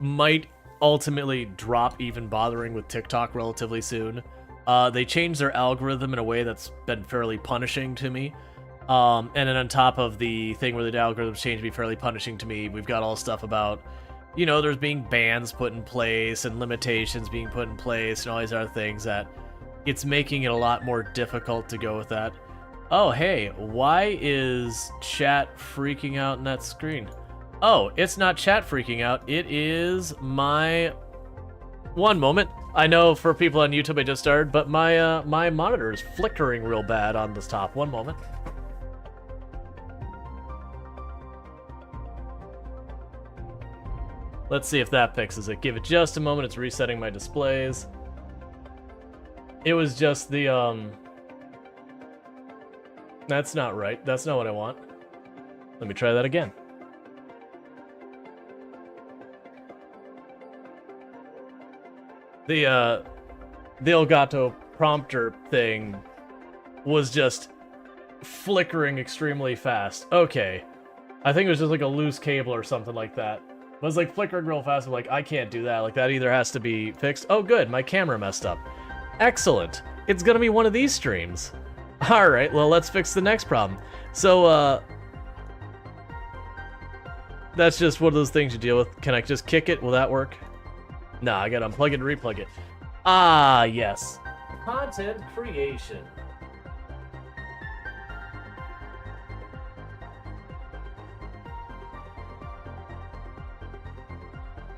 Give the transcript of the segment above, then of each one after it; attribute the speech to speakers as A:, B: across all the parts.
A: might ultimately drop even bothering with TikTok relatively soon. They changed their algorithm in a way that's been fairly punishing to me. And then on top of the thing where the algorithms change to be fairly punishing to me, we've got all stuff about, you know, there's being bans put in place and limitations being put in place and all these other things that it's making it a lot more difficult to go with that. Oh, hey, why is chat freaking out in that screen? Oh, it's not chat freaking out. It is my... One moment. I know for people on YouTube I just started, but my my monitor is flickering real bad on this top. One moment. Let's see if that fixes it. Give it just a moment. It's resetting my displays. It was just the, That's not right. That's not what I want. Let me try that again. The Elgato prompter thing was just flickering extremely fast. Okay. I think it was just like a loose cable or something like that. It was like flickering real fast. I'm like, I can't do that. Like, that either has to be fixed. Oh, good. My camera messed up. Excellent. It's gonna be one of these streams. Alright, well, let's fix the next problem. So, that's just one of those things you deal with. Can I just kick it? Will that work? Nah, I gotta unplug it and replug it. Ah, yes. Content creation.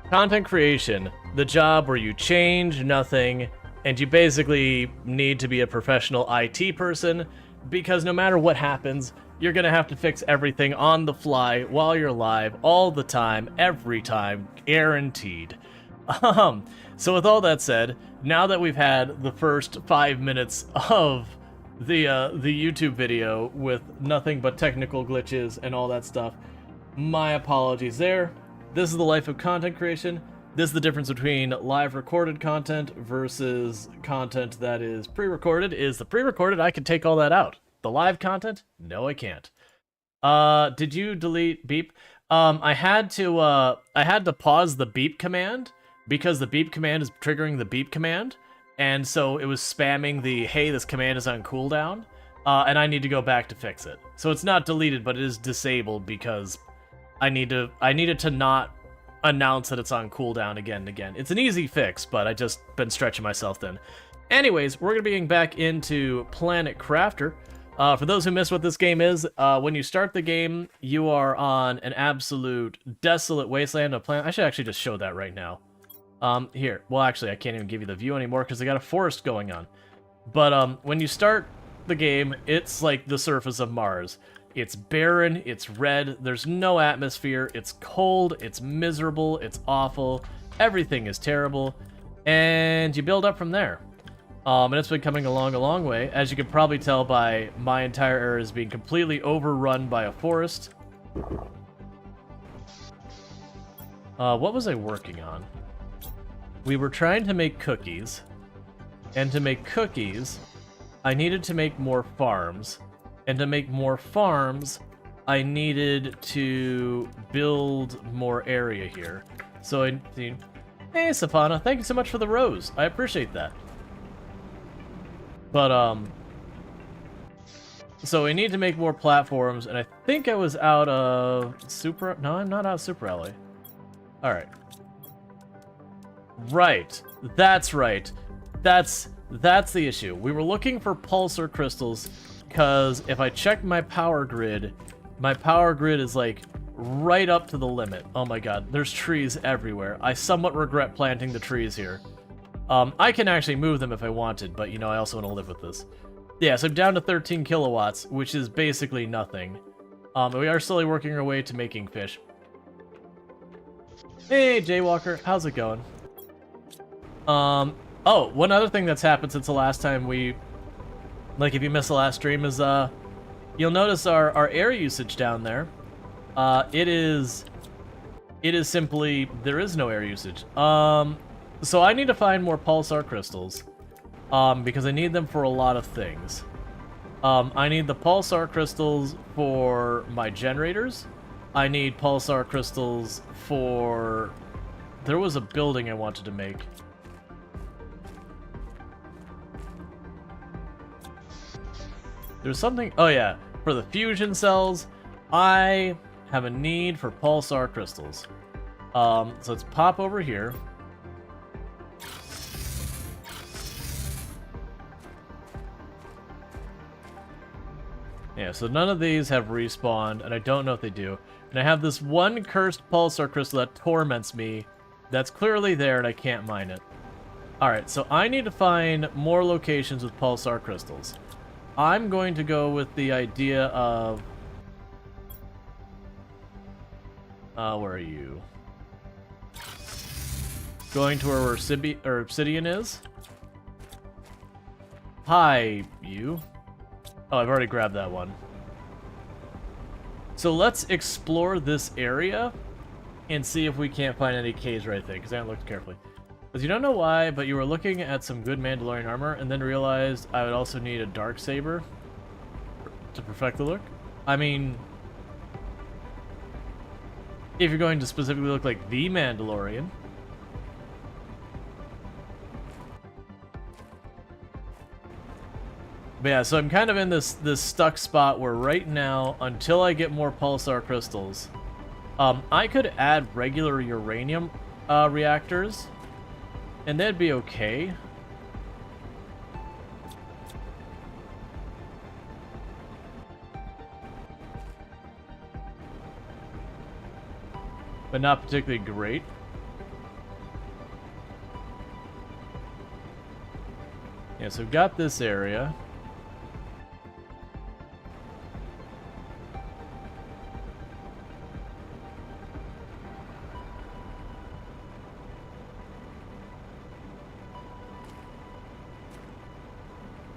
A: Content creation, the job where you change nothing, and you basically need to be a professional IT person, because no matter what happens, you're gonna have to fix everything on the fly, while you're live, all the time, every time, guaranteed. So with all that said, now that we've had the first 5 minutes of the YouTube video with nothing but technical glitches and all that stuff, my apologies there. This is the life of content creation. This is the difference between live recorded content versus content that is pre-recorded. Is the pre-recorded, I can take all that out. The live content, no I can't. Did you delete beep? I had to pause the beep command because the beep command is triggering the beep command, and so it was spamming the hey, this command is on cooldown, and I need to go back to fix it. So it's not deleted, but it is disabled because I needed to not announce that it's on cooldown again and again. It's an easy fix, but I just been stretching myself thin. Anyways, we're gonna be getting back into Planet Crafter. For those who missed what this game is, when you start the game, you are on an absolute desolate wasteland of planet. I should actually just show that right now. Here. Well, actually, I can't even give you the view anymore because I got a forest going on. But when you start the game, it's like the surface of Mars. It's barren, it's red, there's no atmosphere, it's cold, it's miserable, it's awful, everything is terrible, and you build up from there. And it's been coming along a long way. As you can probably tell by my entire area is being completely overrun by a forest. What was I working on? We were trying to make cookies, and to make cookies, I needed to make more farms. And to make more farms, I needed to build more area here. So hey, Sapana, thank you so much for the rose. I appreciate that. But, so I need to make more platforms, and I think I was out of Super... No, I'm not out of Super Alley. Alright. Right. That's right. That's the issue. We were looking for pulsar crystals, because if I check my power grid is like right up to the limit. Oh my god, there's trees everywhere. I somewhat regret planting the trees here. I can actually move them if I wanted, but you know, I also want to live with this. Yeah, so I'm down to 13 kilowatts, which is basically nothing. We are slowly working our way to making fish. Hey, Jaywalker, how's it going? Oh, one other thing that's happened since the last time we... Like, if you missed the last stream, is, you'll notice our air usage down there. It is simply, there is no air usage. So I need to find more pulsar crystals, because I need them for a lot of things. I need the pulsar crystals for my generators. I need pulsar crystals for there was a building I wanted to make. There's something... Oh, yeah. For the fusion cells, I have a need for pulsar crystals. So let's pop over here. Yeah, so none of these have respawned, and I don't know if they do. And I have this one cursed pulsar crystal that torments me. That's clearly there, and I can't mine it. Alright, so I need to find more locations with pulsar crystals. I'm going to go with the idea of... where are you? Going to where Obsidian is? Hi, you. Oh, I've already grabbed that one. So let's explore this area and see if we can't find any caves right there, because I haven't looked carefully. Because you don't know why, but you were looking at some good Mandalorian armor and then realized I would also need a dark saber to perfect the look. I mean, if you're going to specifically look like the Mandalorian. But yeah, so I'm kind of in this stuck spot where right now, until I get more pulsar crystals, I could add regular uranium reactors, and that'd be okay. But not particularly great. Yeah, so we've got this area.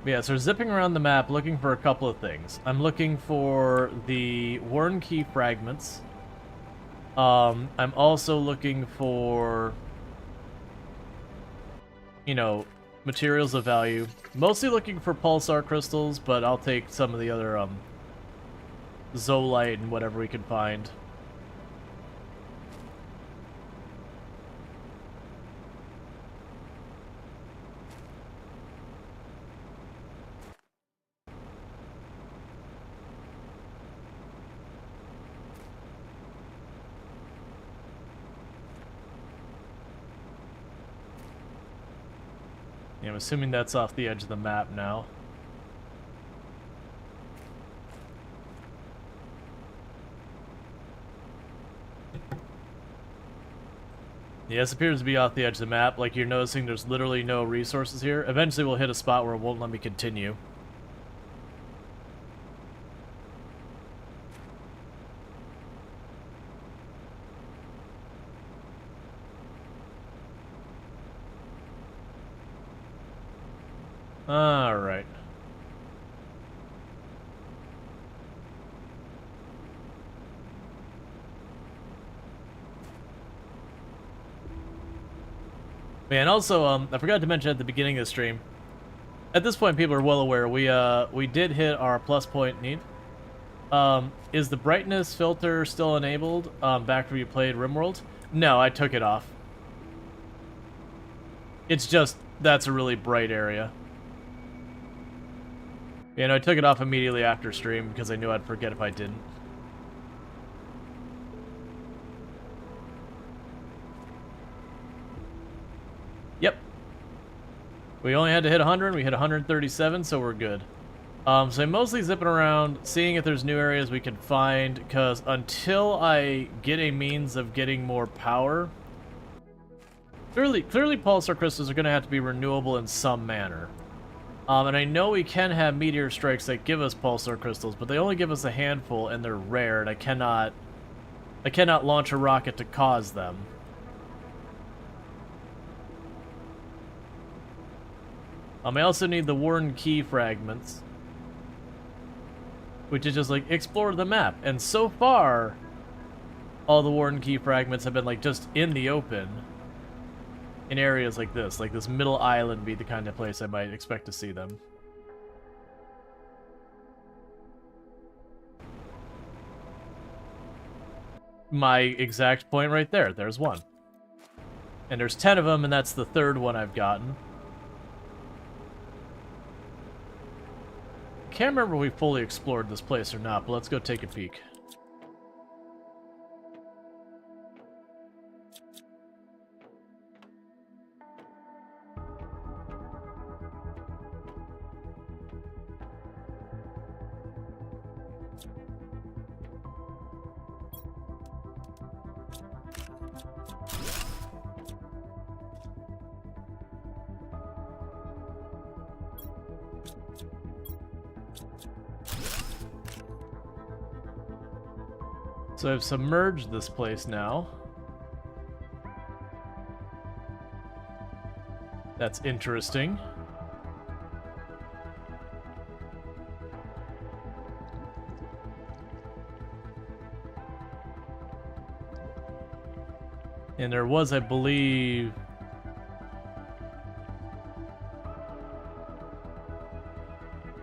A: Yeah, so we're zipping around the map looking for a couple of things. I'm looking for the Warren Key fragments. I'm also looking for, you know, materials of value. Mostly looking for pulsar crystals, but I'll take some of the other, Zolite and whatever we can find. Yeah, I'm assuming that's off the edge of the map now. Yeah, this appears to be off the edge of the map. Like, you're noticing there's literally no resources here. Eventually we'll hit a spot where it won't let me continue. Alright. Man, also, I forgot to mention at the beginning of the stream. At this point, people are well aware. We did hit our plus point need. Is the brightness filter still enabled? Back where you played RimWorld? No, I took it off. It's just, that's a really bright area. You know, I took it off immediately after stream because I knew I'd forget if I didn't. Yep. We only had to hit 100, we hit 137, so we're good. So I'm mostly zipping around, seeing if there's new areas we can find, because until I get a means of getting more power... Clearly pulsar crystals are going to have to be renewable in some manner. And I know we can have meteor strikes that give us pulsar crystals, but they only give us a handful, and they're rare, and I cannot launch a rocket to cause them. I also need the Warren Key fragments, which is just like explore the map. And so far, all the Warren Key fragments have been like just in the open. In areas like this middle island be the kind of place I might expect to see them. My exact point right there. There's one. And there's 10 of them, and that's the third one I've gotten. Can't remember if we fully explored this place or not, but let's go take a peek. So I've submerged this place now. That's interesting. And there was, I believe,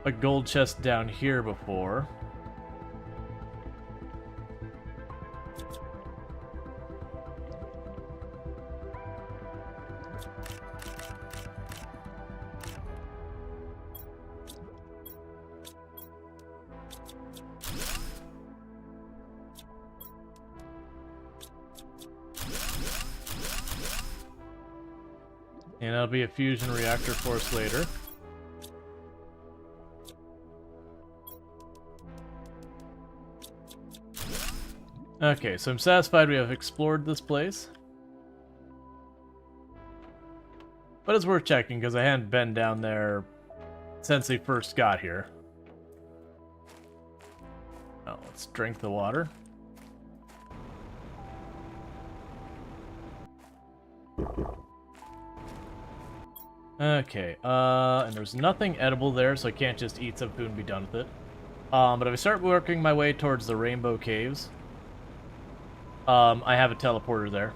A: a gold chest down here before. And that'll be a fusion reactor for us later. Okay, so I'm satisfied we have explored this place. But it's worth checking, because I hadn't been down there since they first got here. Oh, let's drink the water. Okay, and there's nothing edible there, so I can't just eat some food and be done with it. But if I start working my way towards the Rainbow Caves, I have a teleporter there.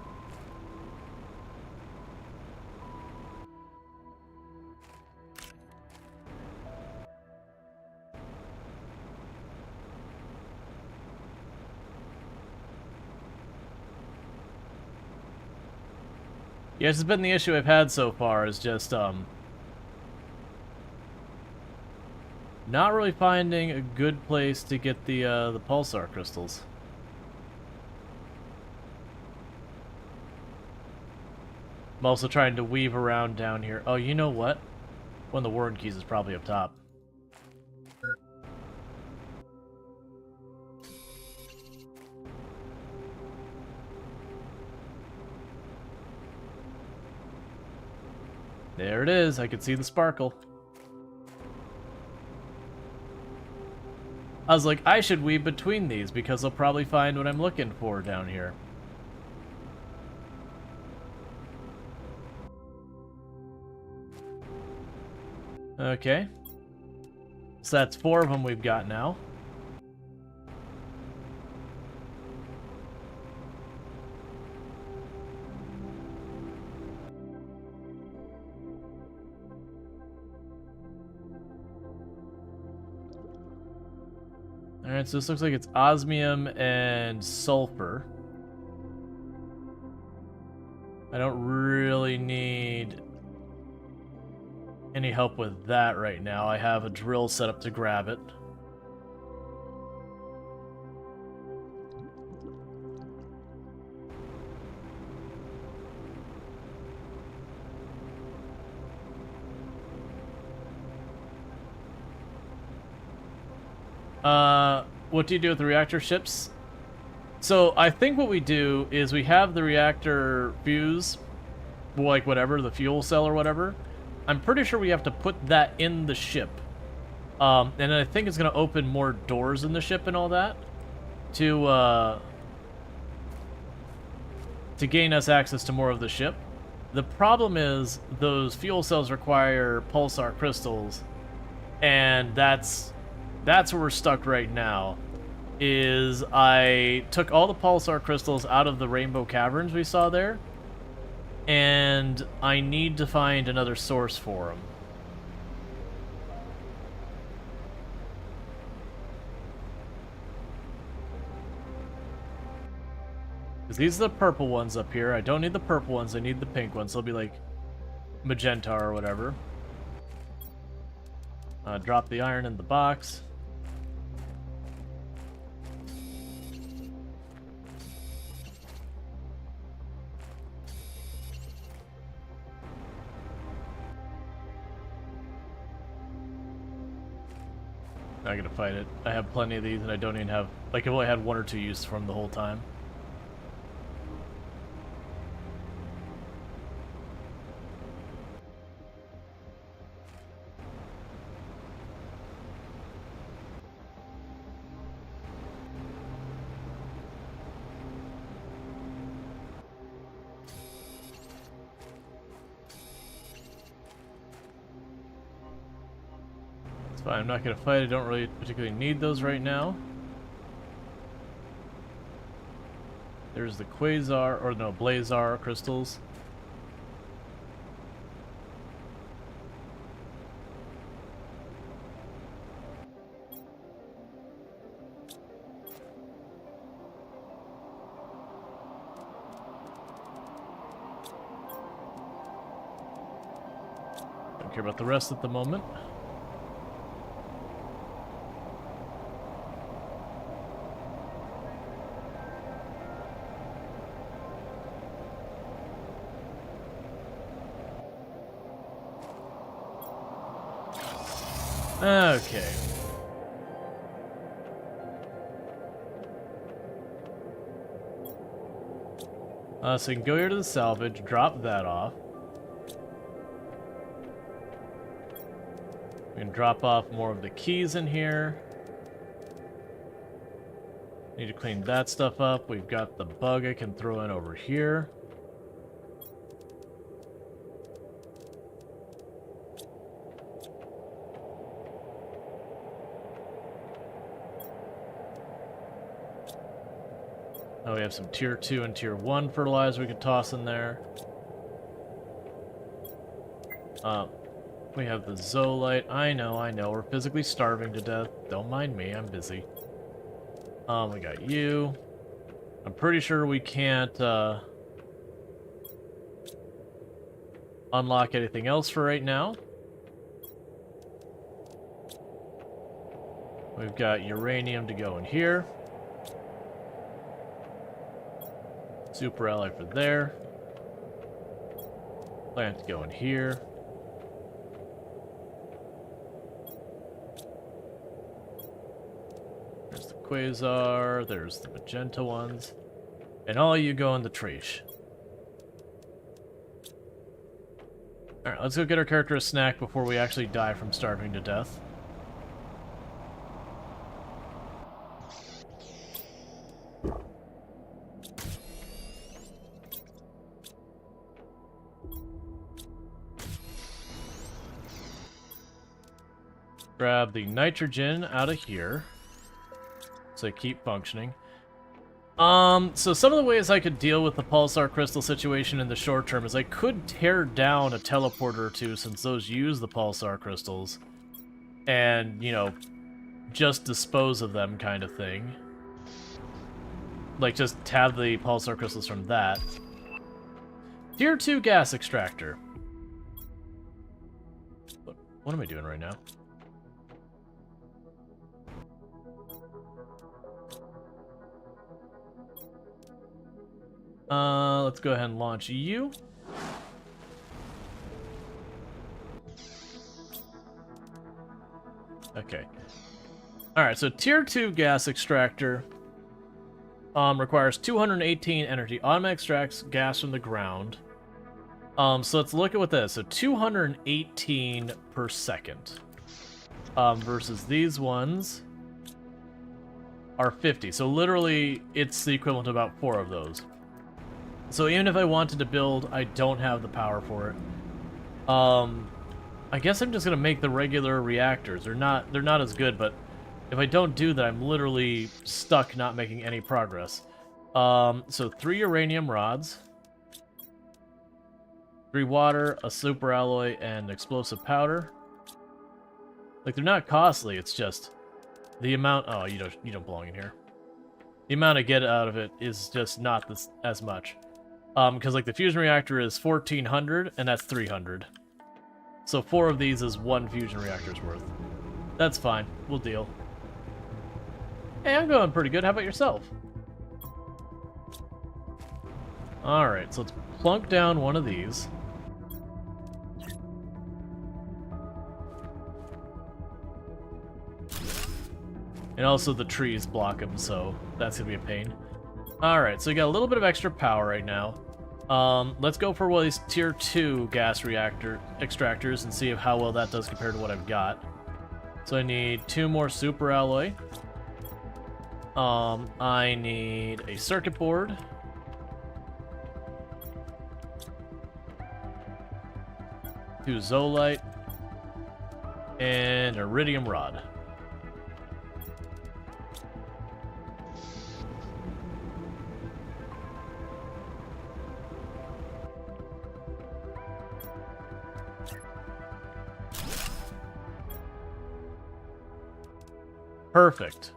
A: Yeah, this has been the issue I've had so far, is just, not really finding a good place to get the pulsar crystals. I'm also trying to weave around down here. Oh, you know what? One of the warden keys is probably up top. There it is. I can see the sparkle. I was like, I should weave between these because I'll probably find what I'm looking for down here. Okay. So that's 4 of them we've got now. Alright, so this looks like it's osmium and sulfur. I don't really need any help with that right now. I have a drill set up to grab it. What do you do with the reactor ships? So I think what we do is we have the reactor fuse, like whatever, the fuel cell or whatever. I'm pretty sure we have to put that in the ship. And I think it's going to open more doors in the ship and all that to gain us access to more of the ship. The problem is those fuel cells require pulsar crystals, and that's where we're stuck right now. Is I took all the pulsar crystals out of the rainbow caverns we saw there, and I need to find another source for them. Because these are the purple ones up here. I don't need the purple ones, I need the pink ones. So they'll be like magenta or whatever. Drop the iron in the box. Not gonna fight it. I have plenty of these and I don't even have... Like, I've only had 1 or 2 uses for them the whole time. Fine, I'm not gonna fight. I don't really particularly need those right now. There's the Quasar, or no, Blazar crystals. Don't care about the rest at the moment. Okay. So you can go here to the salvage, drop that off. We can drop off more of the keys in here. Need to clean that stuff up. We've got the bug I can throw in over here. Oh, we have some tier 2 and tier 1 fertilizer we could toss in there. We have the Zoolite. I know, we're physically starving to death. Don't mind me, I'm busy. We got you. I'm pretty sure we can't, unlock anything else for right now. We've got uranium to go in here. Super alloy for there. Plant to go in here. There's the Quasar, there's the magenta ones. And all you go in the trash. Alright, let's go get our character a snack before we actually die from starving to death. Grab the nitrogen out of here, so I keep functioning. So some of the ways I could deal with the pulsar crystal situation in the short term is I could tear down a teleporter or two, since those use the pulsar crystals, and, you know, just dispose of them kind of thing. Like, just tab the pulsar crystals from that. Tier 2 gas extractor. What am I doing right now? Let's go ahead and launch you. Okay. Alright, so tier 2 gas extractor requires 218 energy. Automatic extracts gas from the ground. So let's look at what that is. So 218 per second. Versus these ones are 50. So literally, it's the equivalent to about 4 of those. So even if I wanted to build, I don't have the power for it. I guess I'm just gonna make the regular reactors. They're not as good, but if I don't do that, I'm literally stuck not making any progress. So 3 uranium rods, 3 water, a super alloy, and explosive powder. Like, they're not costly, it's just the amount... Oh, you don't belong in here. The amount I get out of it is just not this, as much. Because like the fusion reactor is 1400, and that's 300. So 4 of these is 1 fusion reactor's worth. That's fine. We'll deal. Hey, I'm going pretty good. How about yourself? Alright, so let's plunk down one of these. And also the trees block them, so that's gonna be a pain. Alright, so we got a little bit of extra power right now. Let's go for one of these tier 2 gas reactor extractors and see how well that does compared to what I've got. So I need 2 more super alloy. I need a circuit board. Two Zollite. And iridium rod. Perfect.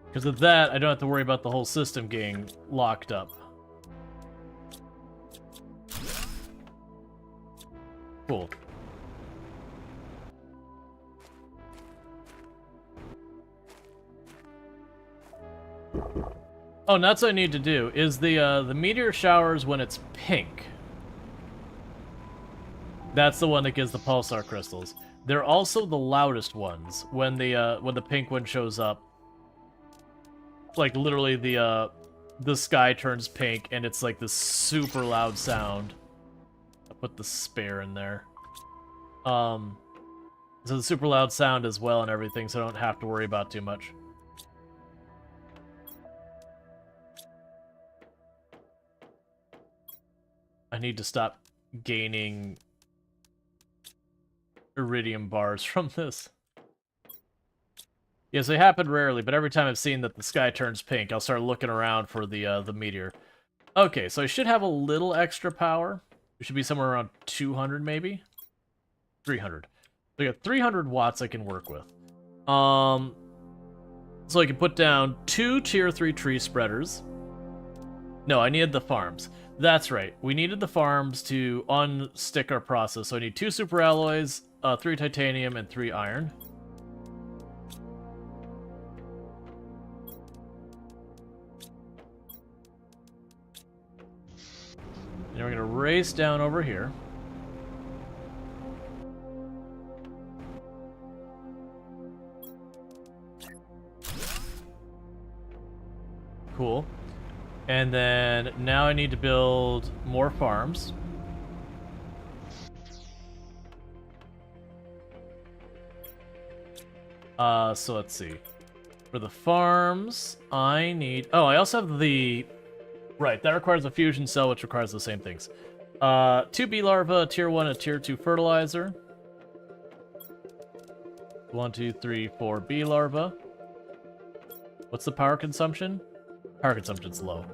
A: Because of that, I don't have to worry about the whole system getting locked up. Cool. Oh, and that's what I need to do, is the meteor showers when it's pink. That's the one that gives the pulsar crystals. They're also the loudest ones when the pink one shows up. Like literally the sky turns pink and it's like this super loud sound. I put the spare in there. So the super loud sound as well and everything, so I don't have to worry about too much. I need to stop gaining iridium bars from this. Yes, they happen rarely, but every time I've seen that the sky turns pink, I'll start looking around for the meteor. Okay, so I should have a little extra power. It should be somewhere around 200, maybe? 300. So I got 300 watts I can work with. So I can put down 2 tier 3 tree spreaders. No, I needed the farms. That's right. We needed the farms to unstick our process. So I need 2 super alloys, 3 titanium, and 3 iron. And we're going to race down over here. Cool. And then now I need to build more farms. So let's see. For the farms, I need... Oh, I also have the... Right, that requires a fusion cell, which requires the same things. 2 bee larvae, a tier 1, a tier 2 fertilizer. 1, 2, 3, 4 bee larvae. What's the power consumption? Power consumption's low.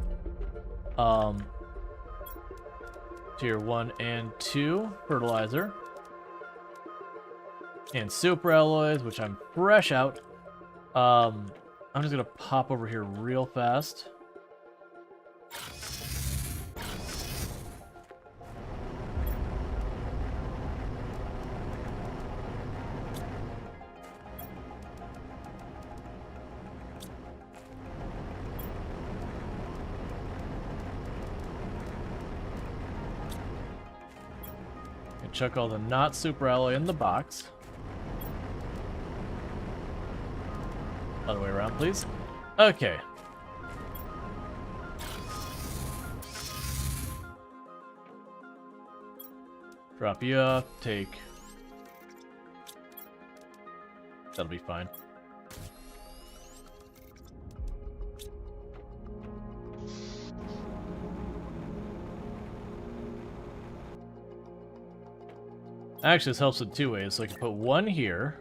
A: Tier 1 and 2 fertilizer. And super alloys, which I'm fresh out. I'm just gonna pop over here real fast. Chuck all the not super alloy in the box. Other way around, please. Okay. Drop you off, take... That'll be fine. Actually, this helps in 2 ways. So I can put one here.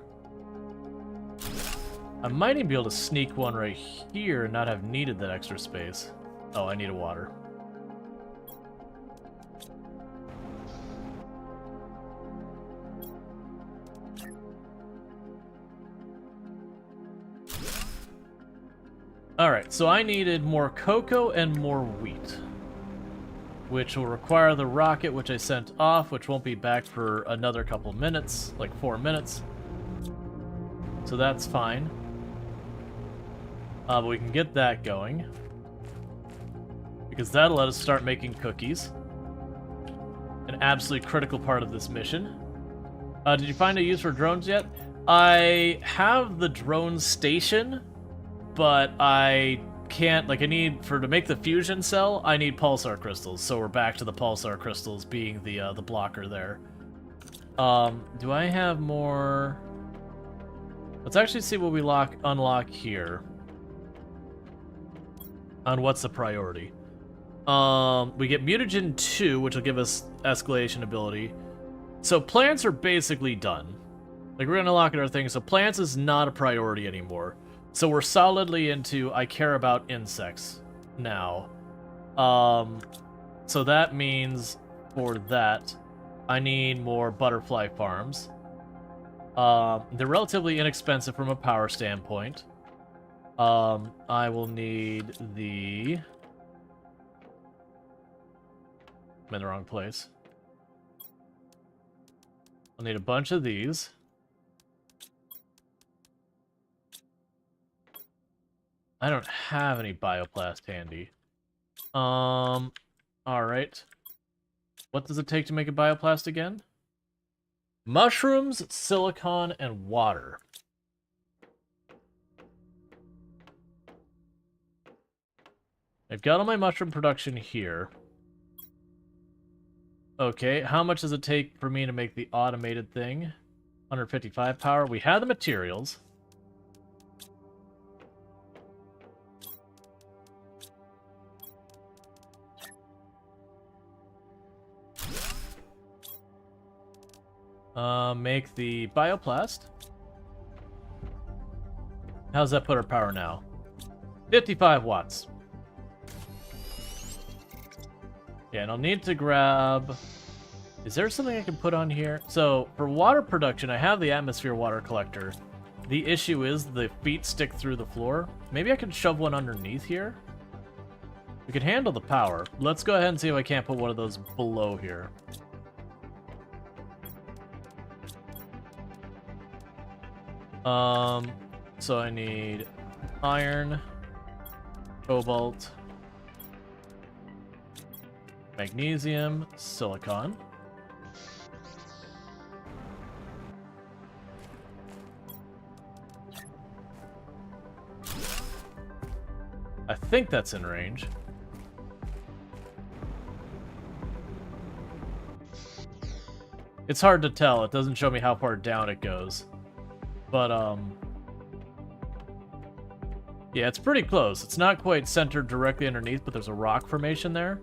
A: I might even be able to sneak one right here and not have needed that extra space. Oh, I need a water. Alright, so I needed more cocoa and more wheat, which will require the rocket, which I sent off, which won't be back for another couple minutes, like 4 minutes. So that's fine. But we can get that going, because that'll let us start making cookies. An absolutely critical part of this mission. Did you find a use for drones yet? I have the drone station, but I can't, like, I need, to make the fusion cell, I need pulsar crystals, so we're back to the pulsar crystals being the blocker there. Do I have more? Let's actually see what we unlock here. On what's the priority. We get mutagen 2, which will give us escalation ability. So plants are basically done. Like, we're gonna lock at our thing, so plants is not a priority anymore. So we're solidly into I care about insects now. So that means for that, I need more butterfly farms. They're relatively inexpensive from a power standpoint. I will need the... I'm in the wrong place. I'll need a bunch of these. I don't have any bioplast handy. Alright. What does it take to make a bioplast again? Mushrooms, silicon, and water. I've got all my mushroom production here. Okay, how much does it take for me to make the automated thing? 155 power. We have the materials. Make the bioplast. How's that put our power now? 55 watts. Yeah, and I'll need to grab... Is there something I can put on here? So, for water production, I have the atmosphere water collector. The issue is the feet stick through the floor. Maybe I can shove one underneath here? We can handle the power. Let's go ahead and see if I can't put one of those below here. So I need iron, cobalt, magnesium, silicon. I think that's in range. It's hard to tell. It doesn't show me how far down it goes. But, yeah, it's pretty close. It's not quite centered directly underneath, but there's a rock formation there.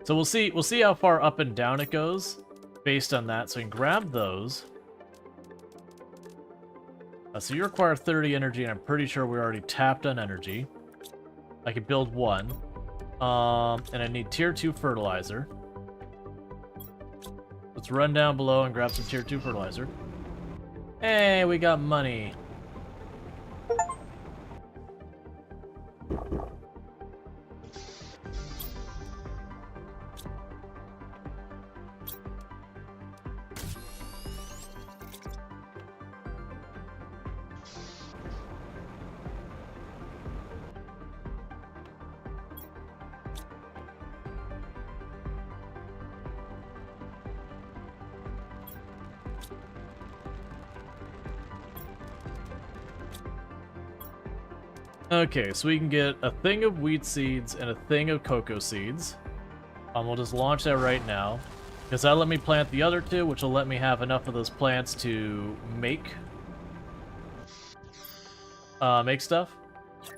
A: So we'll see how far up and down it goes based on that. So we can grab those. So you require 30 energy, and I'm pretty sure we're already tapped on energy. I could build one. And I need tier 2 fertilizer. Let's run down below and grab some tier 2 fertilizer. Hey, we got money. Okay, so we can get a thing of wheat seeds and a thing of cocoa seeds. We'll just launch that right now. Because that'll let me plant the other two, which will let me have enough of those plants to make stuff. So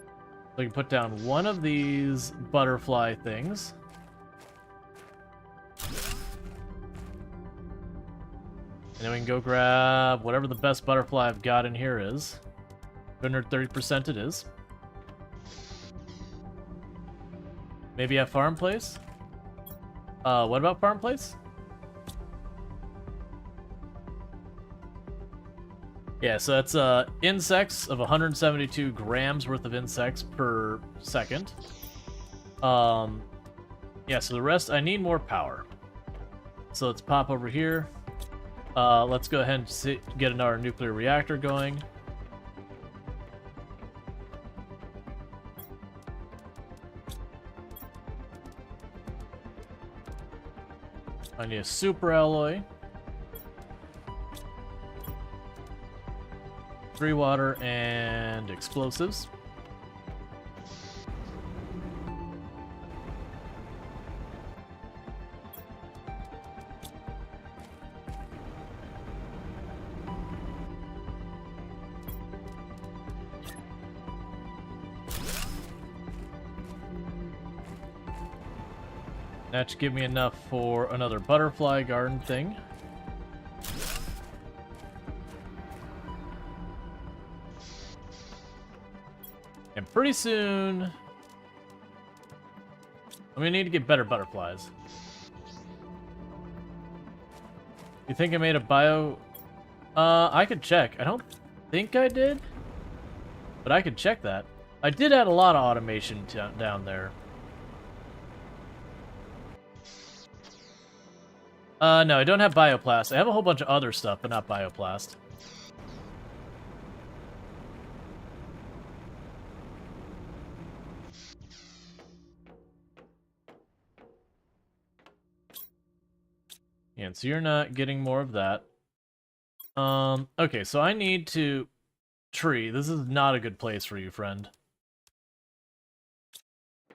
A: we can put down one of these butterfly things. And then we can go grab whatever the best butterfly I've got in here is. 230% it is. Maybe at farm place? What about farm place? Yeah, so that's insects of 172 grams worth of insects per second. Yeah, so the rest, I need more power. So let's pop over here. Let's go ahead and get another nuclear reactor going. I need a super alloy. 3 water and explosives. That should give me enough for another butterfly garden thing. And pretty soon, I'm gonna need to get better butterflies. You think I made a bio? I could check. I don't think I did, but I could check that. I did add a lot of automation down there. No, I don't have bioplast. I have a whole bunch of other stuff, but not bioplast. And so you're not getting more of that. Okay, so I need to... Tree, this is not a good place for you, friend.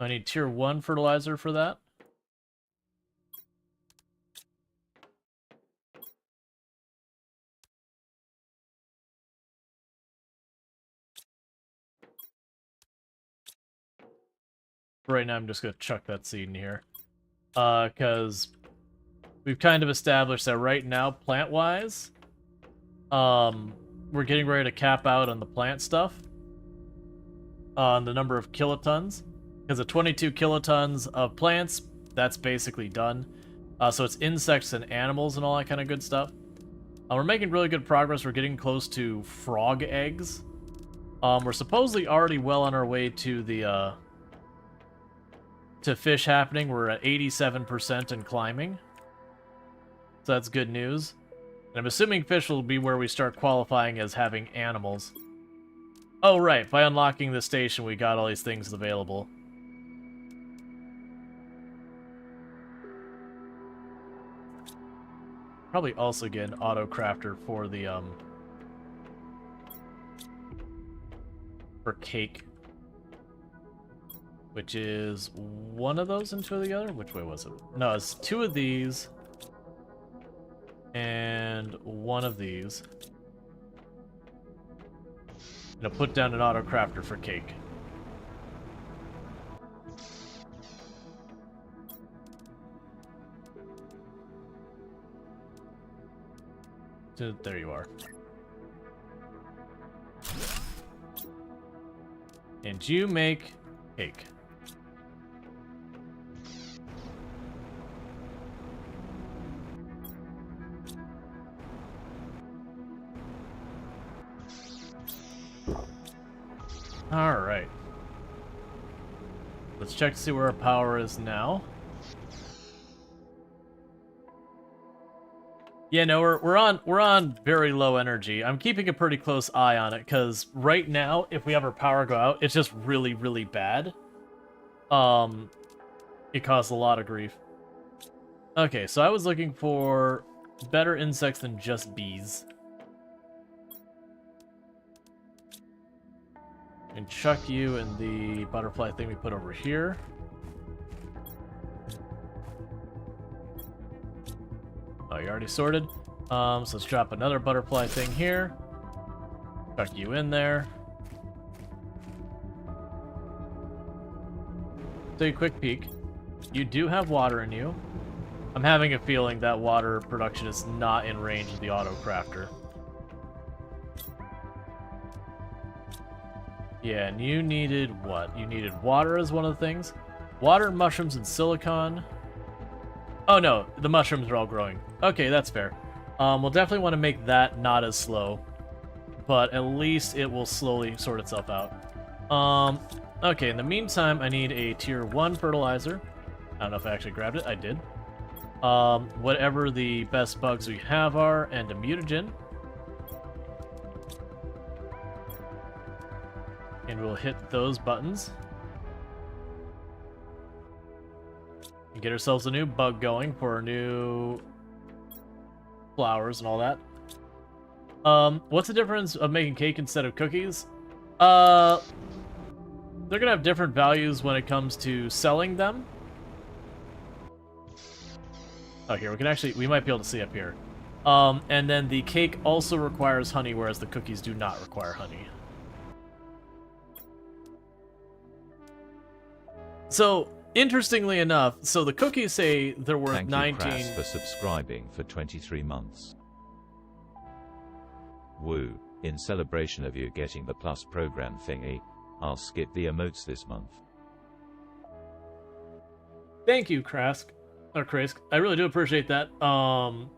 A: I need tier 1 fertilizer for that. Right now, I'm just going to chuck that seed in here. Because we've kind of established that right now, plant-wise, we're getting ready to cap out on the plant stuff. On the number of kilotons. Because at 22 kilotons of plants, that's basically done. So it's insects and animals and all that kind of good stuff. We're making really good progress. We're getting close to frog eggs. We're supposedly already well on our way to the... to fish happening. We're at 87% and climbing. So that's good news. And I'm assuming fish will be where we start qualifying as having animals. Oh, right. By unlocking the station, we got all these things available. Probably also get an auto crafter for the, for cake. Which is one of those and two of the other? Which way was it? No, it's 2 of these. And 1 of these. And I'll put down an auto crafter for cake. So, there you are. And you make cake. Alright. Let's check to see where our power is now. Yeah, no, we're on very low energy. I'm keeping a pretty close eye on it, because right now, if we have our power go out, it's just really, really bad. It caused a lot of grief. Okay, so I was looking for better insects than just bees. And chuck you in the butterfly thing we put over here. Oh, you already sorted? So let's drop another butterfly thing here. Chuck you in there. Take a quick peek. You do have water in you. I'm having a feeling that water production is not in range of the auto crafter. Yeah, and you needed what? You needed water as one of the things. Water, mushrooms, and silicon. Oh no, the mushrooms are all growing. Okay, that's fair. We'll definitely want to make that not as slow. but at least it will slowly sort itself out. Okay, in the meantime, I need a tier 1 fertilizer. I don't know if I actually grabbed it. I did. Whatever the best bugs we have are, and a mutagen. And we'll hit those buttons. And get ourselves a new bug going for our new flowers and all that. What's the difference of making cake instead of cookies? They're gonna have different values when it comes to selling them. Oh, here, we might be able to see up here. And then the cake also requires honey, whereas the cookies do not require honey. So, interestingly enough, so the cookies say they're worth
B: Thank
A: 19...
B: Thank you, Crass, for subscribing for 23 months. Woo. In celebration of you getting the Plus program thingy, I'll skip the emotes this month.
A: Thank you, Krask. Or Krask. I really do appreciate that.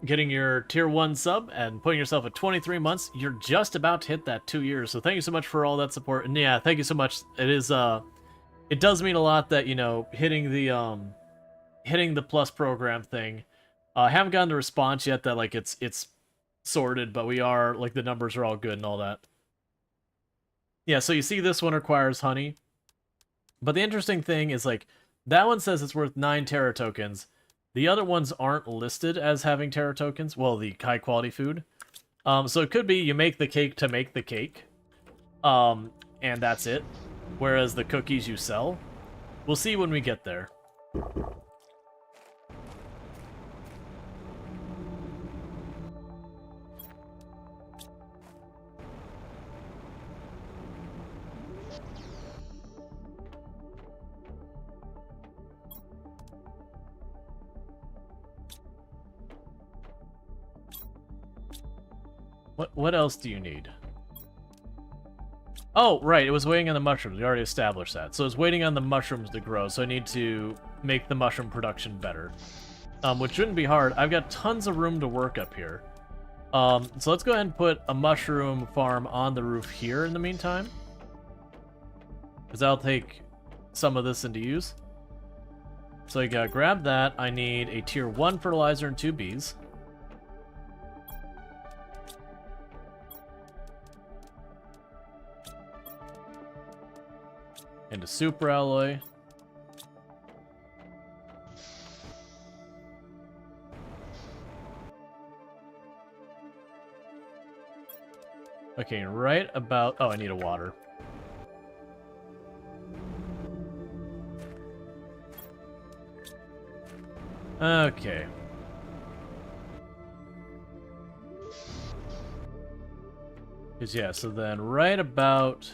A: Getting your tier 1 sub and putting yourself at 23 months. You're just about to hit that 2 years, so thank you so much for all that support. And yeah, thank you so much. It is, it does mean a lot that, you know, hitting the Plus program thing. I haven't gotten the response yet that, like, it's sorted, but we are, like, the numbers are all good and all that. Yeah, so you see this one requires honey. But the interesting thing is, like, that one says it's worth 9 Terra tokens. The other ones aren't listed as having Terra tokens. Well, the high-quality food. So it could be you make the cake to make the cake. And that's it. Whereas the cookies you sell. We'll see when we get there. What else do you need? Oh, right, it was waiting on the mushrooms. We already established that. So it's waiting on the mushrooms to grow, so I need to make the mushroom production better. Which shouldn't be hard. I've got tons of room to work up here. So let's go ahead and put a mushroom farm on the roof here in the meantime. Because that'll take some of this into use. So I gotta grab that. I need a tier 1 fertilizer and 2 bees. And a super alloy. Okay, right about... Oh, I need a water. Okay. Because, yeah, so then right about...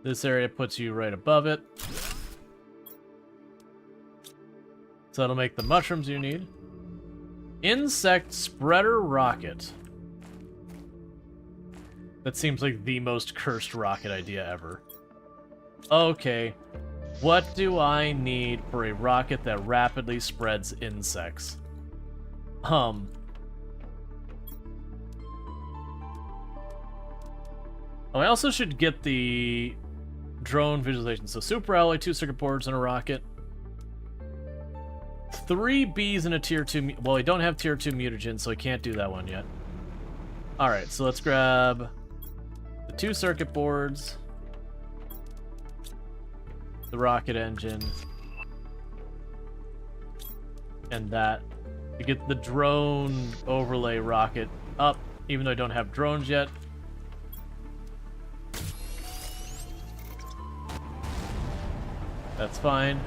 A: This area puts you right above it. So that'll make the mushrooms you need. Insect spreader rocket. That seems like the most cursed rocket idea ever. Okay. What do I need for a rocket that rapidly spreads insects? Oh, I also should get the drone visualization. So super alloy, 2 circuit boards, and a rocket. 3 bees and a tier 2... Well, I don't have tier 2 mutagen, so I can't do that one yet. Alright, so let's grab the 2 circuit boards, the rocket engine, and that to get the drone overlay rocket up, even though I don't have drones yet. That's fine.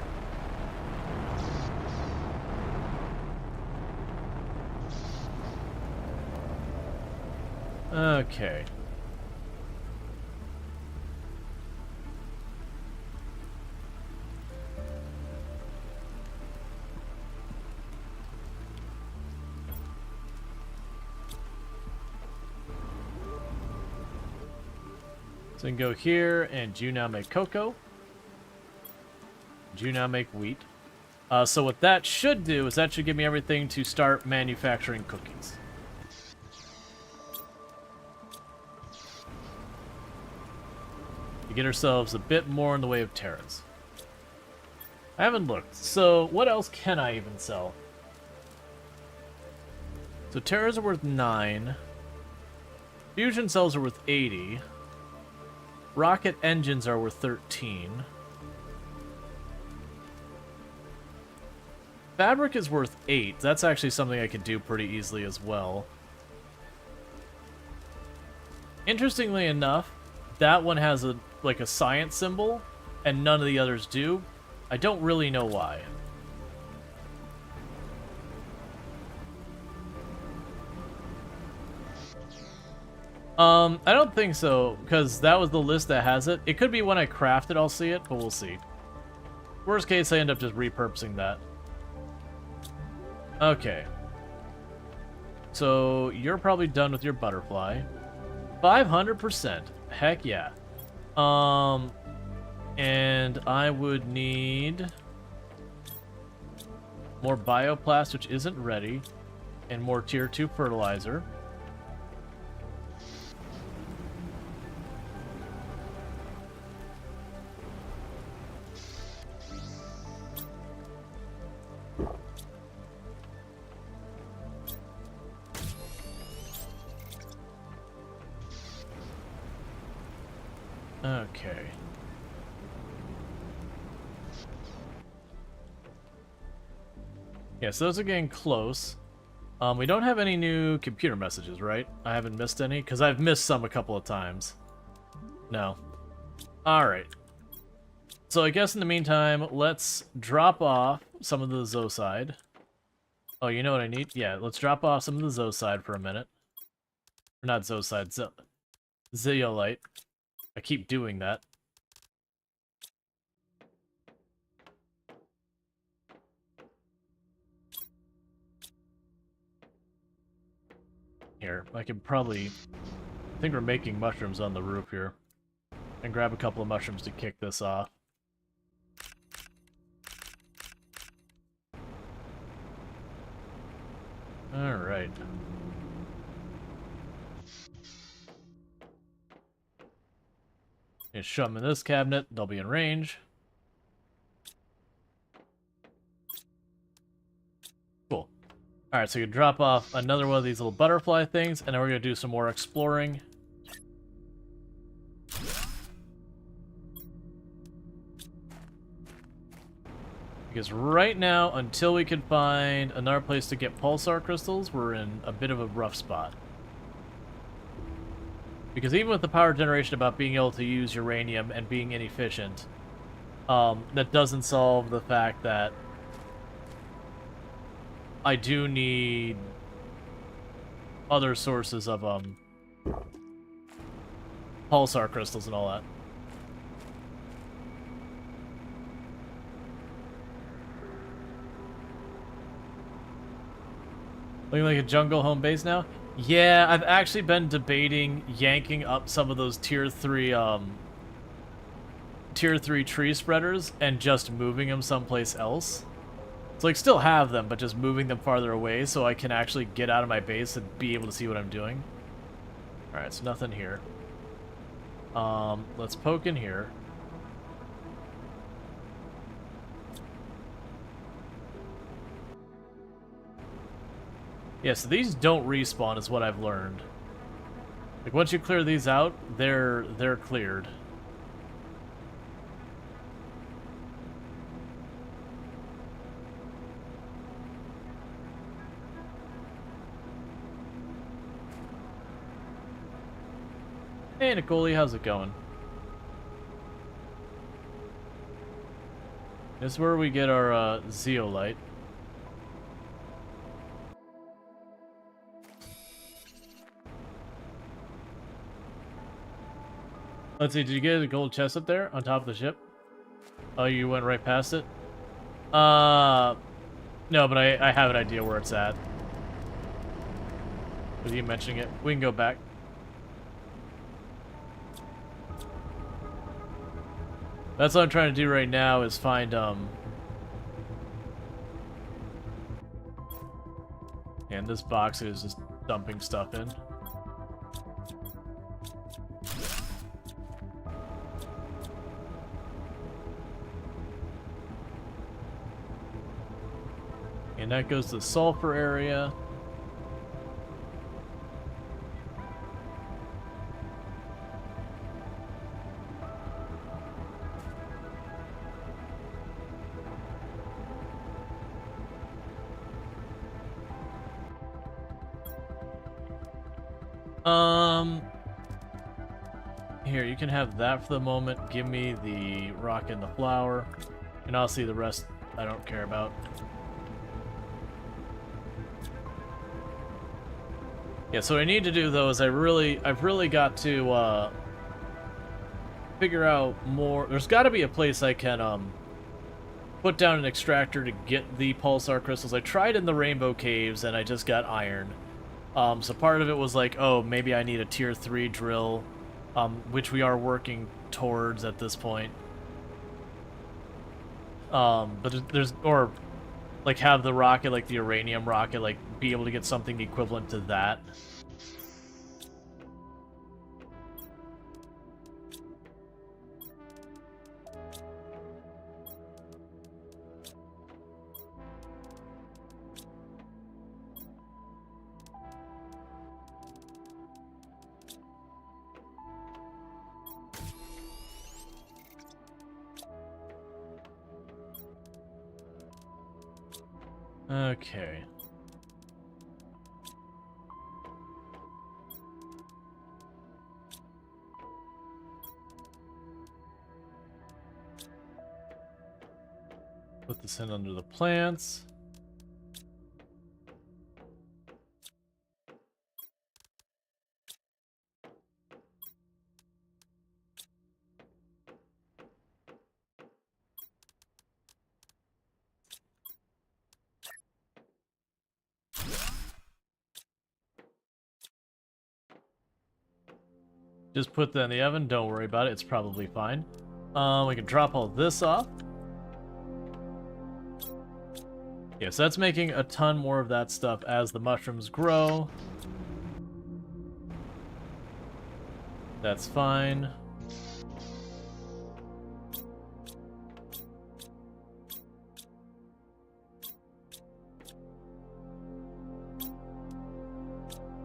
A: Okay. So we can go here, and you now make cocoa. You now make wheat. So what that should do is that should give me everything to start manufacturing cookies. get ourselves a bit more in the way of terras. I haven't looked. So what else can I even sell? So terras are worth 9. Fusion cells are worth 80. Rocket engines are worth 13. Fabric is worth 8. That's actually something I could do pretty easily as well. Interestingly enough, that one has a like a science symbol, and none of the others do. I don't really know why. I don't think so, because that was the list that has it. It could be when I craft it, I'll see it, but we'll see. Worst case, I end up just repurposing that. Okay. So, you're probably done with your butterfly. 500%. Heck yeah. And I would need more bioplast, which isn't ready, and more tier 2 fertilizer. Okay. Yeah, so those are getting close. We don't have any new computer messages, right? I haven't missed any, because I've missed some a couple of times. No. Alright. So I guess in the meantime, let's drop off some of the Zoocide. Oh, you know what I need? Yeah, let's drop off some of the Zoocide for a minute. Or not Zoocide, Zeolite. I keep doing that. Here, I could probably... I think we're making mushrooms on the roof here. And grab a couple of mushrooms to kick this off. Alright. Just shove them in this cabinet, they'll be in range. Cool. Alright, so you drop off another one of these little butterfly things, and then we're going to do some more exploring. Because right now, until we can find another place to get pulsar crystals, we're in a bit of a rough spot. Because even with the power generation about being able to use uranium and being inefficient, that doesn't solve the fact that I do need other sources of pulsar crystals and all that. Looking like a jungle home base now? Yeah, I've actually been debating yanking up some of those tier 3 tree spreaders and just moving them someplace else. So like still have them, but just moving them farther away so I can actually get out of my base and be able to see what I'm doing. Alright, so nothing here. Let's poke in here. Yeah, so these don't respawn is what I've learned. Like once you clear these out, they're cleared. Hey Nicole, how's it going? This is where we get our zeolite. Let's see, did you get a gold chest up there on top of the ship? Oh, you went right past it? No, but I have an idea where it's at. With you mentioning it. We can go back. That's what I'm trying to do right now is find, and this box is just dumping stuff in. and that goes to the sulfur area. Here, you can have that for the moment. Give me the rock and the flower, and I'll see the rest I don't care about. Yeah, so what I need to do though is I've really got to figure out more. There's got to be a place I can put down an extractor to get the pulsar crystals. I tried in the Rainbow Caves and I just got iron. So part of it was like, oh, maybe I need a tier 3 drill, which we are working towards at this point. But there's, or like have the rocket, like the uranium rocket, like be able to get something equivalent to that. Okay. Put this in under the plants. Just put that in the oven, don't worry about it, it's probably fine. We can drop all this off. Yeah, so that's making a ton more of that stuff as the mushrooms grow. That's fine.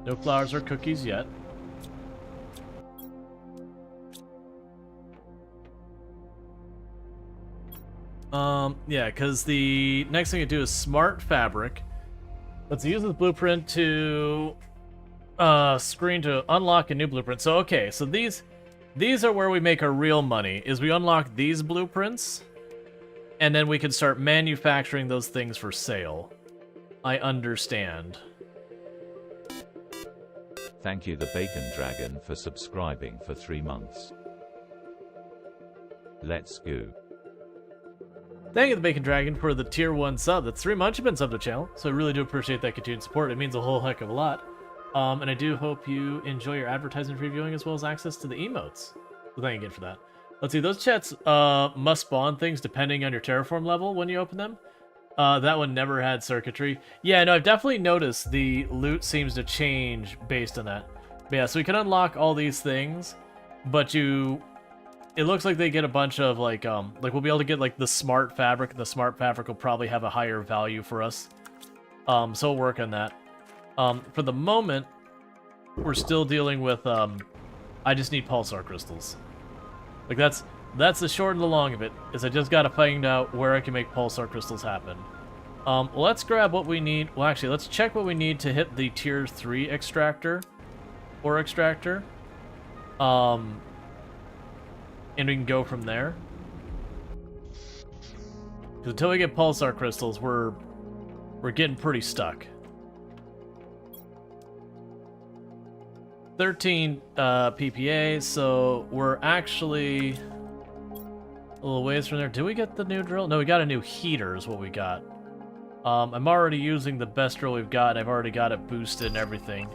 A: No flowers or cookies yet. Yeah, because the next thing to do is smart fabric. Let's use this blueprint to screen to unlock a new blueprint. So okay, so these are where we make our real money, is we unlock these blueprints, and then we can start manufacturing those things for sale. I understand.
B: Thank you, the Bacon Dragon, for subscribing for 3 months. Let's go.
A: Thank you, the Bacon Dragon, for the tier 1 sub. That's 3 months you've been subbed to the channel, so I really do appreciate that continued support. It means a whole heck of a lot. And I do hope you enjoy your advertising previewing as well as access to the emotes. So thank you again for that. Let's see, those chats must spawn things depending on your terraform level when you open them. That one never had circuitry. Yeah, no, I've definitely noticed the loot seems to change based on that. But yeah, so we can unlock all these things, but it looks like they get a bunch of like we'll be able to get like the smart fabric, and the smart fabric will probably have a higher value for us. So we'll work on that. For the moment, we're still dealing with I just need pulsar crystals. Like that's the short and the long of it, is I just gotta find out where I can make pulsar crystals happen. Let's grab what we need. Well, actually, let's check what we need to hit the tier 3 extractor. Or extractor. And we can go from there. Because until we get pulsar crystals, we're getting pretty stuck. 13 PPA, so we're actually a little ways from there. Did we get the new drill? No, we got a new heater is what we got. I'm already using the best drill we've got. I've already got it boosted and everything.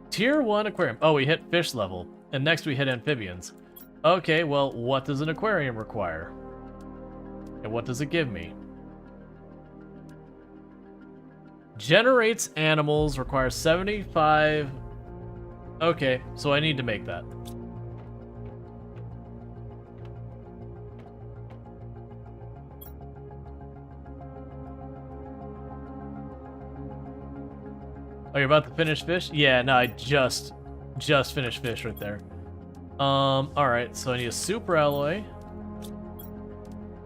A: Tier 1 aquarium. Oh, we hit fish level. And next we hit amphibians. Okay, well, what does an aquarium require? And what does it give me? Generates animals, requires 75... Okay, so I need to make that. Oh, you're about to finish fish? Yeah, no, I just finished fish right there. Alright, so I need a super alloy.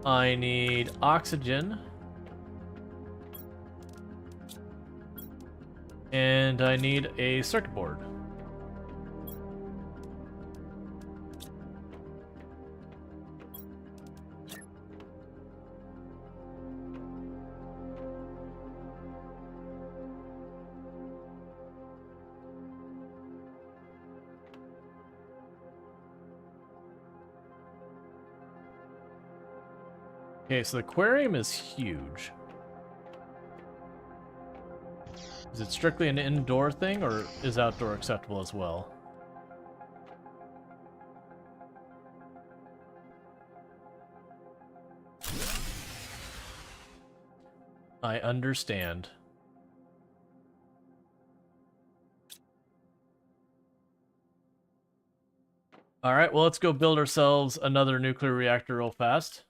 A: I need oxygen. And I need a circuit board. Okay, so the aquarium is huge. Is it strictly an indoor thing, or is outdoor acceptable as well? I understand. Alright, well, let's go build ourselves another nuclear reactor real fast.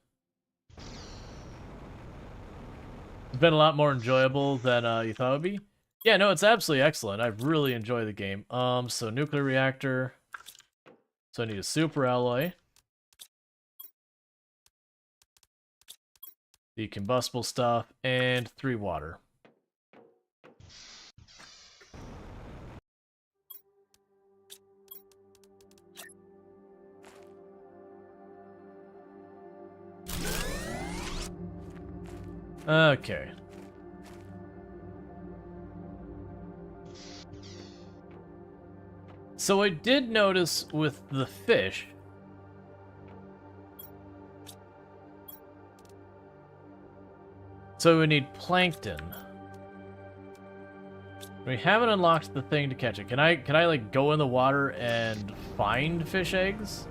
A: It's been a lot more enjoyable than you thought it would be. Yeah, no, it's absolutely excellent. I really enjoy the game. So nuclear reactor. So I need a super alloy. The combustible stuff, and 3 water. Okay. So I did notice with the fish, so we need plankton. We haven't unlocked the thing to catch it. Can I like go in the water and find fish eggs?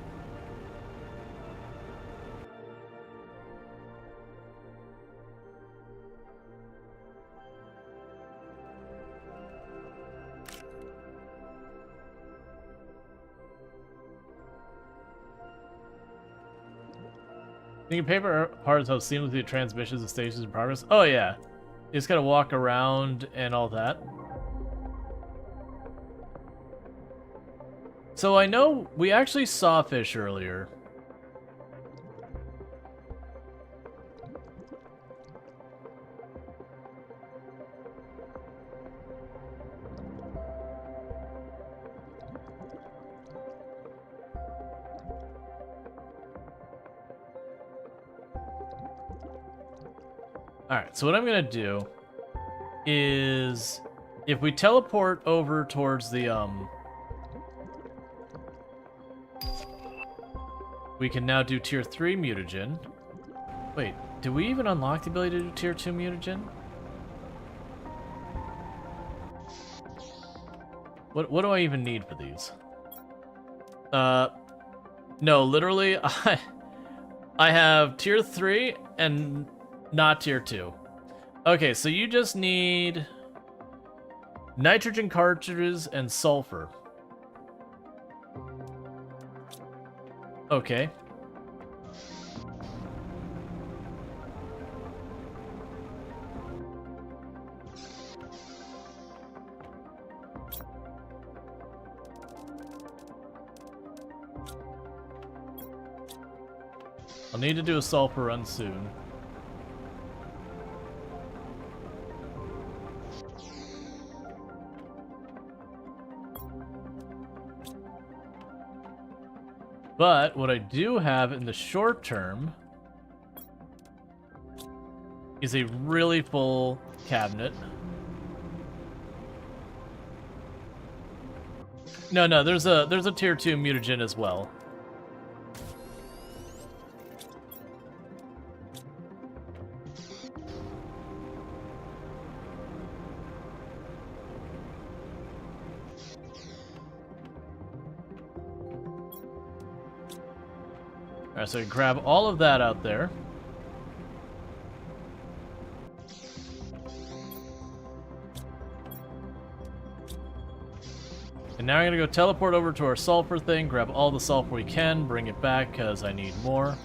A: Thinking paper parts how seamlessly the transmissions and stations in progress. Oh yeah, you just gotta walk around and all that. So I know we actually saw fish earlier. Alright, so what I'm gonna do is if we teleport over towards the we can now do tier 3 mutagen. Wait, did we even unlock the ability to do tier 2 mutagen? What do I even need for these? No, literally I have tier 3 and not tier 2. Okay, so you just need nitrogen cartridges and sulfur. Okay. I'll need to do a sulfur run soon. But what I do have in the short term is a really full cabinet. No, there's a tier 2 mutagen as well. Alright, so I can grab all of that out there. And now I'm gonna go teleport over to our sulfur thing, grab all the sulfur we can, bring it back because I need more.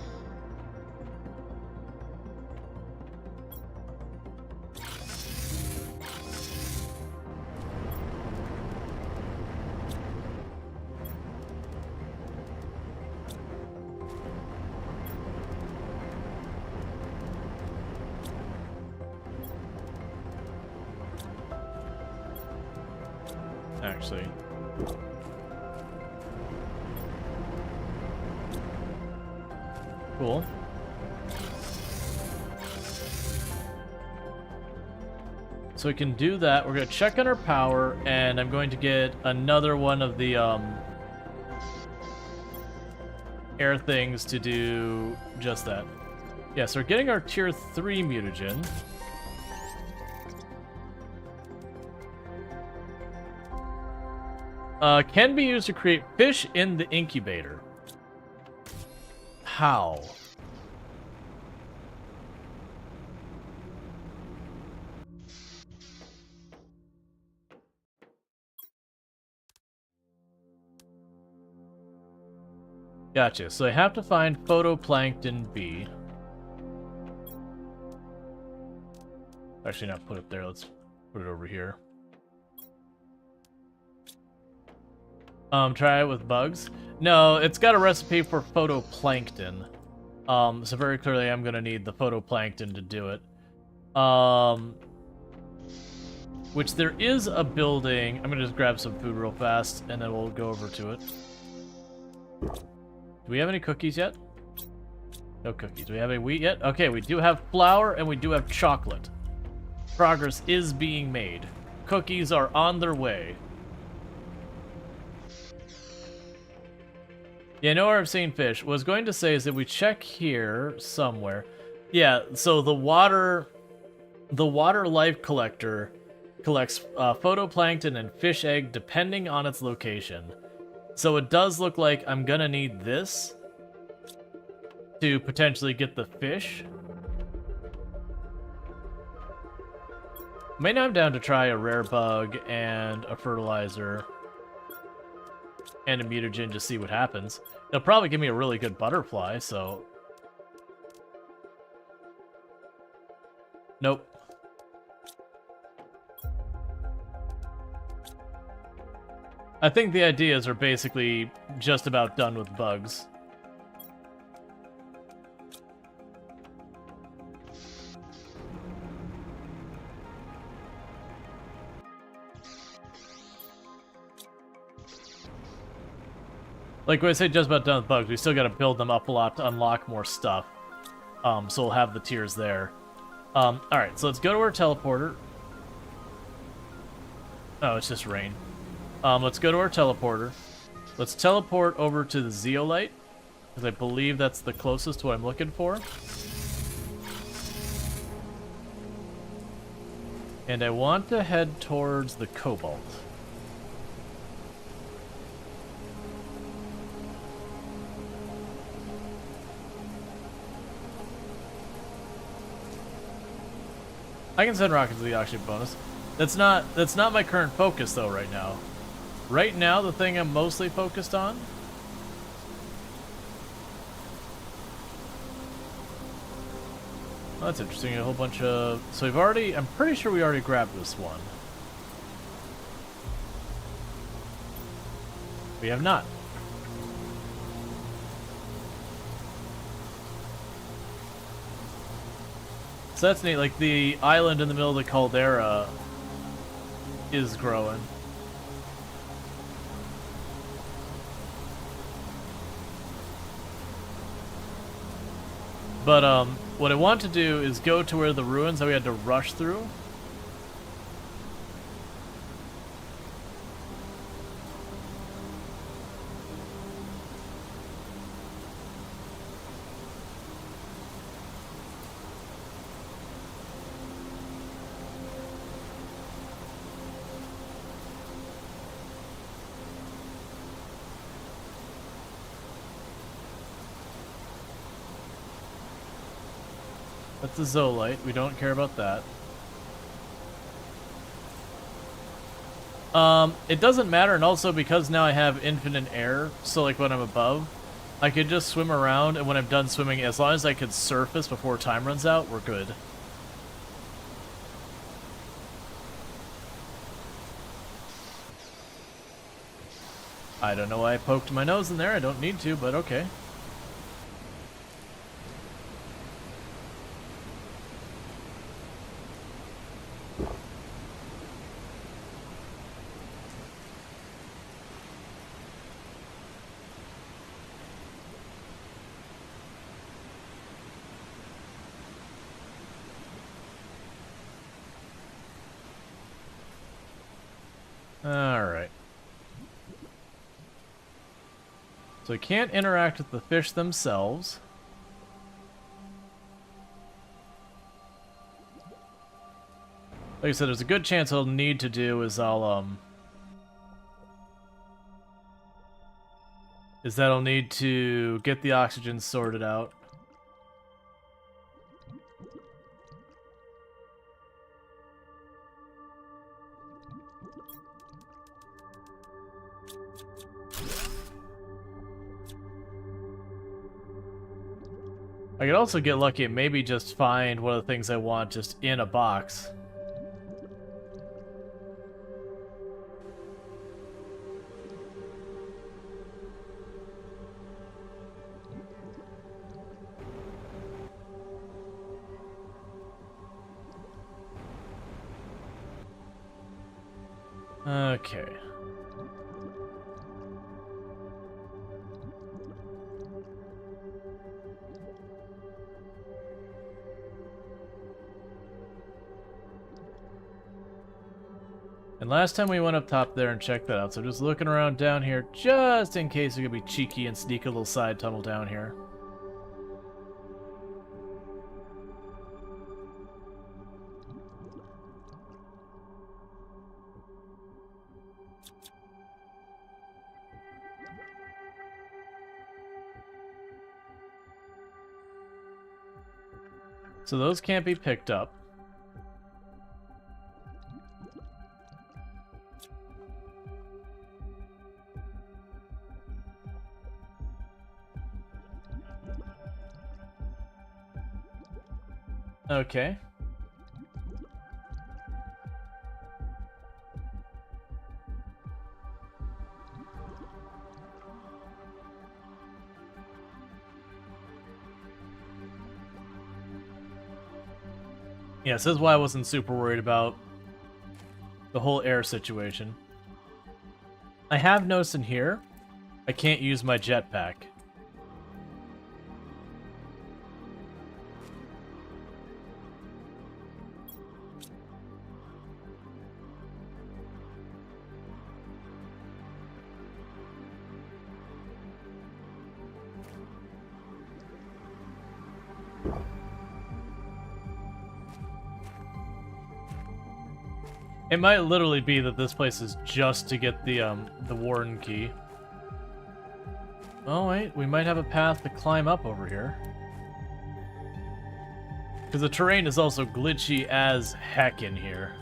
A: actually. Cool. So we can do that. We're going to check on our power, and I'm going to get another one of the air things to do just that. Yeah, so we're getting our tier 3 mutagen. Can be used to create fish in the incubator. How? Gotcha. So I have to find photoplankton B. Actually, not put it there. Let's put it over here. Try it with bugs. No, it's got a recipe for photoplankton. So very clearly I'm gonna need the photoplankton to do it. Which there is a building. I'm gonna just grab some food real fast, and then we'll go over to it. Do we have any cookies yet? No cookies. Do we have any wheat yet? Okay, we do have flour, and we do have chocolate. Progress is being made. Cookies are on their way. Yeah, nowhere I've seen fish. What I was going to say is that we check here somewhere. Yeah, so the water life collector collects photoplankton and fish egg depending on its location. So it does look like I'm gonna need this to potentially get the fish. Maybe I'm down to try a rare bug and a fertilizer and a mutagen to see what happens. It'll probably give me a really good butterfly, so... Nope. I think the ideas are basically just about done with bugs. Like when I say just about done with bugs, we still gotta build them up a lot to unlock more stuff. So we'll have the tiers there. Alright, so let's go to our teleporter. Oh, it's just rain. Let's go to our teleporter. Let's teleport over to the zeolite, because I believe that's the closest to what I'm looking for. And I want to head towards the cobalt. I can send rockets to the oxygen bonus. That's not my current focus though right now. Right now the thing I'm mostly focused on that's interesting, a whole bunch of... So we've already... I'm pretty sure we already grabbed this one. We have not. So that's neat, like the island in the middle of the caldera is growing. But what I want to do is go to where the ruins that we had to rush through. That's a zoolite. We don't care about that. It doesn't matter, and also because now I have infinite air, so like when I'm above, I could just swim around, and when I'm done swimming, as long as I could surface before time runs out, we're good. I don't know why I poked my nose in there. I don't need to, but okay. Alright. So we can't interact with the fish themselves. Like I said, there's a good chance I'll need to do is I'll need to get the oxygen sorted out. I could also get lucky and maybe just find one of the things I want just in a box. Okay. And last time we went up top there and checked that out, so just looking around down here just in case we could be cheeky and sneak a little side tunnel down here. So those can't be picked up. Okay. Yeah, so this is why I wasn't super worried about the whole air situation. I have noticed in here, I can't use my jetpack. It might literally be that this place is just to get the warden key. Oh wait, we might have a path to climb up over here. Because the terrain is also glitchy as heck in here.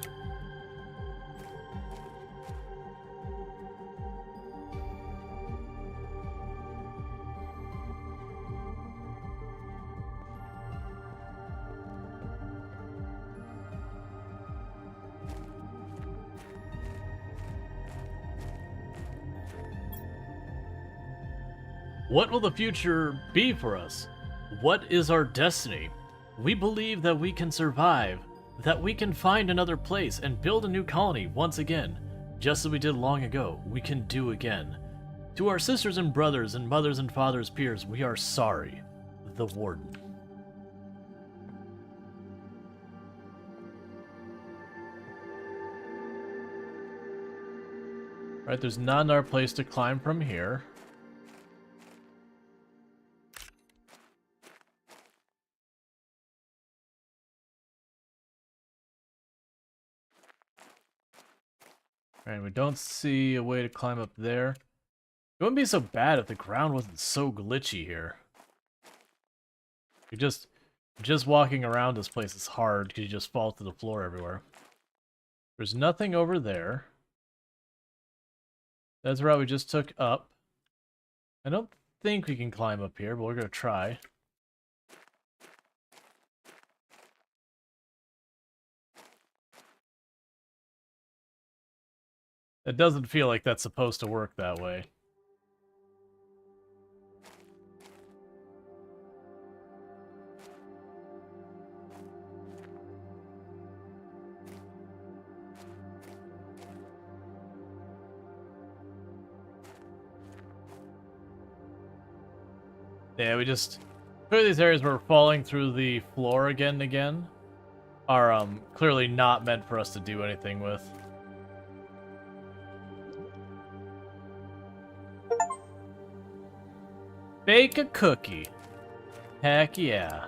A: What will the future be for us? What is our destiny? We believe that we can survive, that we can find another place and build a new colony once again. Just as we did long ago, we can do again. To our sisters and brothers and mothers and fathers, peers, we are sorry. The Warden. Alright, there's not another place to climb from here. Alright, we don't see a way to climb up there. It wouldn't be so bad if the ground wasn't so glitchy here. You're just walking around this place is hard because you just fall to the floor everywhere. There's nothing over there. That's the route we just took up. I don't think we can climb up here, but we're going to try. It doesn't feel like that's supposed to work that way. Yeah, we just... Clearly these areas where we're falling through the floor again and again are clearly not meant for us to do anything with. Bake a cookie. Heck yeah.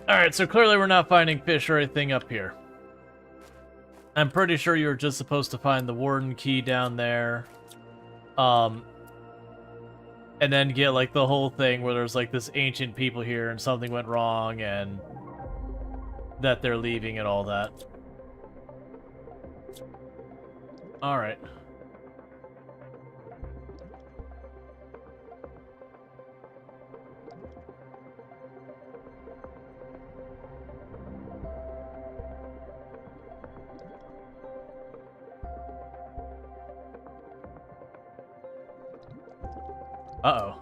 A: Alright, so clearly we're not finding fish or anything up here. I'm pretty sure you were just supposed to find the warden key down there. And then get like the whole thing where there's like this ancient people here and something went wrong and that they're leaving and all that. Alright. Uh-oh.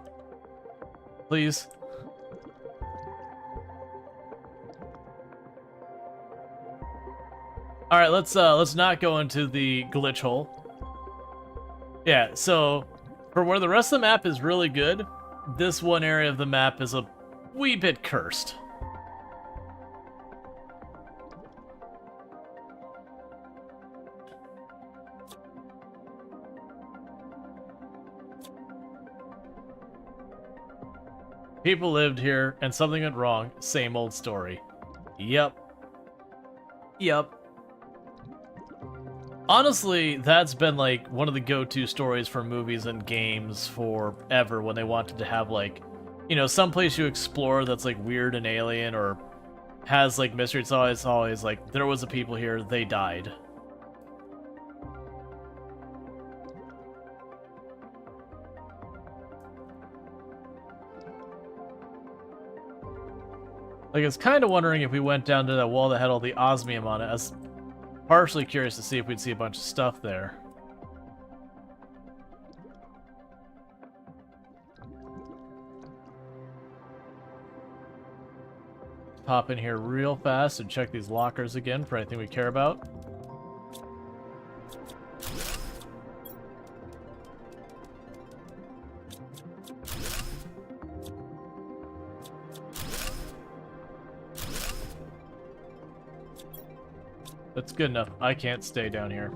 A: Please. Alright, let's not go into the glitch hole. Yeah, so for where the rest of the map is really good, this one area of the map is a wee bit cursed. People lived here, and something went wrong. Same old story. Yep. Yep. Honestly, that's been, like, one of the go-to stories for movies and games forever, when they wanted to have, like, you know, someplace you explore that's, like, weird and alien, or has, like, mystery. It's always, like, there was a people here, they died. Like, I was kind of wondering if we went down to that wall that had all the osmium on it. I was partially curious to see if we'd see a bunch of stuff there. Pop in here real fast and check these lockers again for anything we care about. That's good enough. I can't stay down here.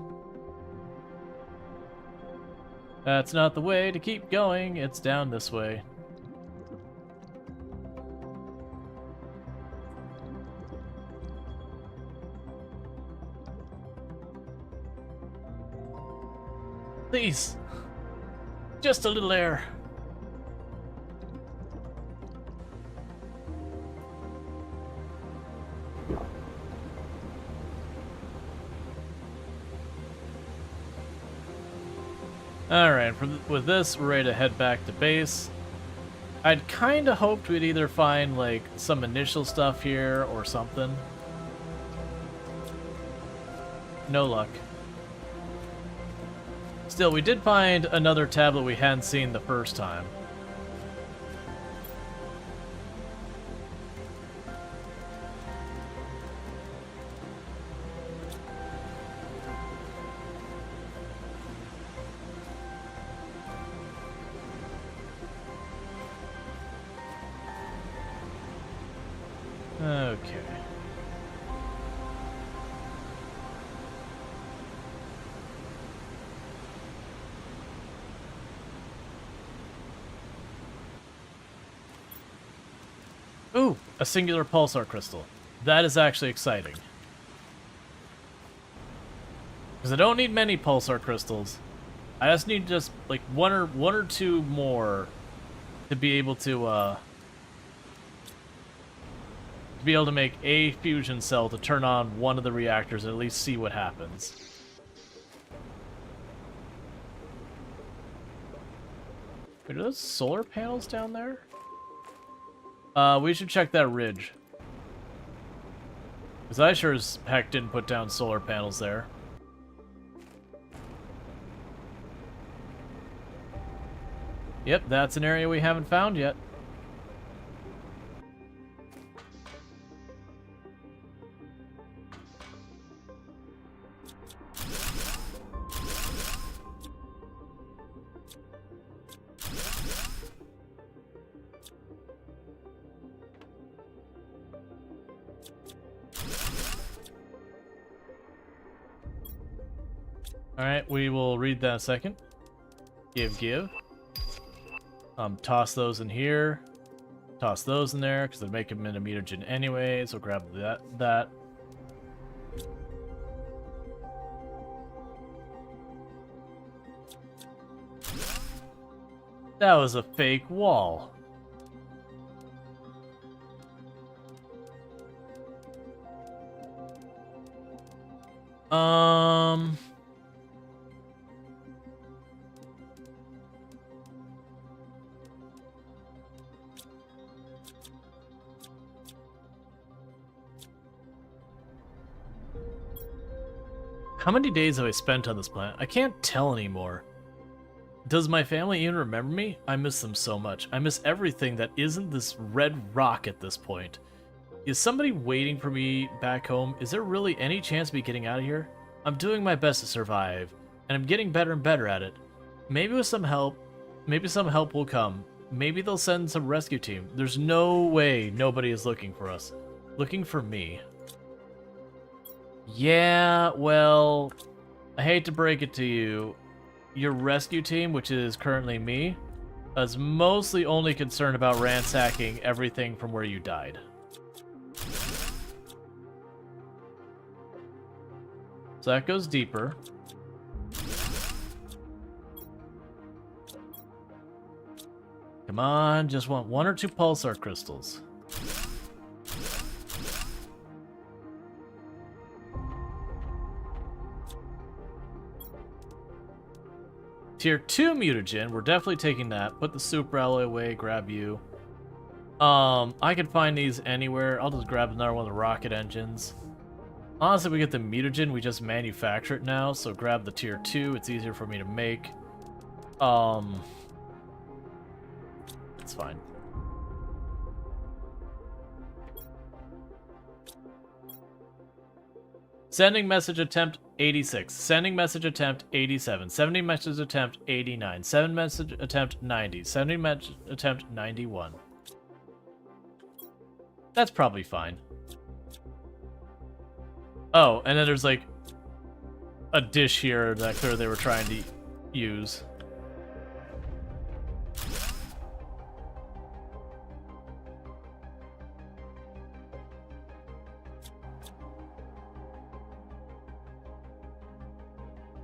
A: That's not the way to keep going. It's down this way. Please. Just a little air. Alright, with this, we're ready to head back to base. I'd kinda hoped we'd either find, like, some initial stuff here or something. No luck. Still, we did find another tablet we hadn't seen the first time. Okay. Ooh, a singular pulsar crystal. That is actually exciting. Because I don't need many pulsar crystals. I just need like one or two more to be able to make a fusion cell to turn on one of the reactors and at least see what happens. Wait, are those solar panels down there? We should check that ridge. Because I sure as heck didn't put down solar panels there. Yep, that's an area we haven't found yet. Alright, we will read that in a second. Give. Toss those in here. Toss those in there, because they're making them into mutagen anyway, so grab that. That was a fake wall. How many days have I spent on this planet? I can't tell anymore. Does my family even remember me? I miss them so much. I miss everything that isn't this red rock at this point. Is somebody waiting for me back home? Is there really any chance of me getting out of here? I'm doing my best to survive, and I'm getting better and better at it. Maybe with some help will come. Maybe they'll send some rescue team. There's no way nobody is looking for us. Looking for me. Yeah, well, I hate to break it to you. Your rescue team, which is currently me, is mostly only concerned about ransacking everything from where you died. So that goes deeper. Come on, just want 1 or 2 pulsar crystals. Tier 2 mutagen, we're definitely taking that. Put the super alloy away, grab you. I can find these anywhere. I'll just grab another one of the rocket engines. Honestly, we get the mutagen, we just manufacture it now, so grab the tier 2, it's easier for me to make. It's fine. Sending message attempt 86. Sending message attempt 87. Sending message attempt 89. Sending message attempt 90. Sending message attempt 91. That's probably fine. Oh, and then there's like a dish here that clearly they were trying to use.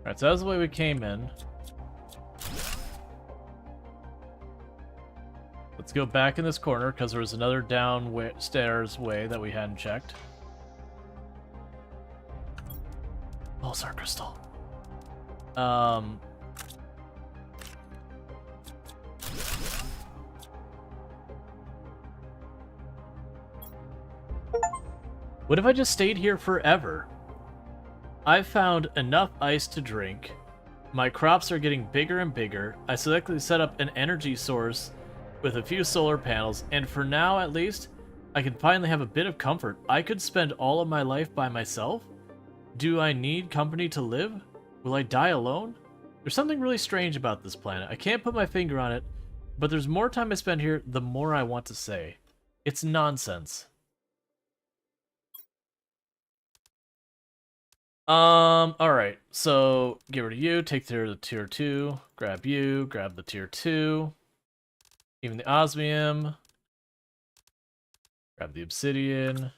A: Alright, so that's the way we came in. Let's go back in this corner, because there was another downstairs way that we hadn't checked. Pulsar crystal. What if I just stayed here forever? I've found enough ice to drink. My crops are getting bigger and bigger. I selectively set up an energy source with a few solar panels, and for now at least, I can finally have a bit of comfort. I could spend all of my life by myself? Do I need company to live? Will I die alone? There's something really strange about this planet. I can't put my finger on it, but there's more time I spend here, the more I want to say. It's nonsense. Alright, so get rid of you, take the tier 2, grab you, grab the tier 2, even the osmium, grab the obsidian.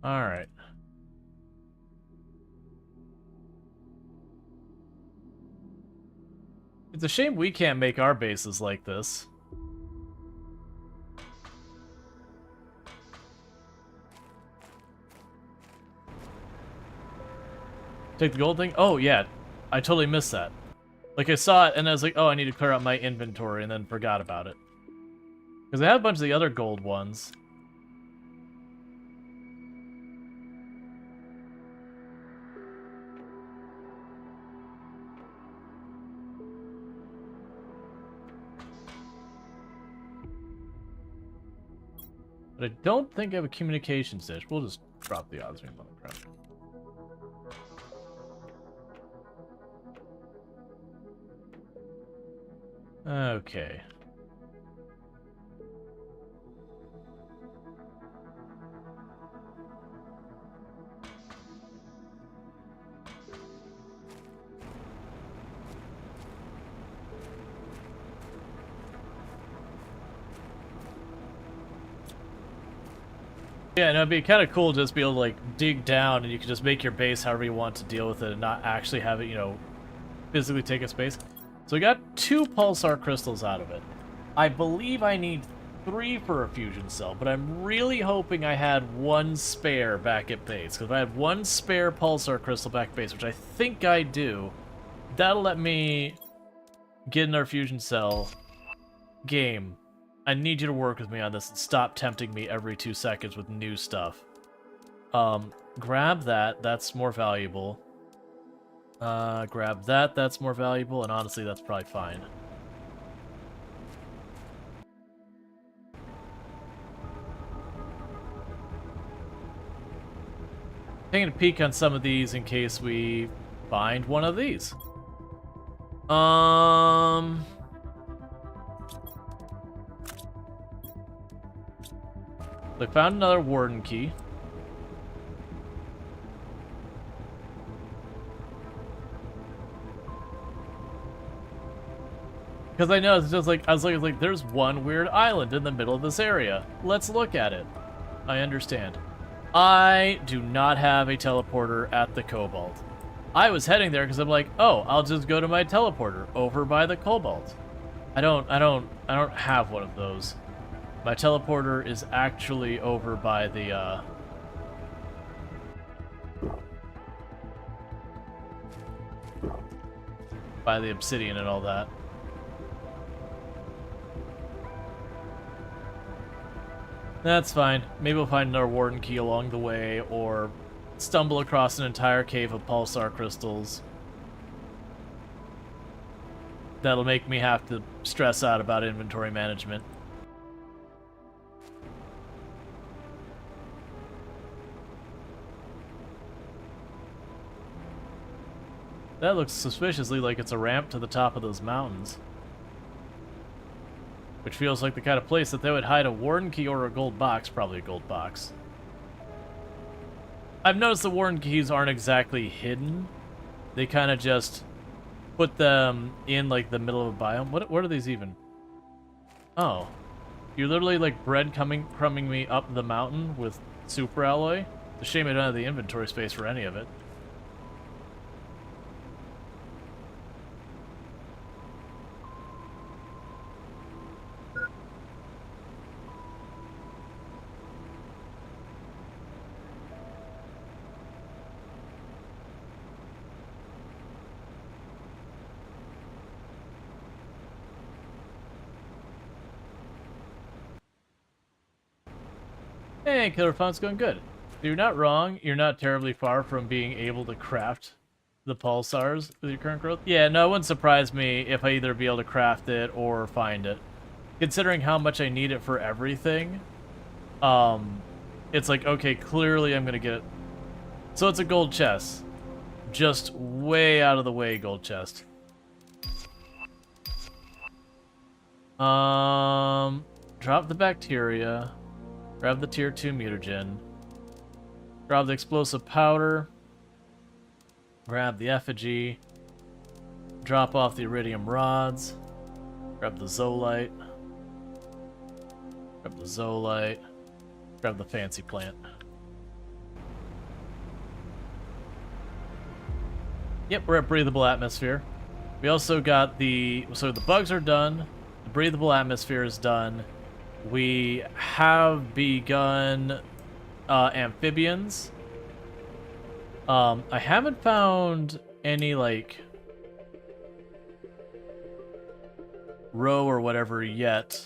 A: Alright. It's a shame we can't make our bases like this. Take the gold thing? Oh, yeah. I totally missed that. Like, I saw it, and I was like, oh, I need to clear out my inventory, and then forgot about it. Because I had a bunch of the other gold ones. But I don't think I have a communications dish. We'll just drop the odds. Crap. Okay. Yeah, no, it'd be kind of cool to just be able to, like, dig down and you can just make your base however you want to deal with it and not actually have it, you know, physically take a space. So we got 2 pulsar crystals out of it. I believe I need 3 for a fusion cell, but I'm really hoping I had 1 spare back at base. Because if I had 1 spare pulsar crystal back at base, which I think I do, that'll let me get another fusion cell. Game, I need you to work with me on this and stop tempting me every 2 seconds with new stuff. Grab that, that's more valuable. Grab that, that's more valuable, and honestly, that's probably fine. Taking a peek on some of these in case we find one of these. I found another warden key. Because I know it's just like, I was like, there's one weird island in the middle of this area. Let's look at it. I understand. I do not have a teleporter at the Cobalt. I was heading there because I'm like, oh, I'll just go to my teleporter over by the Cobalt. I don't have one of those. My teleporter is actually over by the, by the obsidian and all that. That's fine. Maybe we'll find another warden key along the way, or stumble across an entire cave of pulsar crystals. That'll make me have to stress out about inventory management. That looks suspiciously like it's a ramp to the top of those mountains. Which feels like the kind of place that they would hide a warden key or a gold box. Probably a gold box. I've noticed the warden keys aren't exactly hidden. They kind of just put them in, like, the middle of a biome. What are these even? Oh. You're literally, like, crumbing me up the mountain with super alloy? It's a shame I don't have the inventory space for any of it. Hey, Killer Fun's going good. You're not wrong. You're not terribly far from being able to craft the pulsars with your current growth. Yeah, no, it wouldn't surprise me if I either be able to craft it or find it. Considering how much I need it for everything, it's like, okay, clearly I'm going to get it. So it's a gold chest. Just way out of the way gold chest. Drop the bacteria. Grab the tier 2 mutagen. Grab the explosive powder. Grab the effigy. Drop off the iridium rods. Grab the zoolite. Grab the zoolite. Grab the fancy plant. Yep, we're at breathable atmosphere. We also got the... So the bugs are done. The breathable atmosphere is done. We have begun amphibians. I haven't found any, like, roe or whatever yet.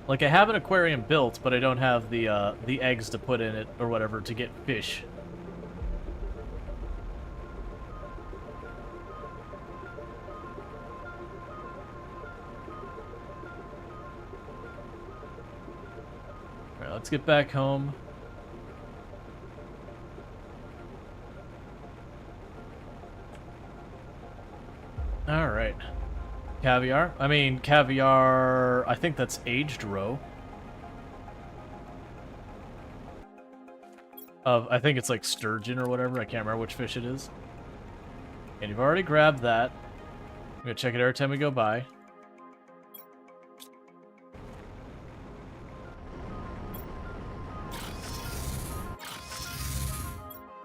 A: Like, I have an aquarium built, but I don't have the eggs to put in it or whatever to get fish. let's get back home. Alright. Caviar? I mean, caviar... I think that's aged roe. I think it's like sturgeon or whatever. I can't remember which fish it is. And you've already grabbed that. I'm gonna check it every time we go by.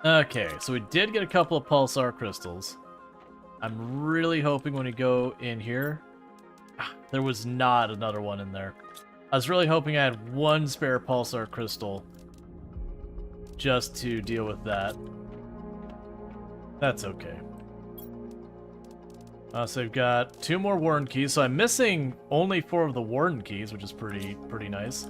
A: Okay, so we did get a couple of pulsar crystals. I'm really hoping when we go in here... there was not another one in there. I was really hoping I had one spare pulsar crystal just to deal with that. That's okay. So we've got 2 more warden keys. So I'm missing only 4 of the warden keys, which is pretty nice.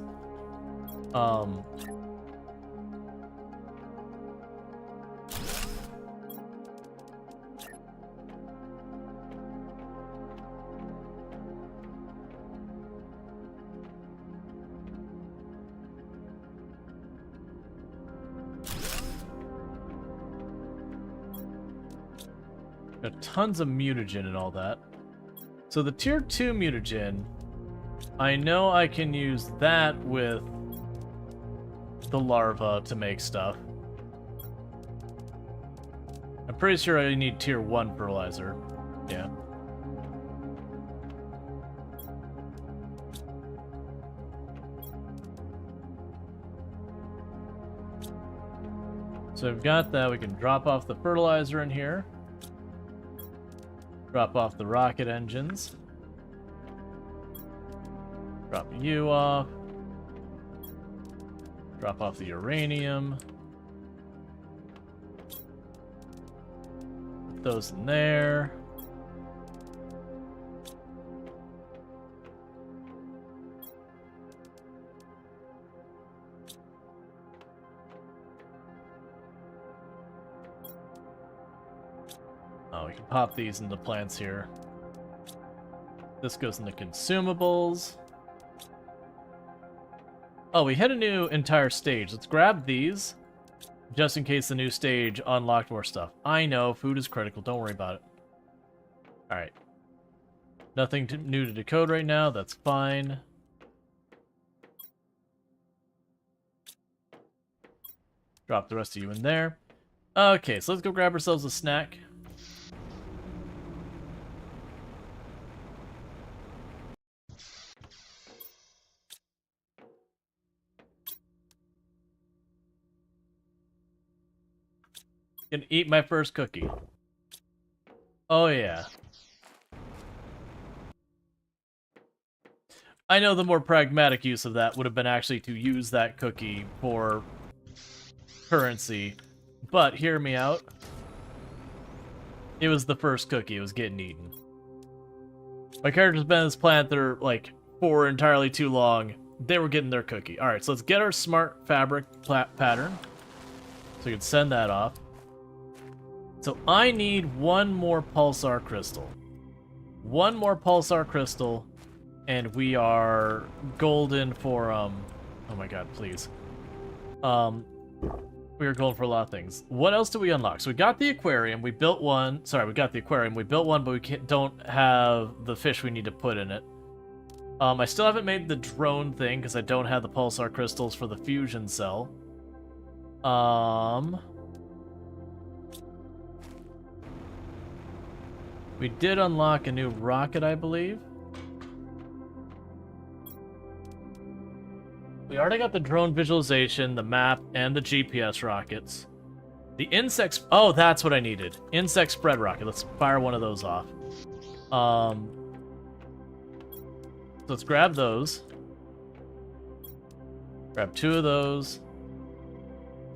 A: Got tons of mutagen and all that. So the tier 2 mutagen, I know I can use that with the larva to make stuff. I'm pretty sure I need tier 1 fertilizer. Yeah. So we've got that. We can drop off the fertilizer in here. Drop off the rocket engines. Drop you off. Drop off the uranium. Put those in there. Oh, we can pop these into plants here. This goes into consumables. Oh, we hit a new entire stage. Let's grab these, just in case the new stage unlocked more stuff. I know, food is critical. Don't worry about it. Alright. Nothing new to decode right now. That's fine. Drop the rest of you in there. Okay, so let's go grab ourselves a snack. Gonna eat my first cookie. Oh yeah. I know the more pragmatic use of that would have been actually to use that cookie for currency, but hear me out. It was the first cookie, it was getting eaten. My character's been in this planet that are like for entirely too long. They were getting their cookie. Alright, so let's get our smart fabric pattern. So we can send that off. So I need 1 more pulsar crystal. 1 more pulsar crystal, and we are golden for, oh my god, please. We are golden for a lot of things. What else do we unlock? So we got the aquarium, we built one. Sorry, we got the aquarium, we built one, but we don't have the fish we need to put in it. I still haven't made the drone thing, because I don't have the pulsar crystals for the fusion cell. We did unlock a new rocket, I believe. We already got the drone visualization, the map, and the GPS rockets. The insects... Oh, that's what I needed. Insect spread rocket. Let's fire one of those off. So let's grab those. Grab 2 of those.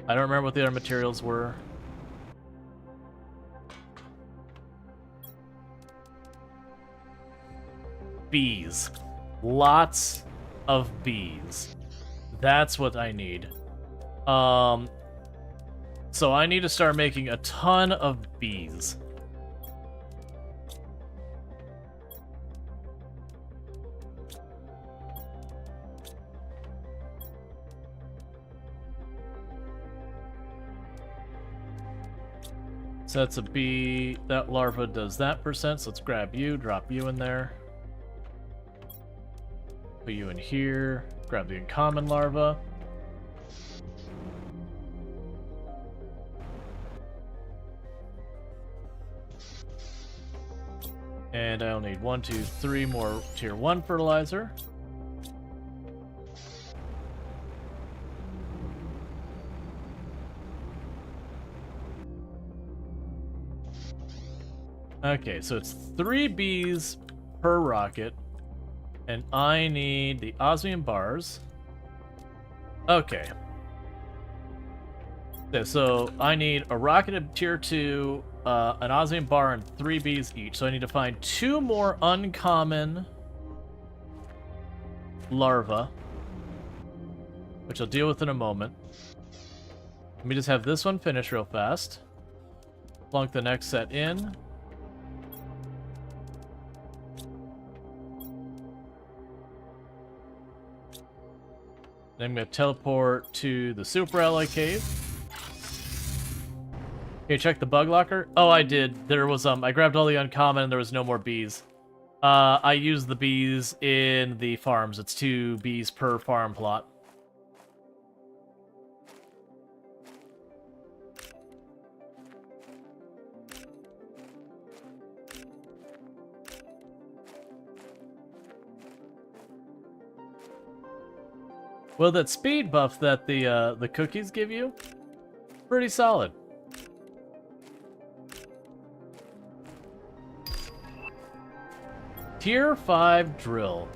A: I don't remember what the other materials were. Bees. Lots of bees. That's what I need. So I need to start making a ton of bees. So that's a bee. That larva does that percent, so let's grab you, drop you in there. Put you in here. Grab the uncommon larva. And I'll need 1, 2, 3 more tier 1 fertilizer. Okay, so it's 3 bees per rocket. And I need the osmium bars. Okay. So I need a rocket of tier 2, an osmium bar, and 3 bees each. So I need to find 2 more uncommon larvae, which I'll deal with in a moment. Let me just have this one finish real fast. Plunk the next set in. Then I'm going to teleport to the Super Alloy Cave. Okay, check the bug locker. Oh, I did. There was I grabbed all the uncommon and there was no more bees. I used the bees in the farms. It's 2 bees per farm plot. Well, that speed buff that the cookies give you, pretty solid. Tier 5 drill.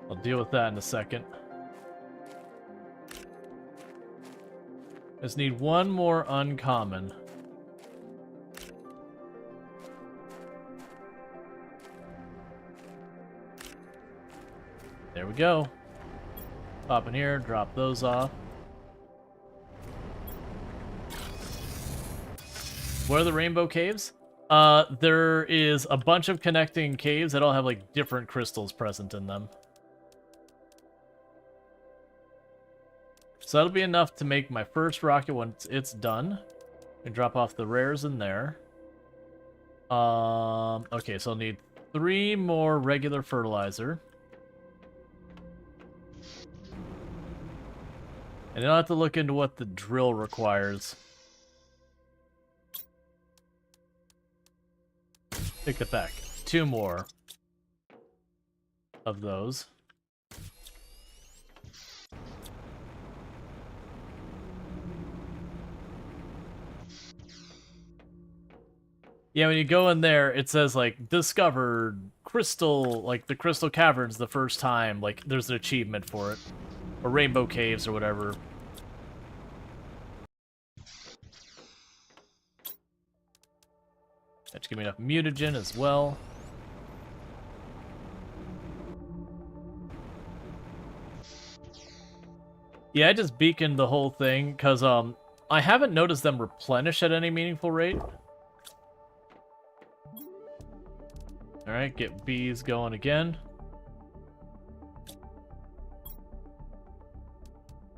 A: I'll deal with that in a second. Just need 1 more uncommon. There we go. Pop in here, drop those off. What are the rainbow caves? There is a bunch of connecting caves that all have like different crystals present in them. So that'll be enough to make my first rocket once it's done. And drop off the rares in there. Okay, so I'll need 3 more regular fertilizer. And I'll have to look into what the drill requires. Take it back. 2 more of those. Yeah, when you go in there, it says, like, discovered crystal, like, the crystal caverns the first time. Like, there's an achievement for it. Or rainbow caves or whatever. That should give me enough mutagen as well. Yeah, I just beaconed the whole thing, because, I haven't noticed them replenish at any meaningful rate. Alright, get bees going again.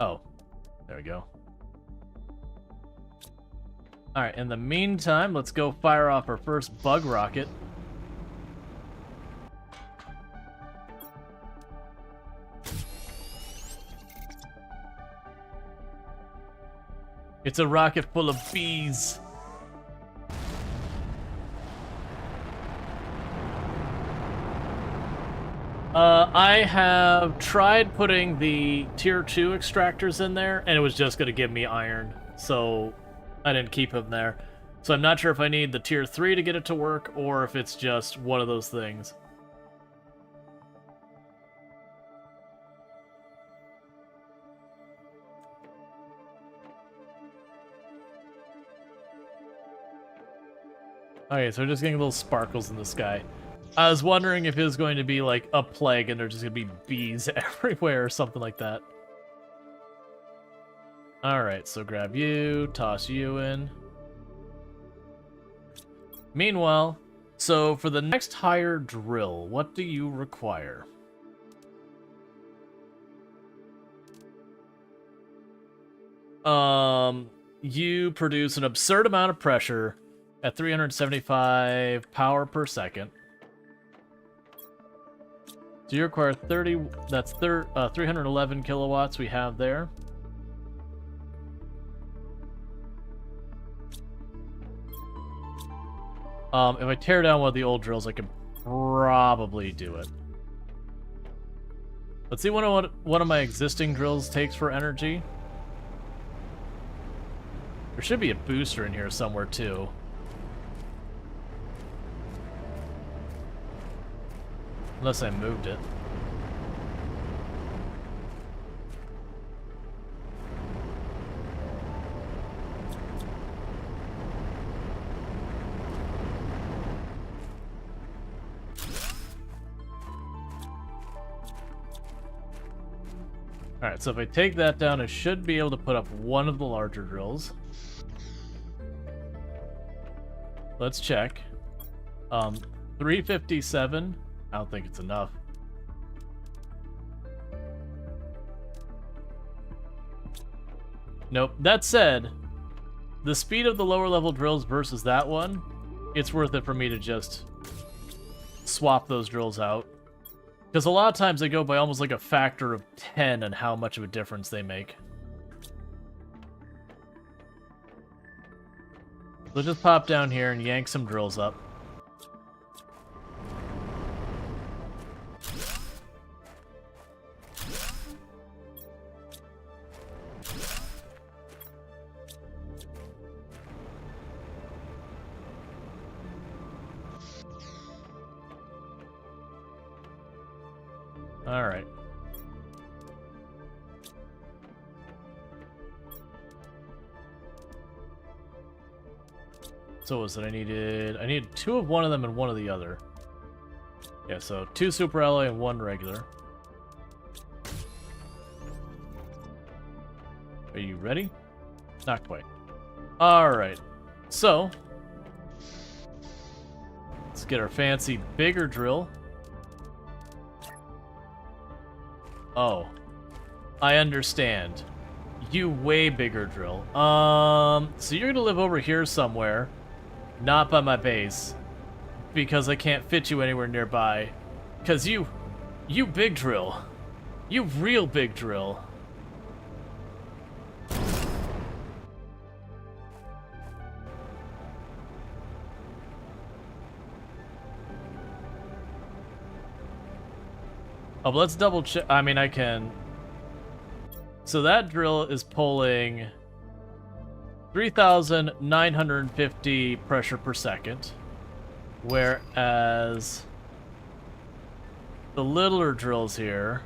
A: Oh, there we go. Alright, in the meantime, let's go fire off our first bug rocket. It's a rocket full of bees. I have tried putting the tier 2 extractors in there, and it was just going to give me iron, so I didn't keep them there. So I'm not sure if I need the tier 3 to get it to work, or if it's just one of those things. Okay, so we're just getting little sparkles in the sky. I was wondering if it was going to be like a plague and there's just going to be bees everywhere or something like that. Alright, so grab you, toss you in. Meanwhile, so for the next higher drill, what do you require? You produce an absurd amount of pressure at 375 power per second. So you require 30, that's 311 kilowatts we have there. If I tear down one of the old drills, I can probably do it. Let's see what one of my existing drills takes for energy. There should be a booster in here somewhere, too. Unless I moved it. Alright, so if I take that down, I should be able to put up one of the larger drills. Let's check. 357. I don't think it's enough. Nope. That said, the speed of the lower level drills versus that one, it's worth it for me to just swap those drills out. Because a lot of times they go by almost like a factor of 10 on how much of a difference they make. So just pop down here and yank some drills up. All right. So what was it? I needed 2 of one of them and 1 of the other. Yeah, so 2 super alloy and 1 regular. Are you ready? Not quite. All right. So let's get our fancy bigger drill. Oh, I understand. You way bigger drill. So you're gonna live over here somewhere, not by my base, because I can't fit you anywhere nearby. Cause you big drill. You real big drill. Oh, but let's double check. I mean, I can. So that drill is pulling 3,950 pressure per second, whereas the littler drills here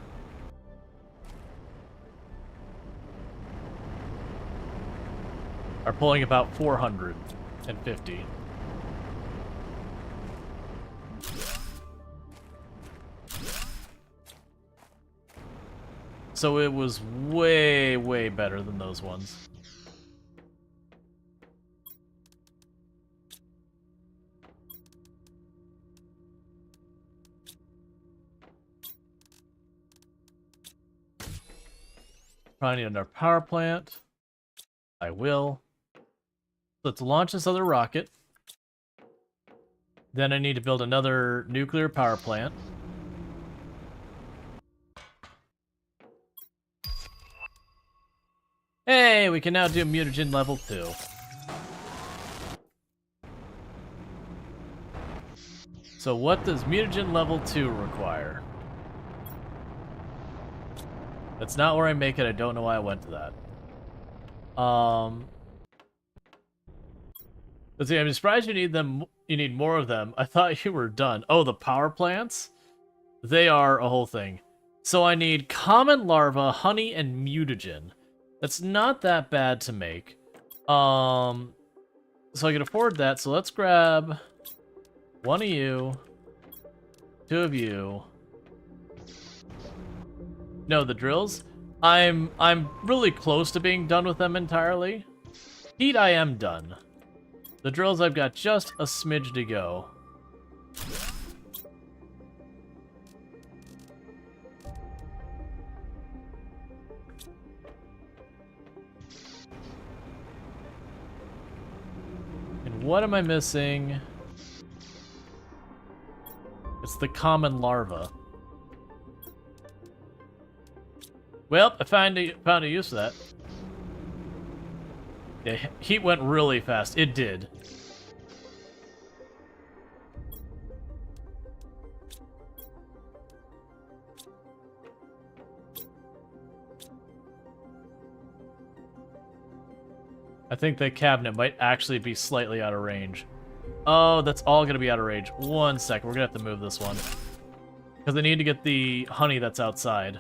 A: are pulling about 450. So it was way, way better than those ones. Probably need another power plant. I will. Let's launch this other rocket. Then I need to build another nuclear power plant. Hey, we can now do mutagen level 2. So what does mutagen level 2 require? That's not where I make it. I don't know why I went to that. Let's see, I'm surprised you need them. You need more of them. I thought you were done. Oh, the power plants? They are a whole thing. So I need common larva, honey, and mutagen. That's not that bad to make. So I can afford that. So let's grab 1 of you, 2 of you. No, the drills. I'm really close to being done with them entirely. Heat, I am done. The drills, I've got just a smidge to go. what am I missing? It's the common larva. Well, I found a use for that. Yeah, heat went really fast. It did. I think the cabinet might actually be slightly out of range. Oh, that's all going to be out of range. 1 second. We're going to have to move this one. Because I need to get the honey that's outside.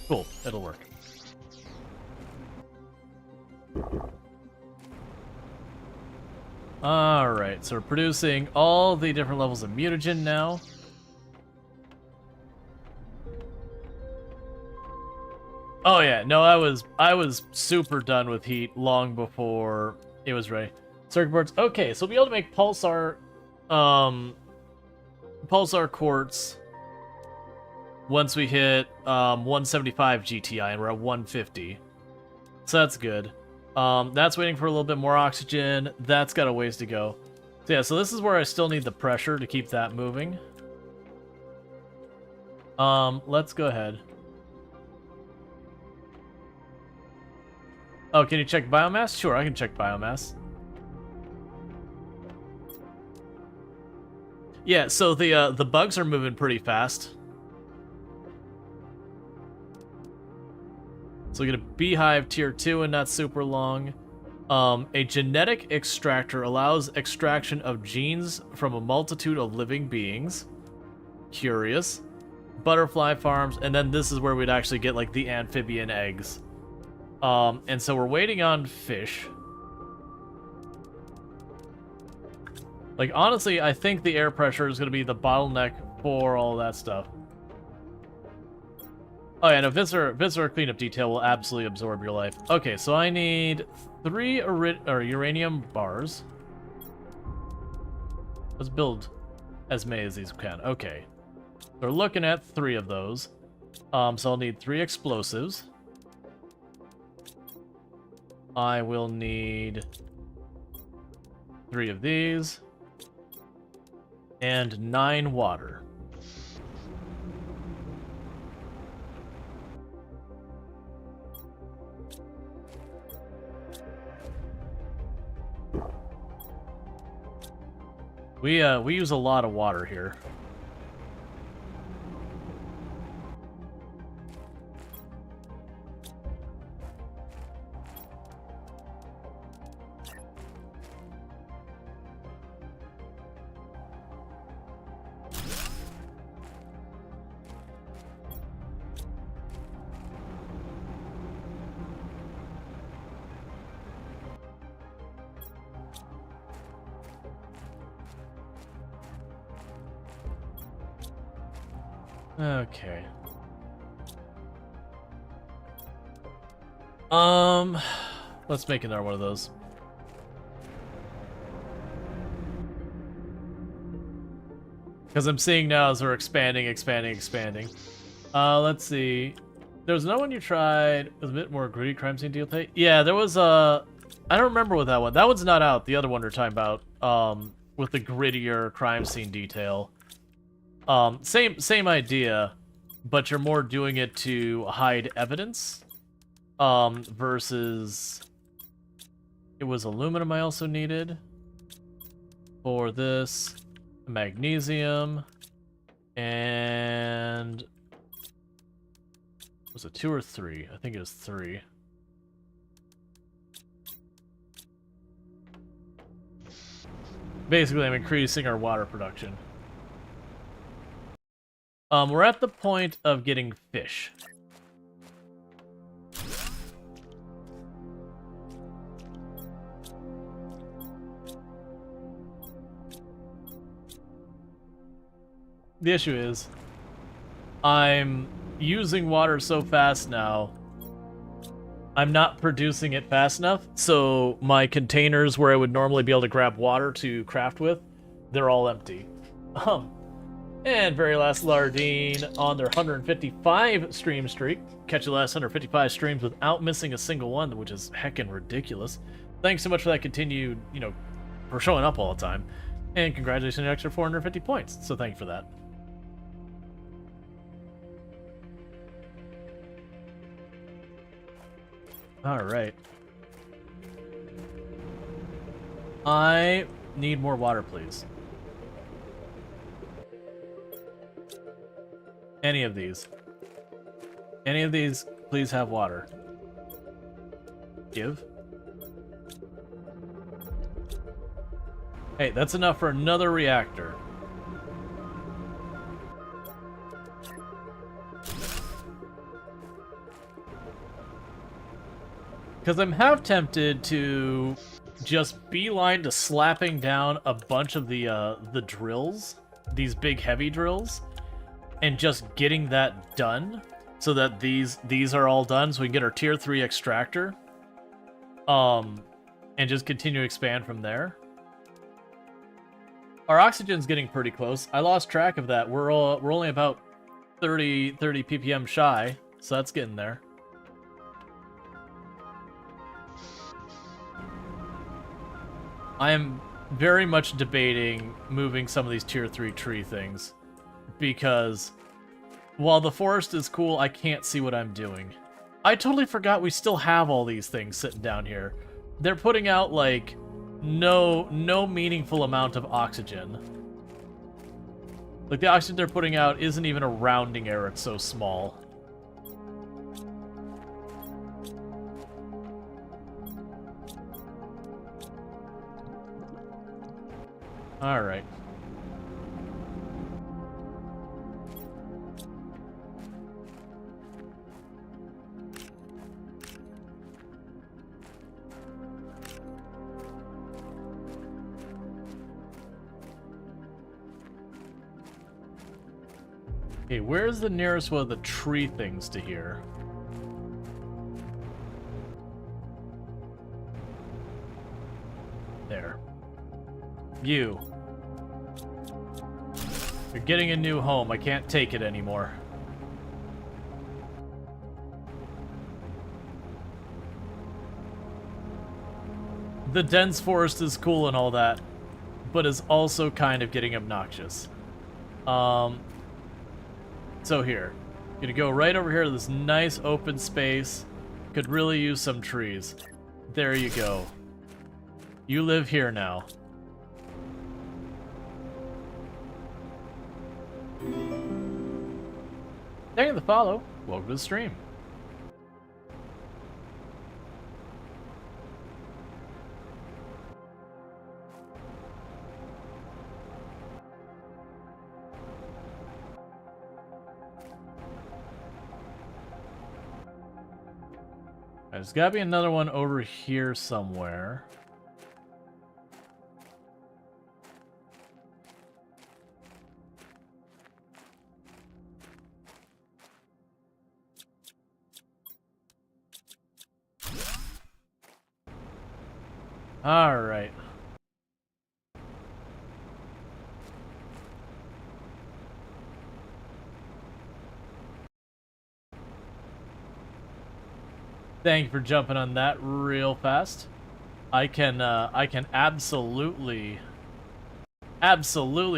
A: Cool. It'll work. Alright, so we're producing all the different levels of mutagen now. Oh yeah, no, I was super done with heat long before it was ready. Circuit boards. Okay, so we'll be able to make pulsar quartz once we hit 175 GTI and we're at 150. So that's good. That's waiting for a little bit more oxygen. That's got a ways to go. So yeah, so this is where I still need the pressure to keep that moving. Let's go ahead. Oh, can you check biomass? Sure, I can check biomass. Yeah, so the bugs are moving pretty fast. So we get a beehive tier 2 and not super long. A genetic extractor allows extraction of genes from a multitude of living beings. Curious. Butterfly farms, and then this is where we'd actually get like the amphibian eggs. And so we're waiting on fish. Like, honestly, I think the air pressure is going to be the bottleneck for all that stuff. Oh yeah, no, visitor cleanup detail will absolutely absorb your life. Okay, so I need 3 uranium bars. Let's build as many as these can. Okay. We're looking at 3 of those. So I'll need 3 explosives. I will need 3 of these. And 9 water. We use a lot of water here. Okay. Let's make another one of those. Because I'm seeing now as we're expanding. Let's see. There was another one you tried. It was a bit more gritty crime scene deal. Yeah, there was a... I don't remember what that one... That one's not out. The other one we're talking about. With the grittier crime scene detail. Same idea, but you're more doing it to hide evidence. Versus... It was aluminum I also needed. For this. Magnesium. And... Was it 2 or 3? I think it was 3. Basically, I'm increasing our water production. We're at the point of getting fish. The issue is, I'm using water so fast now, I'm not producing it fast enough, so my containers where I would normally be able to grab water to craft with, they're all empty. And very last Lardine on their 155 stream streak. Catch the last 155 streams without missing a single one, which is heckin' ridiculous. Thanks so much for that continued, for showing up all the time. And congratulations on an extra 450 points. So thank you for that. Alright. I need more water, please. Any of these. Any of these, please have water. Give. Hey, that's enough for another reactor. Because I'm half tempted to just beeline to slapping down a bunch of the drills, these big heavy drills, and just getting that done, so that these are all done, so we can get our tier 3 extractor, and just continue to expand from there. Our oxygen's getting pretty close. I lost track of that. We're only about 30 ppm shy, so that's getting there. I am very much debating moving some of these tier 3 tree things, because while the forest is cool, I can't see what I'm doing. I totally forgot we still have all these things sitting down here. They're putting out, like, no meaningful amount of oxygen. Like, the oxygen they're putting out isn't even a rounding error, it's so small. Alright. Okay, where's the nearest one of the tree things to here? There. You. You're getting a new home. I can't take it anymore. The dense forest is cool and all that, but is also kind of getting obnoxious. So here. Gonna go right over here to this nice open space. Could really use some trees. There you go. You live here now. Thank you for the follow. Welcome to the stream. There's gotta be another one over here somewhere. All right. Thank you for jumping on that real fast. I can absolutely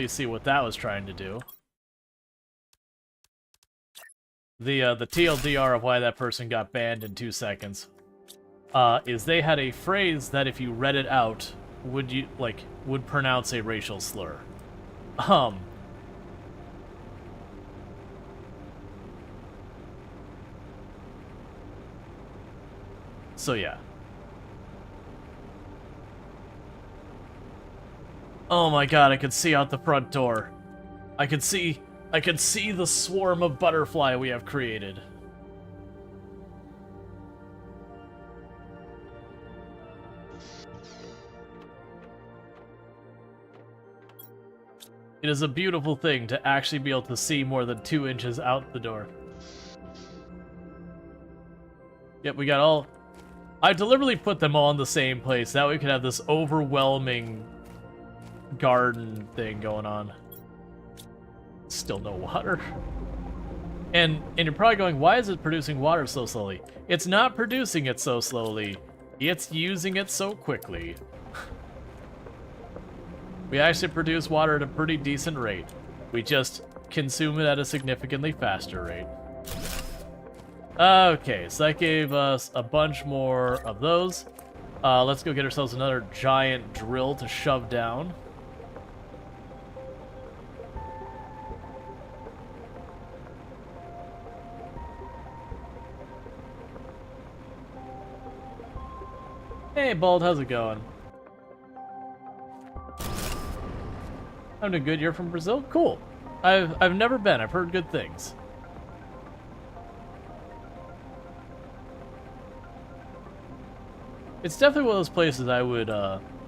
A: see what that was trying to do. The TLDR of why that person got banned in 2 seconds is they had a phrase that if you read it out would pronounce a racial slur. So yeah. Oh my god, I could see out the front door. I could see the swarm of butterfly we have created. It is a beautiful thing to actually be able to see more than 2 inches out the door. Yep, we got all... I deliberately put them all in the same place. That way we could have this overwhelming garden thing going on. Still no water. And you're probably going, why is it producing water so slowly? It's not producing it so slowly. It's using it so quickly. We actually produce water at a pretty decent rate. We just consume it at a significantly faster rate. Okay, so that gave us a bunch more of those. Let's go get ourselves another giant drill to shove down. Hey, Bald, how's it going? Having a good year from Brazil? Cool. I've never been. I've heard good things. It's definitely one of those places I would,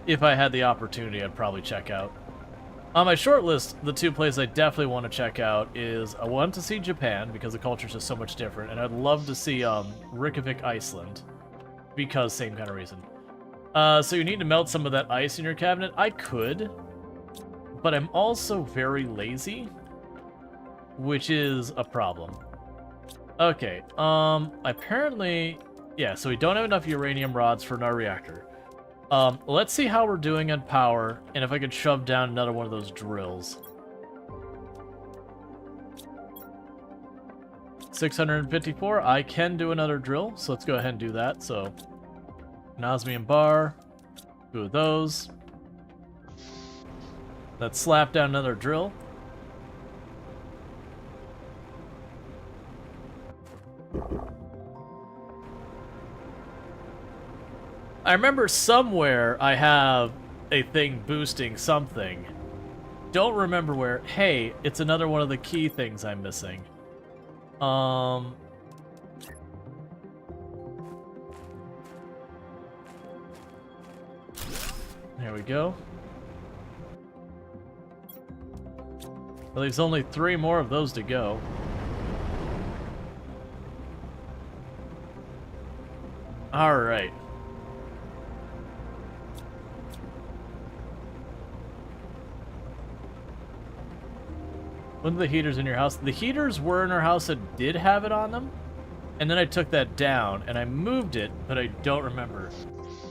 A: if I had the opportunity, I'd probably check out. On my short list, the two places I definitely want to check out is I want to see Japan, because the culture's just so much different, and I'd love to see Reykjavik, Iceland, because same kind of reason. So you need to melt some of that ice in your cabinet. I could, but I'm also very lazy, which is a problem. Okay, apparently, yeah, so we don't have enough uranium rods for our reactor. Let's see how we're doing on power, and if I could shove down another one of those drills. 654, I can do another drill, so let's go ahead and do that. So, osmium bar, 2 of those. Let's slap down another drill. I remember somewhere I have a thing boosting something. Don't remember where. Hey, it's another one of the key things I'm missing. There we go. Well, there's only 3 more of those to go. All right. One of the heaters in your house. The heaters were in our house that did have it on them, and then I took that down and I moved it, but I don't remember.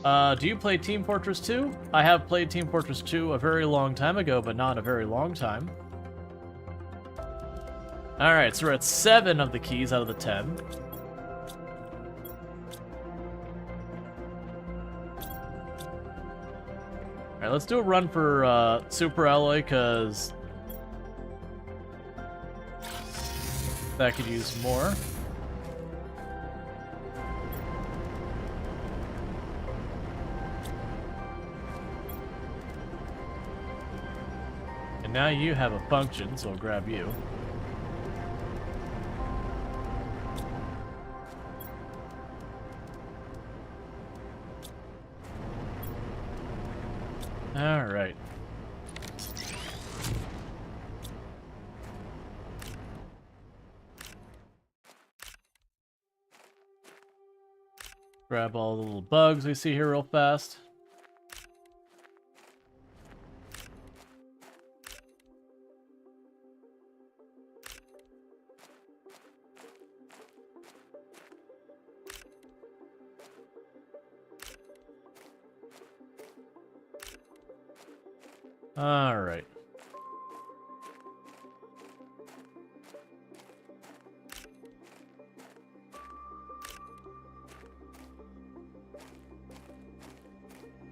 A: Do you play Team Fortress 2? I have played Team Fortress 2 a very long time ago, but not a very long time. Alright, so we're at 7 of the keys out of the 10. Alright, let's do a run for Super Alloy, because that could use more. And now you have a function, so I'll grab you. All right. Grab all the little bugs we see here real fast. All right.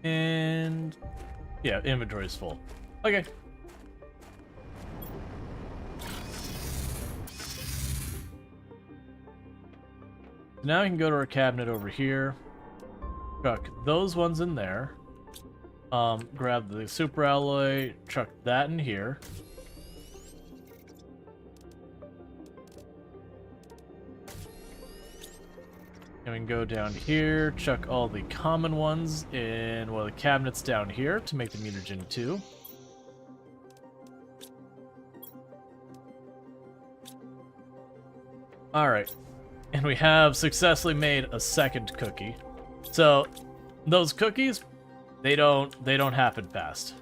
A: And yeah, inventory is full. Okay. Now we can go to our cabinet over here. Chuck those ones in there. Grab the super alloy, chuck that in here. And we can go down here, chuck all the common ones in one of the cabinets down here to make the mutagen 2. Alright. And we have successfully made a second cookie. So, those cookies, they don't happen fast.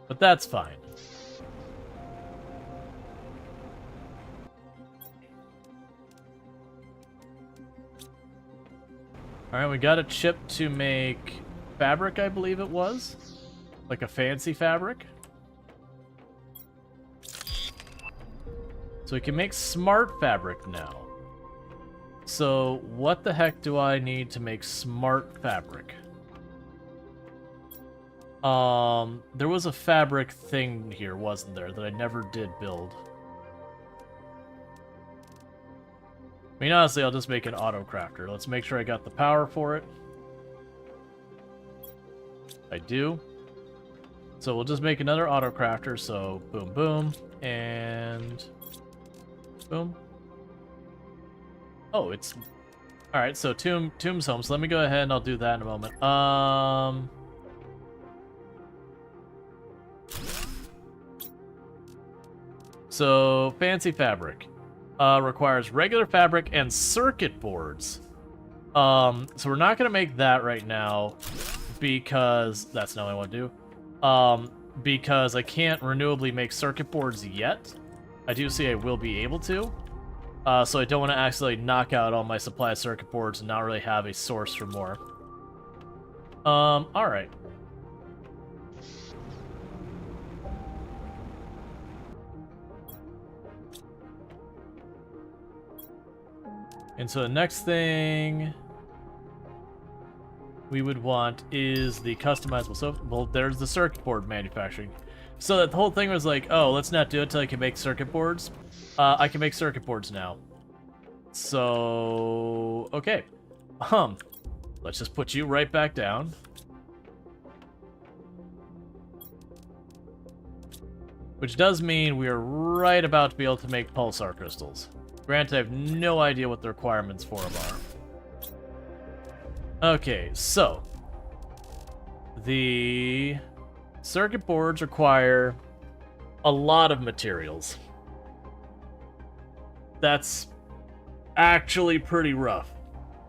A: But that's fine. Alright, we got a chip to make fabric, I believe it was. Like a fancy fabric. So we can make smart fabric now. So what the heck do I need to make smart fabric? There was a fabric thing here, wasn't there, that I never did build. I mean, honestly, I'll just make an auto crafter. Let's make sure I got the power for it. I do. So we'll just make another auto crafter. So boom, boom, and boom. Oh, it's all right. So Tomb's home. So let me go ahead and I'll do that in a moment. So fancy fabric. Requires regular fabric and circuit boards. So we're not gonna make that right now because that's not what I want to do. Because I can't renewably make circuit boards yet. I do see I will be able to. So I don't want to accidentally knock out all my supply of circuit boards and not really have a source for more. All right. And so the next thing we would want is the customizable. So, well, there's the circuit board manufacturing. So that the whole thing was like, oh, let's not do it till I can make circuit boards. I can make circuit boards now. So, okay. Let's just put you right back down. Which does mean we are right about to be able to make pulsar crystals. Granted, I have no idea what the requirements for them are. Okay, so the circuit boards require a lot of materials. That's actually pretty rough.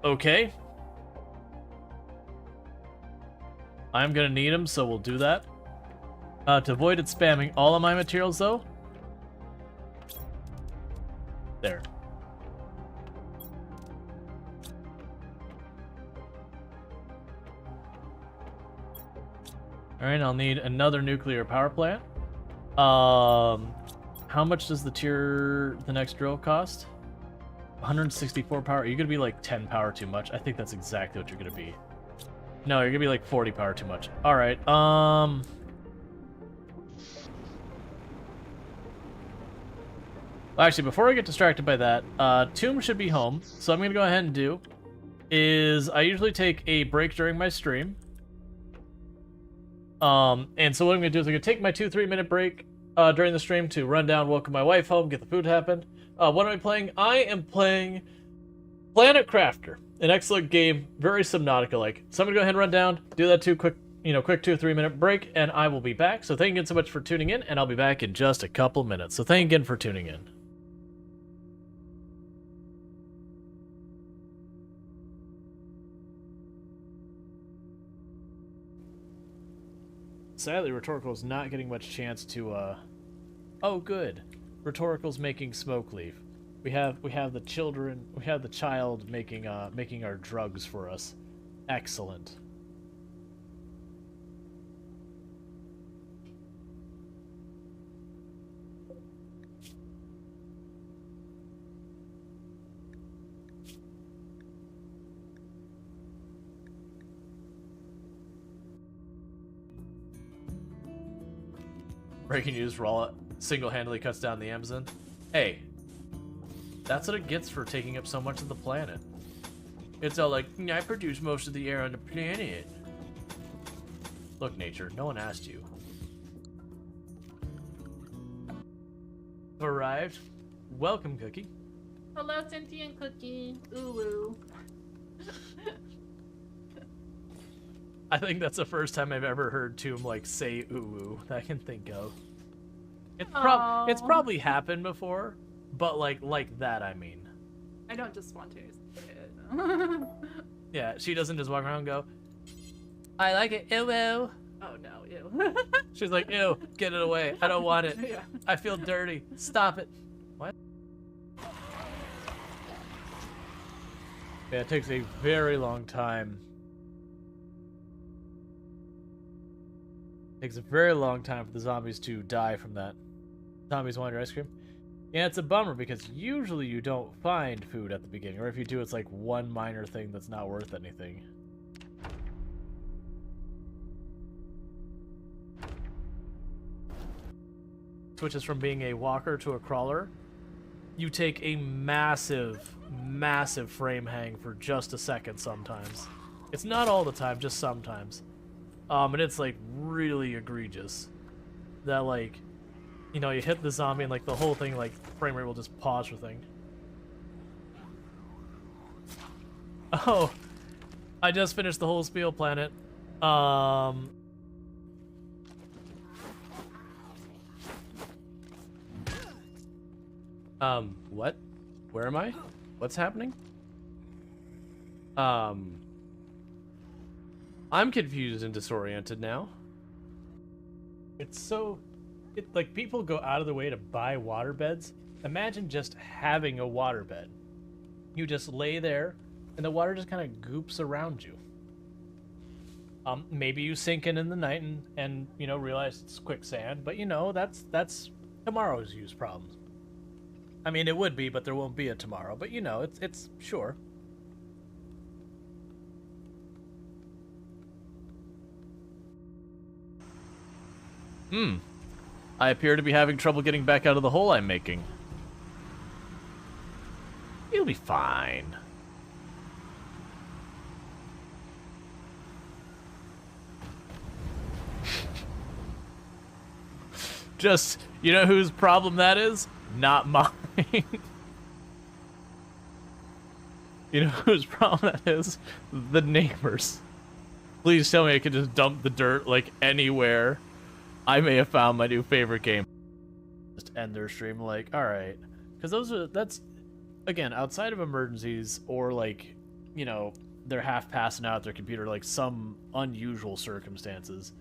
A: Okay. I'm gonna need them, so we'll do that. To avoid it spamming all of my materials, though. There. Alright, I'll need another nuclear power plant. How much does the next drill cost? 164 power. Are you gonna be like 10 power too much? I think that's exactly what you're gonna be. No, you're gonna be like 40 power too much. Alright, actually, before I get distracted by that, Tomb should be home. So I'm gonna go ahead and do is I usually take a break during my stream. And so what I'm gonna do is I'm gonna take my 2-3 minute break during the stream to run down, welcome my wife home, get the food happen. What am I playing? I am playing Planet Crafter, an excellent game, very Subnautica-like. So I'm gonna go ahead and run down, do that quick 2-3 minute break, and I will be back. So thank you again so much for tuning in, and I'll be back in just a couple minutes. So thank you again for tuning in. Sadly, Rhetorical's not getting much chance to, Oh, good. Rhetorical's making smoke leaf. We have the children. We have the child making our drugs for us. Excellent. Breaking news, Rual single-handedly cuts down the Amazon. Hey, that's what it gets for taking up so much of the planet. It's all like, I produce most of the air on the planet. Look, nature, no one asked you. Arrived. Welcome, Cookie.
C: Hello, sentient cookie. Ooh woo.
A: I think that's the first time I've ever heard Tomb like say ooh woo that I can think of. It's probably happened before, but like that, I mean.
C: I don't just want to say it.
A: Yeah, she doesn't just walk around and go, I like it, ooh woo.
C: Oh no, ew.
A: She's like, ew, get it away. I don't want it.
C: Yeah.
A: I feel dirty. Stop it. What? Yeah, it takes a very long time. It takes a very long time for the zombies to die from that. Zombies want your ice cream? Yeah, it's a bummer because usually you don't find food at the beginning, or if you do, it's like one minor thing that's not worth anything. Switches from being a walker to a crawler. You take a massive, massive frame hang for just a second sometimes. It's not all the time, just sometimes. And it's like really egregious. That like, you know, you hit the zombie and like the whole thing, like frame rate will just pause for thing. Oh, I just finished the whole spiel planet. What? Where am I? What's happening? I'm confused and disoriented now. It's so... like, people go out of the way to buy waterbeds. Imagine just having a waterbed. You just lay there, and the water just kind of goops around you. Maybe you sink in the night and you know, realize it's quicksand, but you know, that's tomorrow's use problems. I mean, it would be, but there won't be a tomorrow. But you know, it's sure. I appear to be having trouble getting back out of the hole I'm making. You'll be fine. Just, you know whose problem that is? Not mine. You know whose problem that is? The neighbors. Please tell me I can just dump the dirt, like, anywhere. I may have found my new favorite game. Just end their stream, like, alright. Because that's, again, outside of emergencies, or, like, you know, they're half passing out at their computer, like, some unusual circumstances.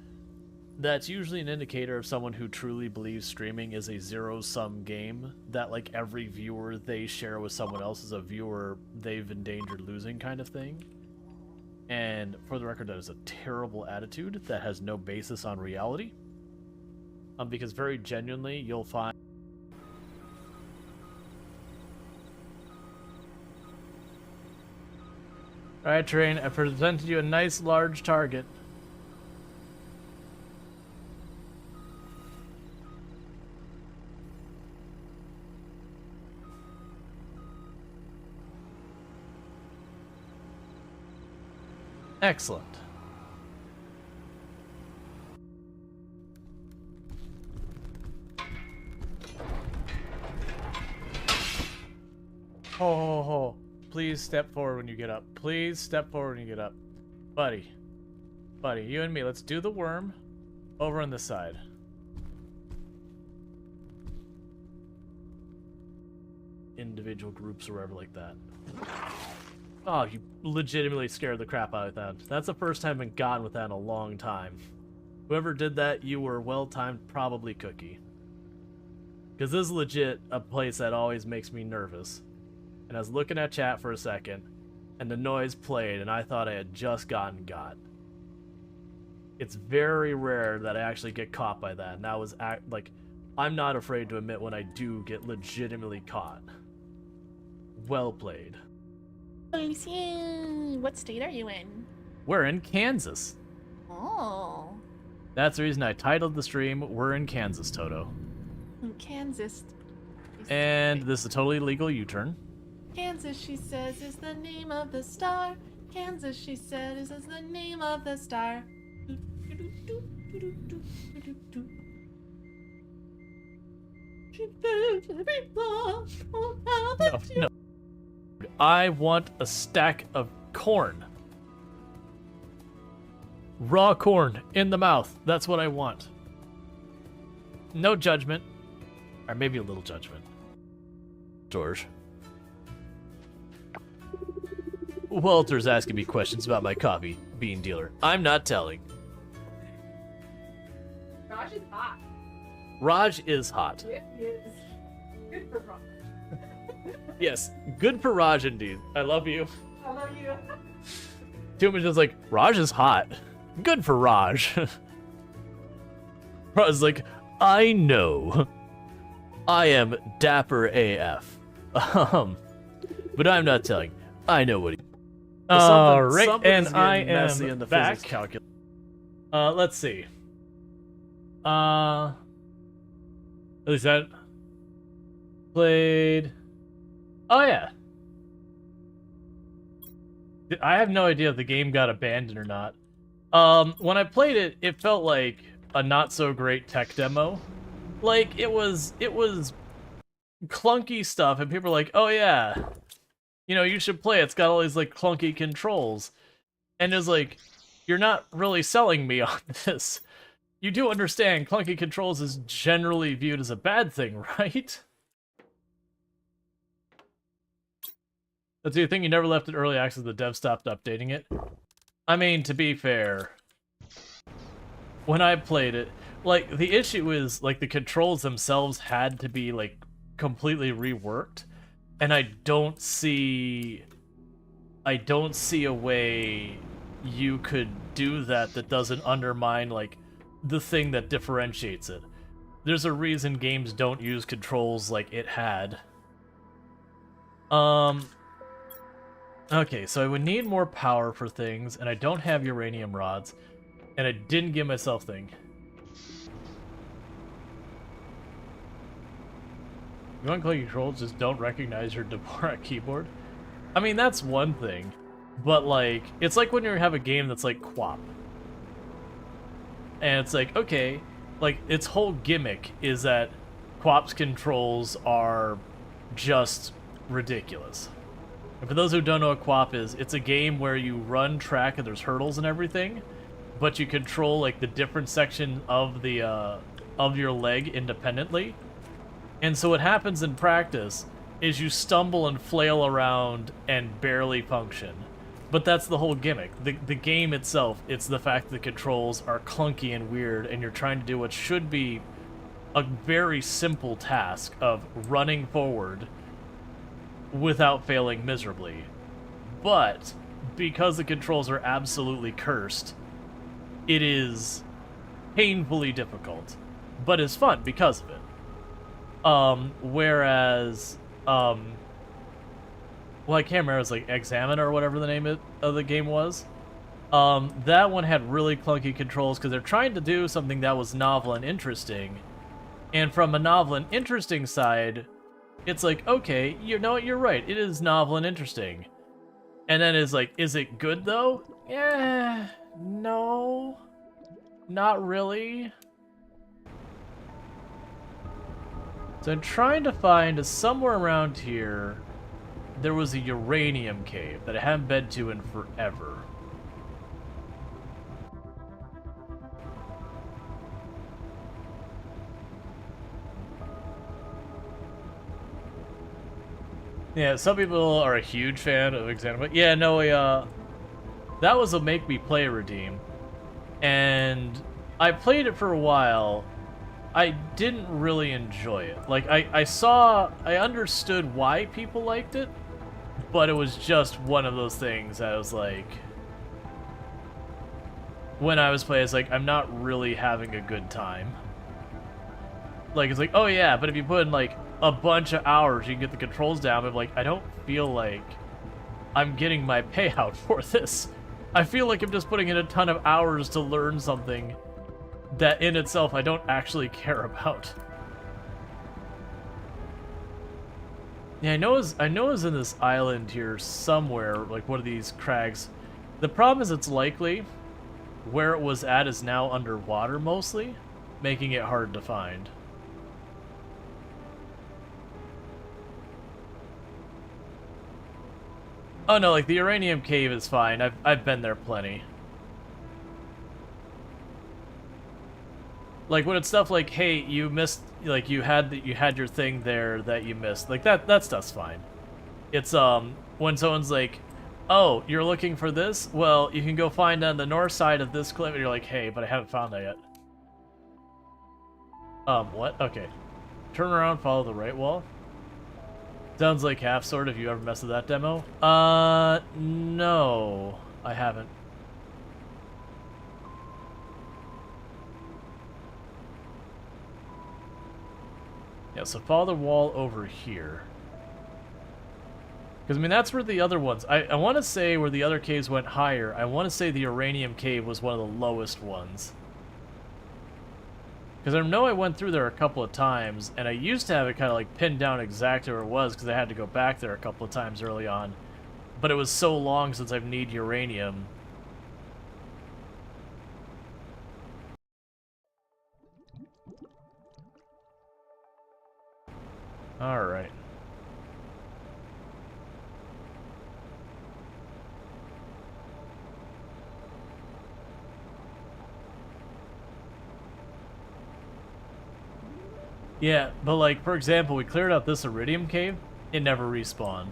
A: That's usually an indicator of someone who truly believes streaming is a zero-sum game, that, like, every viewer they share with someone else is a viewer they've endangered losing kind of thing. And, for the record, that is a terrible attitude that has no basis on reality. Because very genuinely, you'll find... Alright, Terrain, I presented you a nice large target. Excellent. Ho. Please step forward when you get up. Please step forward when you get up. Buddy, you and me, let's do the worm over on this side. Individual groups or whatever like that. Oh, you legitimately scared the crap out of that. That's the first time I've been gotten with that in a long time. Whoever did that, you were well-timed, probably Cookie. Because this is legit a place that always makes me nervous. And I was looking at chat for a second, and the noise played, and I thought I had just gotten got. It's very rare that I actually get caught by that, and that was, like, I'm not afraid to admit when I do get legitimately caught. Well played.
D: What state are you in?
A: We're in Kansas.
D: Oh.
A: That's the reason I titled the stream, We're in Kansas, Toto.
D: Kansas.
A: And this is a totally legal U-turn.
D: Kansas, she says, is the name of the star. Kansas, she said, is the name of the star.
A: No. I want a stack of corn. Raw corn in the mouth. That's what I want. No judgment. Or maybe a little judgment. Storge. Walter's asking me questions about my coffee bean dealer. I'm not telling.
C: Raj is hot.
A: Raj is hot.
C: It is good for Raj.
A: Yes, good for Raj indeed. I love you.
C: I love you.
A: Too much is like, Raj is hot. Good for Raj. Raj is like, I know. I am dapper AF. But I'm not telling. I know what he. Alright, and I am back. Let's see. At least that played. Oh yeah. I have no idea if the game got abandoned or not. When I played it, it felt like a not so great tech demo. Like it was clunky stuff, and people are like, "Oh yeah, you know, you should play it. It's got all these like clunky controls," and it's like, you're not really selling me on this. You do understand clunky controls is generally viewed as a bad thing, right? That's the thing, you never left it early access, the dev stopped updating it. I mean, to be fair, when I played it, like, the issue is, like, the controls themselves had to be, like, completely reworked, and I don't see a way you could do that that doesn't undermine, like, the thing that differentiates it. There's a reason games don't use controls like it had. Okay, so I would need more power for things, and I don't have uranium rods, and I didn't give myself thing. You want click controls, just don't recognize your Dvorak keyboard? I mean, that's one thing, but like, it's like when you have a game that's like QWOP. And it's like, okay, like, its whole gimmick is that QWOP's controls are just ridiculous. And for those who don't know what QWOP is, it's a game where you run track and there's hurdles and everything, but you control like the different section of the of your leg independently. And so what happens in practice is you stumble and flail around and barely function. But that's the whole gimmick. The game itself, it's the fact that the controls are clunky and weird, and you're trying to do what should be a very simple task of running forward without failing miserably. But because the controls are absolutely cursed, it is painfully difficult, but it's fun because of it. Whereas, well, I can't remember, it was like Examine or whatever the name of the game was. That one had really clunky controls because they're trying to do something that was novel and interesting. And from a novel and interesting side, it's like, okay, you know what, you're right, it is novel and interesting. And then it's like, is it good though? Yeah, no, not really. So I'm trying to find, somewhere around here, there was a uranium cave that I haven't been to in forever. Yeah, some people are a huge fan of Examine, but yeah, no, that was a make me play redeem, and I played it for a while. I didn't really enjoy it. Like, I understood why people liked it, but it was just one of those things that I was like, when I was playing, it's like, I'm not really having a good time. Like, it's like, oh yeah, but if you put in, like, a bunch of hours, you can get the controls down, but like, I don't feel like I'm getting my payout for this. I feel like I'm just putting in a ton of hours to learn something that in itself I don't actually care about. Yeah, I know it's in this island here somewhere, like one of these crags. The problem is it's likely where it was at is now underwater mostly, making it hard to find. Oh no, like the uranium cave is fine. I've been there plenty. Like when it's stuff like, hey, you missed, like you had your thing there that you missed. Like that stuff's fine. It's when someone's like, oh, you're looking for this? Well, you can go find on the north side of this cliff, and you're like, hey, but I haven't found that yet. What? Okay. Turn around, follow the right wall. Sounds like half sword if you ever messed with that demo. No. I haven't. Yeah, so follow the wall over here. Because, I mean, that's where the other ones... I want to say where the other caves went higher. I want to say the uranium cave was one of the lowest ones. Because I know I went through there a couple of times, and I used to have it kind of like pinned down exactly where it was, because I had to go back there a couple of times early on. But it was so long since I've needed uranium. Alright. Yeah, but like, for example, we cleared out this iridium cave, it never respawned.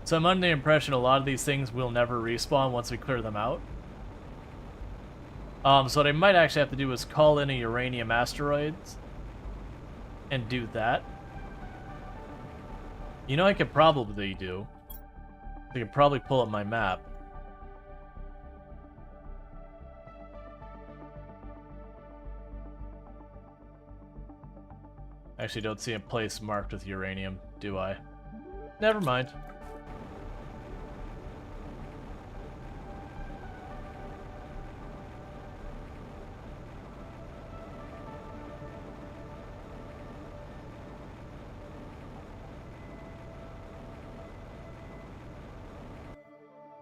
A: So I'm under the impression a lot of these things will never respawn once we clear them out. So what I might actually have to do is call in a uranium asteroids and do that. You know, I could probably do. I could probably pull up my map. Actually, don't see a place marked with uranium, do I? Never mind.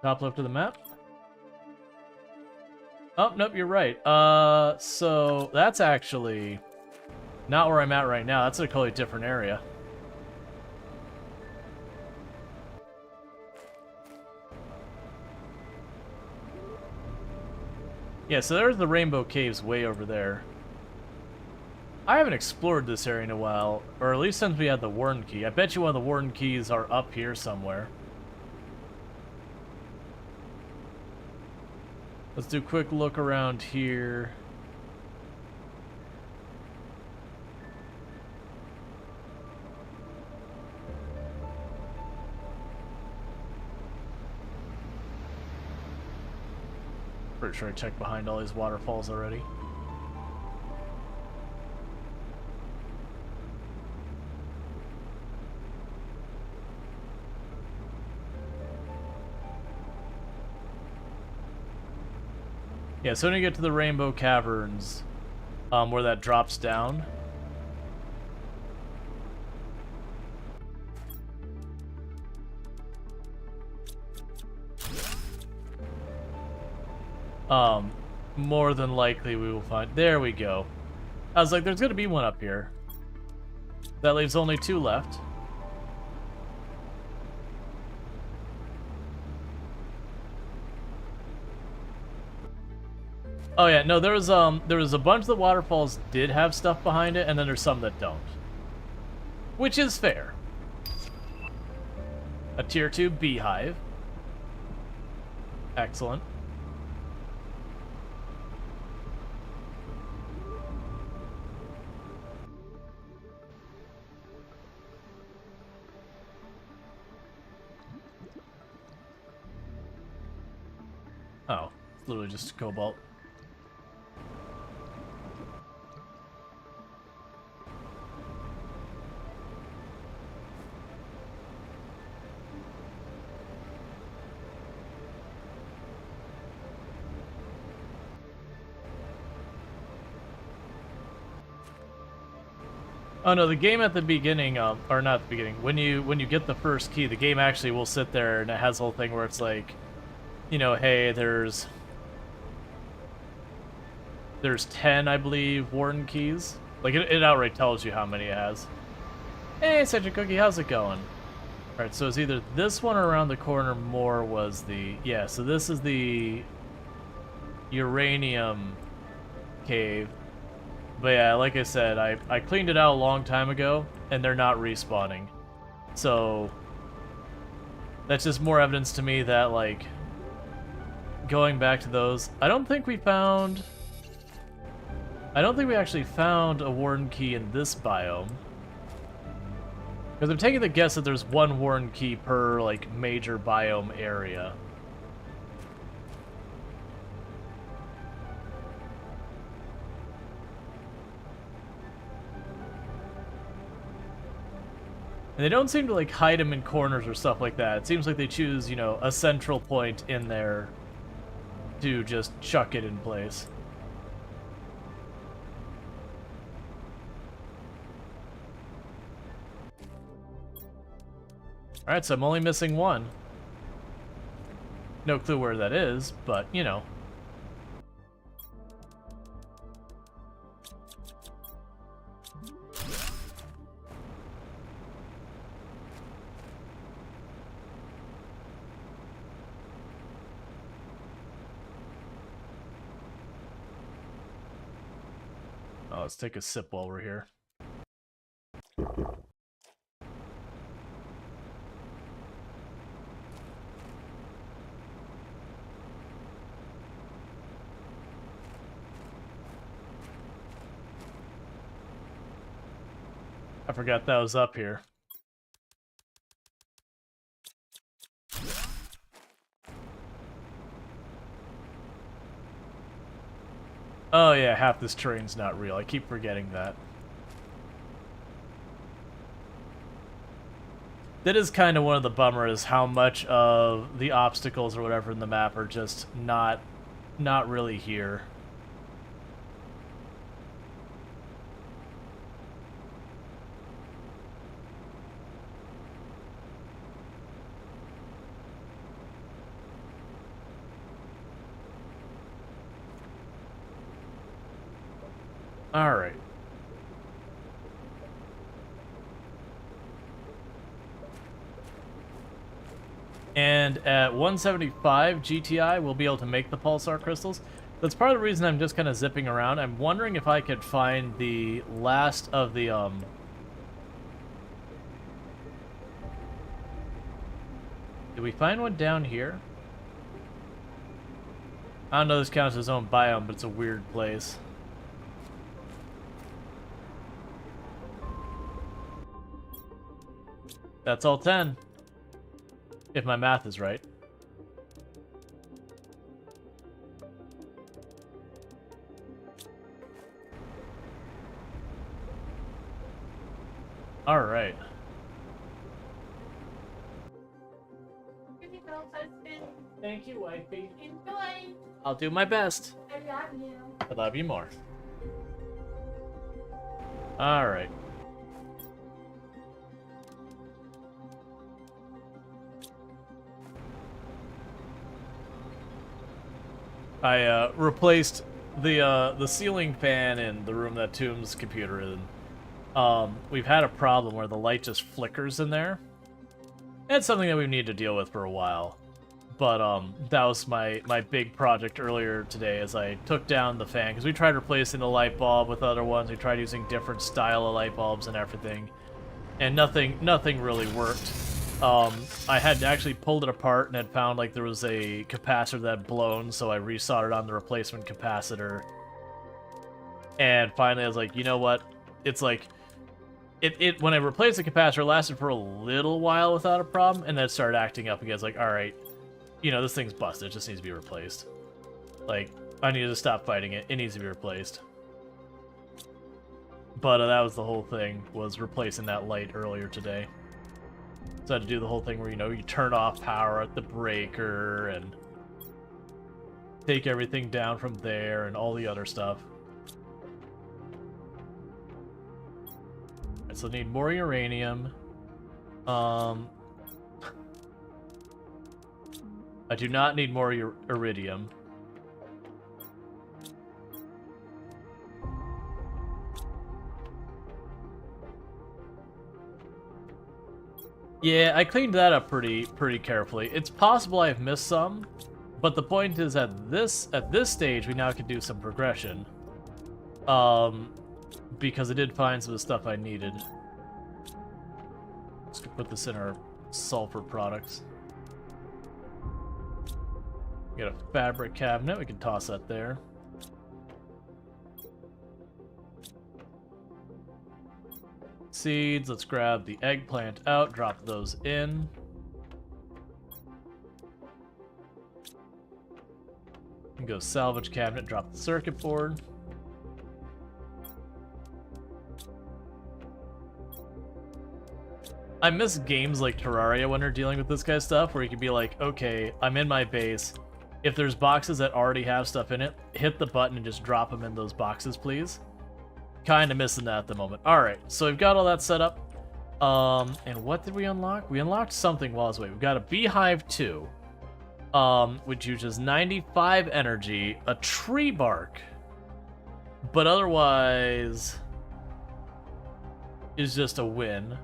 A: Top left of the map. Oh, nope, you're right. So that's actually not where I'm at right now. That's a totally different area. Yeah, so there's the Rainbow Caves way over there. I haven't explored this area in a while, or at least since we had the Warden Key. I bet you one of the Warden Keys are up here somewhere. Let's do a quick look around here. Pretty sure I checked behind all these waterfalls already. Yeah, so when you get to the Rainbow Caverns, where that drops down. More than likely we will find... There we go. I was like, there's gonna be one up here. That leaves only 2 left. Oh yeah, no, there was a bunch of the waterfalls did have stuff behind it, and then there's some that don't. Which is fair. A tier 2 beehive. Excellent. Oh, it's literally just cobalt. Oh no, the game at the beginning, or not the beginning, when you get the first key, the game actually will sit there and it has a whole thing where it's like, you know, hey, there's 10, I believe, Warden keys. Like, it outright tells you how many it has. Hey, Cedric Cookie, how's it going? Alright, so it's either this one or around the corner more was the... Yeah, so this is the uranium cave. But yeah, like I said, I cleaned it out a long time ago, and they're not respawning. So, that's just more evidence to me that, like, going back to those... I don't think we found... I don't think we actually found a warden key in this biome. Because I'm taking the guess that there's one warden key per, like, major biome area. And they don't seem to, like, hide them in corners or stuff like that. It seems like they choose, you know, a central point in there to just chuck it in place. Alright, so I'm only missing one. No clue where that is, but, you know. Oh, let's take a sip while we're here. I forgot that was up here. Oh yeah, half this terrain's not real. I keep forgetting that. That is kind of one of the bummers, how much of the obstacles or whatever in the map are just not really here. All right. And at 175 GTI, we'll be able to make the pulsar crystals. That's part of the reason I'm just kind of zipping around. I'm wondering if I could find the last of the Did we find one down here? I don't know if this counts as its own biome, but it's a weird place. That's all 10. If my math is right. All right. Thank you, wifey.
C: Enjoy.
A: I'll do my best.
C: I love you.
A: I love you more. All right. I replaced the ceiling fan in the room that Tomb's computer is in. We've had a problem where the light just flickers in there. It's something that we need to deal with for a while. But that was my big project earlier today, as I took down the fan, because we tried replacing the light bulb with other ones. We tried using different style of light bulbs and everything, and nothing really worked. I had actually pulled it apart and had found like there was a capacitor that had blown, so I resoldered on the replacement capacitor. And finally I was like, you know what? It's like, it when I replaced the capacitor, it lasted for a little while without a problem, and then it started acting up again. It's like, alright, you know, this thing's busted, it just needs to be replaced. Like, I need to stop fighting it, it needs to be replaced. But that was the whole thing, was replacing that light earlier today. So I had to do the whole thing where, you know, you turn off power at the breaker and take everything down from there and all the other stuff. Alright, so I need more uranium. I do not need more iridium. Yeah, I cleaned that up pretty carefully. It's possible I've missed some, but the point is at this stage we now can do some progression. Because I did find some of the stuff I needed. Let's put this in our sulfur products. We got a fabric cabinet, we can toss that there. Seeds, let's grab the eggplant out, drop those in. And go salvage cabinet, drop the circuit board. I miss games like Terraria when they're dealing with this kind of stuff, where you can be like, okay, I'm in my base. If there's boxes that already have stuff in it, hit the button and just drop them in those boxes, please. Kind of missing that at the moment. Alright, so we've got all that set up. And what did we unlock? We unlocked something while I was away. We've got a Beehive 2, which uses 95 energy, a tree bark, but otherwise is just a win.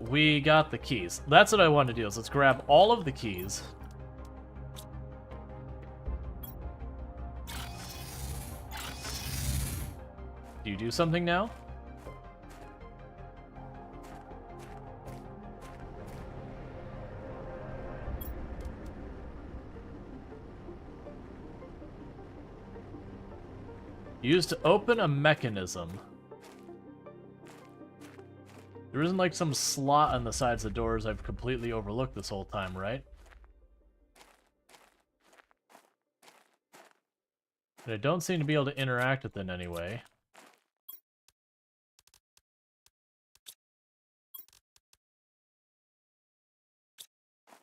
A: We got the keys. That's what I want to do, is let's grab all of the keys. Do you do something now? Used to open a mechanism. There isn't like some slot on the sides of the doors I've completely overlooked this whole time, right? But I don't seem to be able to interact with it in any way.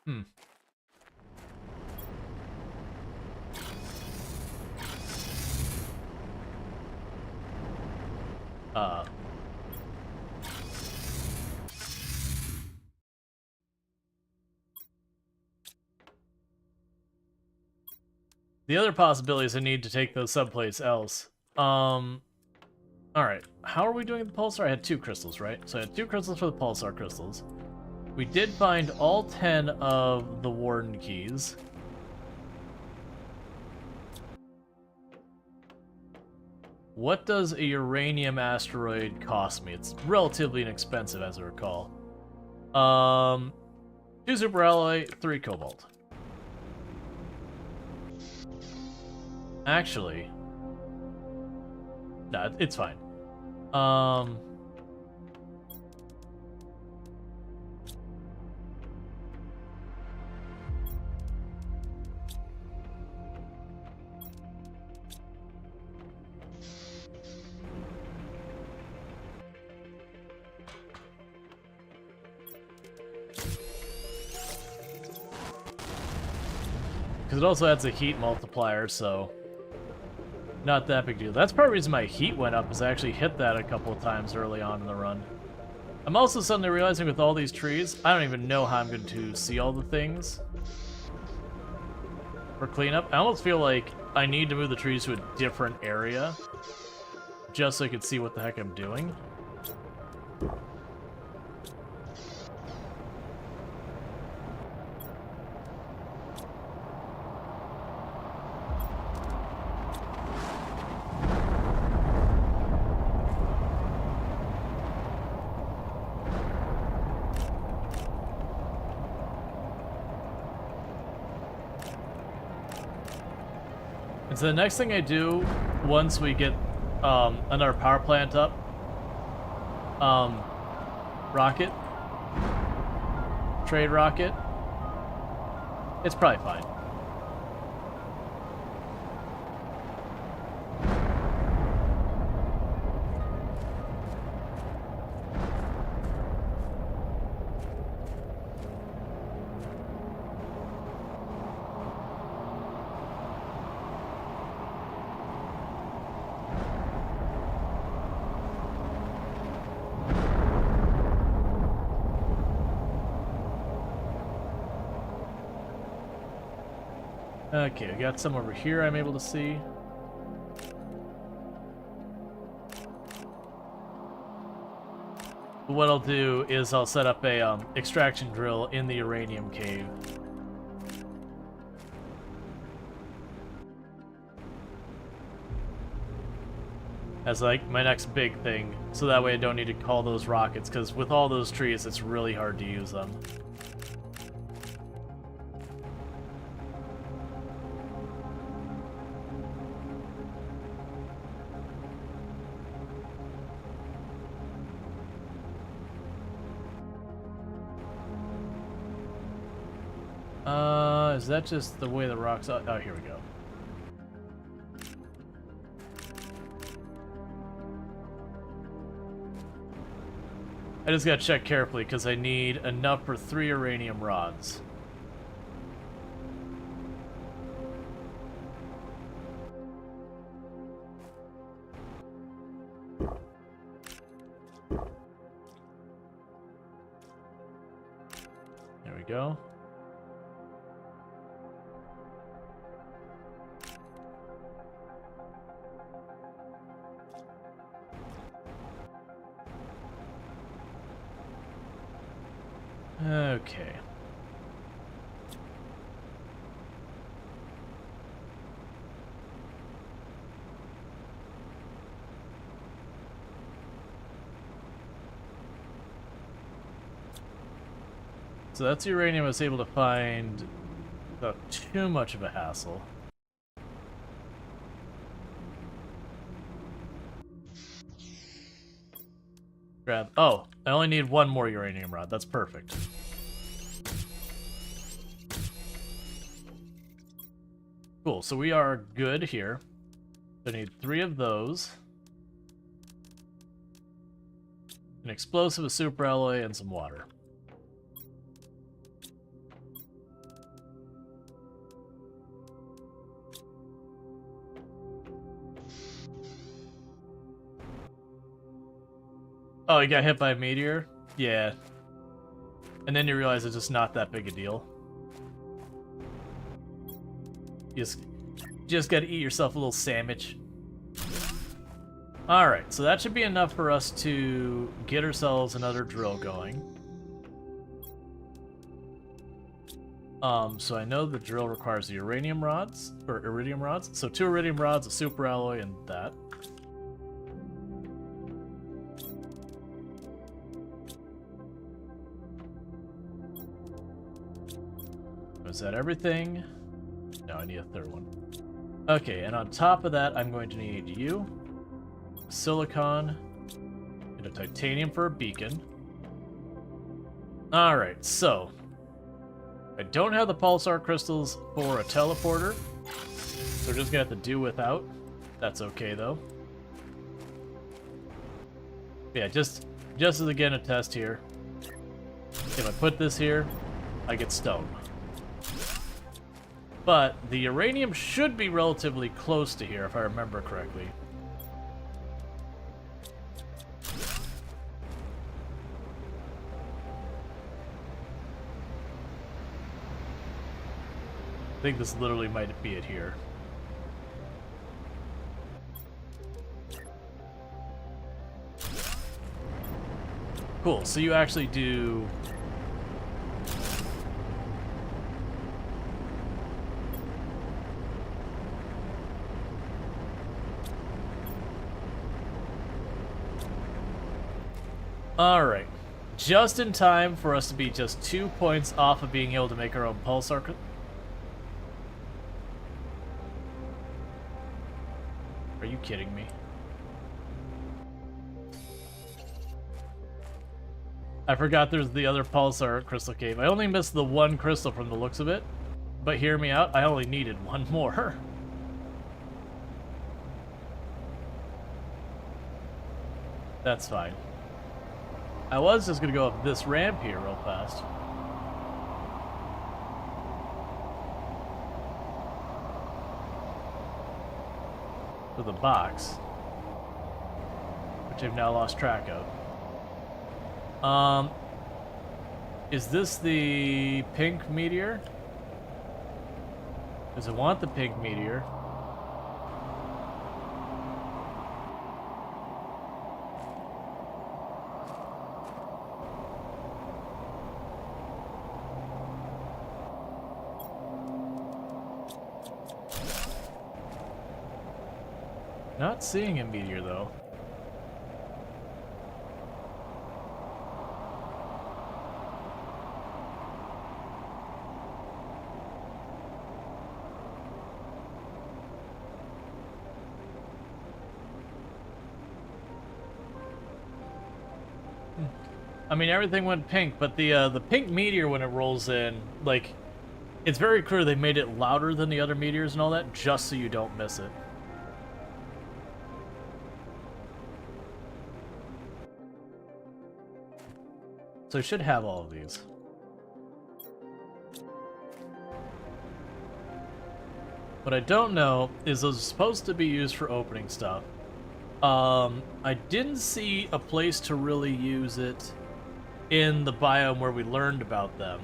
A: Hmm. The other possibility is I need to take those someplace else. Alright. How are we doing with the pulsar? I had 2 crystals, right? So I had 2 crystals for the pulsar crystals. We did find all 10 of the warden keys. What does a uranium asteroid cost me? It's relatively inexpensive, as I recall. 2 super alloy, 3 cobalt. Actually, no, it's fine. Because it also adds a heat multiplier, so not that big deal. That's part of the reason my heat went up, is I actually hit that a couple of times early on in the run. I'm also suddenly realizing with all these trees, I don't even know how I'm going to see all the things for cleanup. I almost feel like I need to move the trees to a different area just so I can see what the heck I'm doing. And so the next thing I do, once we get another power plant up, rocket, trade rocket, it's probably fine. Okay, I got some over here I'm able to see. What I'll do is I'll set up a extraction drill in the uranium cave. As like my next big thing, so that way I don't need to call those rockets, because with all those trees it's really hard to use them. Is that just the way the rocks are? Oh, here we go. I just gotta check carefully because I need enough for 3 uranium rods. There we go. Okay. So that's uranium I was able to find without too much of a hassle. Grab. Oh, I only need 1 more uranium rod. That's perfect. Cool, so we are good here. I need 3 of those. An explosive, a super alloy, and some water. Oh, you got hit by a meteor? Yeah. And then you realize it's just not that big a deal. You just gotta eat yourself a little sandwich. Alright, so that should be enough for us to get ourselves another drill going. So I know the drill requires the uranium rods, or iridium rods. So 2 iridium rods, a super alloy, and that. Is that everything? No, I need a 3rd one. Okay, and on top of that, I'm going to need you, silicon, and a titanium for a beacon. Alright, so I don't have the pulsar crystals for a teleporter, so we're just gonna have to do without. That's okay though. Yeah, just as again a test here. If I put this here, I get stone. But the uranium should be relatively close to here, if I remember correctly. I think this literally might be it here. Cool, so you actually do... Alright. Just in time for us to be just 2 points off of being able to make our own pulsar. Are you kidding me? I forgot there's the other pulsar crystal cave. I only missed the 1 crystal from the looks of it. But hear me out, I only needed 1 more. That's fine. I was just gonna go up this ramp here real fast. To the box, which I've now lost track of. Is this the pink meteor? Does it want the pink meteor? Not seeing a meteor, though. I mean, everything went pink, but the pink meteor, when it rolls in, like, It's very clear they made it louder than the other meteors and all that, just so you don't miss it. So I should have all of these. What I don't know is those are supposed to be used for opening stuff. I didn't see a place to really use it in the biome where we learned about them.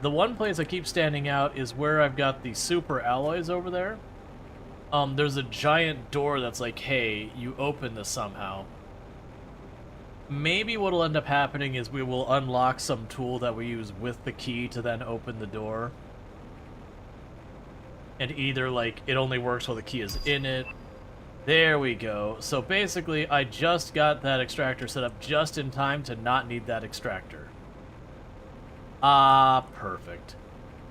A: The one place that keeps standing out is where I've got the super alloys over there. There's a giant door that's like, hey, you open this somehow. Maybe what'll end up happening is we will unlock some tool that we use with the key to then open the door. And either, like, it only works while the key is in it. There we go. So basically, I just got that extractor set up just in time to not need that extractor. Ah, perfect.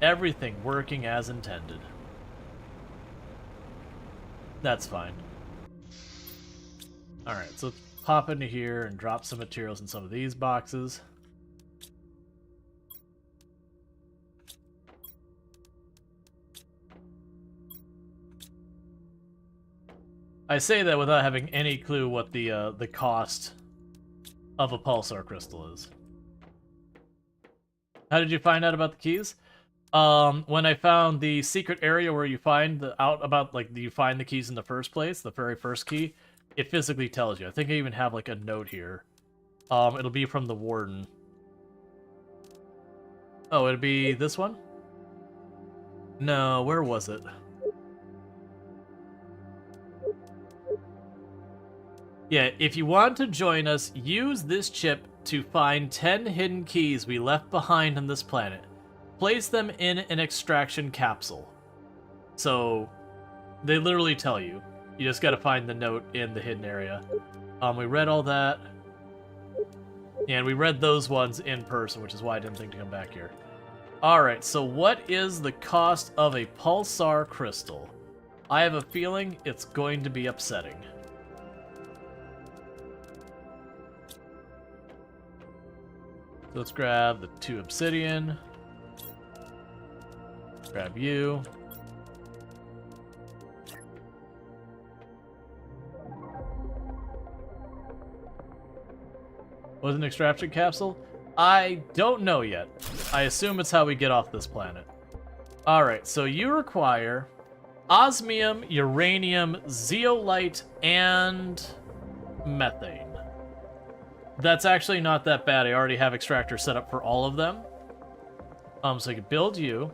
A: Everything working as intended. That's fine. Alright, so let's pop into here and drop some materials in some of these boxes. I say that without having any clue what the cost of a pulsar crystal is. How did you find out about the keys? When I found the secret area where you find you find the keys in the first place, the very first key, it physically tells you. I think I even have like a note here. It'll be from the warden. Oh, it'll be this one? No, where was it? Yeah, if you want to join us, use this chip to find 10 hidden keys we left behind on this planet. Place them in an extraction capsule. So, they literally tell you. You just gotta find the note in the hidden area. We read all that. And we read those ones in person, which is why I didn't think to come back here. Alright, so what is the cost of a pulsar crystal? I have a feeling it's going to be upsetting. So let's grab the 2 obsidian. Grab you. Was an extraction capsule? I don't know yet. I assume it's how we get off this planet. Alright, so you require osmium, uranium, zeolite, and methane. That's actually not that bad. I already have extractors set up for all of them. So I can build you.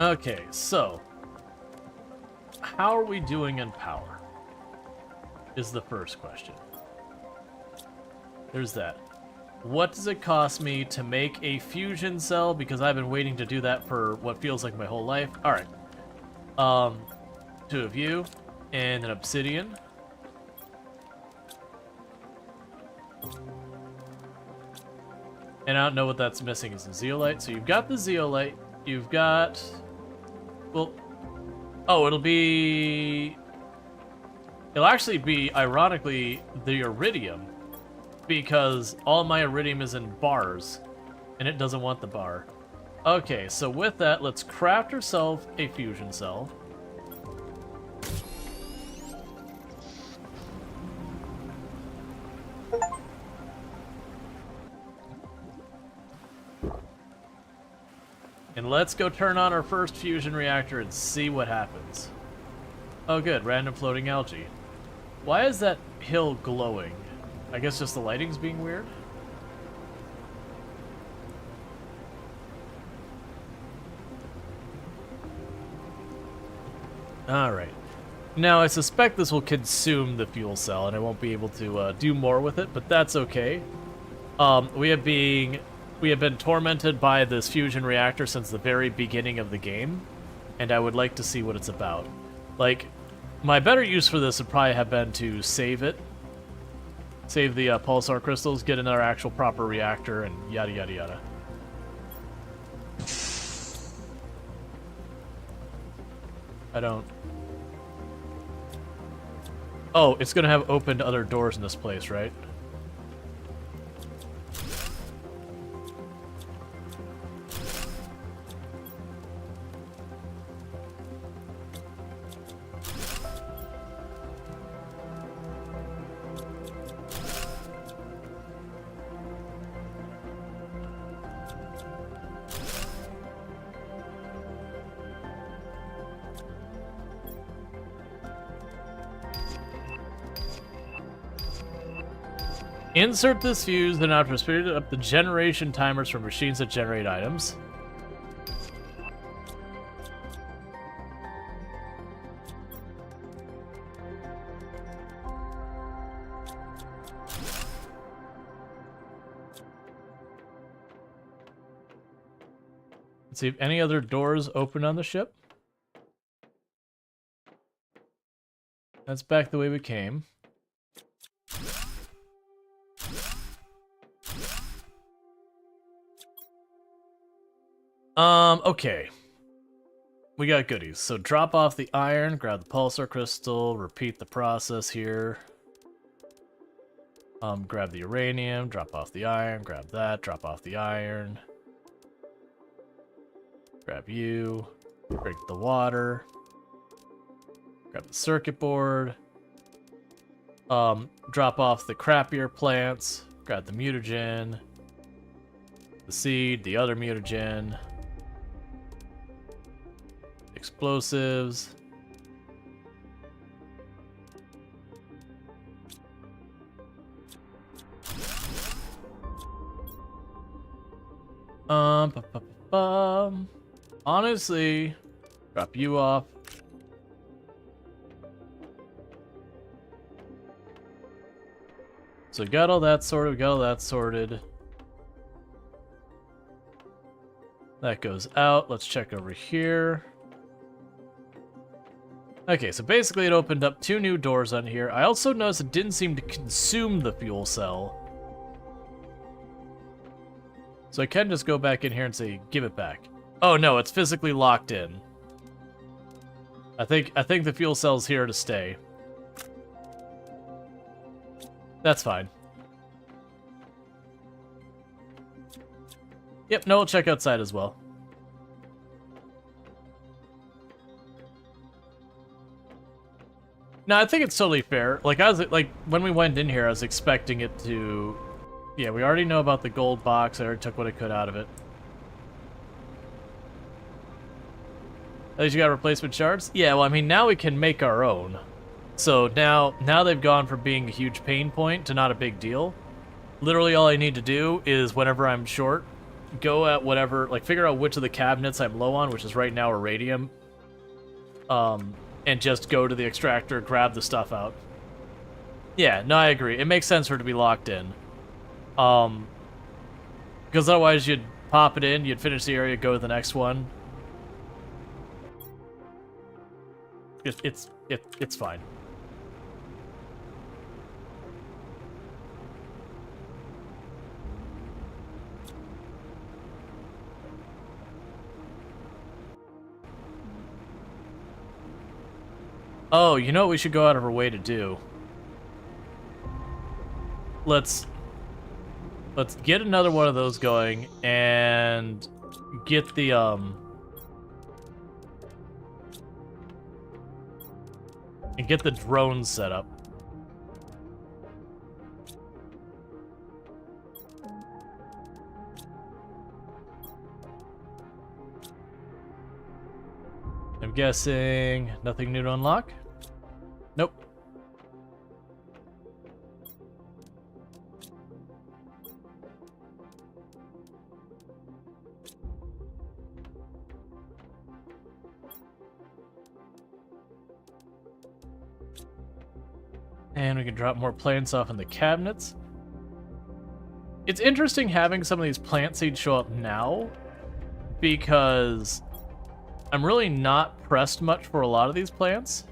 A: Okay, so how are we doing in power? Is the first question. There's that. What does it cost me to make a fusion cell? Because I've been waiting to do that for what feels like my whole life. Alright. 2 of you. And an obsidian. And I don't know what that's missing is the zeolite. So you've got the zeolite. You've got... Well... Oh, it'll actually be, ironically, the iridium. Because all my iridium is in bars, and it doesn't want the bar. Okay, so with that, let's craft ourselves a fusion cell. And let's go turn on our first fusion reactor and see what happens. Oh good, random floating algae. Why is that hill glowing? I guess just the lighting's being weird? Alright. Now, I suspect this will consume the fuel cell, and I won't be able to do more with it, but that's okay. We have been tormented by this fusion reactor since the very beginning of the game, and I would like to see what it's about. Like, my better use for this would probably have been to save it. Save the pulsar crystals, get another actual proper reactor, and yada yada yada. I don't... Oh, it's gonna have opened other doors in this place, right? Insert this fuse, then after speed up the generation timers for machines that generate items. Let's see if any other doors open on the ship. That's back the way we came. Okay. We got goodies. So drop off the iron, grab the pulsar crystal, repeat the process here. Grab the uranium, drop off the iron, grab that, drop off the iron. Grab you, drink the water. Grab the circuit board. Drop off the crappier plants, grab the mutagen, the seed, the other mutagen. Explosives. Honestly, drop you off. So got all that sorted, got all that sorted. That goes out. Let's check over here. Okay, so basically it opened up 2 new doors on here. I also noticed it didn't seem to consume the fuel cell. So I can just go back in here and say, give it back. Oh no, it's physically locked in. I think the fuel cell's here to stay. That's fine. Yep, no, we'll check outside as well. No, I think it's totally fair. Like, when we went in here, I was expecting it to... Yeah, we already know about the gold box. I already took what I could out of it. At least you got replacement shards? Yeah, well, I mean, now we can make our own. So now they've gone from being a huge pain point to not a big deal. Literally all I need to do is, whenever I'm short, go at whatever... Like, figure out which of the cabinets I'm low on, which is right now iridium. And just go to the extractor, grab the stuff out. Yeah, no, I agree. It makes sense for it to be locked in. Because otherwise you'd pop it in, you'd finish the area, go to the next one. It's fine. Oh, you know what we should go out of our way to do? Let's get another one of those going and get the drones set up. I'm guessing nothing new to unlock? Nope. And we can drop more plants off in the cabinets. It's interesting having some of these plant seeds show up now, because I'm really not pressed much for a lot of these plants.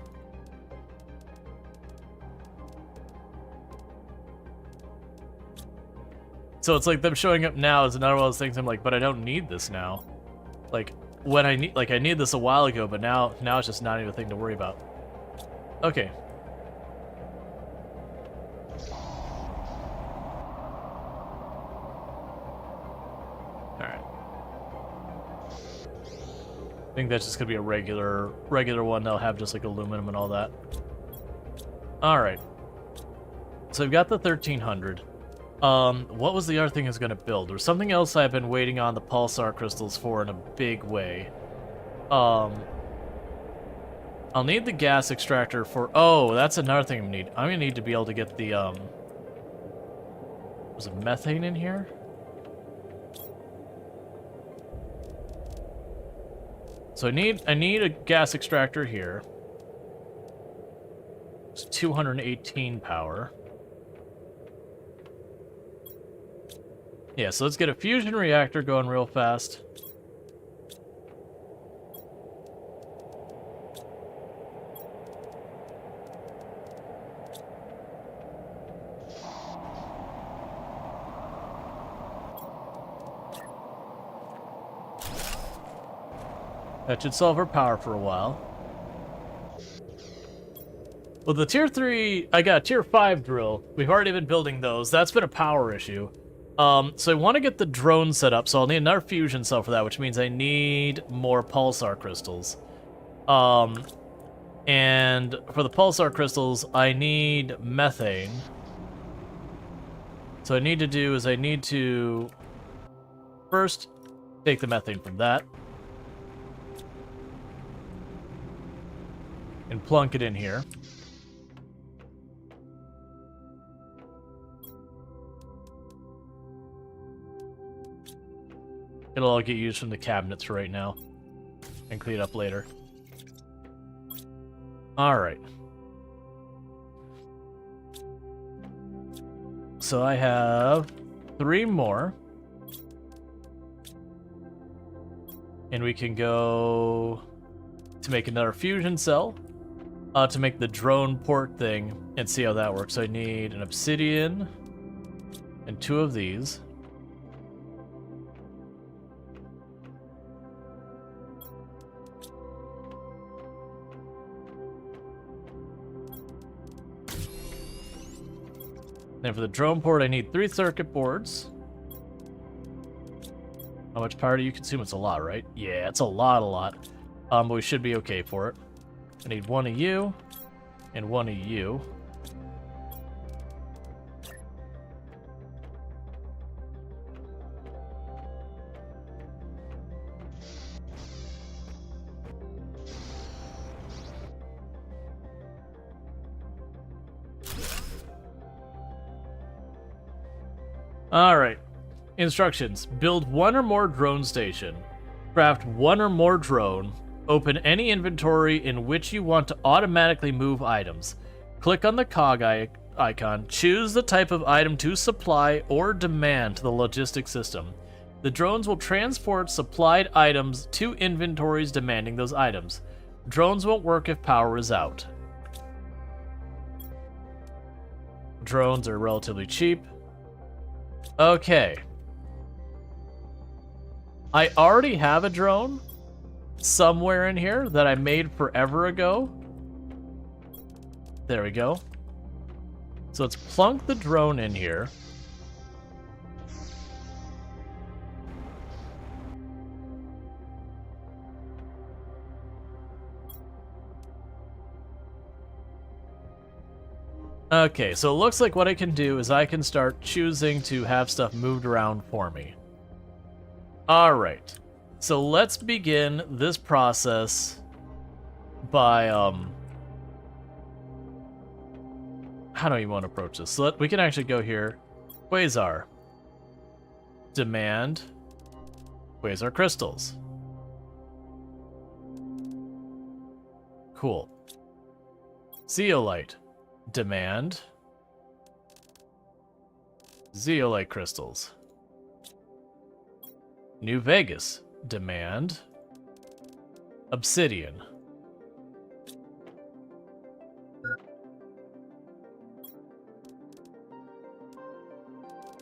A: So it's like them showing up now is another one of those things I'm like, but I don't need this now. Like, when I need this a while ago, but now it's just not even a thing to worry about. Okay. Alright. I think that's just gonna be a regular one that'll have just like aluminum and all that. Alright. So we've got the 1300. What was the other thing I was gonna build? There's something else I've been waiting on the pulsar crystals for in a big way. I'll need the gas extractor for... Oh, that's another thing I need. I'm gonna need to be able to get the, Was it methane in here? So I need a gas extractor here. It's 218 power. Yeah, so let's get a fusion reactor going real fast. That should solve our power for a while. Well, the tier 3, I got a tier 5 drill. We've already been building those. That's been a power issue. So I want to get the drone set up, so I'll need another fusion cell for that, which means I need more pulsar crystals. And for the pulsar crystals, I need methane. So what I need to do is I need to first take the methane from that and plunk it in here. It'll all get used from the cabinets for right now and clean it up later. Alright. So I have 3 more. And we can go to make another fusion cell to make the drone port thing and see how that works. So I need an obsidian and 2 of these. Then for the drone port, I need 3 circuit boards. How much power do you consume? It's a lot, right? Yeah, it's a lot. But we should be okay for it. I need 1 of you, and 1 of you. Alright. Instructions. Build 1 or more drone station. Craft 1 or more drone. Open any inventory in which you want to automatically move items. Click on the cog icon. Choose the type of item to supply or demand to the logistics system. The drones will transport supplied items to inventories demanding those items. Drones won't work if power is out. Drones are relatively cheap. Okay. I already have a drone somewhere in here that I made forever ago. There we go. So let's plunk the drone in here. Okay, so it looks like what I can do is I can start choosing to have stuff moved around for me. Alright, so let's begin this process by, how do you want to approach this? So we can actually go here, Quasar, demand, Quasar crystals. Cool. Zeolite. Demand zeolite crystals. New Vegas. Demand obsidian.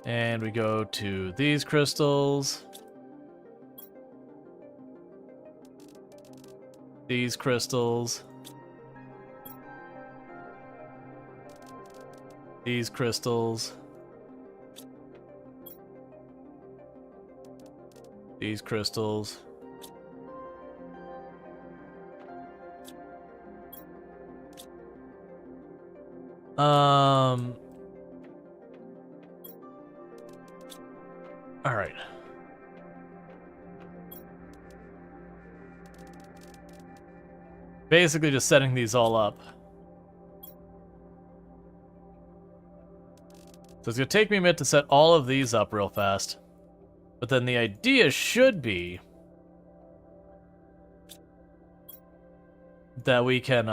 A: And we go to these crystals. These crystals. These crystals. These crystals. All right. Basically just setting these all up. So it's gonna take me a minute to set all of these up real fast. But then the idea should be that we can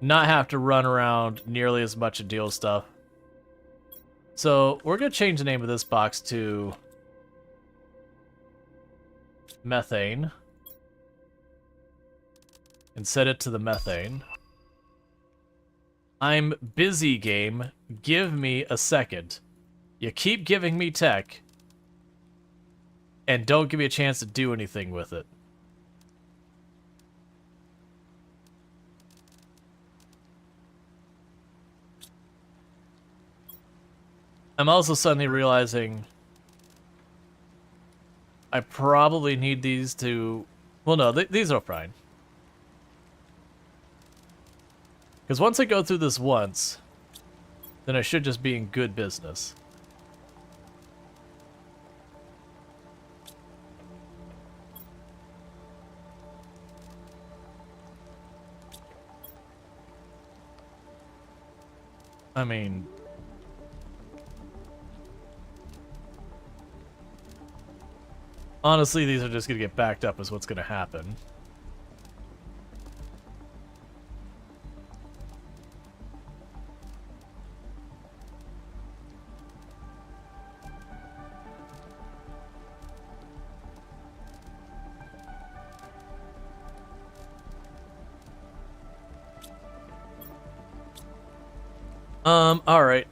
A: not have to run around nearly as much and deal with stuff. So we're gonna change the name of this box to methane and set it to the methane. I'm busy, game. Give me a second. You keep giving me tech and don't give me a chance to do anything with it. I'm also suddenly realizing I probably need these to... Well, no, these are fine. Because once I go through this once, then I should just be in good business. I mean... honestly, these are just going to get backed up is what's going to happen. Alright.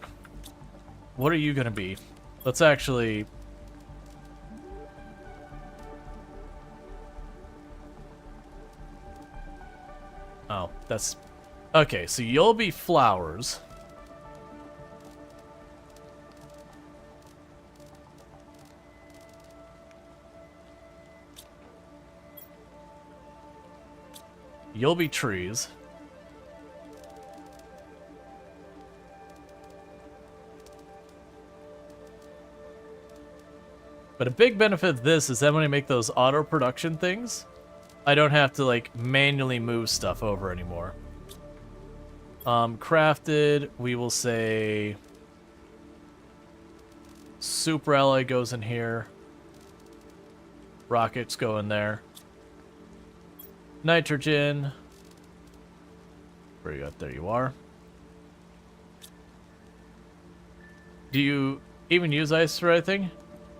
A: What are you gonna be? Let's actually... oh, that's... okay, so you'll be flowers. You'll be trees. But a big benefit of this is that when I make those auto production things, I don't have to like manually move stuff over anymore. Crafted, we will say super alloy goes in here. Rockets go in there. Nitrogen. Where you at? There you are. Do you even use ice for anything?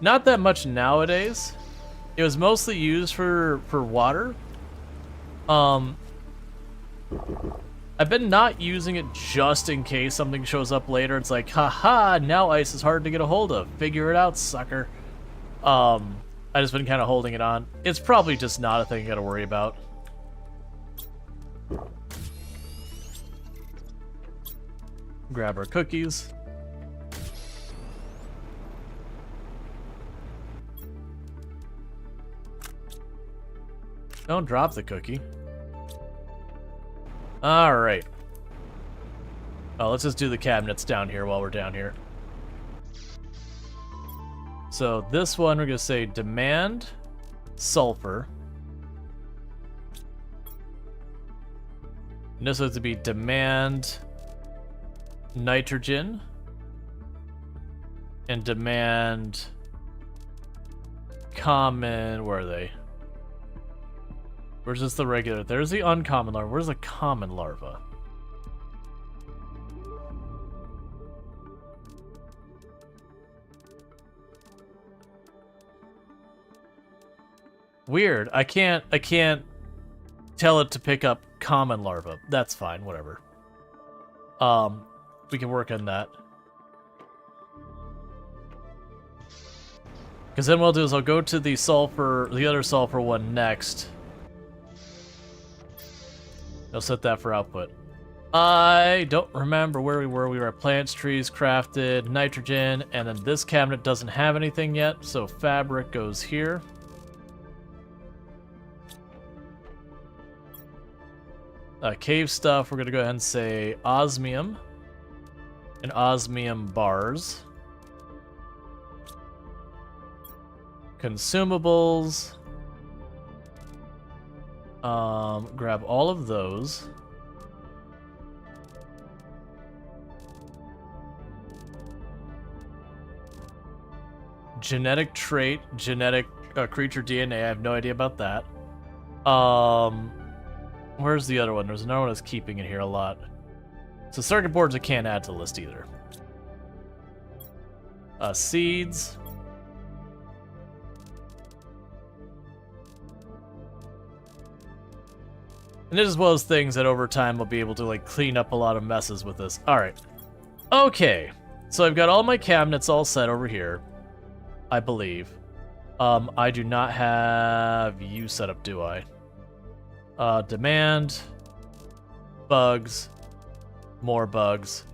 A: Not that much nowadays. It was mostly used for water. I've been not using it just in case something shows up later. It's like, haha, now ice is hard to get a hold of. Figure it out, sucker. I just been kind of holding it on. It's probably just not a thing you gotta worry about. Grab our cookies. Don't drop the cookie. Alright. Oh, let's just do the cabinets down here while we're down here. So this one, we're going to say demand sulfur. And this has to be demand nitrogen. And demand common, where are they? Where's just the regular? There's the uncommon larva. Where's the common larva? Weird. I can't tell it to pick up common larva. That's fine, whatever. We can work on that. Because then what I'll do is I'll go to the sulfur, the other sulfur one next. I'll set that for output. I don't remember where we were. We were at plants, trees, crafted, nitrogen, and then this cabinet doesn't have anything yet, so fabric goes here. Cave stuff, we're going to go ahead and say osmium and osmium bars. Consumables. Grab all of those. Genetic trait, genetic creature DNA. I have no idea about that. Where's the other one? There's another one that's keeping it here a lot. So circuit boards I can't add to the list either. Seeds. And as well as things that over time will be able to like clean up a lot of messes with this. Alright. Okay. So I've got all my cabinets all set over here. I believe. I do not have you set up, do I? Demand. Bugs. More bugs.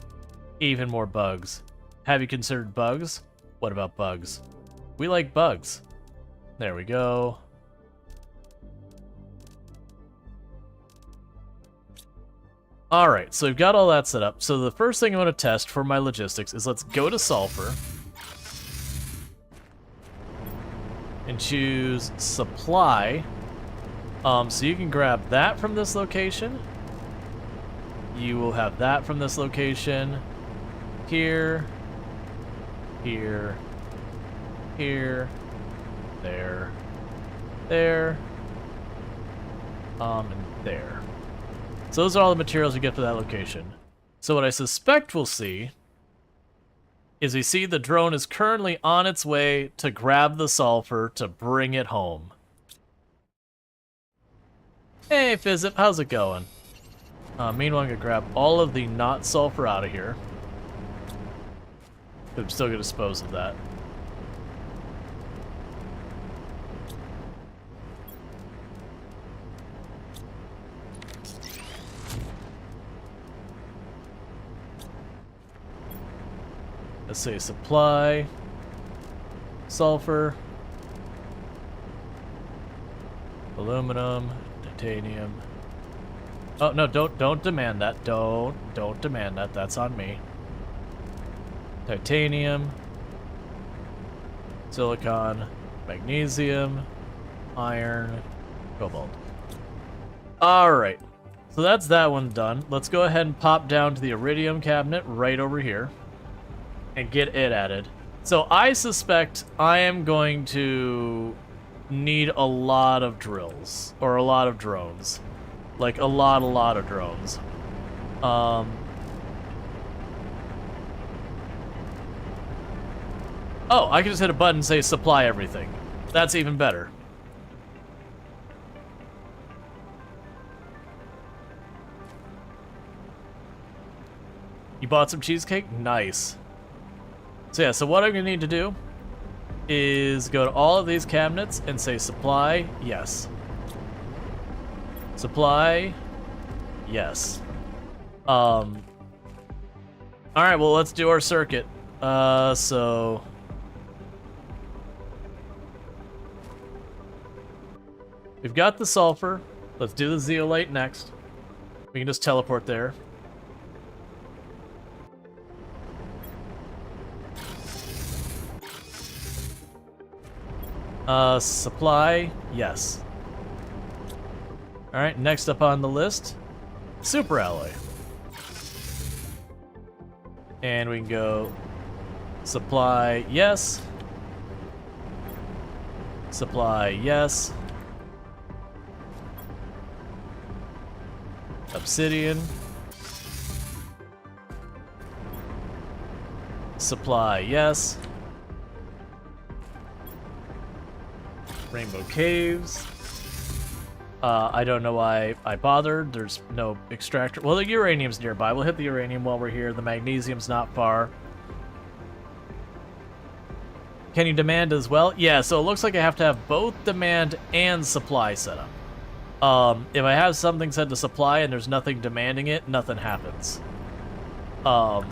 A: Even more bugs. Have you considered bugs? What about bugs? We like bugs. There we go. Alright, so we've got all that set up. So the first thing I want to test for my logistics is let's go to sulfur. And choose supply. So you can grab that from this location. You will have that from this location. Here. Here. Here. There. There. And there. So those are all the materials you get for that location. So what I suspect we'll see is we see the drone is currently on its way to grab the sulfur to bring it home. Hey, Fizzip, how's it going? Meanwhile, I'm gonna grab all of the not sulfur out of here. I'm still gonna dispose of that. Let's say supply, sulfur, aluminum, titanium. Oh no! Don't demand that. Don't demand that. That's on me. Titanium, silicon, magnesium, iron, cobalt. All right. So that's that one done. Let's go ahead and pop down to the iridium cabinet right over here. And get it added. So I suspect I am going to need a lot of drills. Or a lot of drones. Like a lot of drones. Oh, I can just hit a button and say supply everything. That's even better. You bought some cheesecake? Nice. So yeah, so what I'm going to need to do is go to all of these cabinets and say supply, yes. Supply, yes. Alright, well, let's do our circuit. So... we've got the sulfur. Let's do the zeolite next. We can just teleport there. Supply, yes. Alright, next up on the list, super alloy. And we can go supply, yes. Supply, yes. Obsidian. Supply, yes. Rainbow Caves. I don't know why I bothered. There's no extractor. Well, the uranium's nearby. We'll hit the uranium while we're here. The magnesium's not far. Can you demand as well? Yeah, so it looks like I have to have both demand and supply set up. If I have something set to supply and there's nothing demanding it, nothing happens. So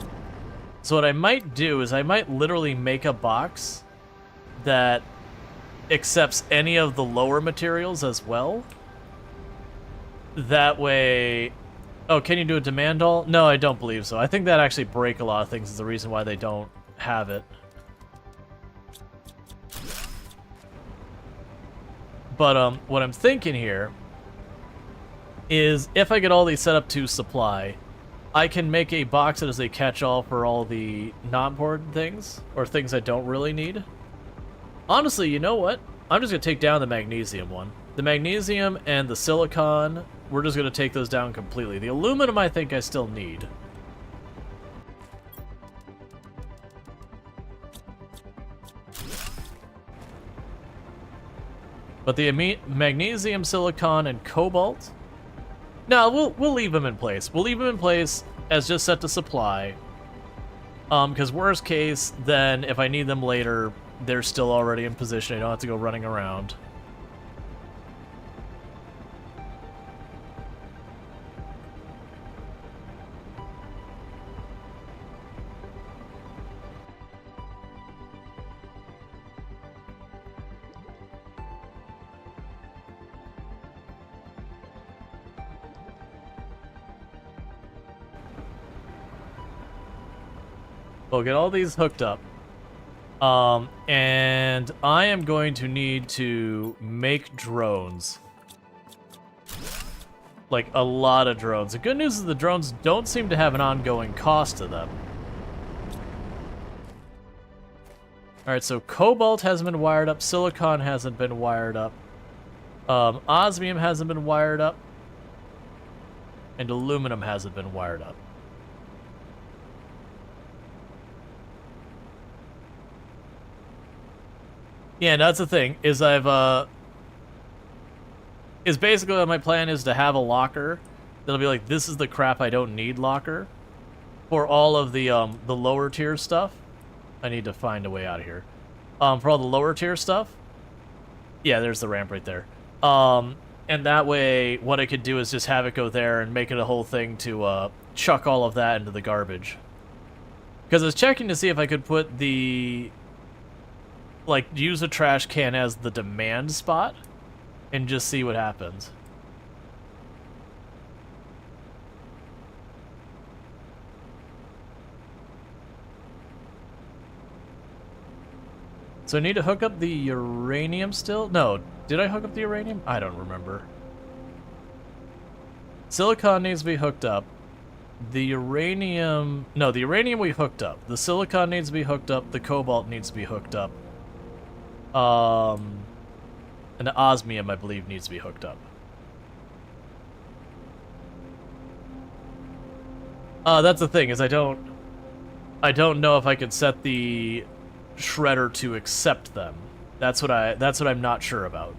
A: what I might do is I might literally make a box that accepts any of the lower materials as well. That way... Oh, can you do a demand all? No, I don't believe so. I think that actually break a lot of things is the reason why they don't have it. But what I'm thinking here is if I get all these set up to supply, I can make a box that is a catch-all for all the non-important things, or things I don't really need. Honestly, you know what? I'm just going to take down the magnesium one. The magnesium and the silicon, we're just going to take those down completely. The aluminum I think I still need. But the magnesium, silicon, and cobalt... No, we'll leave them in place. We'll leave them in place as just set to supply. Because worst case, then if I need them later, they're still already in position. I don't have to go running around. We'll get all these hooked up. And I am going to need to make drones. Like, a lot of drones. The good news is the drones don't seem to have an ongoing cost to them. Alright, so cobalt hasn't been wired up, silicon hasn't been wired up, osmium hasn't been wired up, and aluminum hasn't been wired up. Yeah, and that's the thing, is is basically what my plan is to have a locker that'll be like, this is the crap I don't need locker for all of the lower tier stuff. I need to find a way out of here. For all the lower tier stuff. Yeah, there's the ramp right there. And that way, what I could do is just have it go there and make it a whole thing to chuck all of that into the garbage. Because I was checking to see if I could put the... like, use a trash can as the demand spot and just see what happens. So I need to hook up the uranium still? No, did I hook up the uranium? I don't remember. Silicon needs to be hooked up. The uranium... No, the uranium we hooked up. The silicon needs to be hooked up. The cobalt needs to be hooked up. And the osmium, I believe, needs to be hooked up. That's the thing, is I don't know if I could set the shredder to accept them. That's what I'm not sure about.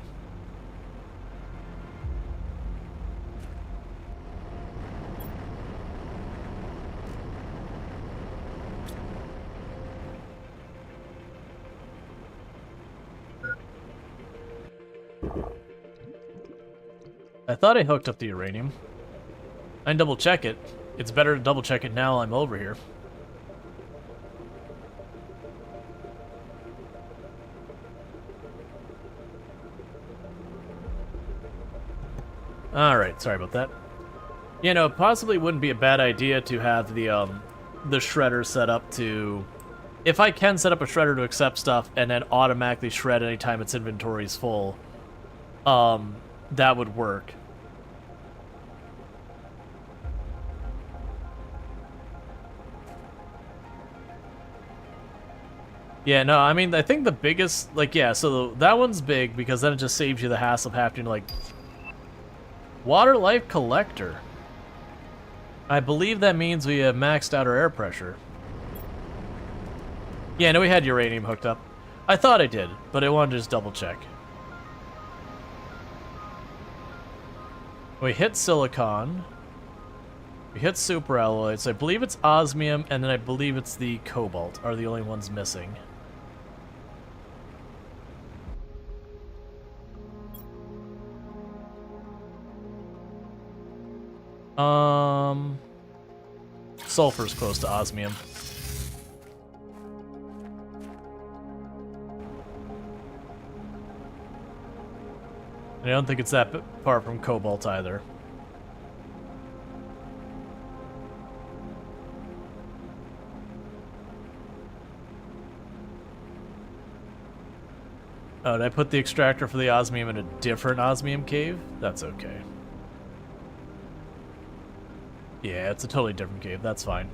A: I thought I hooked up the uranium. I can double check it. It's better to double check it now I'm over here. Alright, sorry about that. You know, possibly wouldn't be a bad idea to have the shredder set up to... If I can set up a shredder to accept stuff and then automatically shred anytime its inventory is full, that would work. Yeah, no, I mean, I think the biggest, like, yeah, so that one's big because then it just saves you the hassle of having to, like... Water life collector. I believe that means we have maxed out our air pressure. Yeah, no, we had uranium hooked up. I thought I did, but I wanted to just double check. We hit silicon. We hit superalloys. I believe it's osmium, and then I believe it's the cobalt are the only ones missing. Sulfur's close to osmium. And I don't think it's that far from cobalt either. Oh, did I put the extractor for the osmium in a different osmium cave? That's okay. Yeah, it's a totally different cave. That's fine.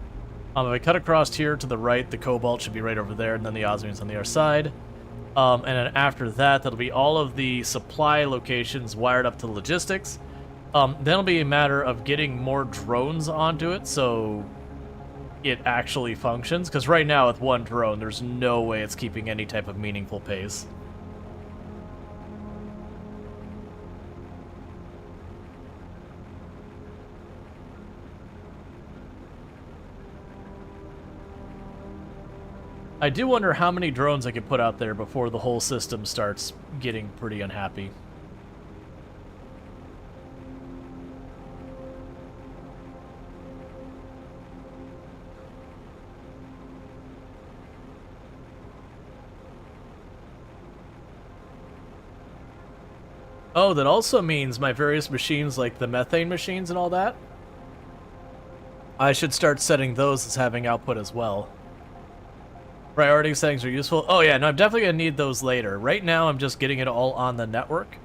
A: If I cut across here to the right, the cobalt should be right over there, and then the osmium's on the other side. And then after that, that'll be all of the supply locations wired up to logistics. Then it'll be a matter of getting more drones onto it, so it actually functions. Because right now, with one drone, there's no way it's keeping any type of meaningful pace. I do wonder how many drones I could put out there before the whole system starts getting pretty unhappy. Oh, that also means my various machines, like the methane machines and all that, I should start setting those as having output as well. Priority settings are useful. Oh yeah, no, I'm definitely gonna need those later. Right now, I'm just getting it all on the network.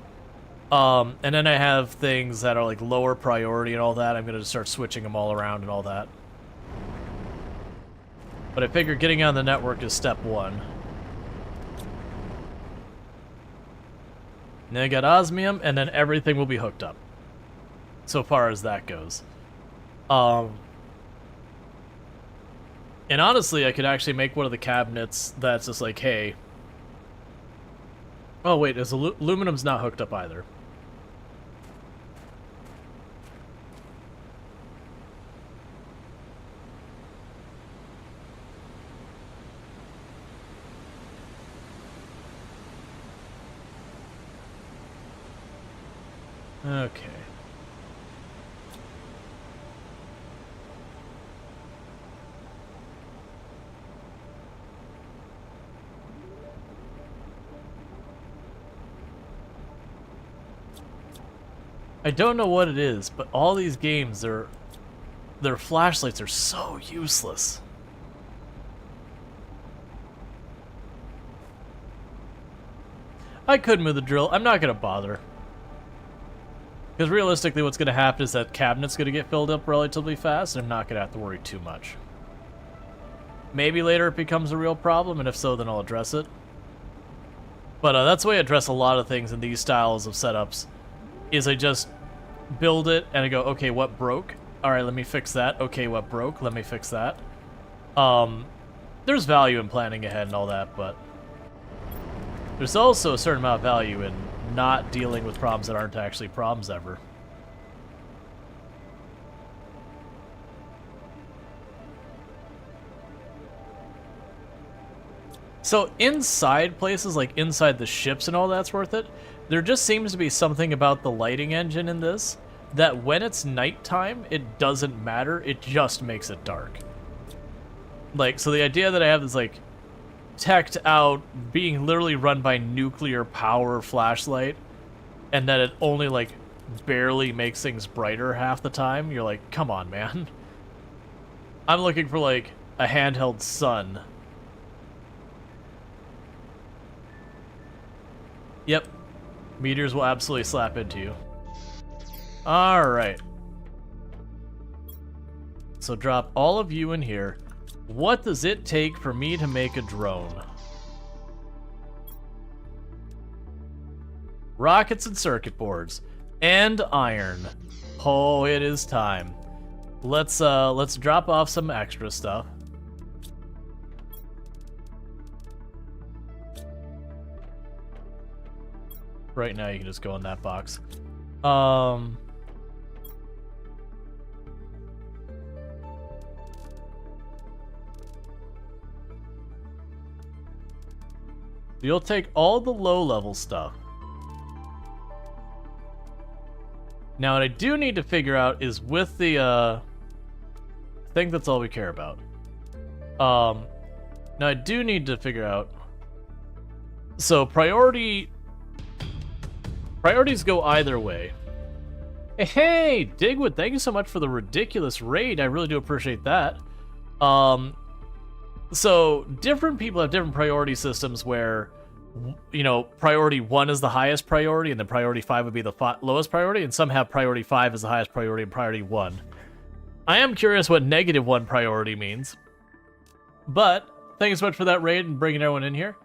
A: And then I have things that are like lower priority and all that. I'm gonna just start switching them all around and all that. But I figure getting on the network is step one. And then I got osmium, and then everything will be hooked up. So far as that goes. And honestly, I could actually make one of the cabinets that's just like, hey... Oh wait, aluminum's not hooked up either. Okay. I don't know what it is, but all these games, their flashlights are so useless. I could move the drill. I'm not going to bother. Because realistically, what's going to happen is that cabinet's going to get filled up relatively fast, and I'm not going to have to worry too much. Maybe later it becomes a real problem, and if so, then I'll address it. But that's the way I address a lot of things in these styles of setups, is I just build it, and I go, okay, what broke? Alright, let me fix that. Okay, what broke? Let me fix that. There's value in planning ahead and all that, but there's also a certain amount of value in not dealing with problems that aren't actually problems ever. So inside places, like inside the ships and all that's worth it, there just seems to be something about the lighting engine in this that when it's nighttime, it doesn't matter, it just makes it dark. Like, so the idea that I have is like teched out, being literally run by nuclear power flashlight, and that it only like barely makes things brighter half the time, you're like, come on, man. I'm looking for like a handheld sun. Yep. Meteors will absolutely slap into you. Alright. So drop all of you in here. What does it take for me to make a drone? Rockets and circuit boards. And iron. Oh, it is time. Let's drop off some extra stuff. Right now you can just go in that box. You'll take all the low-level stuff. Now, what I do need to figure out is with the, I think that's all we care about. Now I do need to figure out, so priorities go either way. Hey, Digwood, thank you so much for the ridiculous raid. I really do appreciate that. So different people have different priority systems where, you know, priority 1 is the highest priority, and then priority 5 would be the lowest priority, and some have priority 5 as the highest priority and priority 1. I am curious what -1 priority means. But, thank you so much for that raid and bringing everyone in here.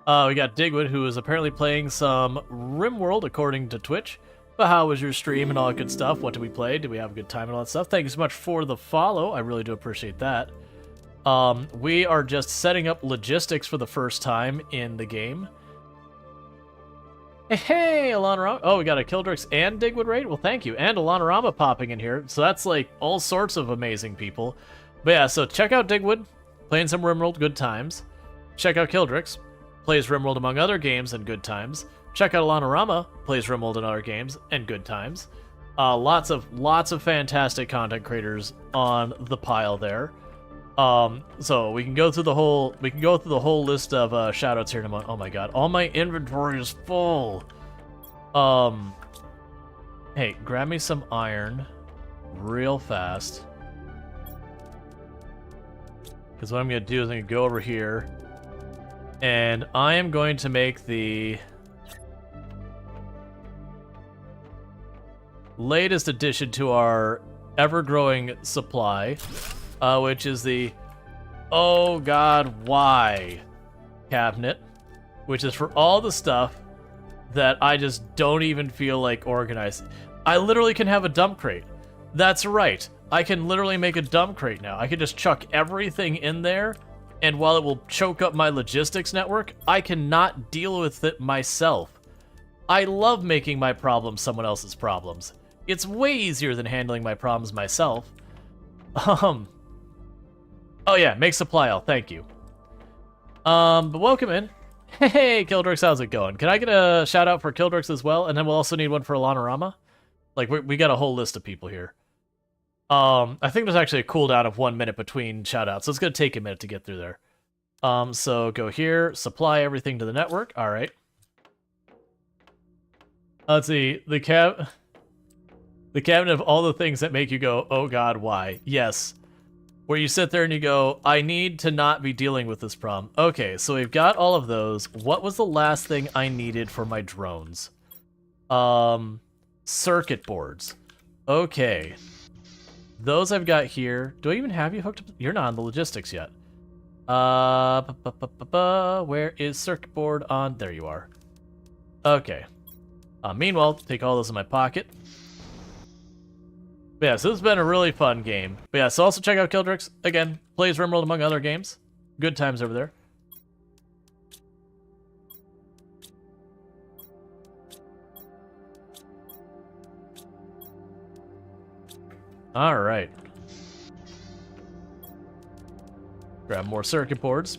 A: We got Digwood, who is apparently playing some RimWorld, according to Twitch. But how was your stream and all that good stuff? What did we play? Did we have a good time and all that stuff? Thank you so much for the follow. I really do appreciate that. We are just setting up logistics for the first time in the game. Hey, Alanarama. Oh, we got a Kildrix and Digwood raid? Well, thank you. And Alanarama popping in here. So that's like all sorts of amazing people. But yeah, so check out Digwood, playing some RimWorld, good times. Check out Kildrix, plays RimWorld among other games and good times. Check out Alanarama, plays RimWorld and other games and good times. Lots of fantastic content creators on the pile there. So we can go through the whole list of shoutouts here in a moment. Oh my god, all my inventory is full. Hey, grab me some iron real fast. Because what I'm gonna do is I'm gonna go over here and I am going to make the latest addition to our ever-growing supply, which is the "Oh God, why" cabinet, which is for all the stuff that I just don't even feel like organizing. I literally can have a dump crate. That's right. I can literally make a dump crate now. I can just chuck everything in there, and while it will choke up my logistics network, I cannot deal with it myself. I love making my problems someone else's problems. It's way easier than handling my problems myself. Oh yeah, make supply all, thank you. But welcome in. Hey, Kildrix, how's it going? Can I get a shout out for Kildrix as well? And then we'll also need one for Alanarama. Like, we got a whole list of people here. I think there's actually a cooldown of 1 minute between shoutouts, so it's gonna take a minute to get through there. So go here, supply everything to the network. All right. Let's see, the cabinet of all the things that make you go, "Oh God, why?" Yes. Where you sit there and you go, I need to not be dealing with this problem. Okay, so we've got all of those. What was the last thing I needed for my drones? Circuit boards. Okay. Those I've got here. Do I even have you hooked up? You're not on the logistics yet. Where is circuit board on? There you are. Okay. Meanwhile, take all those in my pocket. But yeah, so this has been a really fun game. But yeah, so also check out Kildrix. Again, plays RimWorld among other games. Good times over there. Alright. Grab more circuit boards.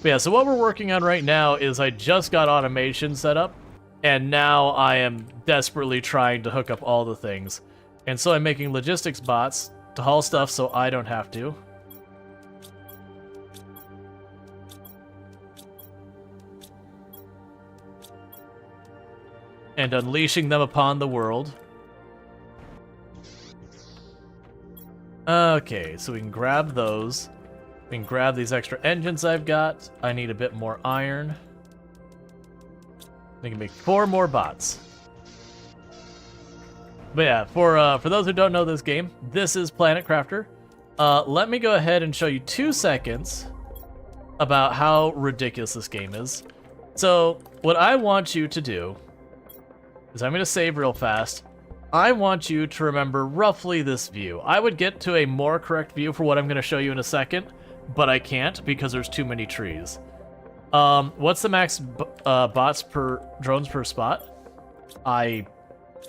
A: But yeah, so what we're working on right now is I just got automation set up, and now I am desperately trying to hook up all the things. And so I'm making logistics bots to haul stuff so I don't have to. And unleashing them upon the world. Okay, so we can grab those. We can grab these extra engines I've got. I need a bit more iron. We can make 4 more bots. But yeah, for those who don't know this game, this is Planet Crafter. Let me go ahead and show you 2 seconds about how ridiculous this game is. So, what I want you to do is I'm going to save real fast. I want you to remember roughly this view. I would get to a more correct view for what I'm going to show you in a second, but I can't because there's too many trees. What's the max drones per spot? I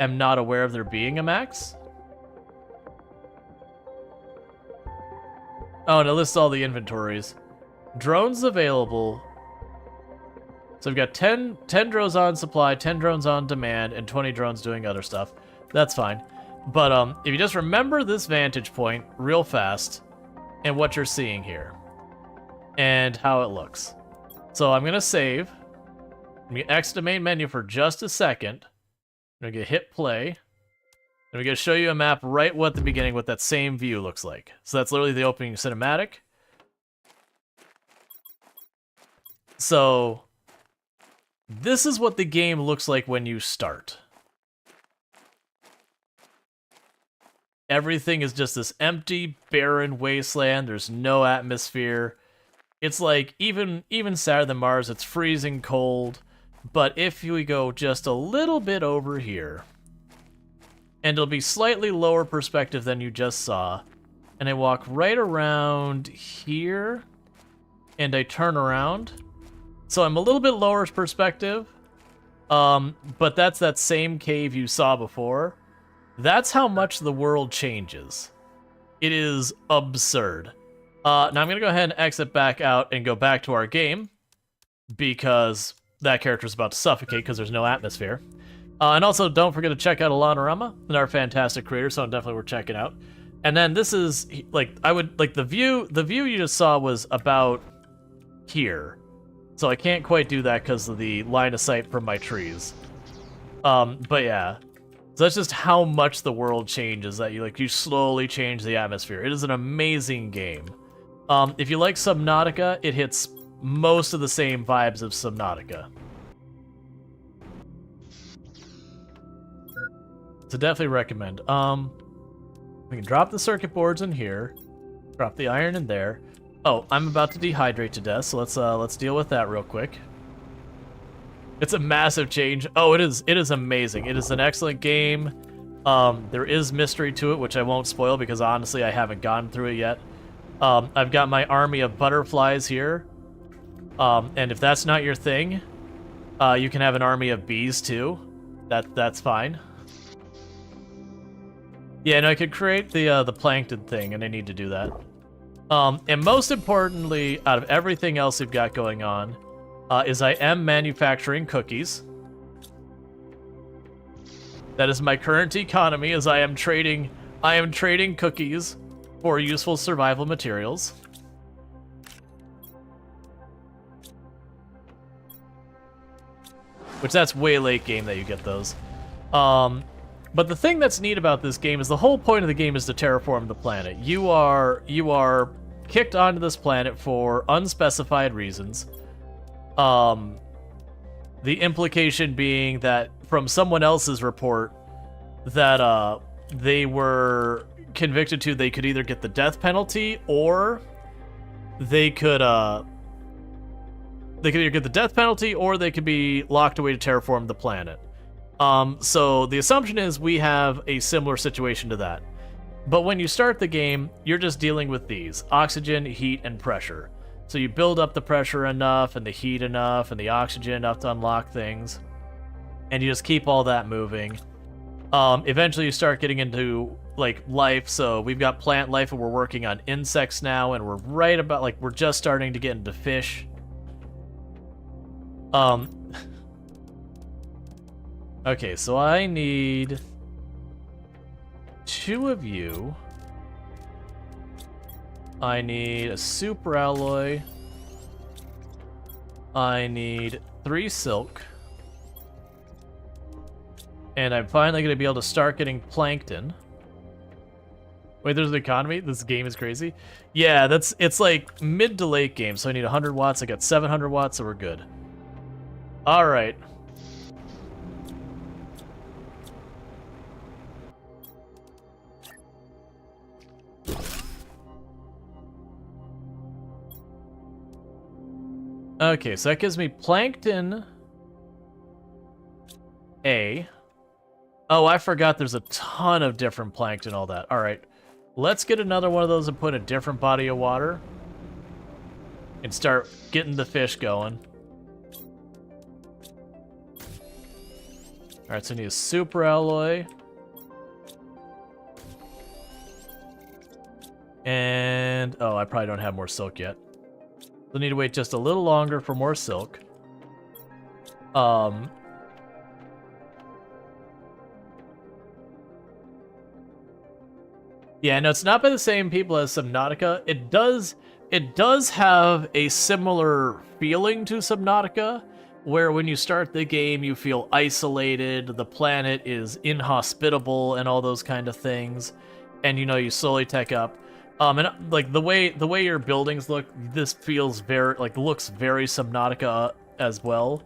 A: am not aware of there being a max. Oh, and it lists all the inventories. Drones available. So we've got 10 drones on supply, 10 drones on demand, and 20 drones doing other stuff. That's fine. But if you just remember this vantage point real fast and what you're seeing here and how it looks. So I'm going to save. I'm going to exit the main menu for just a second. I'm going to hit play. And we're going to show you a map right at the beginning what that same view looks like. So that's literally the opening cinematic. So this is what the game looks like when you start. Everything is just this empty, barren wasteland. There's no atmosphere. It's like, even sadder than Mars, it's freezing cold. But if we go just a little bit over here, and it'll be slightly lower perspective than you just saw, and I walk right around here, and I turn around. So I'm a little bit lower perspective, but that's that same cave you saw before. That's how much the world changes. It is absurd. Now I'm going to go ahead and exit back out and go back to our game, because that character's about to suffocate because there's no atmosphere. And also, don't forget to check out Alanorama, and our fantastic creator, so definitely worth checking out. And then this is, like, the view you just saw was about here. So I can't quite do that because of the line of sight from my trees. But yeah. So that's just how much the world changes, that you slowly change the atmosphere. It is an amazing game. If you like Subnautica, it hits most of the same vibes of Subnautica. So definitely recommend. We can drop the circuit boards in here, drop the iron in there. Oh, I'm about to dehydrate to death, so let's deal with that real quick. It's a massive change. Oh, it is amazing. It is an excellent game. There is mystery to it, which I won't spoil because honestly I haven't gone through it yet. I've got my army of butterflies here. And if that's not your thing, you can have an army of bees too. That's fine. Yeah, and I could create the plankton thing, and I need to do that. And most importantly, out of everything else we've got going on, is I am manufacturing cookies. That is my current economy, as I am trading cookies for useful survival materials. Which that's way late game that you get those. But the thing that's neat about this game is the whole point of the game is to terraform the planet. You are kicked onto this planet for unspecified reasons. The implication being that from someone else's report that they were convicted to, they could either get the death penalty or they could either get the death penalty or they could be locked away to terraform the planet. So the assumption is we have a similar situation to that. But when you start the game, you're just dealing with these: oxygen, heat, and pressure. So you build up the pressure enough, and the heat enough, and the oxygen enough to unlock things. And you just keep all that moving. Eventually you start getting into, like, life. So we've got plant life, and we're working on insects now, and we're right about, like, we're just starting to get into fish. Okay, so I need 2 of you. I need a super alloy. I need 3 silk. And I'm finally going to be able to start getting plankton. Wait, there's an economy? This game is crazy. Yeah, it's like mid to late game, so I need 100 watts. I got 700 watts, so we're good. Alright. Okay, so that gives me plankton A. Oh, I forgot there's a ton of different plankton, all that. Alright, let's get another one of those and put in a different body of water. And start getting the fish going. Alright, so I need a super alloy. And, oh, I probably don't have more silk yet. So I need to wait just a little longer for more silk. Yeah, no, it's not by the same people as Subnautica. It does have a similar feeling to Subnautica, where when you start the game you feel isolated, the planet is inhospitable and all those kind of things, and you know, you slowly tech up. And like the way your buildings look, this feels very looks very Subnautica as well.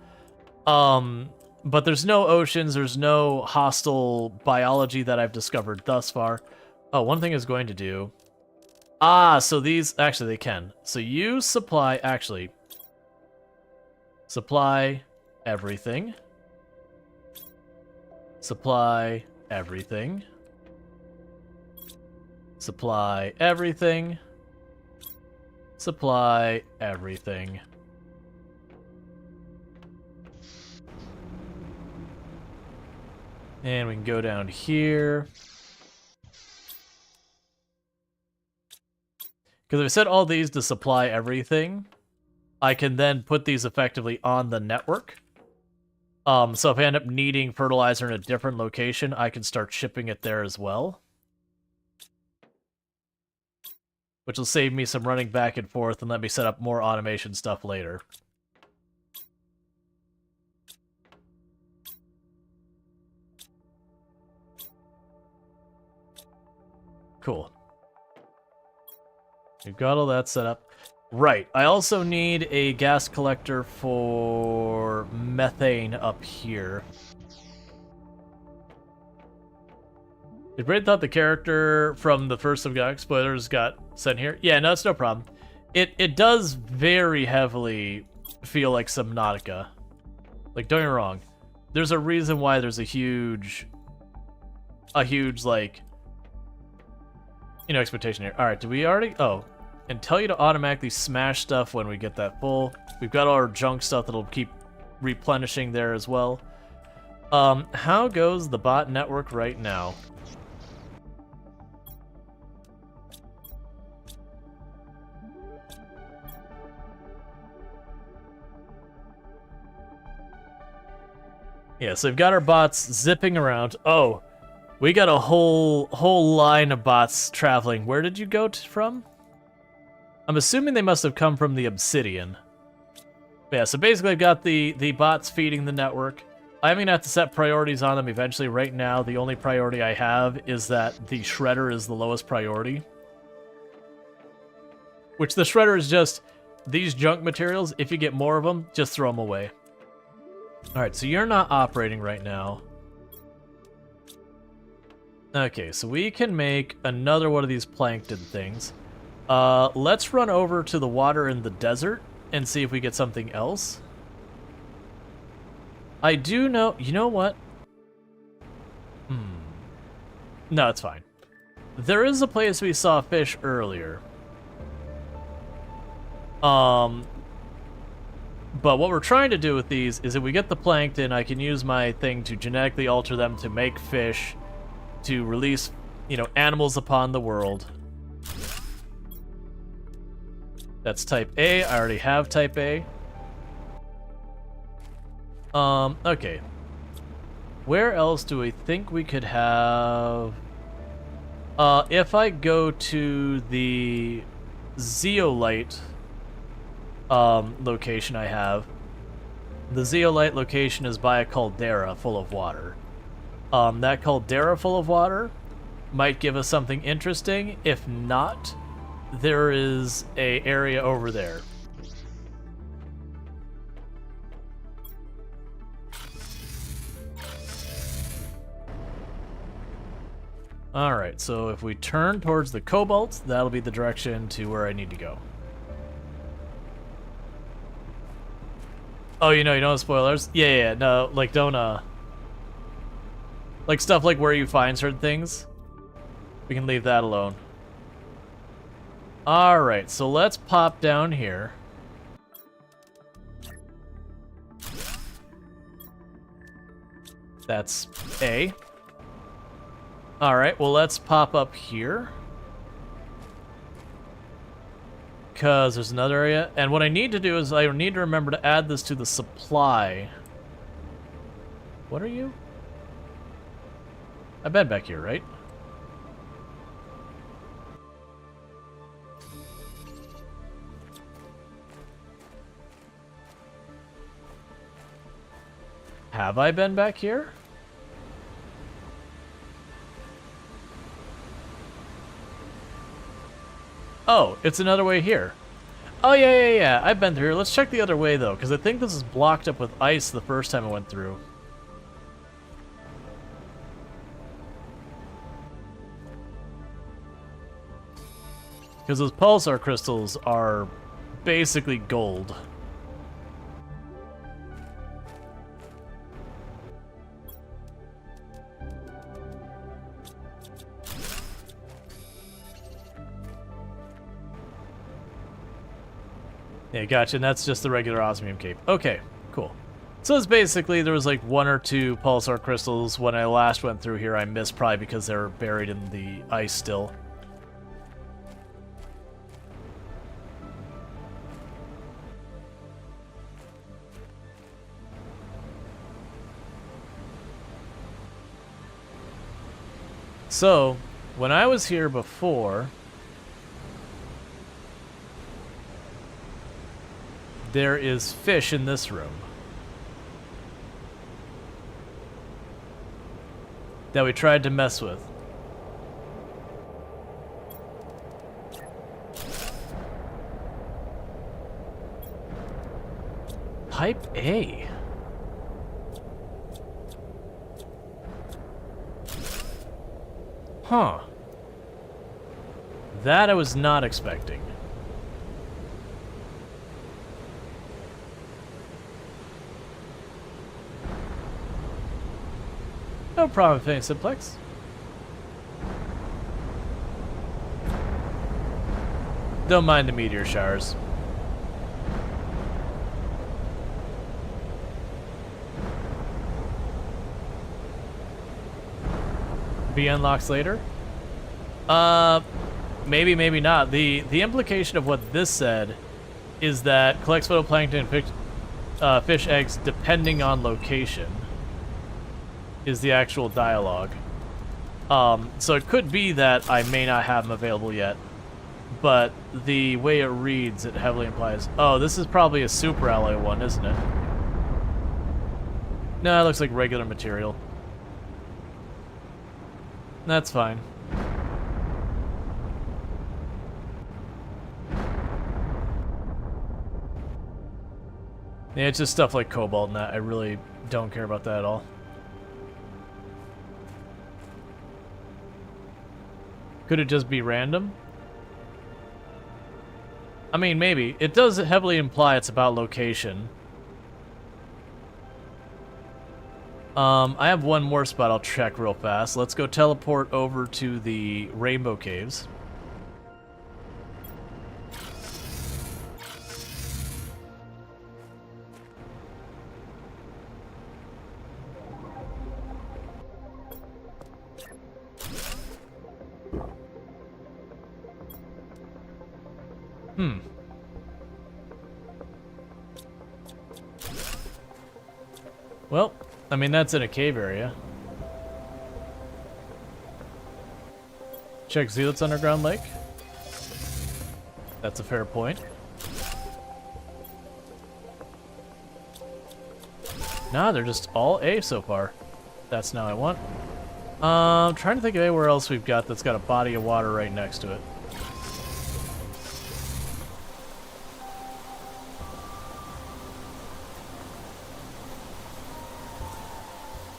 A: But there's no oceans, there's no hostile biology that I've discovered thus far. Oh, one thing is going to do. Ah, so these actually they can. So you supply supply everything. Supply everything. Supply everything. Supply everything. And we can go down here. Because if I set all these to supply everything, I can then put these effectively on the network. So if I end up needing fertilizer in a different location, I can start shipping it there as well. Which will save me some running back and forth and let me set up more automation stuff later. Cool. We've got all that set up. Right, I also need a gas collector for methane up here. Did Braid thought the character from the first Subnautica spoilers got sent here? Yeah, no, it's no problem. It does very heavily feel like Subnautica. Like, don't get me wrong. There's a reason why there's a huge like, you know, expectation here. Alright, do we already... Oh. And tell you to automatically smash stuff when we get that full. We've got all our junk stuff that'll keep replenishing there as well. How goes the bot network right now? Yeah, so we've got our bots zipping around. Oh, we got a whole line of bots traveling. Where did you go from? I'm assuming they must have come from the Obsidian. But yeah, so basically I've got the bots feeding the network. I'm gonna have to set priorities on them eventually. Right now, the only priority I have is that the Shredder is the lowest priority. Which the Shredder is just these junk materials. If you get more of them, just throw them away. Alright, so you're not operating right now. Okay, so we can make another one of these plankton things. Let's run over to the water in the desert and see if we get something else. I do know... You know what? No, it's fine. There is a place we saw fish earlier. But what we're trying to do with these is if we get the plankton, I can use my thing to genetically alter them to make fish, to release, you know, animals upon the world. That's type A. I already have type A. Okay. Where else do we think we could have... if I go to the zeolite location I have, the zeolite location is by a caldera full of water. That caldera full of water might give us something interesting. If not, there is a area over there. Alright, so if we turn towards the cobalt, that'll be the direction to where I need to go. Oh, you don't have spoilers? Yeah, no, like, don't, like, stuff like where you find certain things, we can leave that alone. Alright, so let's pop down here. That's A. Alright, well, let's pop up here. Because there's another area. And what I need to do is I need to remember to add this to the supply. What are you? I've been back here, right? Have I been back here? Oh, it's another way here. Oh, yeah. I've been through here. Let's check the other way, though, because I think this is blocked up with ice the first time I went through. Because those pulsar crystals are basically gold. Yeah, gotcha, and that's just the regular osmium cape. Okay, cool. So it's basically, there was like 1 or 2 pulsar crystals. When I last went through here, I missed probably because they were buried in the ice still. So, when I was here before, there is fish in this room that we tried to mess with. Type A. Huh. That I was not expecting. No problem, Fanny Simplex. Don't mind the meteor showers. Be unlocks later? Maybe, maybe not. The implication of what this said is that collects phytoplankton and fish eggs depending on location is the actual dialogue. So it could be that I may not have them available yet, but the way it reads, it heavily implies... Oh, this is probably a super alloy one, isn't it? No, it looks like regular material. That's fine. Yeah, it's just stuff like cobalt and that. I really don't care about that at all. Could it just be random? I mean, maybe. It does heavily imply it's about location. I have one more spot I'll check real fast. Let's go teleport over to the Rainbow Caves. Well, I mean, that's in a cave area. Check Zealot's underground lake. That's a fair point. Nah, they're just all A so far. That's not what I want. I'm trying to think of anywhere else we've got that's got a body of water right next to it.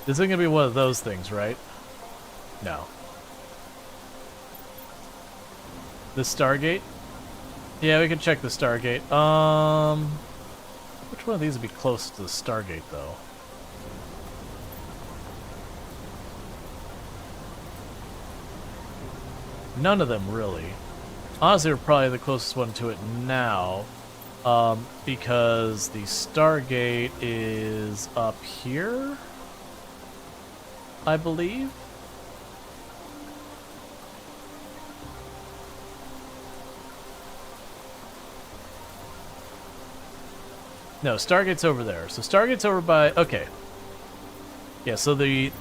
A: This isn't gonna be one of those things, right? No. The Stargate? Yeah, we can check the Stargate. Which one of these would be close to the Stargate, though? None of them, really. Honestly, we're probably the closest one to it now, because the Stargate is up here, I believe. No, Stargate's over there. So Stargate's over by... Okay. Yeah, so the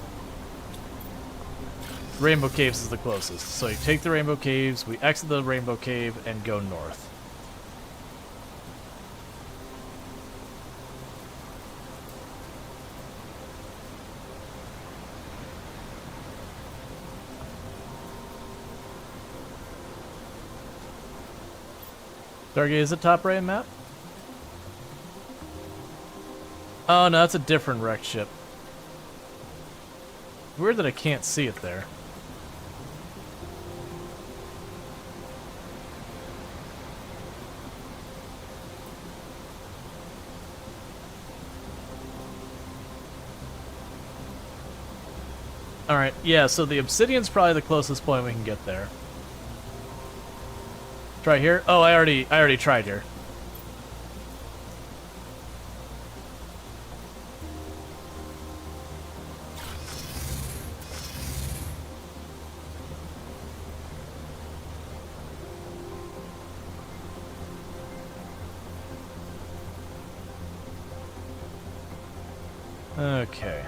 A: Rainbow Caves is the closest. So you take the Rainbow Caves, we exit the Rainbow Cave, and go north. Storge, is it top right map? Oh no, that's a different wrecked ship. Weird that I can't see it there. Alright, yeah, so the obsidian's probably the closest point we can get there. Try here? Oh, I already tried here. Okay.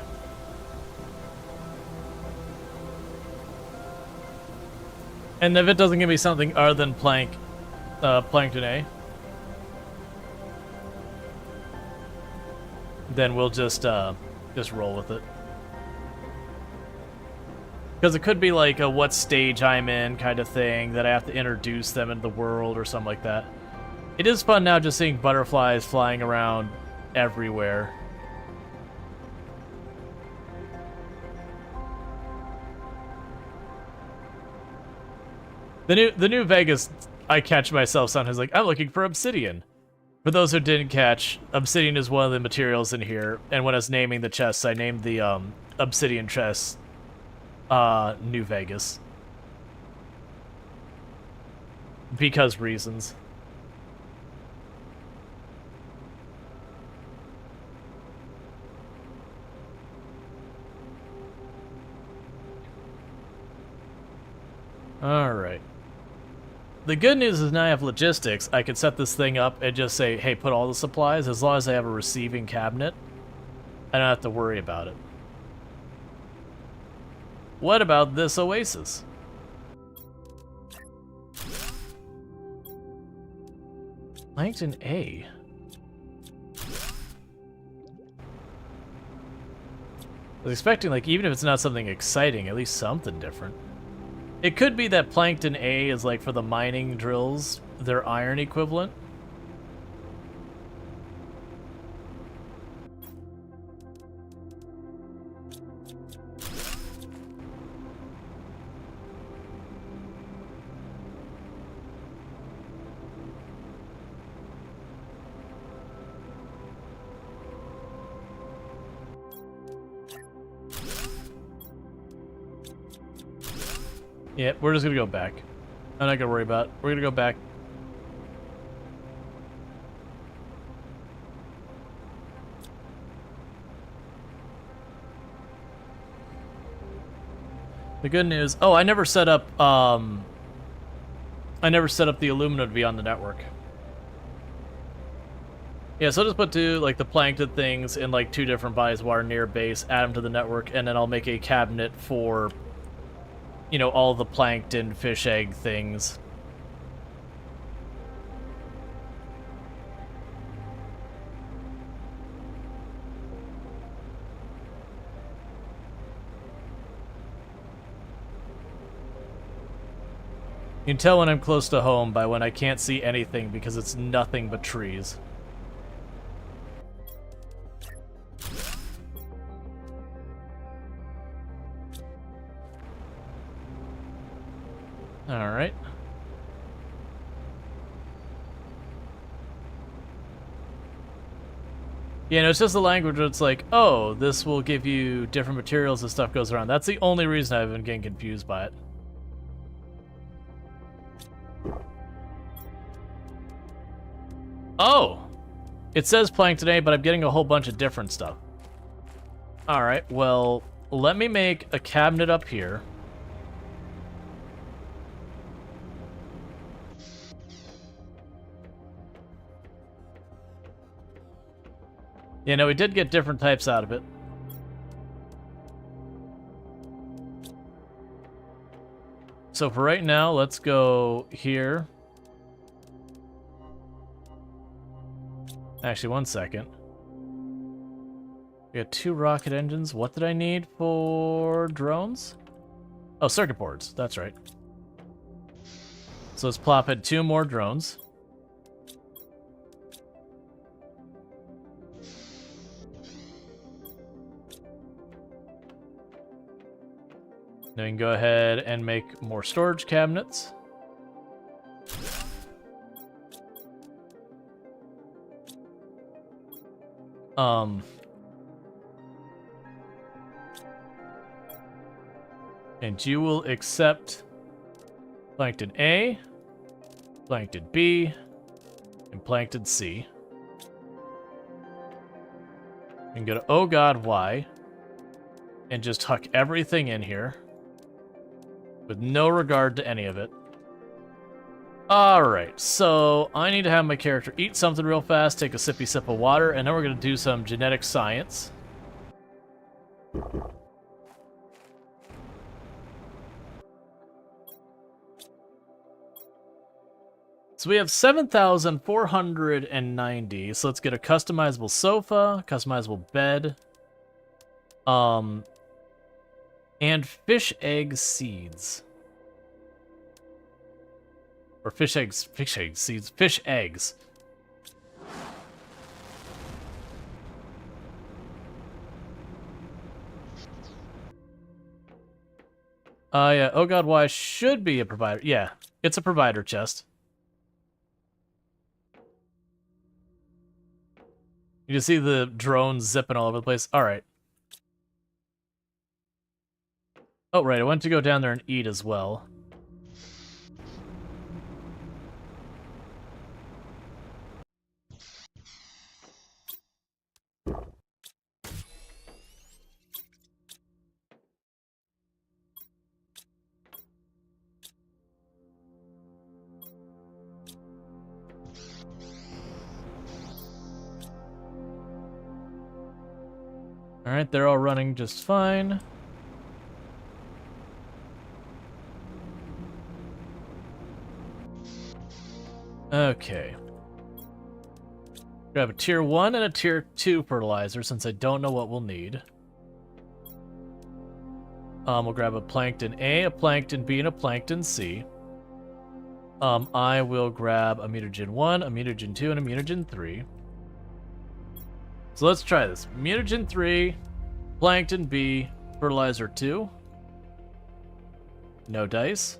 A: And if it doesn't give me something other than Plankton A, then we'll just roll with it. Because it could be like a what stage I'm in kind of thing, that I have to introduce them into the world or something like that. It is fun now just seeing butterflies flying around everywhere. The new Vegas, I catch myself sometimes like, I'm looking for obsidian. For those who didn't catch, obsidian is one of the materials in here, and when I was naming the chests, I named the obsidian chest New Vegas. Because reasons. Alright. The good news is now I have logistics. I can set this thing up and just say, hey, put all the supplies. As long as I have a receiving cabinet, I don't have to worry about it. What about this oasis? Plankton A. I was expecting, like, even if it's not something exciting, at least something different. It could be that Plankton A is like for the mining drills, their iron equivalent. Yeah, we're just gonna go back. I'm not gonna worry about it. We're gonna go back. The good news... Oh, I never set up the Illumina to be on the network. Yeah, so I'll just put like the plankton things in like 2 different bodies while near base, add them to the network, and then I'll make a cabinet for, you know, all the plankton, fish egg things. You can tell when I'm close to home by when I can't see anything because it's nothing but trees. Alright. Yeah, no, it's just the language where it's like, oh, this will give you different materials as stuff goes around. That's the only reason I've been getting confused by it. Oh! It says Plankton A, but I'm getting a whole bunch of different stuff. Alright, well, let me make a cabinet up here. Yeah, no, we did get different types out of it. So for right now, let's go here. Actually, one second. We got 2 rocket engines. What did I need for drones? Oh, circuit boards. That's right. So let's plop in 2 more drones. Now we can go ahead and make more storage cabinets. And you will accept Plankton A, Plankton B, and Plankton C. And go to Oh God, why? And just huck everything in here with no regard to any of it. Alright, so I need to have my character eat something real fast, take a sippy sip of water, and then we're going to do some genetic science. So we have 7,490, so let's get a customizable sofa, customizable bed, and fish egg seeds. Or fish eggs seeds, fish eggs. Yeah, Oh God, why should be a provider. Yeah, it's a provider chest. You can see the drones zipping all over the place. All right. Oh, right. I went to go down there and eat as well. All right, they're all running just fine. Okay. Grab a tier 1 and a tier 2 fertilizer since I don't know what we'll need. We'll grab a Plankton A, a Plankton B, and a Plankton C. I will grab a mutagen 1, a mutagen 2, and a mutagen 3. So let's try this. Mutagen 3, Plankton B, fertilizer 2. No dice.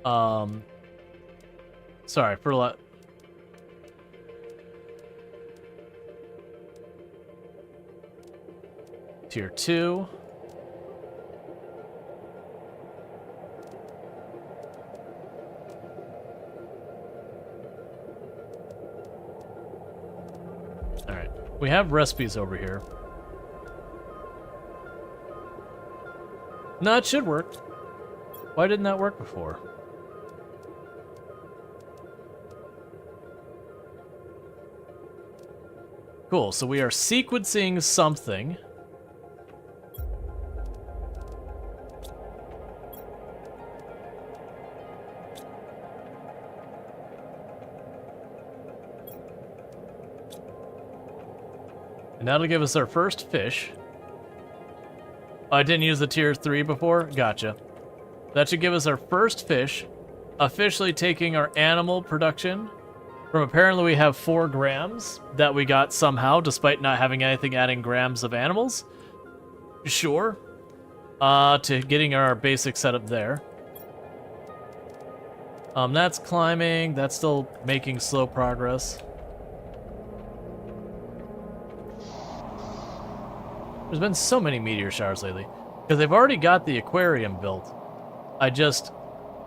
A: Sorry, fertilizer. Tier 2. Alright, we have recipes over here. No, it should work. Why didn't that work before? Cool, so we are sequencing something. And that'll give us our first fish. Oh, I didn't use the tier 3 before? Gotcha. That should give us our first fish, officially taking our animal production from apparently we have 4 grams that we got somehow, despite not having anything adding grams of animals. Sure. To getting our basic setup there. That's climbing. That's still making slow progress. There's been so many meteor showers lately. Because they've already got the aquarium built. I just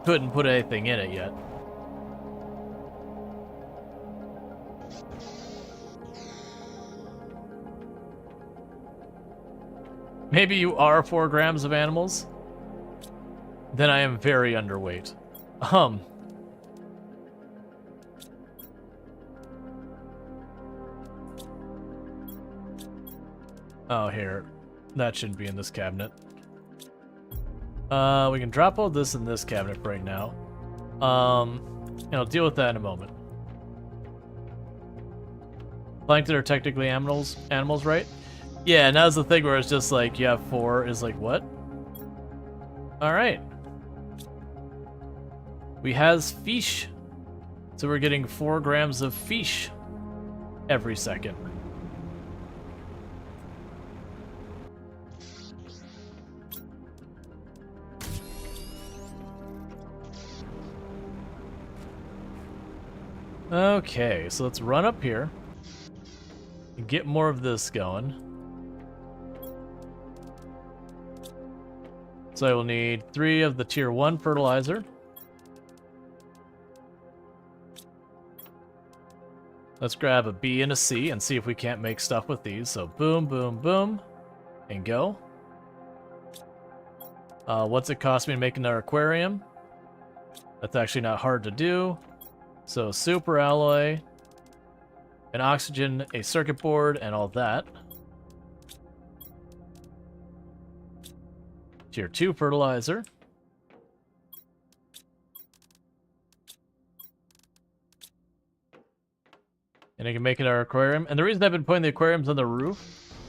A: couldn't put anything in it yet. Maybe you are 4 grams of animals? Then I am very underweight. Oh, here. That shouldn't be in this cabinet. We can drop all this in this cabinet right now. And I'll deal with that in a moment. Plankton are technically animals, right? Yeah, and now's the thing where it's just like, you have 4 is like, what? Alright. We has fish. So we're getting 4 grams of fish every second. Okay, so let's run up here and get more of this going. So I will need 3 of the tier 1 fertilizer. Let's grab a B and a C and see if we can't make stuff with these. So boom, boom, boom, and go. What's it cost me to make another aquarium? That's actually not hard to do. So super alloy, an oxygen, a circuit board, and all that. Tier 2 fertilizer. And I can make it our aquarium. And the reason I've been putting the aquariums on the roof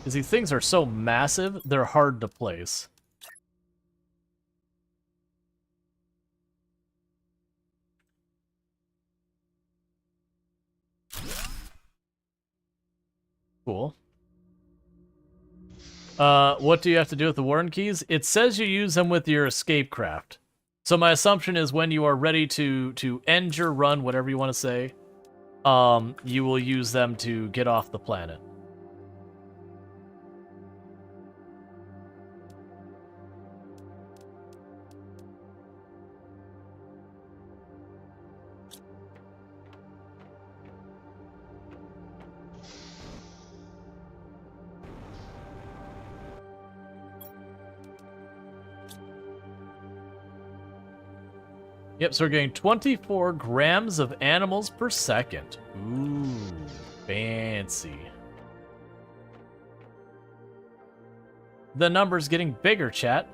A: is these things are so massive, they're hard to place. Cool. What do you have to do with the Warden keys? It says you use them with your escape craft. So my assumption is when you are ready to end your run, whatever you want to say, you will use them to get off the planet. Yep, so we're getting 24 grams of animals per second. Ooh, fancy. The number's getting bigger, chat.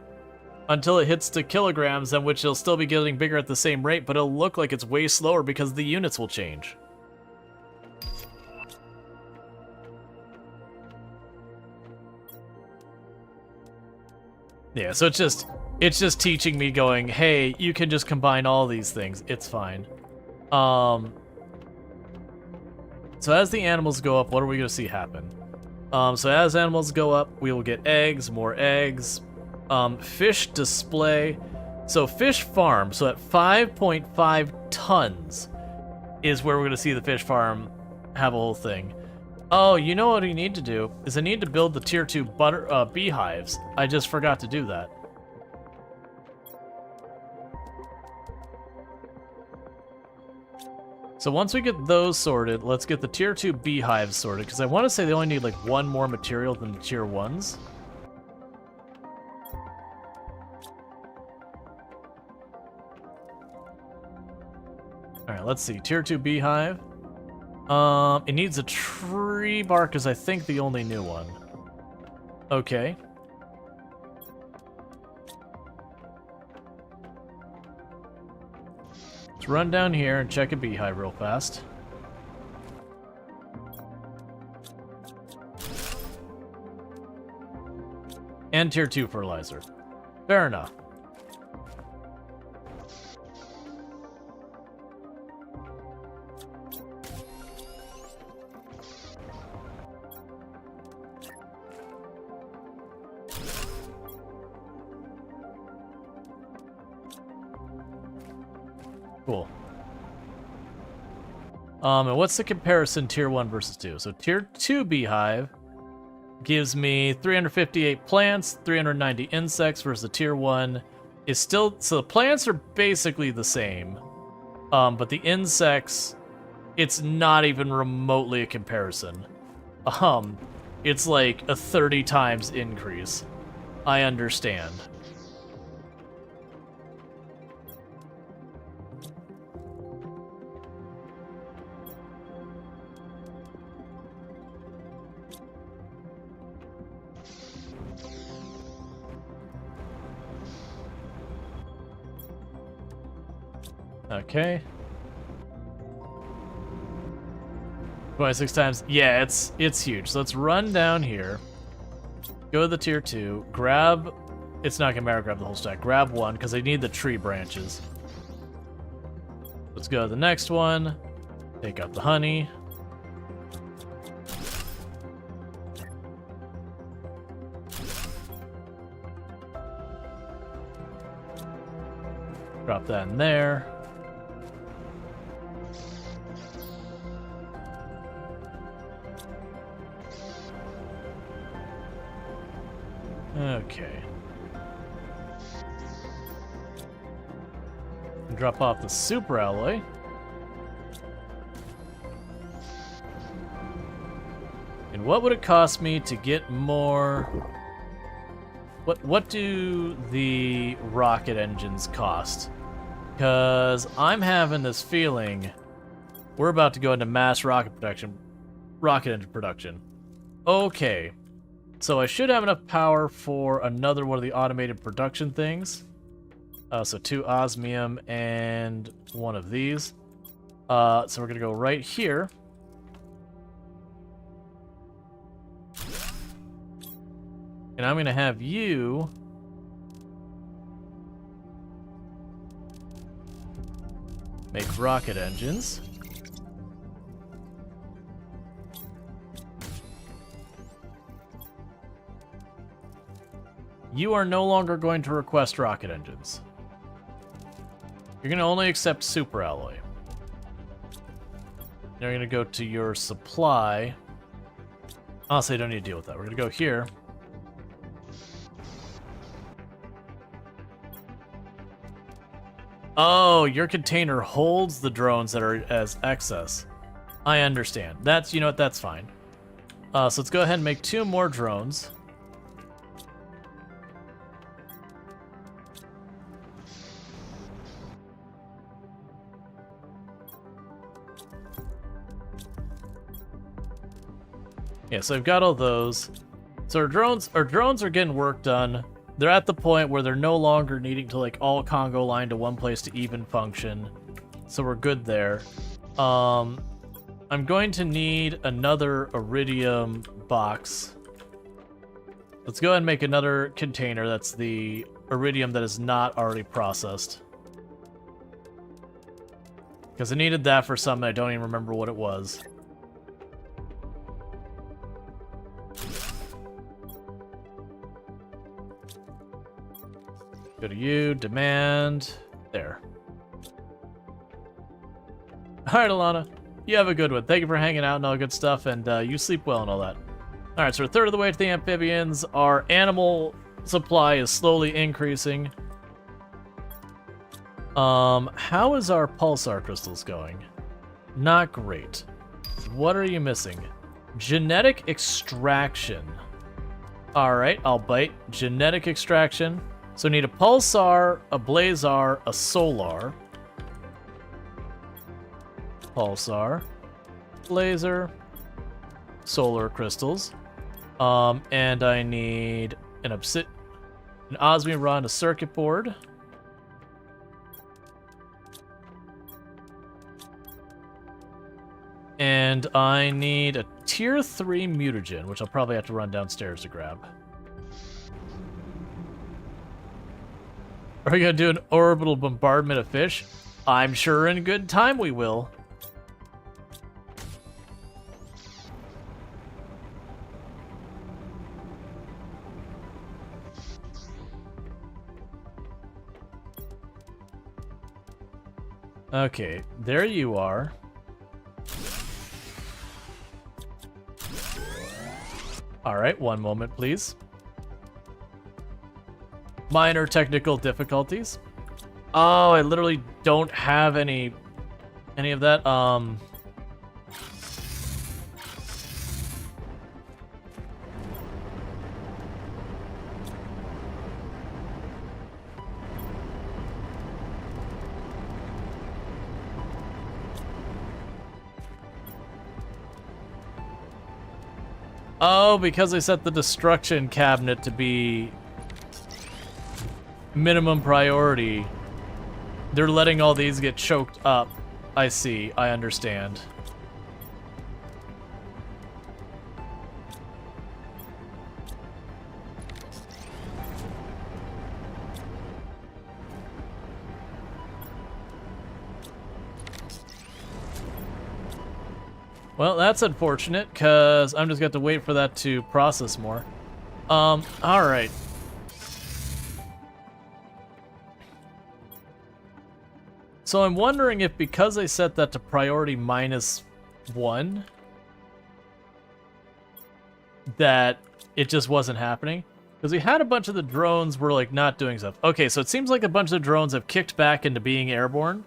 A: Until it hits to kilograms, then which it'll still be getting bigger at the same rate, but it'll look like it's way slower because the units will change. Yeah, so it's just teaching me going, hey, you can just combine all these things. It's fine. So as the animals go up, what are we going to see happen? So as animals go up, we will get eggs, more eggs. Fish display. So fish farm, so at 5.5 tons is where we're going to see the fish farm have a whole thing. Oh, you know what we need to do? Is I need to build the tier 2 beehives. I just forgot to do that. So once we get those sorted, let's get the tier 2 beehives sorted, because I want to say they only need like 1 more material than the tier 1s. Alright, let's see. Tier 2 beehive. It needs a tree bark, is I think the only new one. Okay. Let's run down here and check a beehive real fast. And tier 2 fertilizer. Fair enough. Cool. And what's the comparison tier 1 versus 2? So tier 2 beehive gives me 358 plants, 390 insects, versus the tier 1 is still... So the plants are basically the same. But the insects, it's not even remotely a comparison. It's like a 30 times increase. I understand. Okay. 26 times. Yeah, it's huge. So let's run down here. Go to the tier 2. Grab... It's not gonna matter, grab the whole stack. Grab 1, because I need the tree branches. Let's go to the next one. Take out the honey. Drop that in there. Okay. Drop off the super alloy. And what would it cost me to get more? What do the rocket engines cost? Because I'm having this feeling we're about to go into mass rocket engine production. Okay. So I should have enough power for another one of the automated production things. So 2 osmium and 1 of these. So we're gonna go right here. And I'm gonna have you make rocket engines. You are no longer going to request rocket engines. You're going to only accept super alloy. Now you're going to go to your supply. Honestly, I don't need to deal with that. We're going to go here. Oh, your container holds the drones that are as excess. I understand. That's, you know what, that's fine. So let's go ahead and make 2 more drones. Yeah, so I've got all those. So our drones are getting work done. They're at the point where they're no longer needing to like all Congo line to one place to even function. So we're good there. I'm going to need another iridium box. Let's go ahead and make another container that's the iridium that is not already processed. Because I needed that for something, I don't even remember what it was. Go to you, demand, there. Alright, Alana, you have a good one. Thank you for hanging out and all good stuff, and you sleep well and all that. Alright, so we're a third of the way to the amphibians. Our animal supply is slowly increasing. How is our pulsar crystals going? Not great. What are you missing? Genetic extraction. Alright, I'll bite. Genetic extraction. So need a pulsar, a blazar, a solar. Pulsar, laser, solar crystals. And I need an osmium rod, a circuit board. And I need a tier 3 mutagen, which I'll probably have to run downstairs to grab. Are we gonna do an orbital bombardment of fish? I'm sure in good time we will. Okay, there you are. Alright, one moment, please. Minor technical difficulties. Oh, I literally don't have any of that. Oh, because I set the destruction cabinet to be minimum priority, they're letting all these get choked up. I see. I understand. Well, that's unfortunate, because I'm just going to wait for that to process more. Alright. So I'm wondering if because I set that to priority -1, that it just wasn't happening. Because we had a bunch of the drones were like not doing stuff. Okay, so it seems like a bunch of the drones have kicked back into being airborne.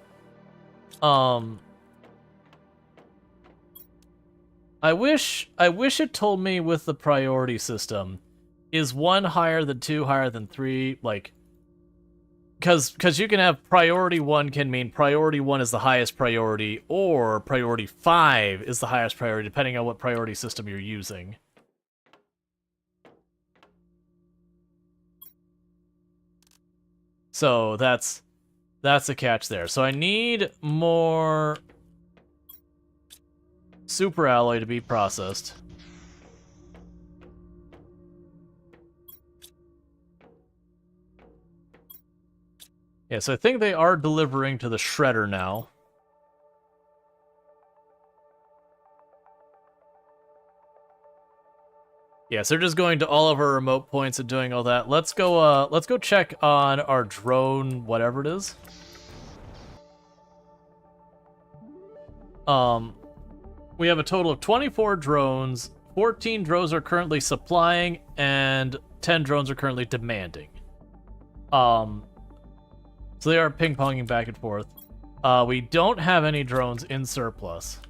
A: I wish it told me with the priority system, is 1 higher than 2 higher than 3, like, because you can have priority 1 can mean priority 1 is the highest priority, or priority 5 is the highest priority, depending on what priority system you're using. So that's a catch there. So I need more super alloy to be processed. Yeah, so I think they are delivering to the shredder now. Yeah, so they're just going to all of our remote points and doing all that. Let's go check on our drone, whatever it is. We have a total of 24 drones, 14 drones are currently supplying, and 10 drones are currently demanding. So they are ping-ponging back and forth. We don't have any drones in surplus.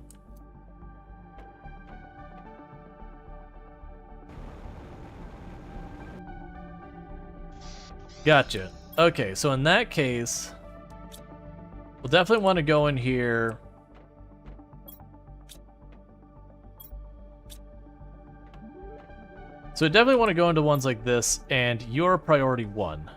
A: Gotcha. Okay, so in that case, we'll definitely want to go in here. So I definitely want to go into ones like this, and you're priority 1.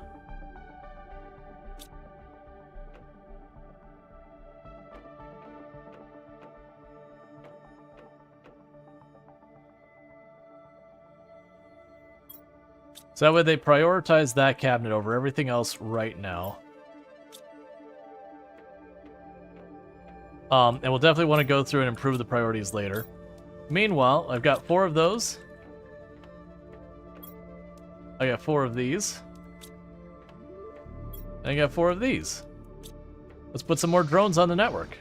A: So that way they prioritize that cabinet over everything else right now. And we'll definitely want to go through and improve the priorities later. Meanwhile, I've got 4 of those. I got 4 of these. And I got 4 of these. Let's put some more drones on the network.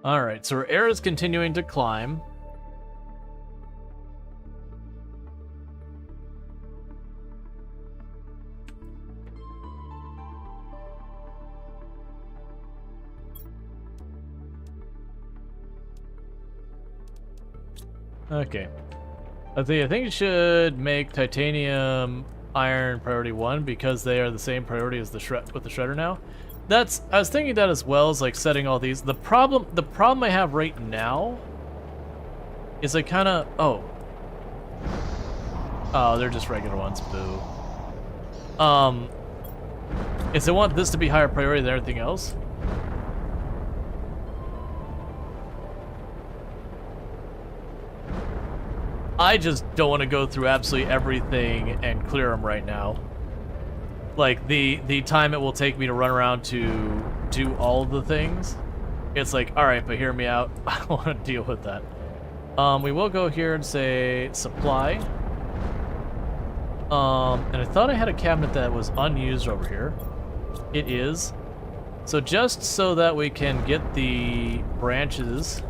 A: Alright, so our air is continuing to climb. Okay. I think it should make titanium, iron priority 1 because they are the same priority as the shredder now. I was thinking that as well as like setting all these. The problem I have right now is I kind of oh, they're just regular ones. Boo. Is I want this to be higher priority than everything else. I just don't want to go through absolutely everything and clear them right now. Like, the time it will take me to run around to do all of the things, it's like, alright, but hear me out. I don't want to deal with that. We will go here and say supply. And I thought I had a cabinet that was unused over here. It is. So just so that we can get the branches.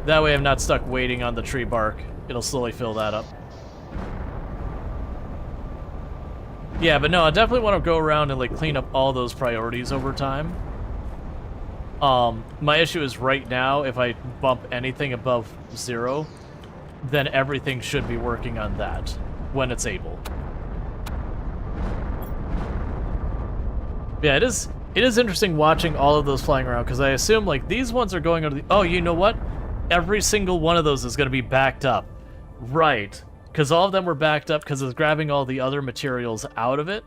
A: That way I'm not stuck waiting on the tree bark. It'll slowly fill that up. Yeah, but no, I definitely want to go around and like clean up all those priorities over time. My issue is right now, if I bump anything above 0, then everything should be working on that when it's able. Yeah, it is interesting watching all of those flying around, because I assume like these ones are going under the... Oh, you know what? Every single one of those is going to be backed up. Right. Because all of them were backed up because it's grabbing all the other materials out of it.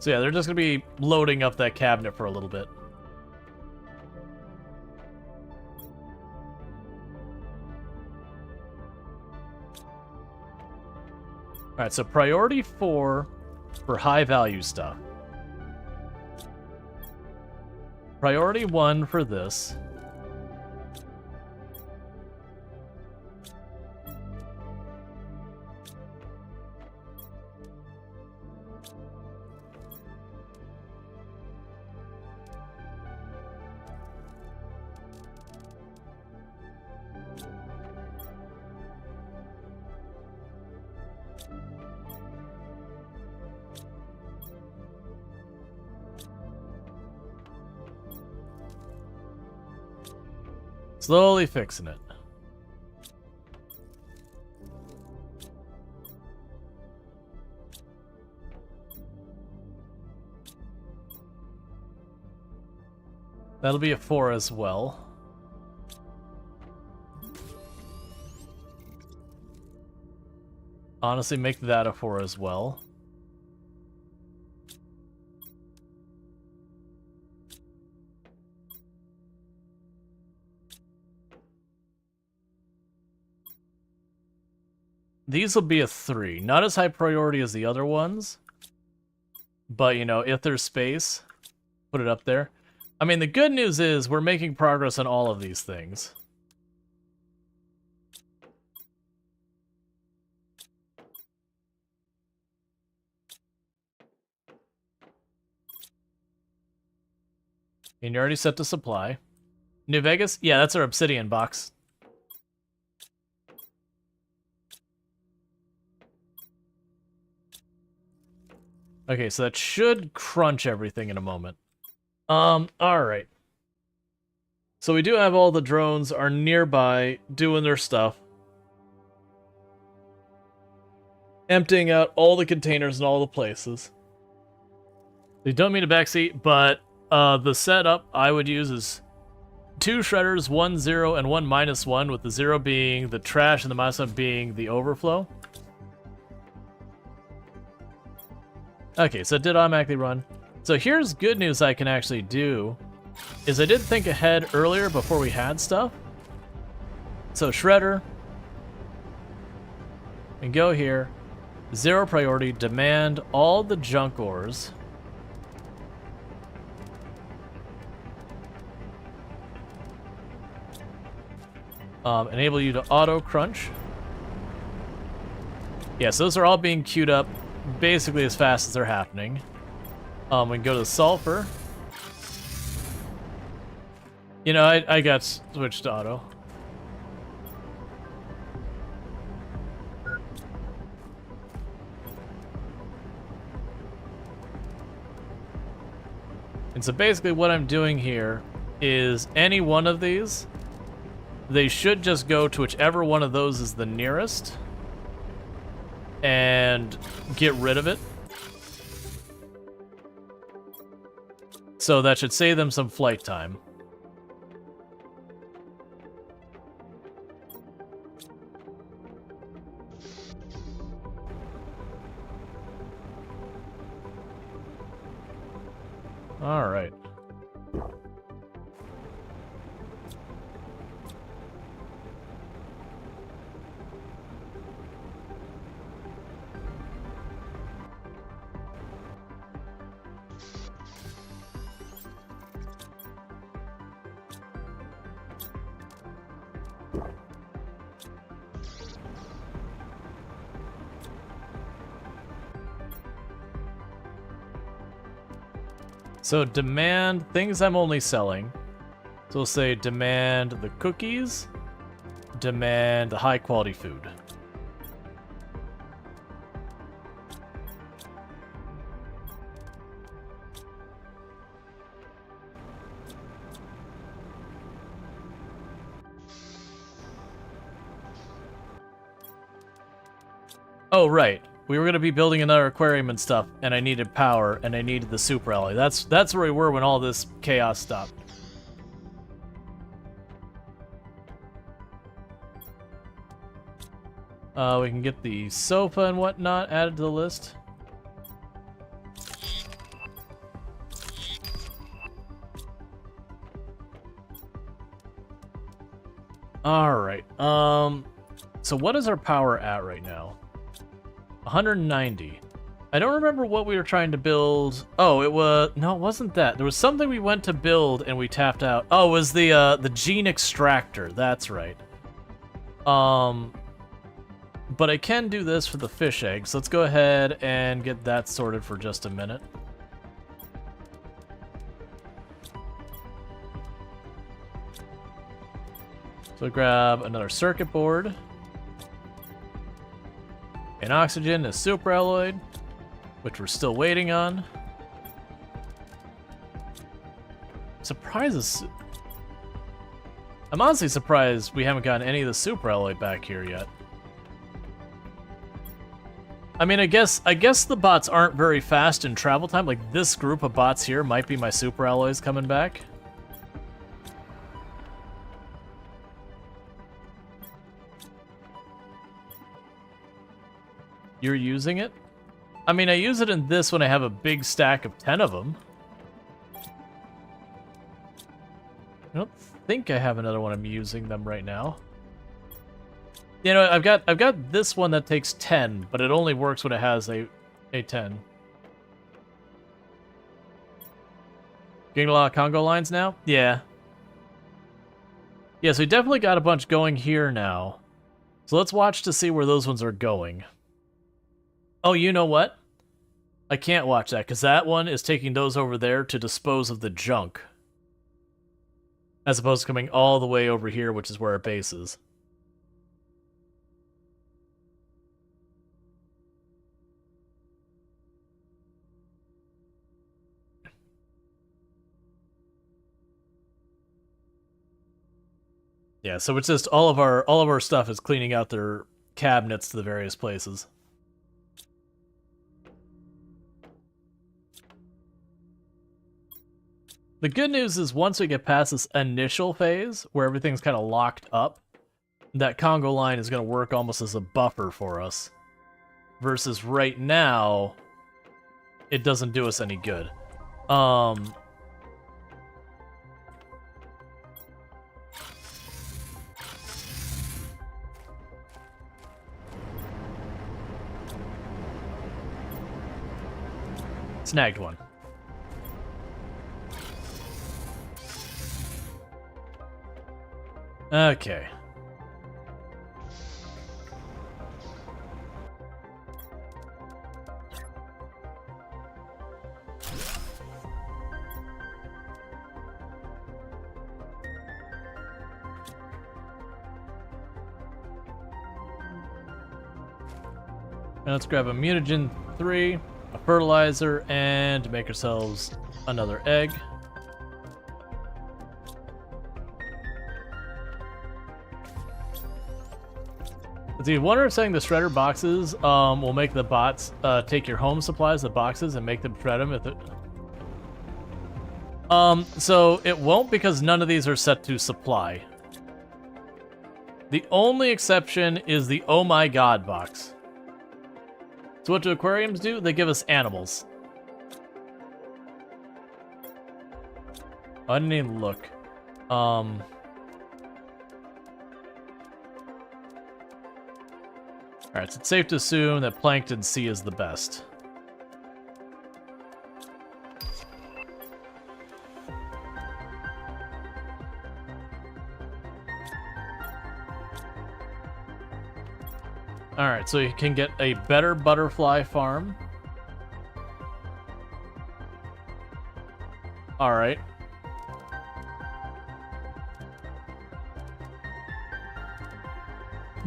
A: So yeah, they're just going to be loading up that cabinet for a little bit. Alright, so priority 4 for high value stuff. Priority 1 for this. Slowly fixing it. That'll be a 4 as well. Honestly, make that a 4 as well. These will be a 3. Not as high priority as the other ones. But, you know, if there's space, put it up there. I mean, the good news is we're making progress on all of these things. And you're already set to supply. New Vegas? Yeah, that's our obsidian box. Okay, so that should crunch everything in a moment. Alright. So we do have all the drones are nearby doing their stuff. Emptying out all the containers in all the places. They don't mean a backseat, but the setup I would use is 2 shredders, 1 0 and 1 -1, with the 0 being the trash and the -1 being the overflow. Okay, so it did automatically run. So here's good news I can actually do, is I did think ahead earlier before we had stuff. So shredder, and go here, 0 priority, demand all the junk ores. Enable you to auto crunch. Yeah, so those are all being queued up basically as fast as they're happening. We can go to the sulfur. You know, I got switched to auto. And so basically what I'm doing here is any one of these, they should just go to whichever one of those is the nearest and get rid of it. So that should save them some flight time. All right. So demand things I'm only selling. So we'll say demand the cookies, demand the high quality food. Oh, right. We were going to be building another aquarium and stuff, and I needed power, and I needed the super alloy. That's where we were when all this chaos stopped. We can get the sofa and whatnot added to the list. Alright, so what is our power at right now? 190. I don't remember what we were trying to build. Oh, it was... No, it wasn't that. There was something we went to build and we tapped out. Oh, it was the gene extractor. That's right. But I can do this for the fish eggs. Let's go ahead and get that sorted for just a minute. So grab another circuit board. And oxygen is superalloyed, which we're still waiting on. Surprises. I'm honestly surprised we haven't gotten any of the superalloy back here yet. I mean, I guess the bots aren't very fast in travel time. Like, this group of bots here might be my superalloys coming back. You're using it? I mean, I use it in this when I have a big stack of 10 of them. I don't think I have another one I'm using them right now. You know, I've got this one that takes 10, but it only works when it has a 10. Getting a lot of Congo lines now? Yeah. Yeah, so we definitely got a bunch going here now. So let's watch to see where those ones are going. Oh, you know what? I can't watch that, because that one is taking those over there to dispose of the junk. As opposed to coming all the way over here, which is where our base is. Yeah, so it's just all of our stuff is cleaning out their cabinets to the various places. The good news is once we get past this initial phase, where everything's kind of locked up, that Congo line is going to work almost as a buffer for us. Versus right now, it doesn't do us any good. Snagged one. Okay. Now let's grab a mutagen 3, a fertilizer, and make ourselves another egg. Do you wonder if saying the shredder boxes will make the bots take your home supplies, the boxes, and make them shred them? If it... So it won't, because none of these are set to supply. The only exception is the oh my god box. So what do aquariums do? They give us animals. I didn't even look. Alright, so it's safe to assume that Plankton C is the best. Alright, so you can get a better butterfly farm. Alright.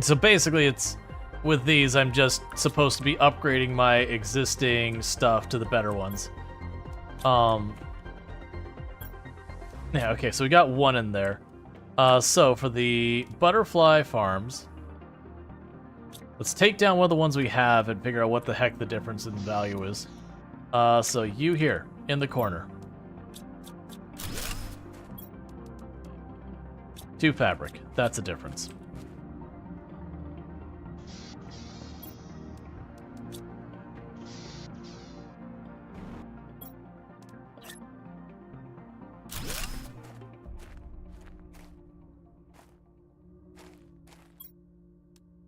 A: So basically it's... With these, I'm just supposed to be upgrading my existing stuff to the better ones. Yeah, okay, so we got one in there. So for the butterfly farms, let's take down one of the ones we have and figure out what the heck the difference in value is. So you here, in the corner. 2 fabric, that's a difference.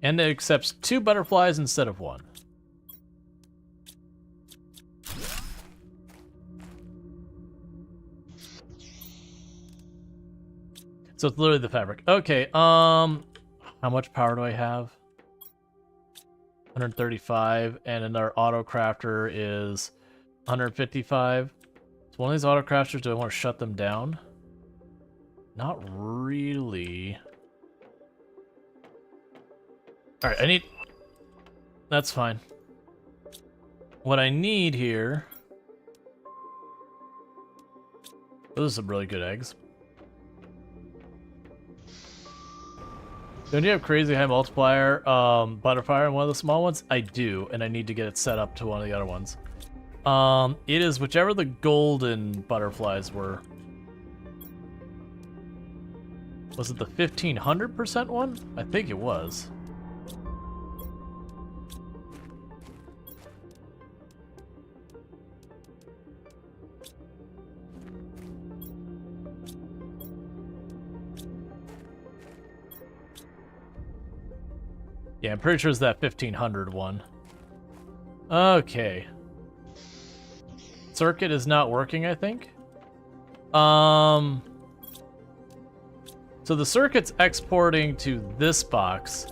A: And it accepts 2 butterflies instead of 1. So it's literally the fabric. Okay, how much power do I have? 135, and then our auto crafter is 155. So one of these auto crafters, do I want to shut them down? Not really. Alright, I need... That's fine. What I need here... Those are some really good eggs. Don't you have crazy high multiplier butterfire in one of the small ones? I do, and I need to get it set up to one of the other ones. It is whichever the golden butterflies were. Was it the 1500% one? I think it was. Yeah, I'm pretty sure it's that 1500 one. Okay. Circuit is not working, I think. So the circuit's exporting to this box.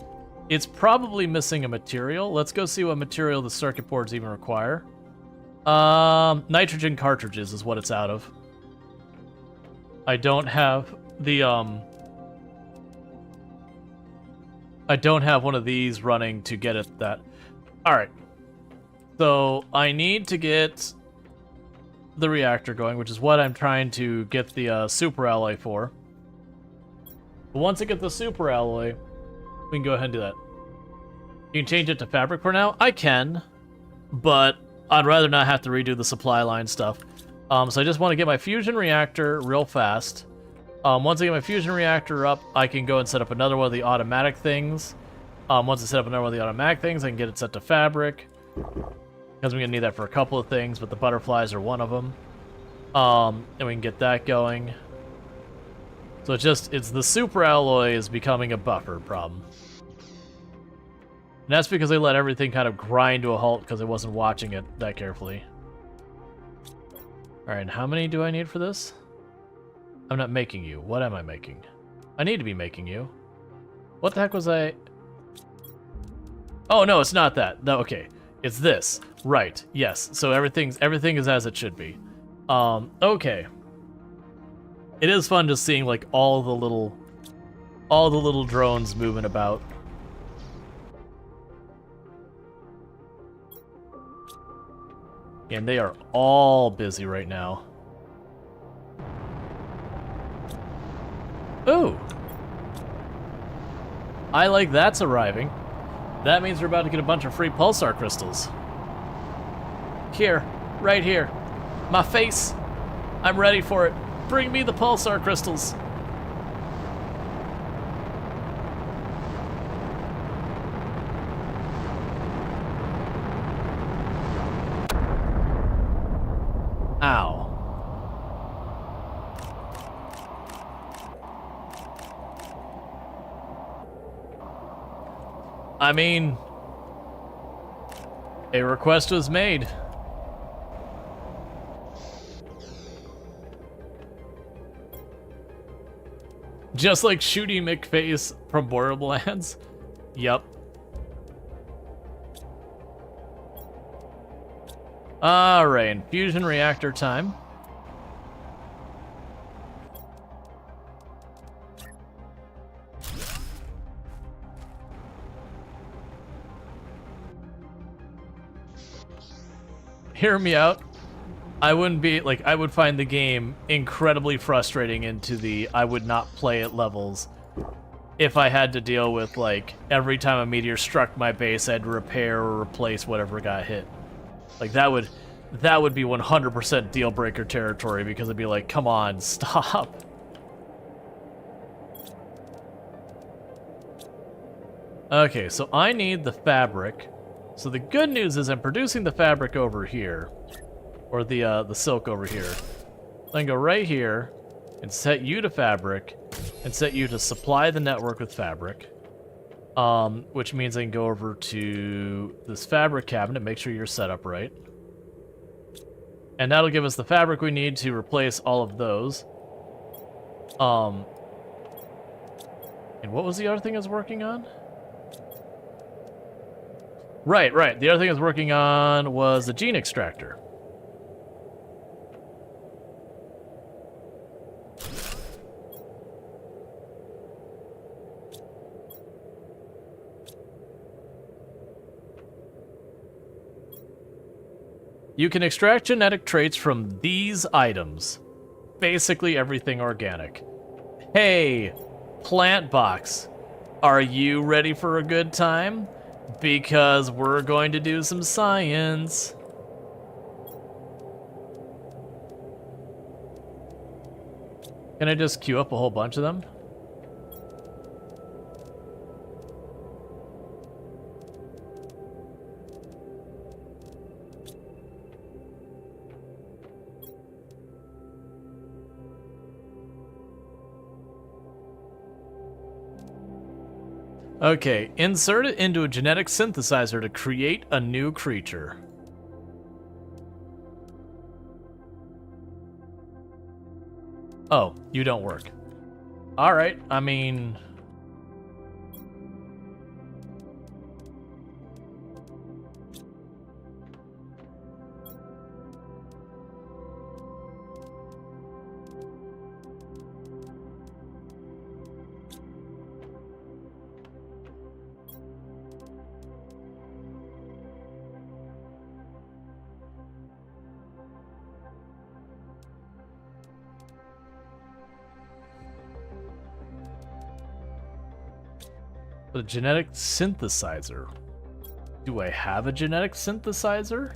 A: It's probably missing a material. Let's go see what material the circuit boards even require. Nitrogen cartridges is what it's out of. I don't have the, I don't have one of these running to get it that. Alright. So I need to get the reactor going, which is what I'm trying to get the super alloy for. But once I get the super alloy, we can go ahead and do that. You can change it to fabric for now? I can, but I'd rather not have to redo the supply line stuff. So I just want to get my fusion reactor real fast. Once I get my fusion reactor up, I can go and set up another one of the automatic things. Once I set up another one of the automatic things, I can get it set to fabric. Because we're going to need that for a couple of things, but the butterflies are one of them. And we can get that going. So it's the super alloy is becoming a buffer problem. And that's because I let everything kind of grind to a halt because I wasn't watching it that carefully. Alright, how many do I need for this? I'm not making you. What am I making? I need to be making you. What the heck was I... Oh, no, it's not that. No, okay. It's this. Right. Yes. So everything is as it should be. Okay. It is fun just seeing like all the little drones moving about. And they are all busy right now. Ooh! I like that's arriving. That means we're about to get a bunch of free pulsar crystals. Here, right here. My face. I'm ready for it. Bring me the pulsar crystals. Ow. I mean, a request was made. Just like Shooty McFace from Borderlands. Yep. Alright, fusion reactor time. Hear me out. I wouldn't be, like, I would find the game incredibly frustrating into the I would not play it levels if I had to deal with, like, every time a meteor struck my base, I'd repair or replace whatever got hit. Like, that would be 100% deal breaker territory because it'd be like, come on, stop. Okay, so I need the fabric. So the good news is I'm producing the fabric over here. Or the silk over here. Then go right here and set you to fabric and set you to supply the network with fabric. Which means I can go over to this fabric cabinet, make sure you're set up right. And that'll give us the fabric we need to replace all of those. And what was the other thing I was working on? Right, right. The other thing I was working on was the gene extractor. You can extract genetic traits from these items. Basically everything organic. Hey, plant box, are you ready for a good time? Because we're going to do some science. Can I just queue up a whole bunch of them? Okay, insert it into a genetic synthesizer to create a new creature. Oh, you don't work. Alright, I mean... A genetic synthesizer. Do I have a genetic synthesizer?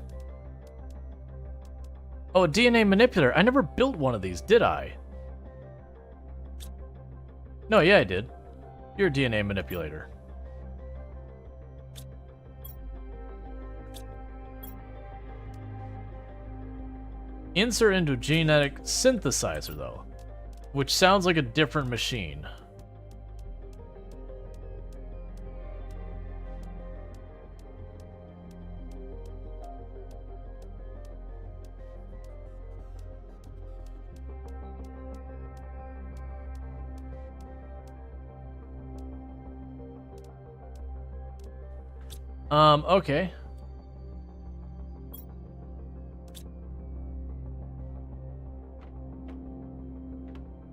A: Oh, a DNA manipulator. I never built one of these, did I? No, yeah, I did. You're a DNA manipulator. Insert into genetic synthesizer, though, which sounds like a different machine. Okay.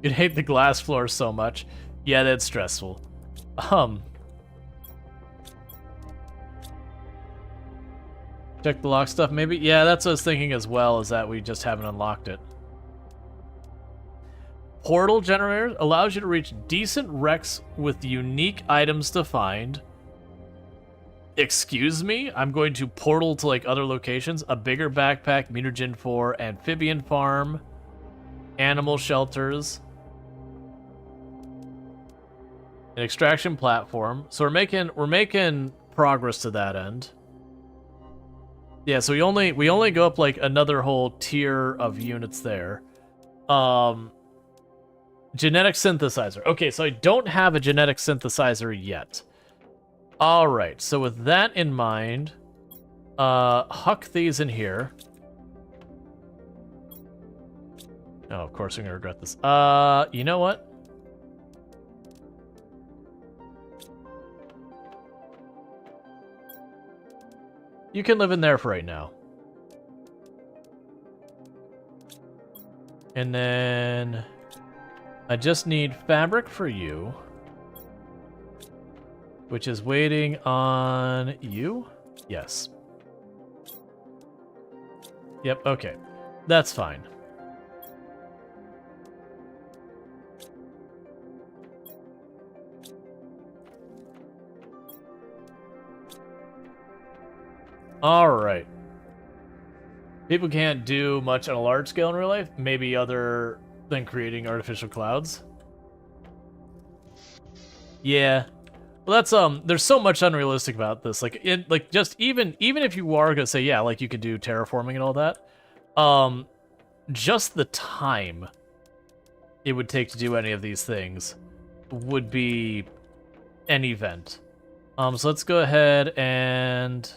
A: You'd hate the glass floor so much. Yeah, that's stressful. Check the lock stuff, maybe? Yeah, that's what I was thinking as well, is that we just haven't unlocked it. Portal generator allows you to reach decent wrecks with unique items to find. Excuse me? I'm going to portal to, like, other locations. A bigger backpack, mutagen 4, amphibian farm, animal shelters, an extraction platform. So we're making progress to that end. Yeah, so we only go up, like, another whole tier of units there. Genetic synthesizer. Okay, so I don't have a genetic synthesizer yet. Alright, so with that in mind, huck these in here. Oh, of course I'm gonna regret this. You know what? You can live in there for right now. And then I just need fabric for you, which is waiting on you? Yes. Yep, okay. That's fine. Alright. People can't do much on a large scale in real life, maybe other than creating artificial clouds. Yeah. Well, that's there's so much unrealistic about this. Like just even if you are gonna say, yeah, like you could do terraforming and all that, just the time it would take to do any of these things would be an event. So let's go ahead and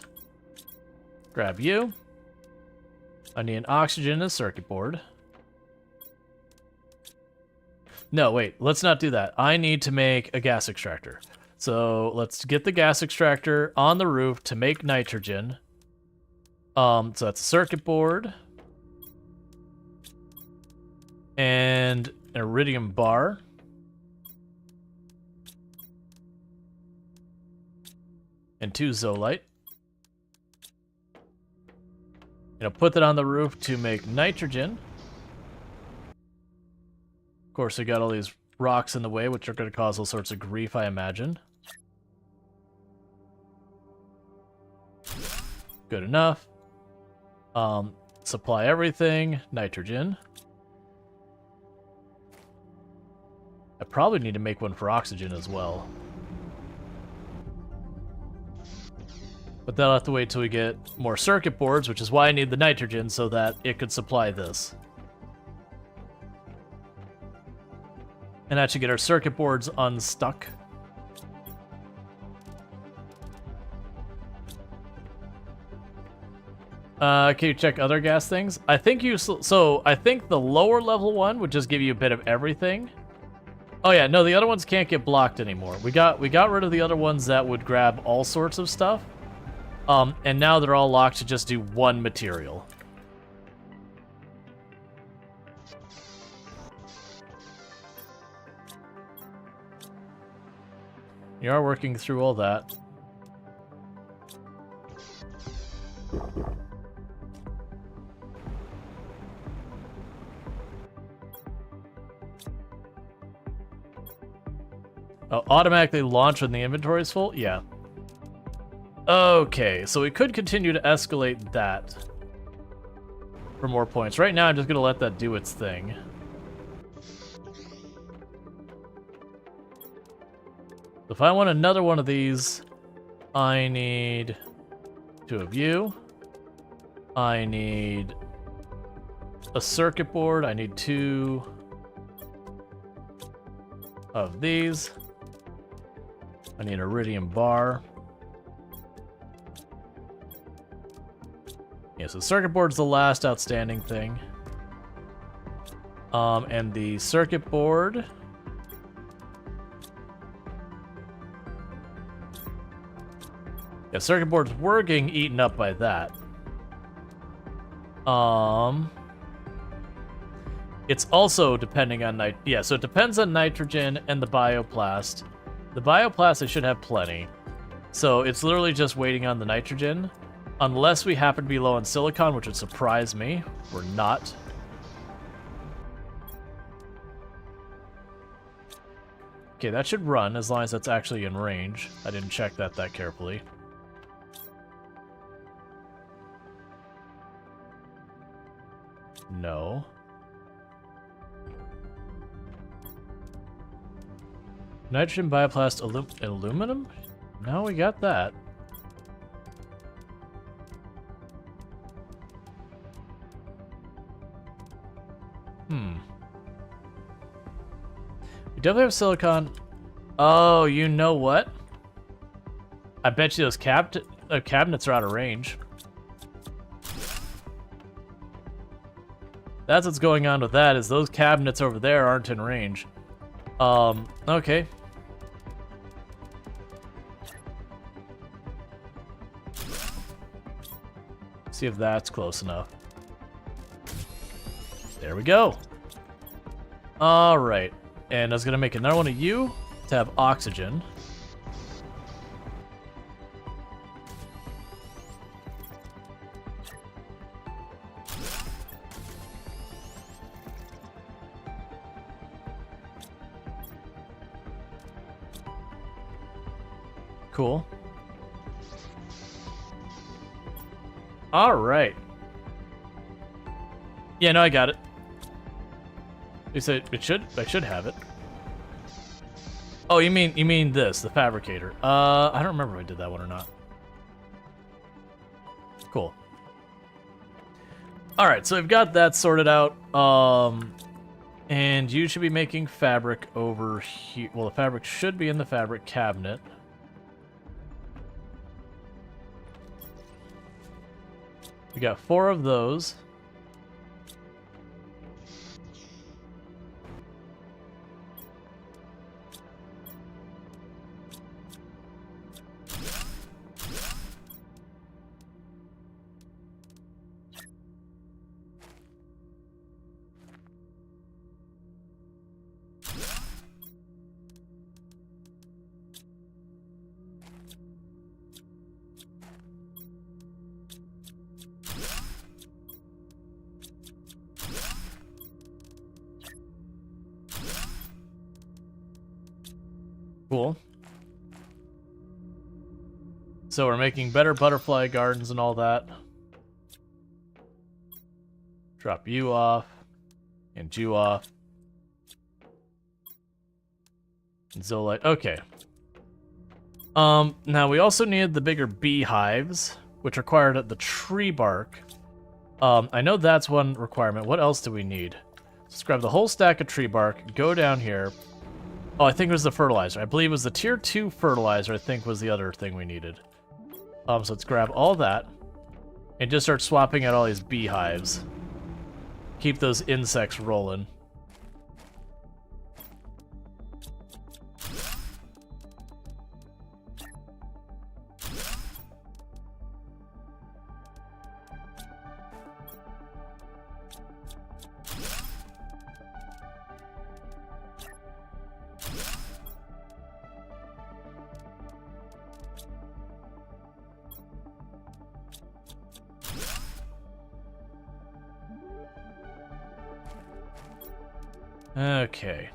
A: grab you. I need an oxygen and a circuit board. No, wait. Let's not do that. I need to make a gas extractor. So let's get the gas extractor on the roof to make nitrogen. So that's a circuit board. And an iridium bar. And 2 zeolite. And I'll put that on the roof to make nitrogen. Of course, we got all these rocks in the way, which are going to cause all sorts of grief, I imagine. Good enough. Supply everything. Nitrogen. I probably need to make one for oxygen as well. But that'll have to wait till we get more circuit boards, which is why I need the nitrogen, so that it could supply this. And that should get our circuit boards unstuck. Can you check other gas things? I think I think the lower level one would just give you a bit of everything. Oh yeah, no, the other ones can't get blocked anymore. We got rid of the other ones that would grab all sorts of stuff. And now they're all locked to just do one material. You are working through all that. Oh, automatically launch when the inventory is full? Yeah. Okay, so we could continue to escalate that for more points. Right now, I'm just going to let that do its thing. If I want another one of these, I need 2 of you. I need a circuit board. I need 2 of these. I need an iridium bar. Yeah, so circuit board's the last outstanding thing. And the circuit board. Yeah, circuit boards were getting eaten up by that. It's also depending on yeah, so it depends on nitrogen and the bioplast. The bioplast, I should have plenty. So it's literally just waiting on the nitrogen. Unless we happen to be low on silicon, which would surprise me. We're not. Okay, that should run as long as that's actually in range. I didn't check that carefully. No. Nitrogen, bioplast, aluminum? No, we got that. We definitely have silicon. Oh, you know what? I bet you those cabinets are out of range. That's what's going on with that, is those cabinets over there aren't in range. Okay. See if that's close enough. There we go. Alright. And I was gonna make another one of you to have oxygen. Cool. Alright. Yeah, no, I got it. You said I should have it. Oh, you mean this, the fabricator. I don't remember if I did that one or not. Cool. Alright, so we've got that sorted out. And you should be making fabric over here. Well, the fabric should be in the fabric cabinet. We got 4 of those. Cool. So we're making better butterfly gardens and all that. Drop you off. And you off. And Zolite. Okay. Now we also need the bigger beehives, which required the tree bark. I know that's one requirement. What else do we need? Let's grab the whole stack of tree bark, go down here. Oh, I think it was the fertilizer. I believe it was the tier 2 fertilizer, I think was the other thing we needed. So let's grab all that and just start swapping out all these beehives. Keep those insects rolling. Okay.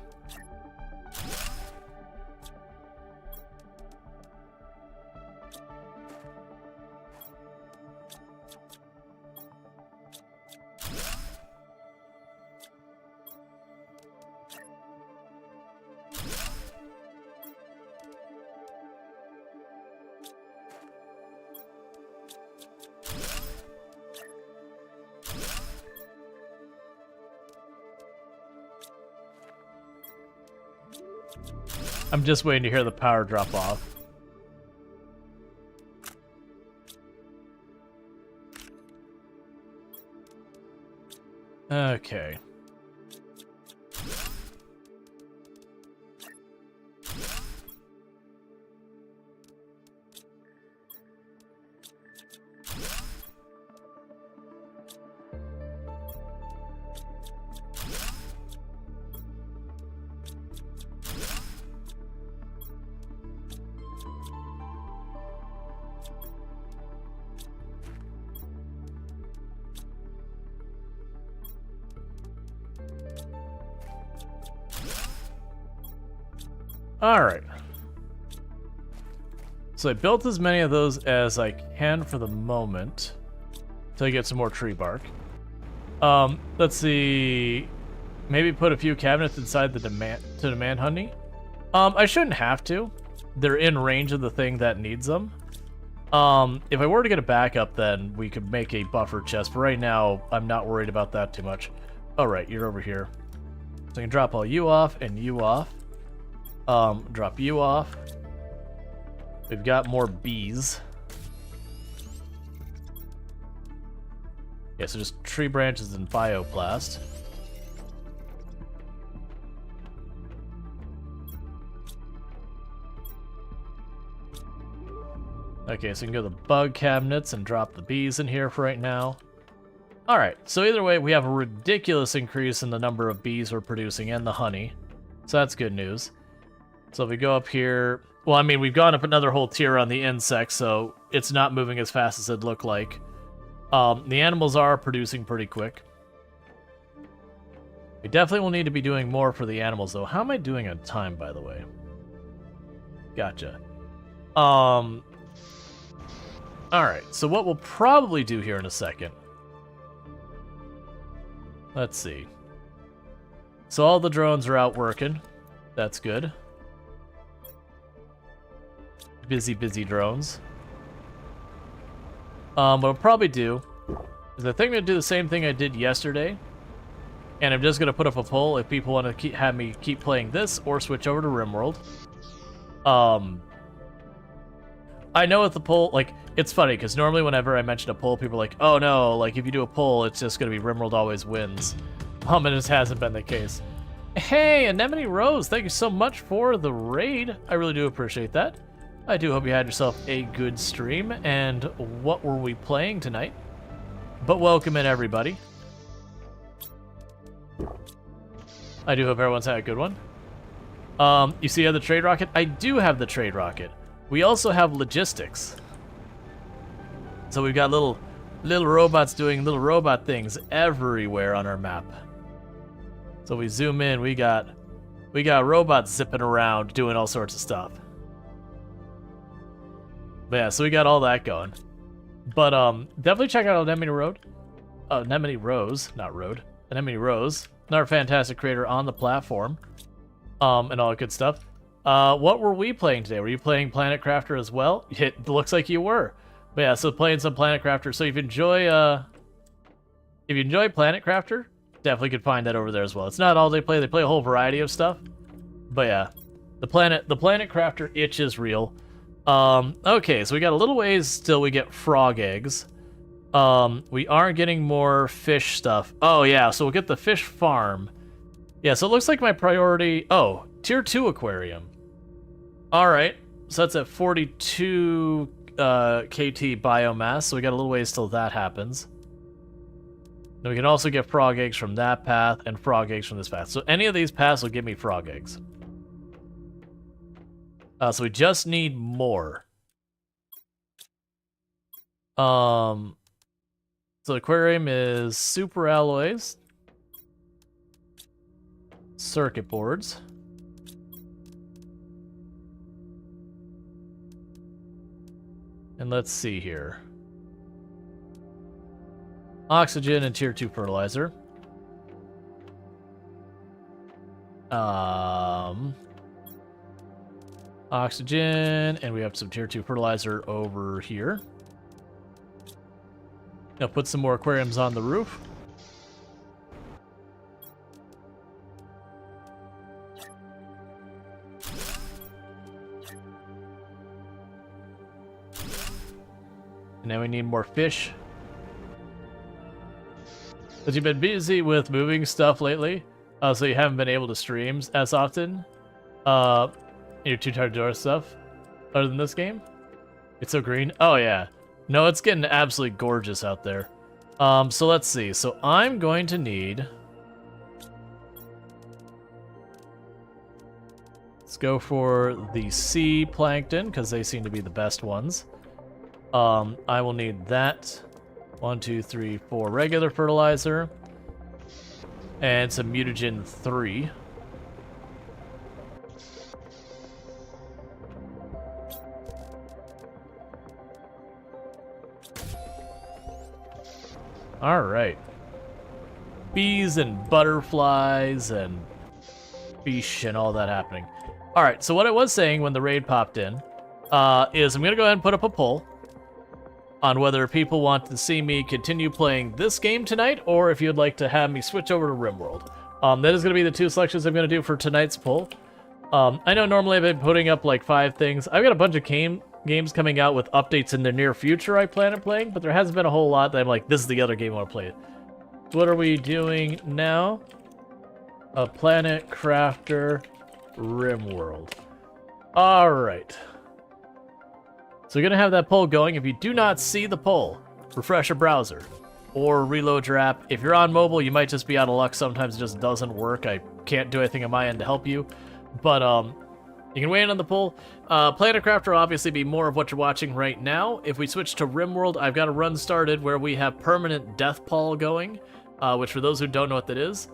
A: I'm just waiting to hear the power drop off. Okay. Alright. So I built as many of those as I can for the moment. Until I get some more tree bark. Let's see. Maybe put a few cabinets inside the demand honey. I shouldn't have to. They're in range of the thing that needs them. If I were to get a backup, then we could make a buffer chest. But right now, I'm not worried about that too much. Alright, you're over here. So I can drop all you off and you off. Drop you off. We've got more bees. Yeah, so just tree branches and bioplast. Okay, so we can go to the bug cabinets and drop the bees in here for right now. Alright, so either way, we have a ridiculous increase in the number of bees we're producing and the honey. So that's good news. So if we go up here, well, I mean, we've gone up another whole tier on the insects, so it's not moving as fast as it'd look like. The animals are producing pretty quick. We definitely will need to be doing more for the animals, though. How am I doing on time, by the way? Gotcha. Alright, so what we'll probably do here in a second. Let's see. So all the drones are out working. That's good. Busy, busy drones. What I'll probably do is I think I'm going to do the same thing I did yesterday. And I'm just going to put up a poll if people want to have me keep playing this or switch over to RimWorld. I know with the poll, like, it's funny, because normally whenever I mention a poll, people are like, oh no, like, if you do a poll, it's just going to be RimWorld always wins. And it just hasn't been the case. Hey, Anemone Rose, thank you so much for the raid. I really do appreciate that. I do hope you had yourself a good stream, and what were we playing tonight? But welcome in, everybody. I do hope everyone's had a good one. You see I have the trade rocket? I do have the trade rocket. We also have logistics. So we've got little robots doing little robot things everywhere on our map. So we zoom in, we got We got robots zipping around doing all sorts of stuff. But yeah, so we got all that going. But definitely check out Anemone Road. Anemone Rose, not Road. Anemone Rose. Another fantastic creator on the platform. And all that good stuff. What were we playing today? Were you playing Planet Crafter as well? It looks like you were. But yeah, so playing some Planet Crafter. So if you enjoy Planet Crafter, definitely could find that over there as well. It's not all they play a whole variety of stuff. But yeah, the Planet Crafter itch is real. Okay, so we got a little ways till we get frog eggs. We are getting more fish stuff. Oh yeah, so we'll get the fish farm. Yeah, so it looks like my priority... Oh, Tier 2 aquarium. Alright, so that's at 42 KT biomass, so we got a little ways till that happens. Then we can also get frog eggs from that path and frog eggs from this path. So any of these paths will give me frog eggs. So we just need more. So aquarium is super alloys, circuit boards, and let's see here. Oxygen and Tier 2 fertilizer. Oxygen, and we have some Tier 2 fertilizer over here. Now put some more aquariums on the roof. And now we need more fish. But you've been busy with moving stuff lately, so you haven't been able to stream as often. You're too tired to do our stuff. Other than this game, it's so green. Oh yeah, no, it's getting absolutely gorgeous out there. So let's see. So I'm going to need. Let's go for the sea plankton because they seem to be the best ones. I will need that. 1, 2, 3, 4 regular fertilizer. And some mutagen 3. Alright. Bees and butterflies and fish and all that happening. Alright, so what I was saying when the raid popped in is I'm going to go ahead and put up a poll on whether people want to see me continue playing this game tonight, or if you'd like to have me switch over to RimWorld. That is going to be the two selections I'm going to do for tonight's poll. I know normally I've been putting up like 5 things. I've got a bunch of games coming out with updates in the near future I plan on playing, but there hasn't been a whole lot that I'm like, this is the other game I want to play. What are we doing now? A Planet Crafter RimWorld. Alright. So you're going to have that poll going. If you do not see the poll, refresh your browser or reload your app. If you're on mobile, you might just be out of luck. Sometimes it just doesn't work. I can't do anything on my end to help you. But you can weigh in on the poll. Planet Crafter will obviously be more of what you're watching right now. If we switch to RimWorld, I've got a run started where we have permanent death pall going, which for those who don't know what that is,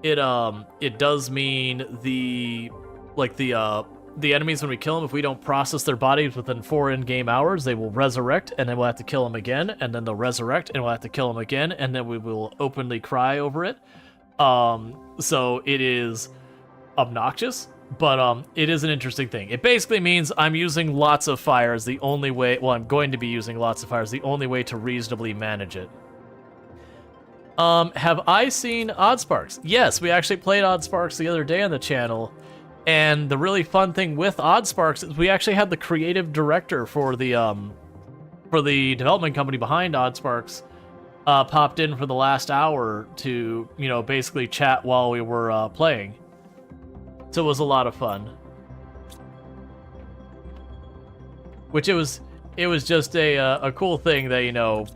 A: it does mean the enemies, when we kill them, if we don't process their bodies within 4 in-game hours, they will resurrect, and then we'll have to kill them again, and then they'll resurrect, and we'll have to kill them again, and then we will openly cry over it. So it is obnoxious, but it is an interesting thing. It basically means I'm using lots of fire as the only way, well, I'm going to be using lots of fire as the only way to reasonably manage it. Have I seen Oddsparks? Yes, we actually played Oddsparks the other day on the channel. And the really fun thing with Oddsparks is we actually had the creative director for the development company behind Oddsparks popped in for the last hour to, basically chat while we were playing. So it was a lot of fun. Which it was just a cool thing that,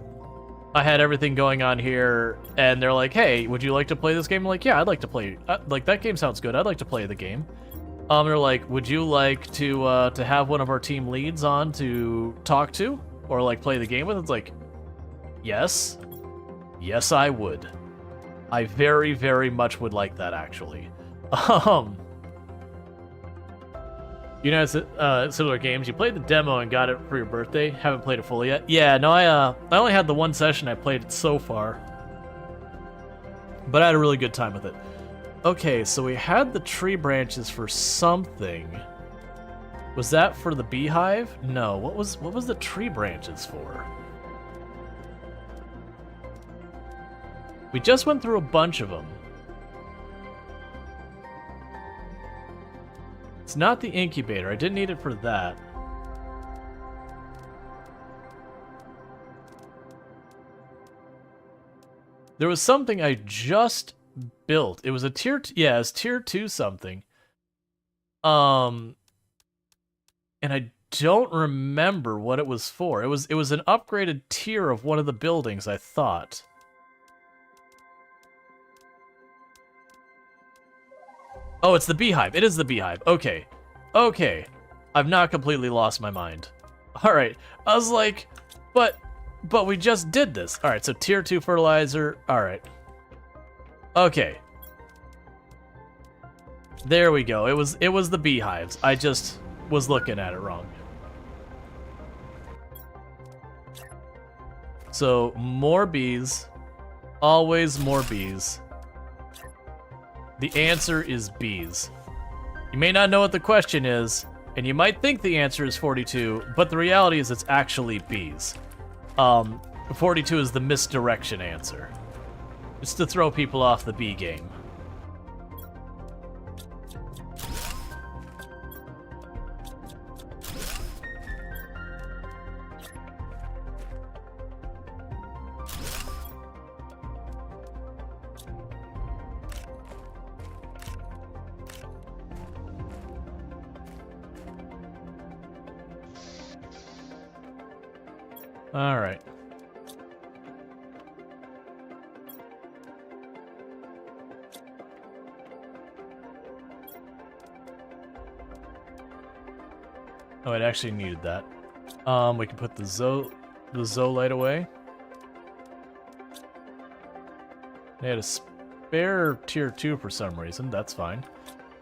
A: I had everything going on here, and they're like, hey, would you like to play this game? I'm like, yeah, I'd like to play. Like, that game sounds good. I'd like to play the game. They're like, would you like to have one of our team leads on to talk to or like play the game with? It's like, yes, I would. I very, very much would like that, actually. You know, similar games. You played the demo and got it for your birthday. Haven't played it fully yet. Yeah, no, I only had the one session. I played it so far, but I had a really good time with it. Okay, so we had the tree branches for something. Was that for the beehive? No. What was the tree branches for? We just went through a bunch of them. It's not the incubator. I didn't need it for that. There was something I just built. It was a tier... Yeah, it was tier 2 something. And I don't remember what it was for. It was an upgraded tier of one of the buildings, I thought. Oh, it's the beehive. It is the beehive. Okay. Okay. I've not completely lost my mind. Alright. I was like, but we just did this. Alright, so tier 2 fertilizer. Alright. Okay. There we go. It was the beehives. I just was looking at it wrong. So, more bees. Always more bees. The answer is bees. You may not know what the question is, and you might think the answer is 42, but the reality is it's actually bees. 42 is the misdirection answer. It's to throw people off the bee game. All right. Oh, it actually needed that. We can put the Zoolite away. They had a spare tier 2 for some reason. That's fine.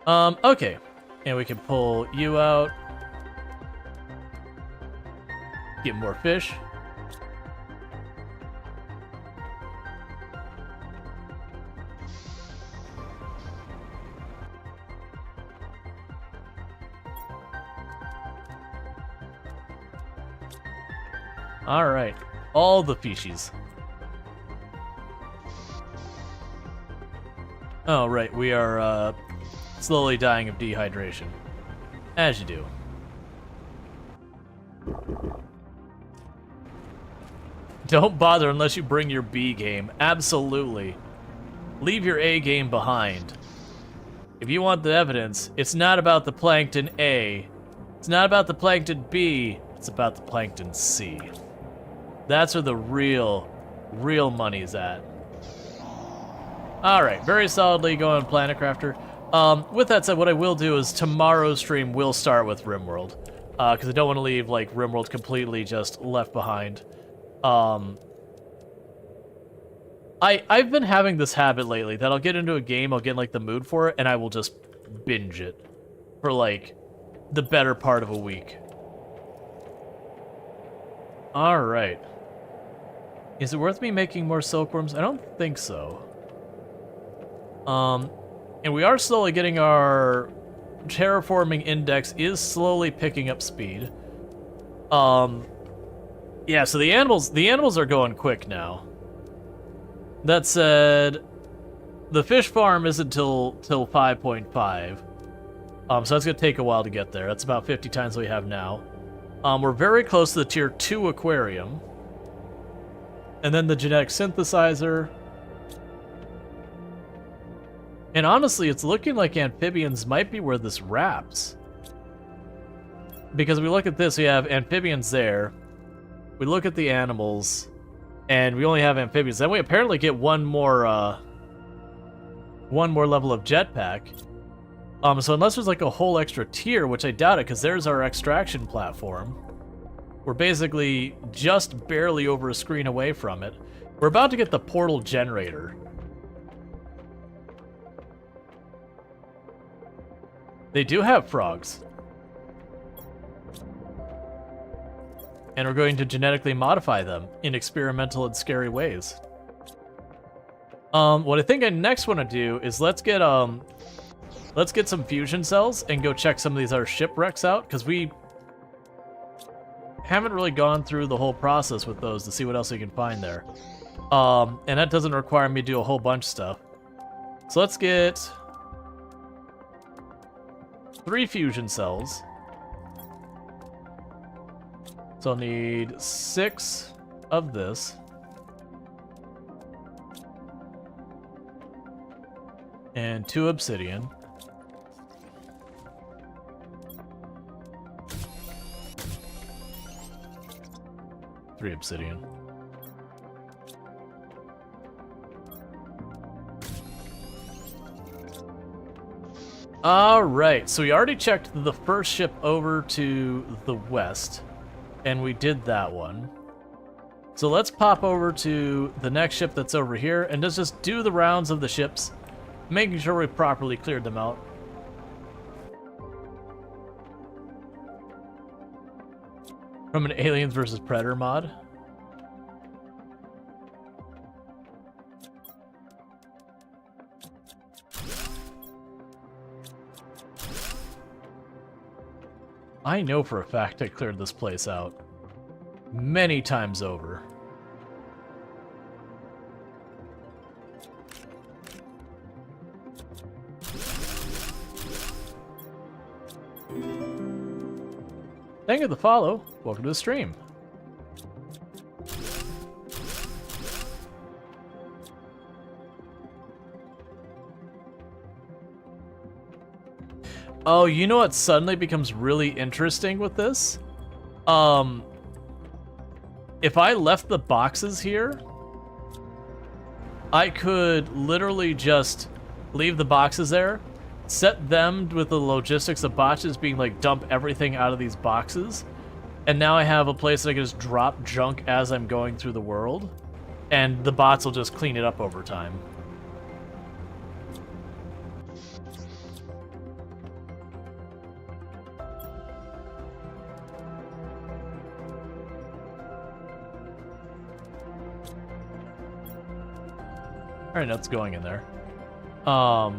A: Okay. And we can pull you out. Get more fish. Alright, all the fishies. Oh, right, we are slowly dying of dehydration. As you do. Don't bother unless you bring your B game. Absolutely. Leave your A game behind. If you want the evidence, it's not about the plankton A. It's not about the plankton B. It's about the plankton C. That's where the real money's at. Alright, very solidly going Planet Crafter. With that said, what I will do is tomorrow's stream will start with RimWorld. Because I don't want to leave, like, RimWorld completely just left behind. I've been having this habit lately that I'll get into a game, I'll get in, like, the mood for it, and I will just binge it for, like, the better part of a week. Alright. Is it worth me making more silkworms? I don't think so. And we are slowly getting our terraforming index is slowly picking up speed. Yeah, so the animals are going quick now. That said, the fish farm isn't till 5.5. So that's gonna take a while to get there. That's about 50 times what we have now. We're very close to the tier 2 aquarium. And then the genetic synthesizer. And honestly, it's looking like amphibians might be where this wraps. Because we look at this, we have amphibians there. We look at the animals, and we only have amphibians. Then we apparently get one more level of jetpack. So unless there's like a whole extra tier, which I doubt it, because there's our extraction platform. We're basically just barely over a screen away from it. We're about to get the portal generator. They do have frogs. and we're going to genetically modify them in experimental and scary ways. What I think I next want to do is let's get some fusion cells and go check some of these other shipwrecks out, because we haven't really gone through the whole process with those to see what else we can find there. And that doesn't require me to do a whole bunch of stuff. So let's get 3 fusion cells. So I'll need 6 of this. And 2 obsidian. Three obsidian. Alright, so we already checked the first ship over to the west, and we did that one. So let's pop over to the next ship that's over here, and let's just do the rounds of the ships, making sure we properly cleared them out. From an Aliens vs. Predator mod. I know for a fact I cleared this place out many times over. Thank you for the follow. Welcome to the stream. Oh, you know what suddenly becomes really interesting with this? If I left the boxes here, I could literally just leave the boxes there, set them with the logistics of bots being like dump everything out of these boxes, and now I have a place that I can just drop junk as I'm going through the world, and the bots will just clean it up over time. Alright, that's going in there. But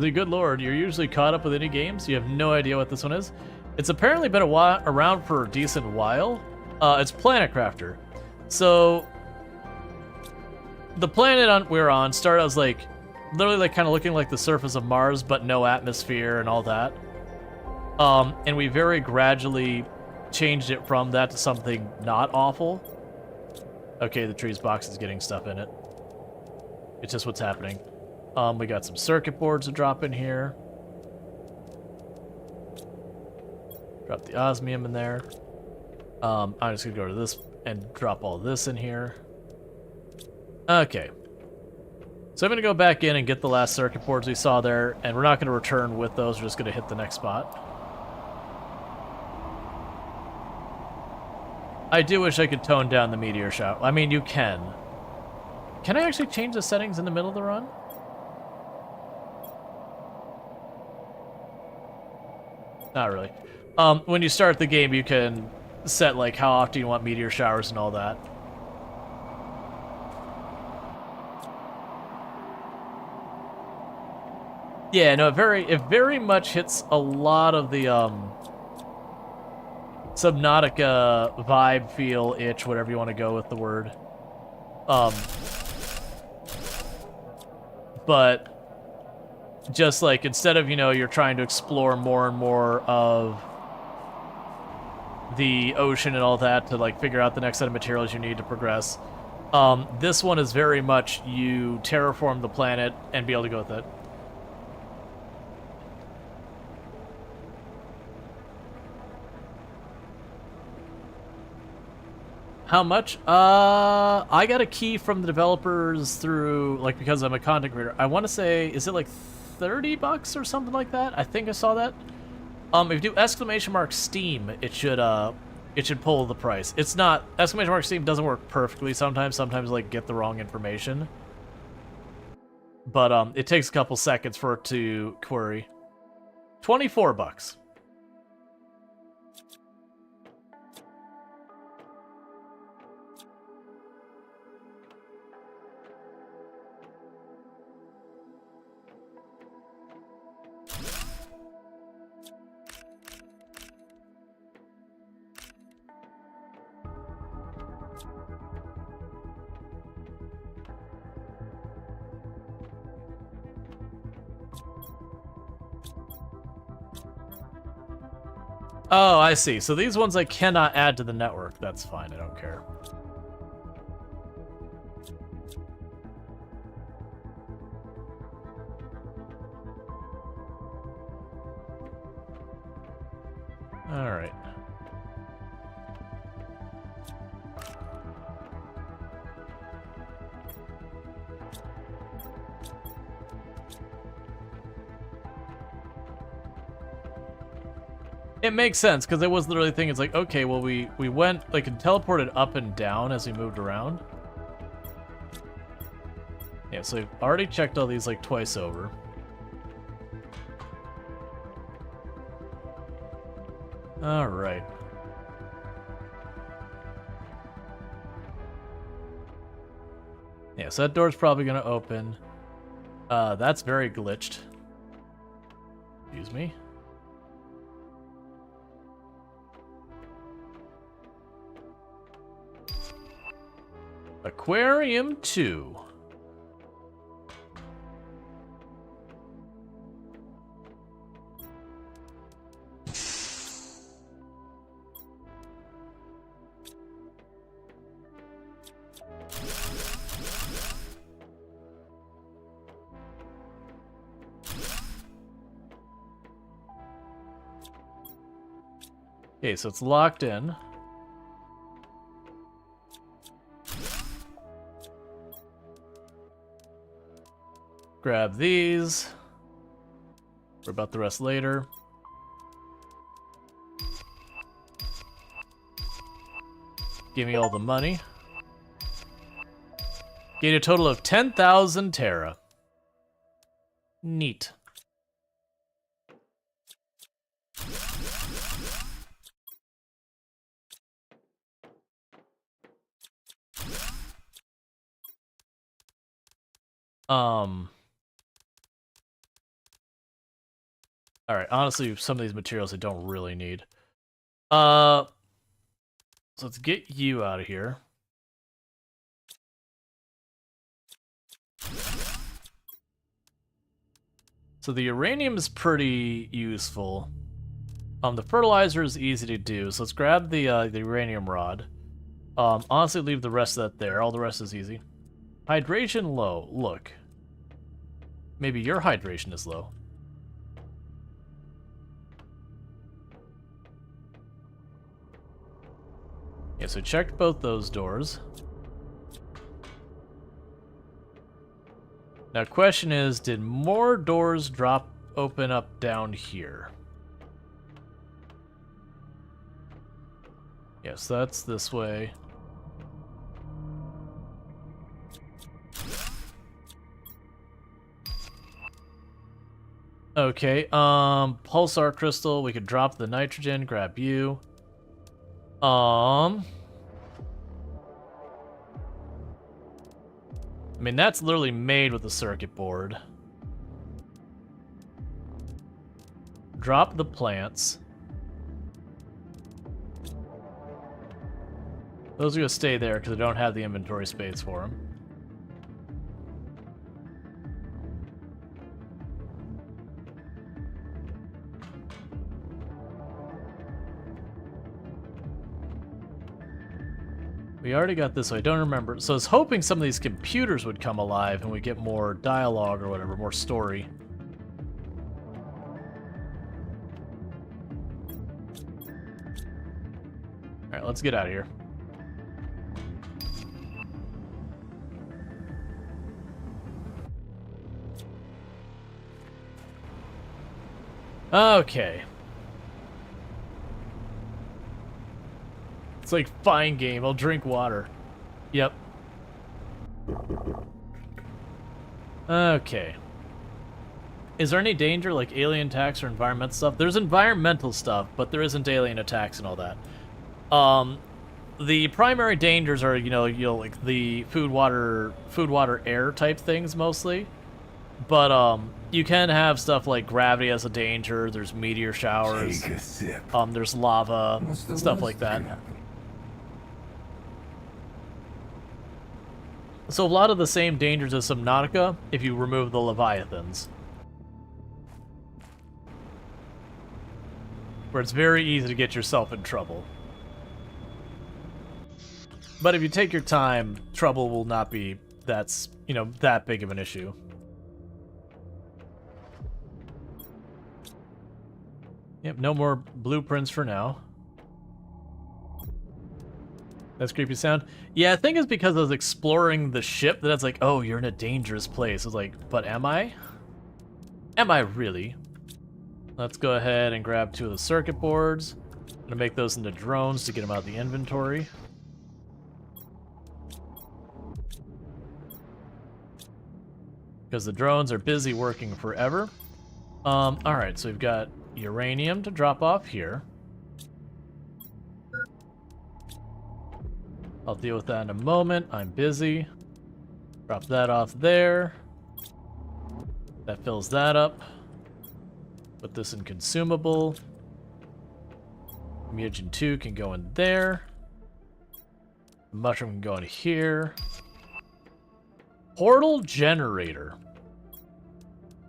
A: the good lord, you're usually caught up with any games? You have no idea what this one is? It's apparently been around for a decent while. It's Planet Crafter. So, the planet we're on started as like, literally like kind of looking like the surface of Mars, but no atmosphere and all that. And we very gradually changed it from that to something not awful. Okay, the tree's box is getting stuff in it. It's just what's happening. We got some circuit boards to drop in here. Drop the osmium in there. I'm just gonna go to this and drop all this in here. Okay. So I'm gonna go back in and get the last circuit boards we saw there, and we're not gonna return with those, we're just gonna hit the next spot. I do wish I could tone down the meteor shower. I mean, you can. Can I actually change the settings in the middle of the run? Not really. When you start the game, you can set like how often you want meteor showers and all that. Yeah, no, it very much hits a lot of the Subnautica vibe, feel, itch, whatever you want to go with the word. But just like instead of, you're trying to explore more and more of the ocean and all that to like figure out the next set of materials you need to progress, this one is very much you terraform the planet and be able to go with it. How much? I got a key from the developers through, like, because I'm a content creator. I want to say, is it like $30 or something like that? I think I saw that. If you do !Steam, it should pull the price. It's not, !Steam doesn't work perfectly sometimes like get the wrong information. But it takes a couple seconds for it to query. $24. Oh, I see. So these ones I cannot add to the network. That's fine. I don't care. All right. It makes sense, because I was literally thinking, it's like, okay, well, we went, like, and teleported up and down as we moved around. Yeah, so I've already checked all these, like, twice over. Alright. Yeah, so that door's probably gonna open. That's very glitched. Excuse me. Aquarium 2. Okay, so it's locked in. Grab these. Worry about the rest later. Give me all the money. Gain a total of 10,000 Terra. Neat. Alright, honestly, some of these materials I don't really need. So let's get you out of here. So the uranium is pretty useful. The fertilizer is easy to do, so let's grab the uranium rod. Honestly, leave the rest of that there. All the rest is easy. Hydration low. Look. Maybe your hydration is low. Yeah, so checked both those doors. Now, question is, did more doors open up down here? Yes, that's this way. Okay, pulsar crystal, we could drop the nitrogen, grab you. I mean, that's literally made with the circuit board. Drop the plants. Those are gonna stay there because I don't have the inventory space for them. We already got this, so I don't remember. So I was hoping some of these computers would come alive and we get more dialogue or whatever, more story. Alright, let's get out of here. Okay. It's like, fine game, I'll drink water. Yep. Okay. Is there any danger, like alien attacks or environmental stuff? There's environmental stuff, but there isn't alien attacks and all that. The primary dangers are, you know, like the food, water, air type things mostly. But, you can have stuff like gravity as a danger, there's meteor showers,
E: Take a sip.
A: there's lava,
E: What's the
A: stuff
E: worst
A: like that.
E: that can happen?
A: So a lot of the same dangers as Subnautica, if you remove the Leviathans. where it's very easy to get yourself in trouble. But if you take your time, trouble will not be that big of an issue. Yep, no more blueprints for now. That's creepy sound. Yeah, I think it's because I was exploring the ship that it's like, oh, you're in a dangerous place. I was like, but am I? Am I really? Let's go ahead and grab 2 of the circuit boards. I'm gonna make those into drones to get them out of the inventory. Because the drones are busy working forever. Alright, so we've got uranium to drop off here. I'll deal with that in a moment. I'm busy. Drop that off there. That fills that up. Put this in consumable. Mutagen 2 can go in there. Mushroom can go in here. Portal generator.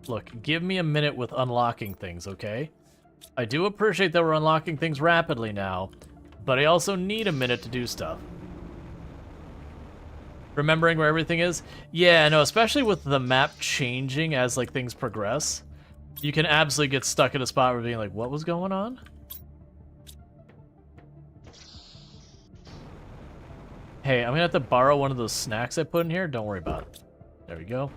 A: Look, give me a minute with unlocking things, okay? I do appreciate that we're unlocking things rapidly now, but I also need a minute to do stuff. Remembering where everything is? Yeah, no, especially with the map changing as like things progress, you can absolutely get stuck in a spot where being like, what was going on? Hey, I'm gonna have to borrow one of those snacks I put in here. Don't worry about it. There we go.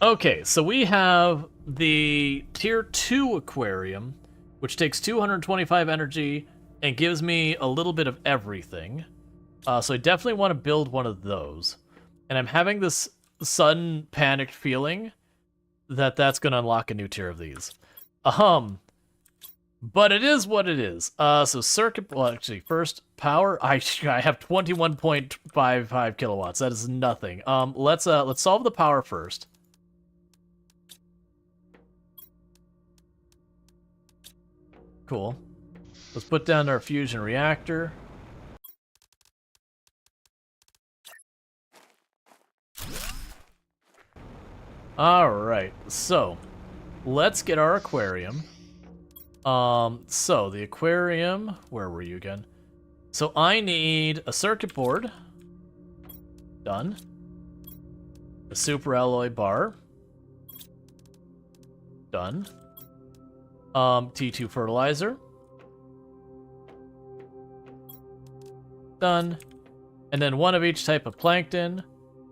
A: Okay, so we have the tier 2 aquarium, which takes 225 energy and gives me a little bit of everything. So I definitely want to build one of those. And I'm having this sudden panicked feeling that that's going to unlock a new tier of these. But it is what it is. So circuit, well, actually, first power. I have 21.55 kilowatts. That is nothing. Let's solve the power first. Cool. Let's put down our fusion reactor. Alright, so let's get our aquarium. So the aquarium, where were you again? So I need a circuit board. Done. A super alloy bar. Done. T2 fertilizer. Done. And then one of each type of plankton.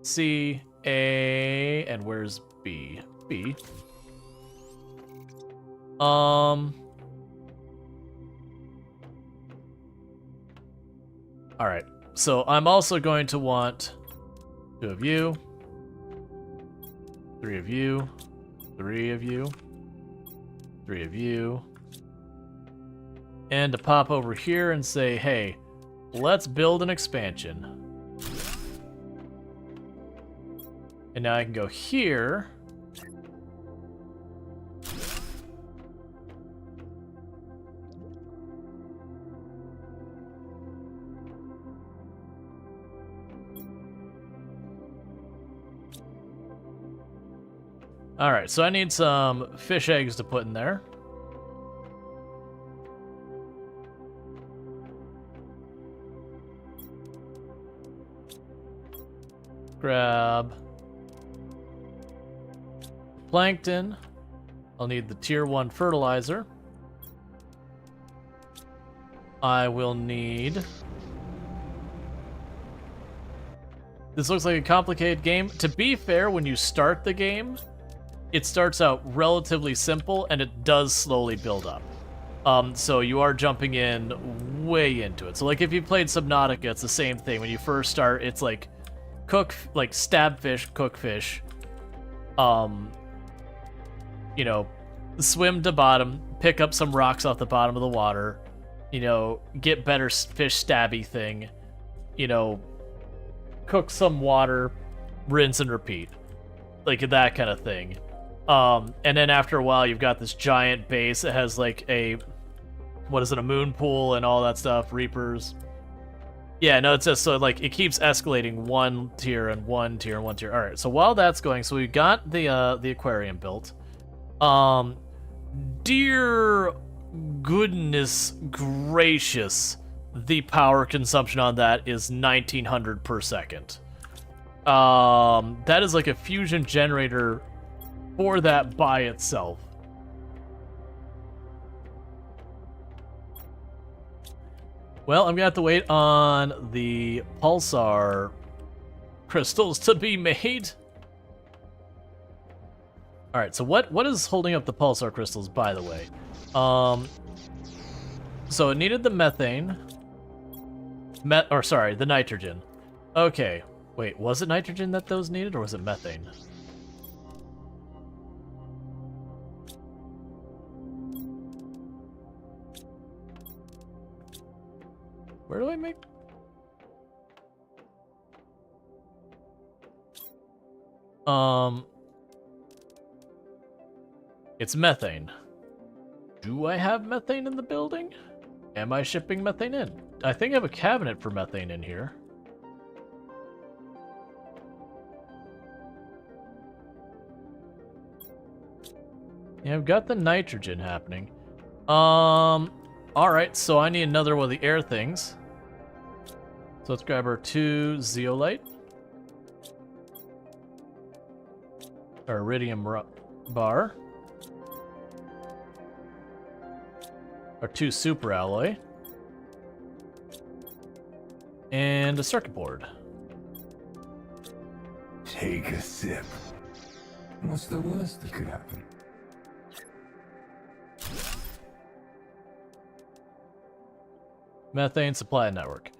A: C, A, and where's B? B. Alright, so I'm also going to want 2 of you, 3 of you, 3 of you, 3 of you, and to pop over here and say, hey, let's build an expansion. And now I can go here. Alright, so I need some fish eggs to put in there. Grab plankton. I'll need the tier 1 fertilizer. I will need... This looks like a complicated game. To be fair, when you start the game, it starts out relatively simple, and it does slowly build up. So you are jumping in way into it. So like if you played Subnautica, it's the same thing. When you first start, it's like stab fish, cook fish. You know, swim to bottom, pick up some rocks off the bottom of the water. You know, get better fish stabby thing. You know, cook some water, rinse and repeat. Like that kind of thing. And then after a while, you've got this giant base that has like a, what is it, a moon pool and all that stuff, reapers. Yeah, no, it's just so like it keeps escalating 1 tier and 1 tier and 1 tier. All right, so while that's going, so we got the aquarium built. Dear goodness gracious, the power consumption on that is 1900 per second. That is like a fusion generator for that by itself. Well, I'm gonna have to wait on the pulsar crystals to be made. Alright, so what is holding up the pulsar crystals, by the way? So it needed the methane. The nitrogen. Okay. Wait, was it nitrogen that those needed, or was it methane? Where do I make... It's methane. Do I have methane in the building? Am I shipping methane in? I think I have a cabinet for methane in here. Yeah, I've got the nitrogen happening. Alright, so I need another one of the air things. So let's grab our 2 zeolite. Our iridium bar. Our 2 super alloy. And a circuit board.
E: Take a sip. What's the worst that could happen?
A: Methane supply network.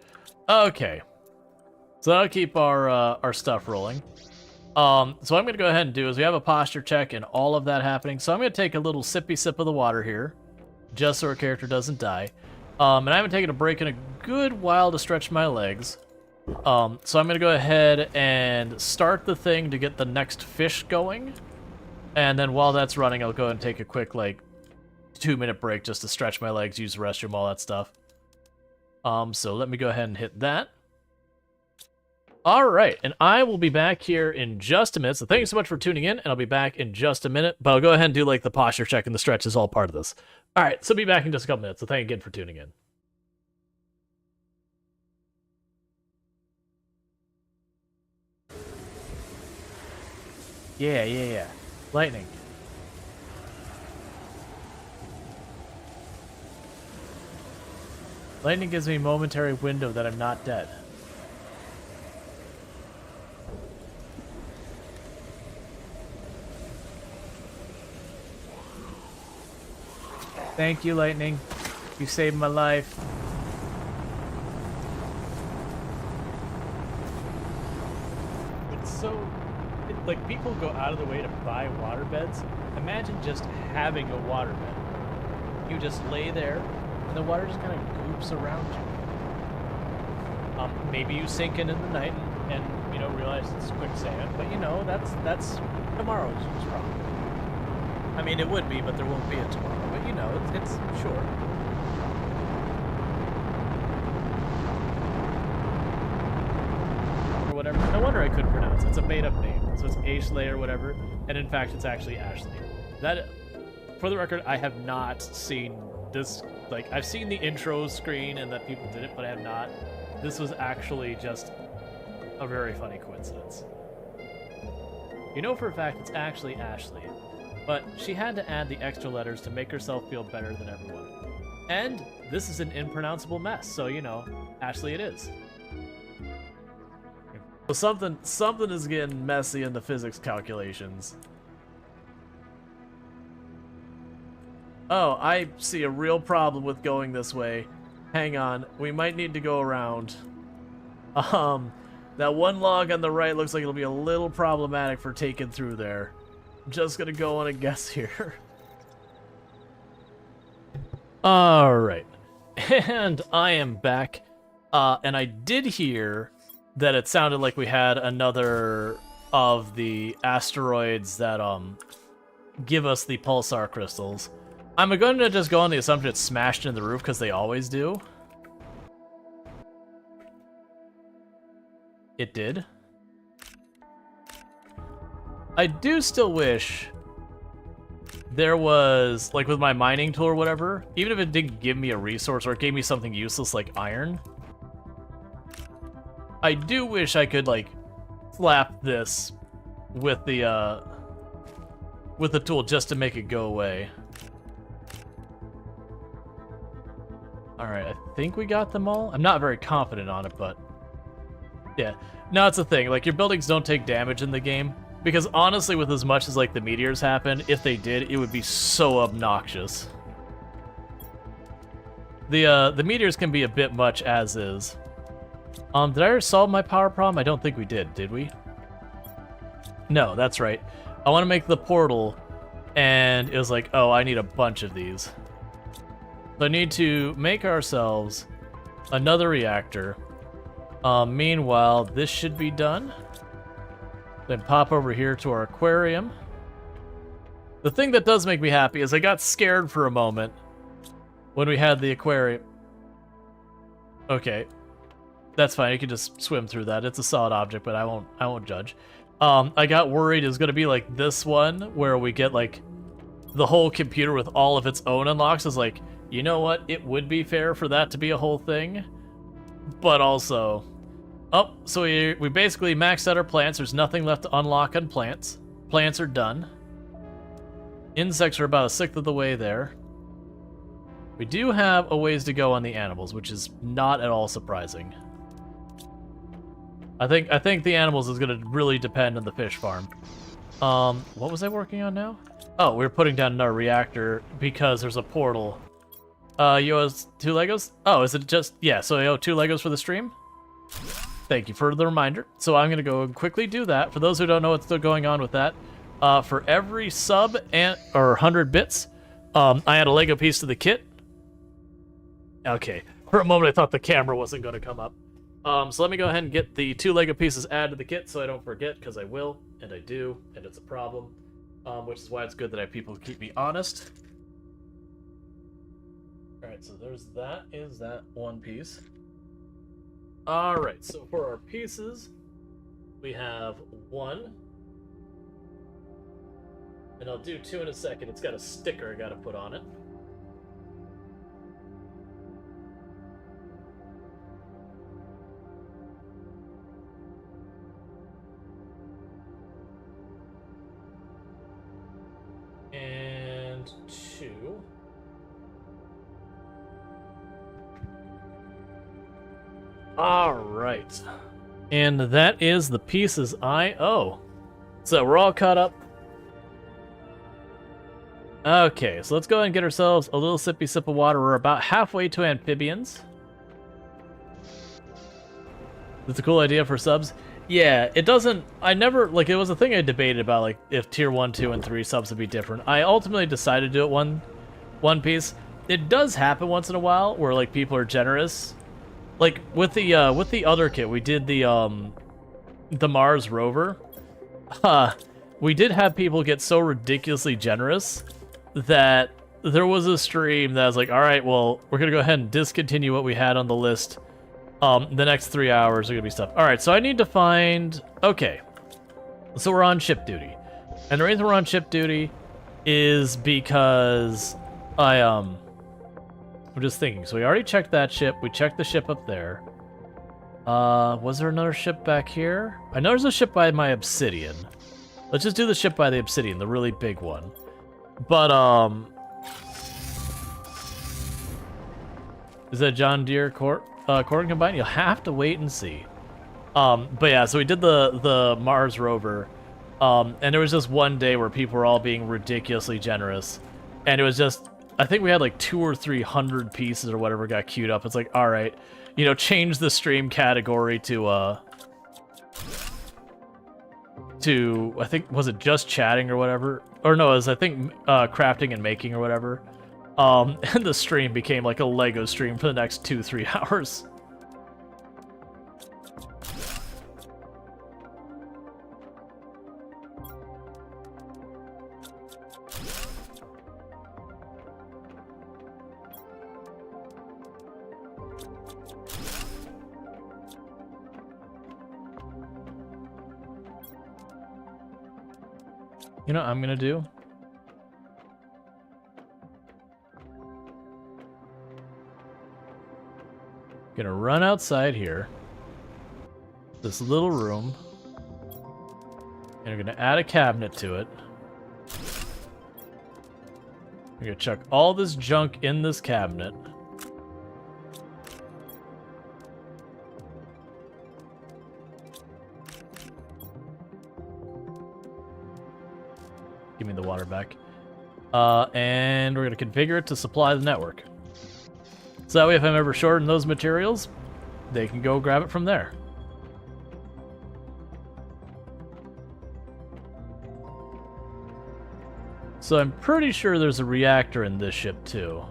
A: Okay. So that'll keep our stuff rolling. So what I'm going to go ahead and do is we have a posture check and all of that happening. So I'm going to take a little sippy sip of the water here, just so our character doesn't die. And I haven't taken a break in a good while to stretch my legs. So I'm going to go ahead and start the thing to get the next fish going. And then while that's running, I'll go ahead and take a quick, like, 2-minute break just to stretch my legs, use the restroom, all that stuff. So let me go ahead and hit that. All right, and I will be back here in just a minute. So thank you so much for tuning in, and I'll be back in just a minute. But I'll go ahead and do, like, the posture check and the stretch is all part of this. All right, so be back in just a couple minutes. So thank you again for tuning in. Yeah. Lightning. Lightning gives me a momentary window that I'm not dead. Thank you, Lightning. You saved my life. It's so... like, people go out of the way to buy waterbeds. Imagine just having a waterbed. You just lay there, and the water just kind of goops around you. Maybe you sink in the night and you know, realize it's quicksand, but you know, that's tomorrow's problem. I mean, it would be, but there won't be a tomorrow. But you know, it's sure. Or whatever. No wonder I couldn't pronounce it. It's a made-up name. So it's Ashley or whatever. And in fact, it's actually Ashley. That, for the record, I have not seen this. Like, I've seen the intro screen and that people did it, but I have not. This was actually just a very funny coincidence. You know for a fact it's actually Ashley. But she had to add the extra letters to make herself feel better than everyone. And this is an impronounceable mess, so you know, Ashley it is. So something is getting messy in the physics calculations. Oh, I see a real problem with going this way. Hang on, we might need to go around. That one log on the right looks like it'll be a little problematic for taking through there. I'm just gonna go on a guess here. Alright. And I am back. And I did hear that it sounded like we had another of the asteroids that give us the pulsar crystals. I'm going to just go on the assumption it's smashed in the roof because they always do. It did. I do still wish there was, like with my mining tool or whatever, even if it didn't give me a resource or it gave me something useless like iron, I do wish I could like slap this with the tool just to make it go away. Alright, I think we got them all. I'm not very confident on it, but yeah. No, it's the thing. Like, your buildings don't take damage in the game. Because honestly, with as much as like the meteors happen, if they did, it would be so obnoxious. The meteors can be a bit much as is. Did I ever solve my power problem? I don't think we did we? No, that's right. I want to make the portal, and it was like, oh, I need a bunch of these. So I need to make ourselves another reactor. Meanwhile, this should be done. Then pop over here to our aquarium. The thing that does make me happy is I got scared for a moment when we had the aquarium. Okay. That's fine, you can just swim through that. It's a solid object, but I won't judge. I got worried it was gonna be like this one, where we get like the whole computer with all of its own unlocks. Is like, you know what? It would be fair for that to be a whole thing. But also, oh, so we basically maxed out our plants. There's nothing left to unlock on plants. Plants are done. Insects are about a sixth of the way there. We do have a ways to go on the animals, which is not at all surprising. I think the animals is going to really depend on the fish farm. What was I working on now? Oh, we were putting down another reactor because there's a portal. You owe us 2 Legos? Oh, is it just... Yeah, so I owe 2 Legos for the stream? Thank you for the reminder. So I'm going to go and quickly do that. For those who don't know what's still going on with that, for every sub or 100 bits, I add a Lego piece to the kit. Okay. For a moment, I thought the camera wasn't going to come up. So let me go ahead and get the 2 Lego pieces added to the kit so I don't forget, because I will, and I do, and it's a problem. Which is why it's good that I have people who keep me honest. Alright, so there's that. Is that one piece? Alright, so for our pieces, we have 1. And I'll do 2 in a second. It's got a sticker I gotta put on it. And 2. Alright. And that is the pieces I owe. So we're all caught up. Okay, so let's go ahead and get ourselves a little sippy sip of water. We're about halfway to amphibians. That's a cool idea for subs. Yeah, it doesn't... I never... Like, it was a thing I debated about, like, if tier 1, 2, and 3 subs would be different. I ultimately decided to do it one piece. It does happen once in a while where, like, people are generous. Like, with the other kit, we did the Mars rover. We did have people get so ridiculously generous that there was a stream that was like, alright, well, we're gonna go ahead and discontinue what we had on the list. The next 3 hours are gonna be stuff. Alright, so I need to find... Okay. So we're on ship duty. And the reason we're on ship duty is because I'm just thinking. So we already checked that ship. We checked the ship up there. Was there another ship back here? I know there's a ship by my obsidian. Let's just do the ship by the obsidian, the really big one. But, is that John Deere Corn Combine? You'll have to wait and see. But yeah, so we did the Mars rover. And there was just one day where people were all being ridiculously generous. And it was just, I think we had like 200 or 300 pieces or whatever got queued up. It's like, all right, you know, change the stream category to I think, was it just chatting or whatever? Or no, it was, I think, crafting and making or whatever. And the stream became like a Lego stream for the next 2-3 hours. You know what I'm gonna do? Gonna run outside here. This little room. And we're gonna add a cabinet to it. We're gonna chuck all this junk in this cabinet. Give me the water back. And we're going to configure it to supply the network. So that way if I'm ever short in those materials, they can go grab it from there. So I'm pretty sure there's a reactor in this ship too.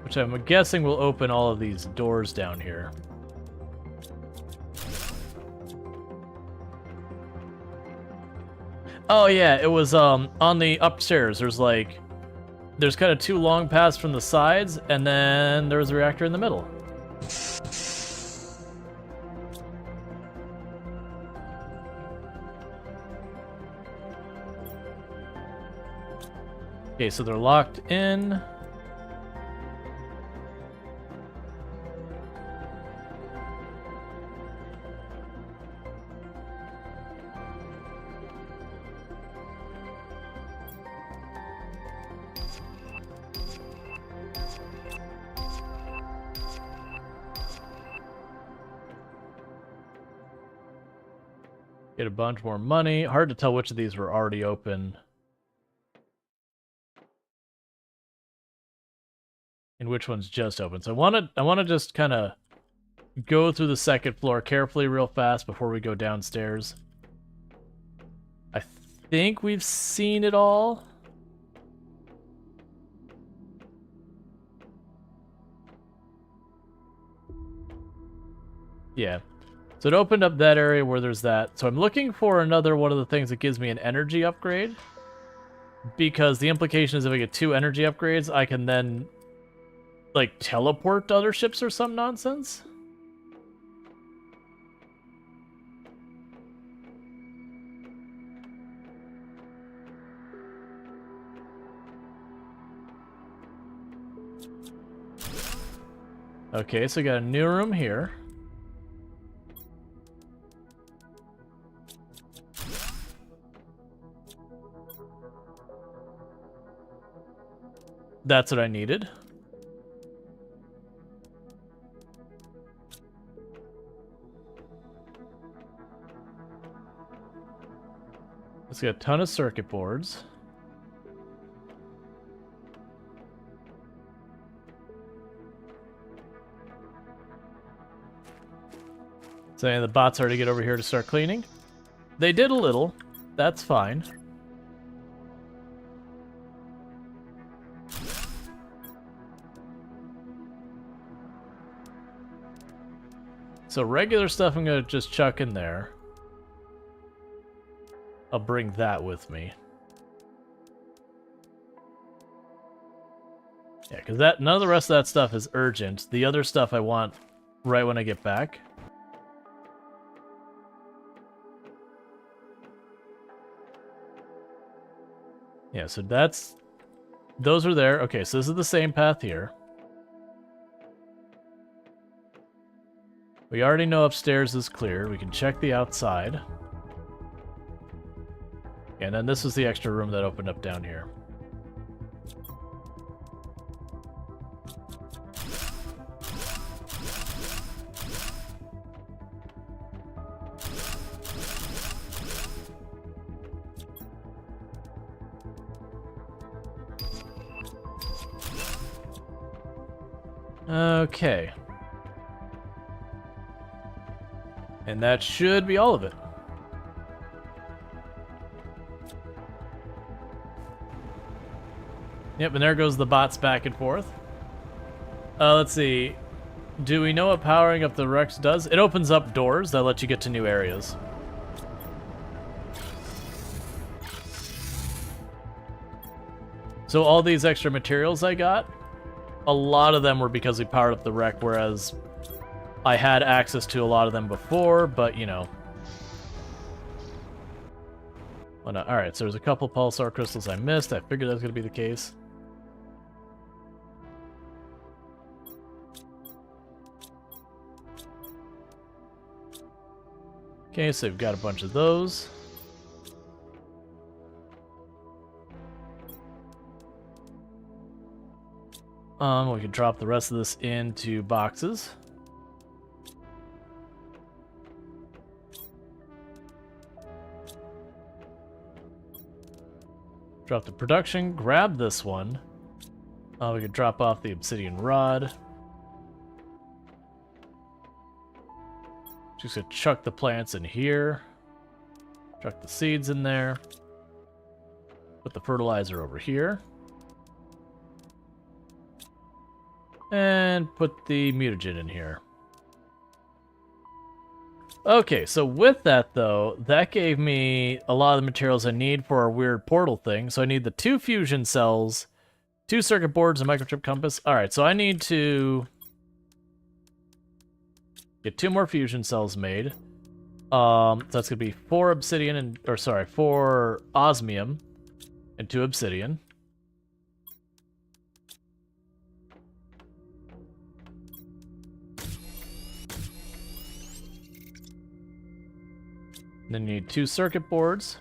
A: Which I'm guessing will open all of these doors down here. Oh yeah, it was on the upstairs. There's kind of two long paths from the sides, and then there was a reactor in the middle. Okay, so they're locked in. Get a bunch more money. Hard to tell which of these were already open. And which one's just open. So I want to just kind of go through the second floor carefully real fast before we go downstairs. I think we've seen it all. Yeah. So it opened up that area where there's that. So I'm looking for another one of the things that gives me an energy upgrade. Because the implication is if I get 2 energy upgrades, I can then, like, teleport to other ships or some nonsense. Okay, so we got a new room here. That's what I needed. Let's get a ton of circuit boards. Saying the bots already get over here to start cleaning. They did a little. That's fine. So regular stuff I'm going to just chuck in there. I'll bring that with me. Yeah, because none of the rest of that stuff is urgent. The other stuff I want right when I get back. Yeah, so those are there. Okay, so this is the same path here. We already know upstairs is clear. We can check the outside. And then this is the extra room that opened up down here. Okay. And that should be all of it. Yep, and there goes the bots back and forth. Let's see. Do we know what powering up the Rex does? It opens up doors that let you get to new areas. So all these extra materials I got, a lot of them were because we powered up the wreck, whereas I had access to a lot of them before, but, you know. Well, no. Alright, so there's a couple pulsar crystals I missed. I figured that was going to be the case. Okay, so we've got a bunch of those. We can drop the rest of this into boxes. Drop the production, grab this one. We could drop off the obsidian rod. Just gonna chuck the plants in here. Chuck the seeds in there. Put the fertilizer over here. And put the mutagen in here. Okay, so with that, though, that gave me a lot of the materials I need for our weird portal thing. So I need the 2 fusion cells, 2 circuit boards, and microchip compass. Alright, so I need to get 2 more fusion cells made. So that's going to be 4 obsidian and... Or, sorry, 4 osmium and 2 obsidian. Then you need 2 circuit boards.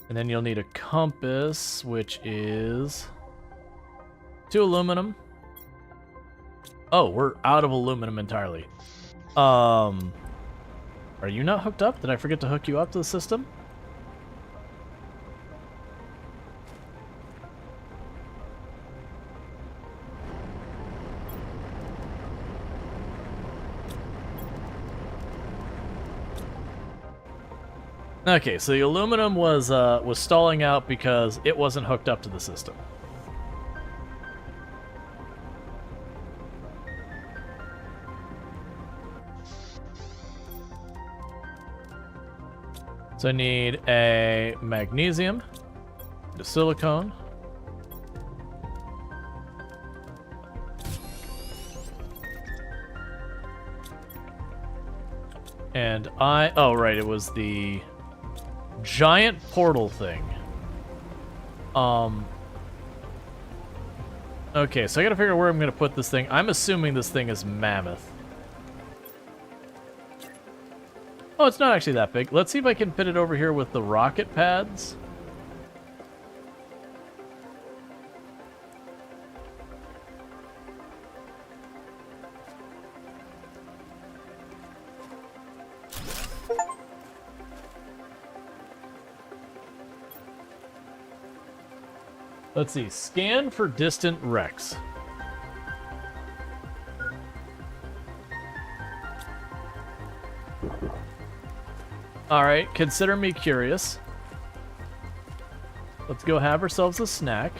A: And then you'll need a compass, which is 2 aluminum. Oh, we're out of aluminum entirely. Are you not hooked up? Did I forget to hook you up to the system? Okay, so the aluminum was stalling out because it wasn't hooked up to the system. So I need a magnesium, a silicone, and oh right, it was the giant portal thing. Okay, so I gotta figure out where I'm gonna put this thing. I'm assuming this thing is mammoth. Oh, it's not actually that big. Let's see if I can fit it over here with the rocket pads. Let's see. Scan for distant wrecks. Alright, consider me curious. Let's go have ourselves a snack.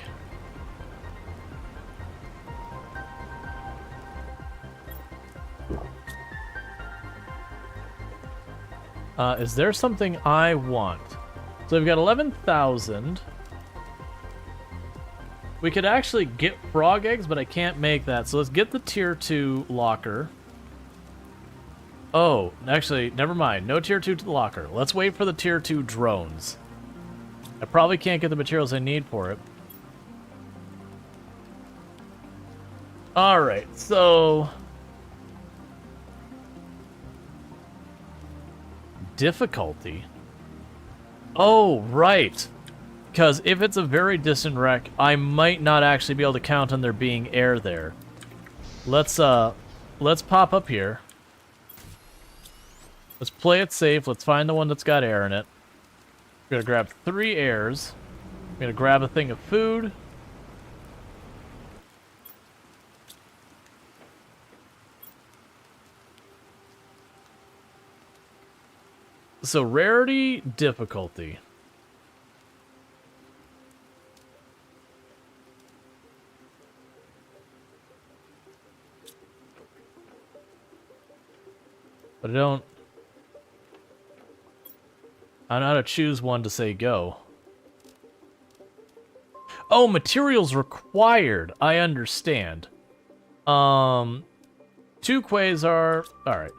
A: Is there something I want? So we've got 11,000. We could actually get frog eggs, but I can't make that. So let's get the tier 2 locker. Oh, actually, never mind. No tier 2 to the locker. Let's wait for the tier 2 drones. I probably can't get the materials I need for it. Alright, so... difficulty? Oh, right. Because if it's a very distant wreck, I might not actually be able to count on there being air there. Let's pop up here. Let's play it safe. Let's find the one that's got air in it. We're gonna grab 3 airs. I'm gonna grab a thing of food. So rarity, difficulty. But I don't know how to choose one to say go. Oh, materials required. I understand. 2 quasar. Alright.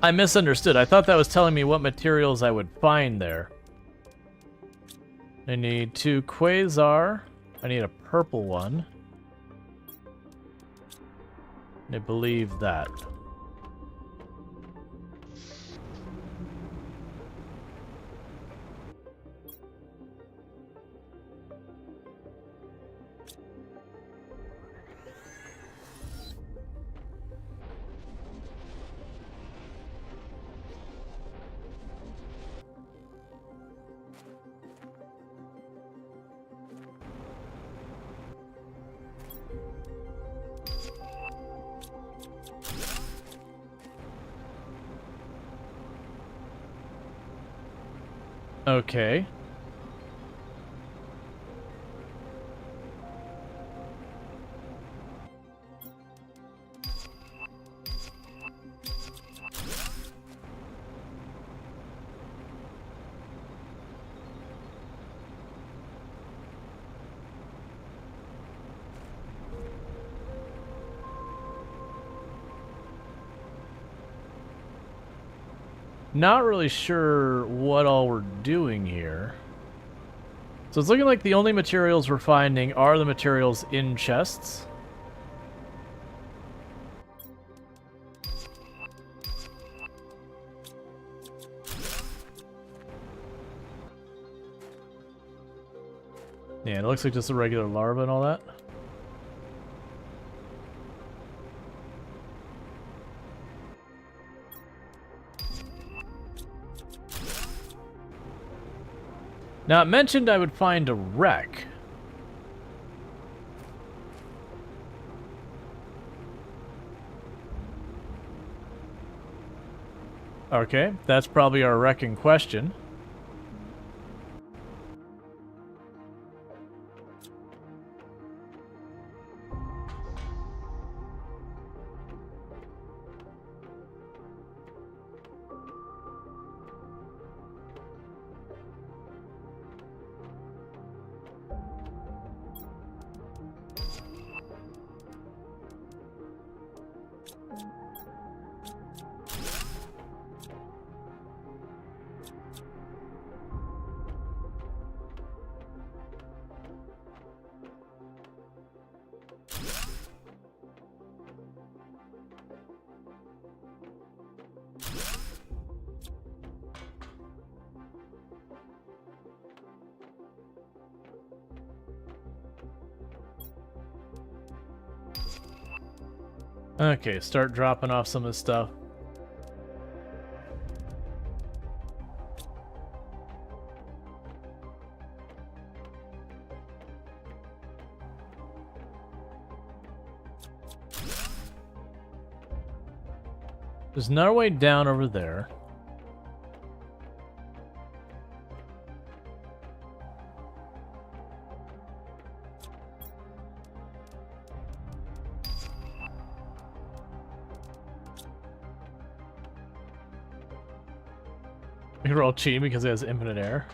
A: I misunderstood. I thought that was telling me what materials I would find there. I need 2 quasar. I need a purple one. I believe that. Okay. Not really sure what all we're doing here. So it's looking like the only materials we're finding are the materials in chests. Yeah, it looks like just a regular larva and all that. Now, it mentioned I would find a wreck. Okay, that's probably our wreck in question. Okay, start dropping off some of this stuff. There's another way down over there. We're all cheating because it has infinite air.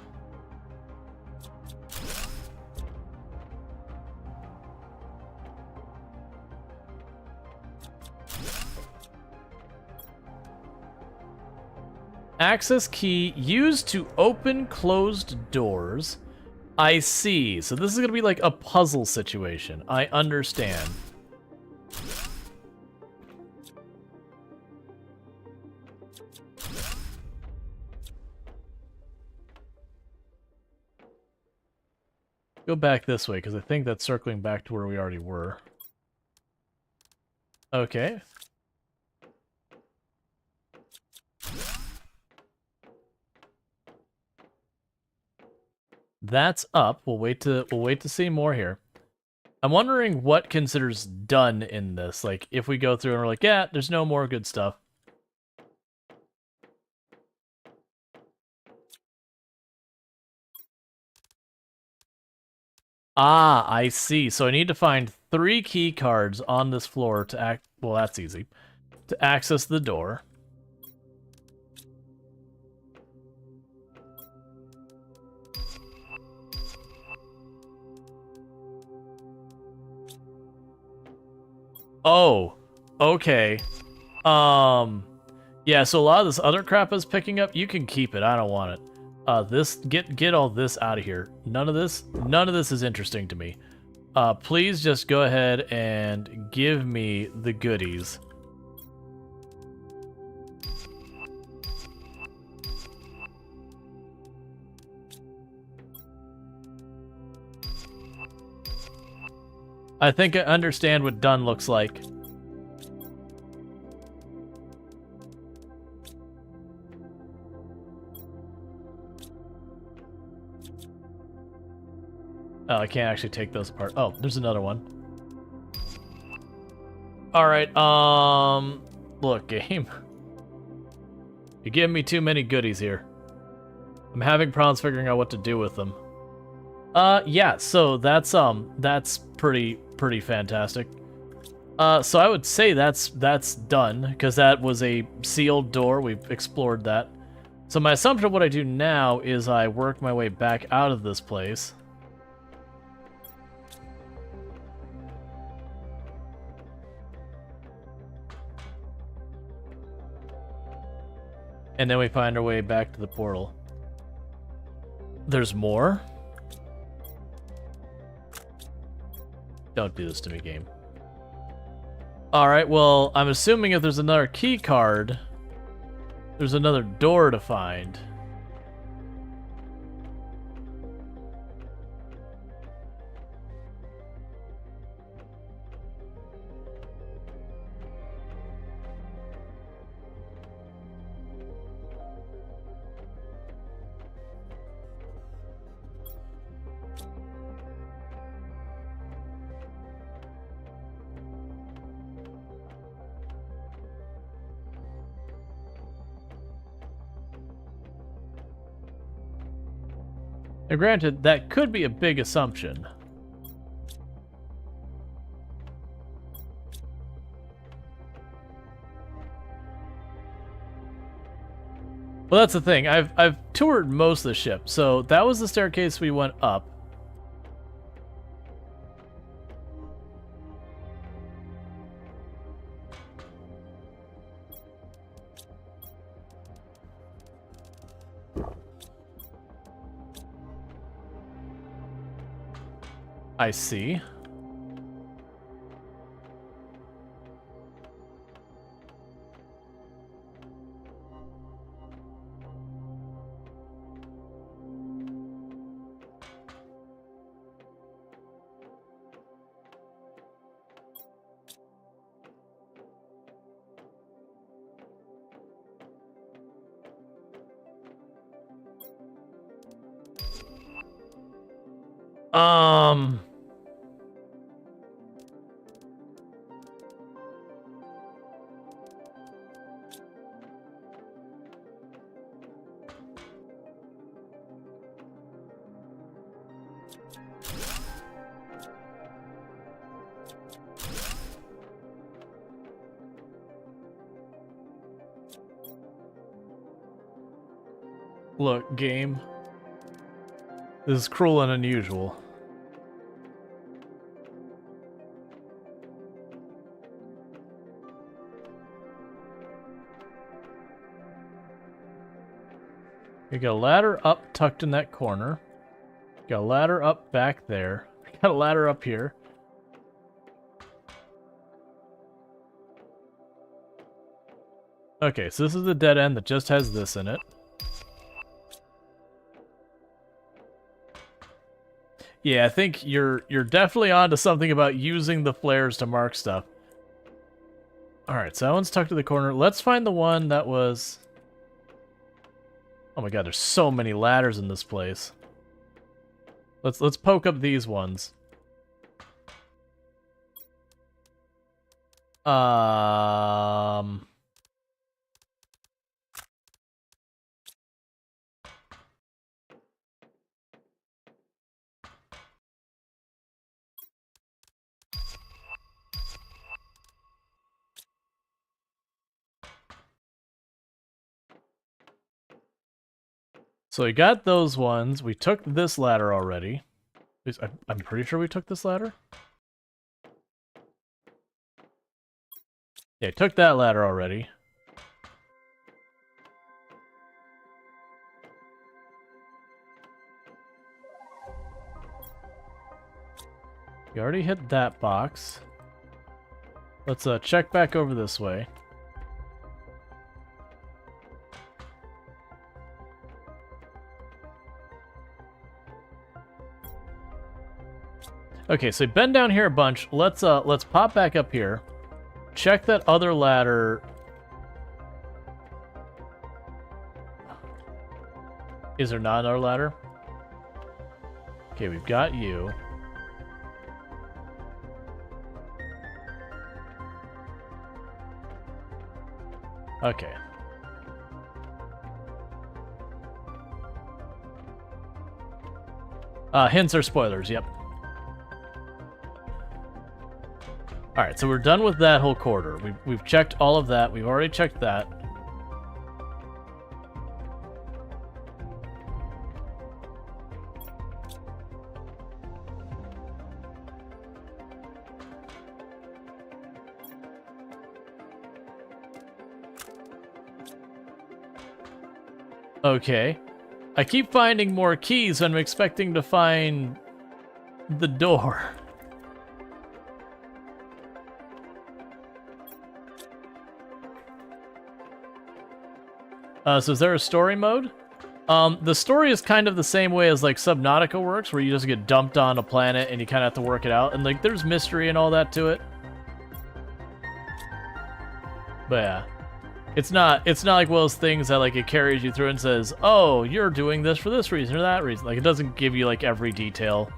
A: Access key used to open closed doors. I see. So this is going to be like a puzzle situation. I understand. Go back this way, because I think that's circling back to where we already were. Okay. That's up. We'll wait to see more here. I'm wondering what considers done in this. Like, if we go through and we're like, yeah, there's no more good stuff. Ah, I see. So I need to find 3 key cards on this floor to well, that's easy. To access the door. Oh, okay. Yeah, so a lot of this other crap is picking up. You can keep it. I don't want it. Get all this out of here. None of this is interesting to me. Please just go ahead and give me the goodies. I think I understand what done looks like. Oh, I can't actually take those apart. Oh, there's another one. Alright, look, game. You're giving me too many goodies here. I'm having problems figuring out what to do with them. Yeah, so that's pretty fantastic. So I would say that's done, because that was a sealed door. We've explored that. So my assumption of what I do now is I work my way back out of this place. And then we find our way back to the portal. There's more? Don't do this to me, game. Alright, well, I'm assuming if there's another key card, there's another door to find. Now, granted, that could be a big assumption. Well, that's the thing. I've toured most of the ship, so that was the staircase we went up. I see. Look, game. This is cruel and unusual. You got a ladder up tucked in that corner. Got a ladder up back there. Got a ladder up here. Okay, so this is the dead end that just has this in it. Yeah, I think you're definitely onto something about using the flares to mark stuff. Alright, so that one's tucked to the corner. Let's find the one that was... Oh my god, there's so many ladders in this place. Let's poke up these ones. So we got those ones. We took this ladder already. At least I'm pretty sure we took this ladder. Yeah, took that ladder already. We already hit that box. Let's check back over this way. Okay, so been down here a bunch. Let's pop back up here. Check that other ladder. Is there not another ladder? Okay, we've got you. Okay. Hints are spoilers, yep. Alright, so we're done with that whole corridor. We've checked all of that. We've already checked that. Okay. I keep finding more keys when I'm expecting to find the door. So is there a story mode? The story is kind of the same way as like Subnautica works, where you just get dumped on a planet and you kind of have to work it out, and like there's mystery and all that to it. But yeah, it's not like one of those things that like it carries you through and says, "Oh, you're doing this for this reason or that reason." Like it doesn't give you like every detail.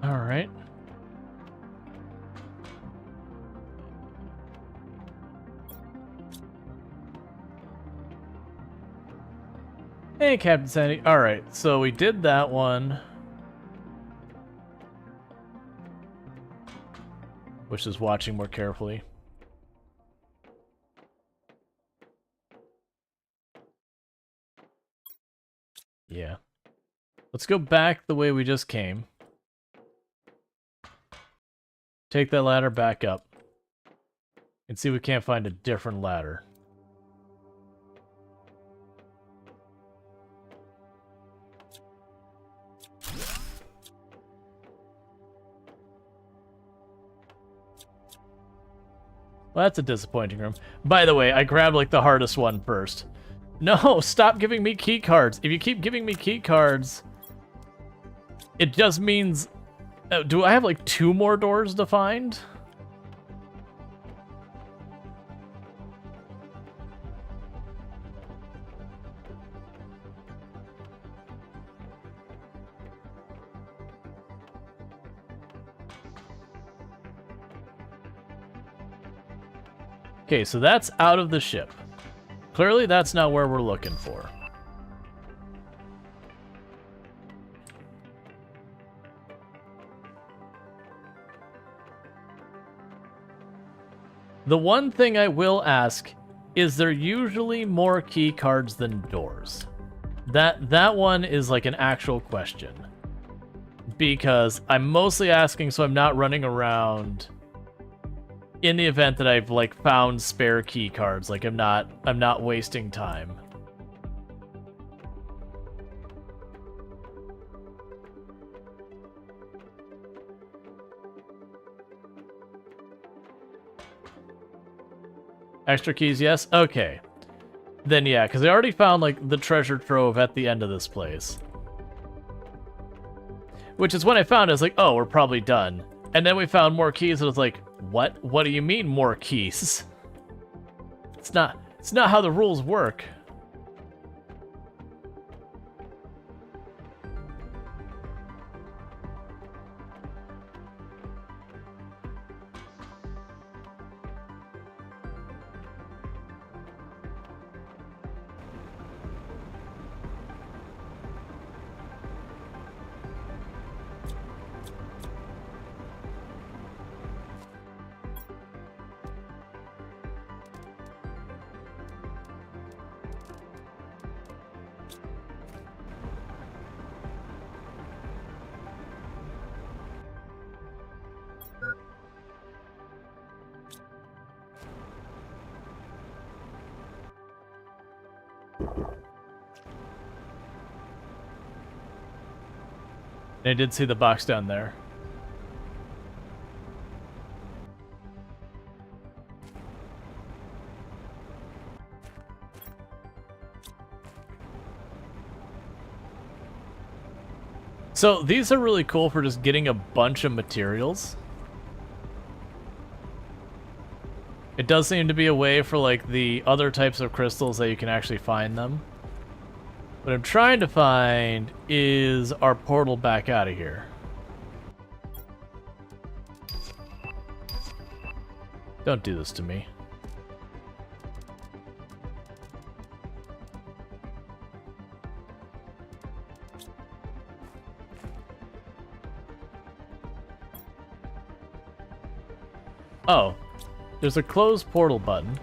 A: All right. Hey, Captain Sandy. All right, so we did that one. Which is watching more carefully. Yeah. Let's go back the way we just came. Take that ladder back up. And see if we can't find a different ladder. Well, that's a disappointing room. By the way, I grabbed like the hardest one first. No, stop giving me key cards. If you keep giving me key cards, it just means... do I have like 2 more doors to find? Okay, so that's out of the ship. Clearly that's not where we're looking for. The one thing I will ask, is there usually more key cards than doors? That one is like an actual question. Because I'm mostly asking so I'm not running around in the event that I've like found spare key cards. Like I'm not wasting time. Extra keys, yes? Okay. Then yeah, because I already found like the treasure trove at the end of this place. Which is when I found it, I was like, oh, we're probably done. And then we found more keys, and I was like, what? What do you mean more keys? It's not how the rules work. I did see the box down there. So these are really cool for just getting a bunch of materials. It does seem to be a way for like the other types of crystals that you can actually find them. What I'm trying to find is our portal back out of here. Don't do this to me. Oh, there's a close portal button.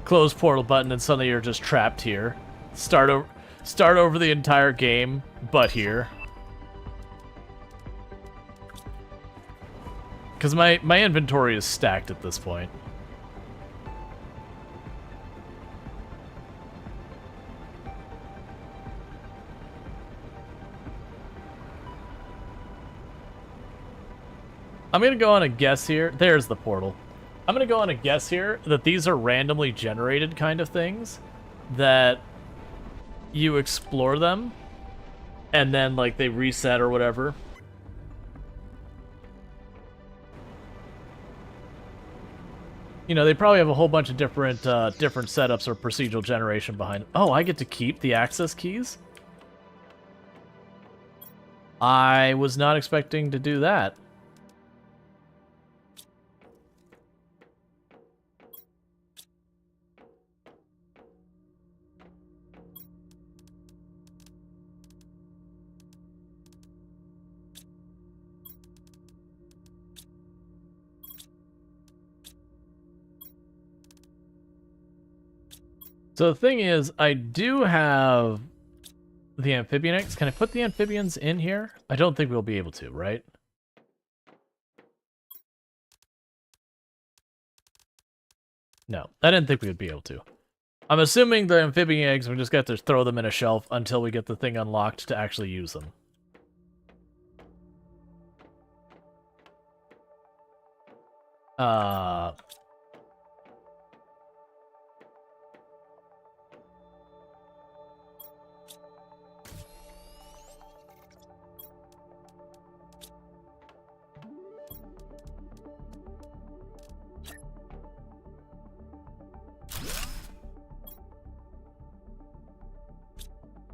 A: Close portal button, and suddenly you're just trapped here. Start over the entire game, but here. Because my inventory is stacked at this point. I'm going to go on a guess here. There's the portal. I'm going to go on a guess here that these are randomly generated kind of things. That you explore them, and then, like, they reset or whatever. You know, they probably have a whole bunch of different setups or procedural generation behind. Oh, I get to keep the access keys? I was not expecting to do that. So the thing is, I do have the amphibian eggs. Can I put the amphibians in here? I don't think we'll be able to, right? No, I didn't think we would be able to. I'm assuming the amphibian eggs, we just got to throw them in a shelf until we get the thing unlocked to actually use them.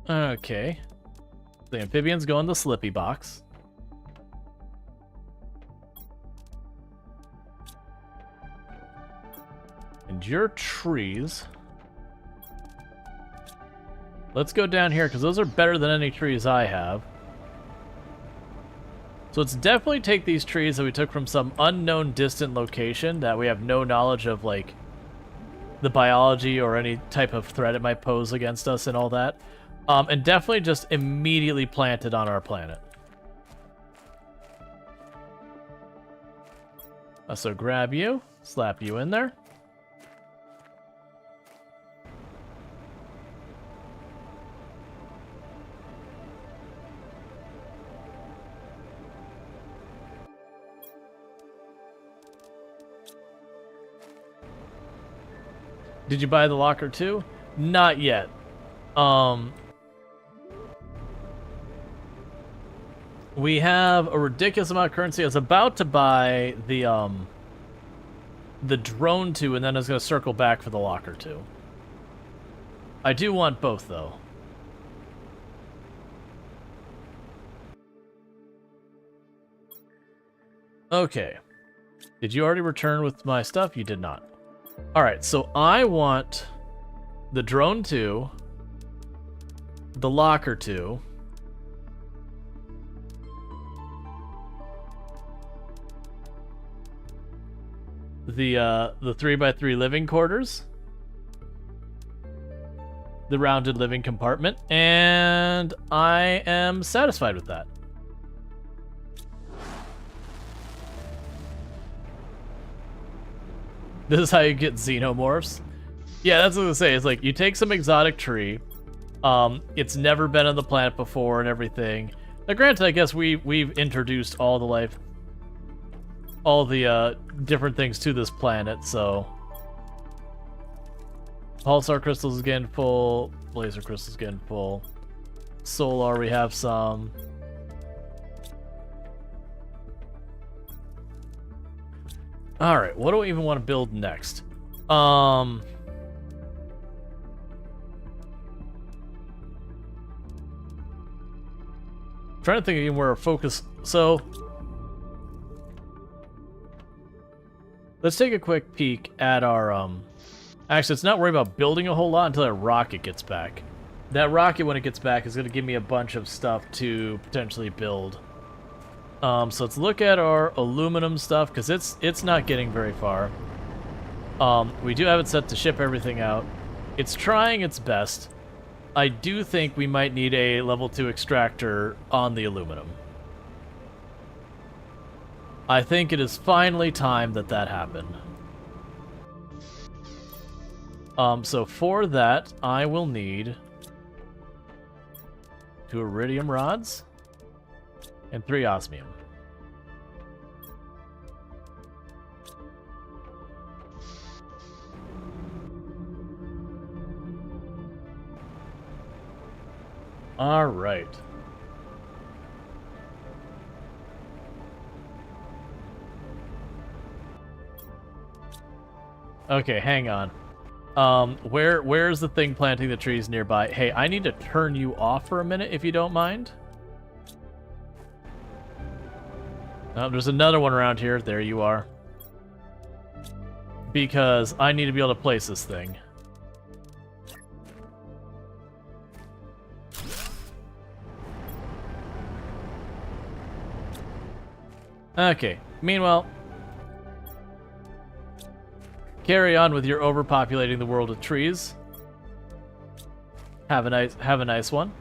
A: Okay. The amphibians go in the slippy box. And your trees. Let's go down here, because those are better than any trees I have. So let's definitely take these trees that we took from some unknown distant location that we have no knowledge of, like, the biology or any type of threat it might pose against us and all that. And definitely just immediately plant it on our planet. So grab you, slap you in there. Did you buy the locker too? Not yet. We have a ridiculous amount of currency. I was about to buy the drone 2, and then I was going to circle back for the locker 2. I do want both, though. Okay. Did you already return with my stuff? You did not. Alright, so I want the drone 2, the locker 2, the 3x3 living quarters, the rounded living compartment, and I am satisfied with that. This is how you get xenomorphs. Yeah, that's what I was gonna say. It's like you take some exotic tree. It's never been on the planet before and everything. Now, granted, I guess we've introduced all the different things to this planet. So, pulsar crystals again full. Laser crystals again full. Solar, we have some. All right, what do we even want to build next? Trying to think again where our focus. So let's take a quick peek at our actually, let's not worry about building a whole lot until that rocket gets back. That rocket, when it gets back, is going to give me a bunch of stuff to potentially build. So let's look at our aluminum stuff, because it's not getting very far. We do have it set to ship everything out. It's trying its best. I do think we might need a level 2 extractor on the aluminum. I think it is finally time that happened. So for that, I will need 2 iridium rods and 3 osmium. All right. Okay, hang on. Where's the thing planting the trees nearby? Hey, I need to turn you off for a minute if you don't mind. Oh, there's another one around here. There you are. Because I need to be able to place this thing. Okay. Meanwhile, carry on with your overpopulating the world with trees. Have a nice one.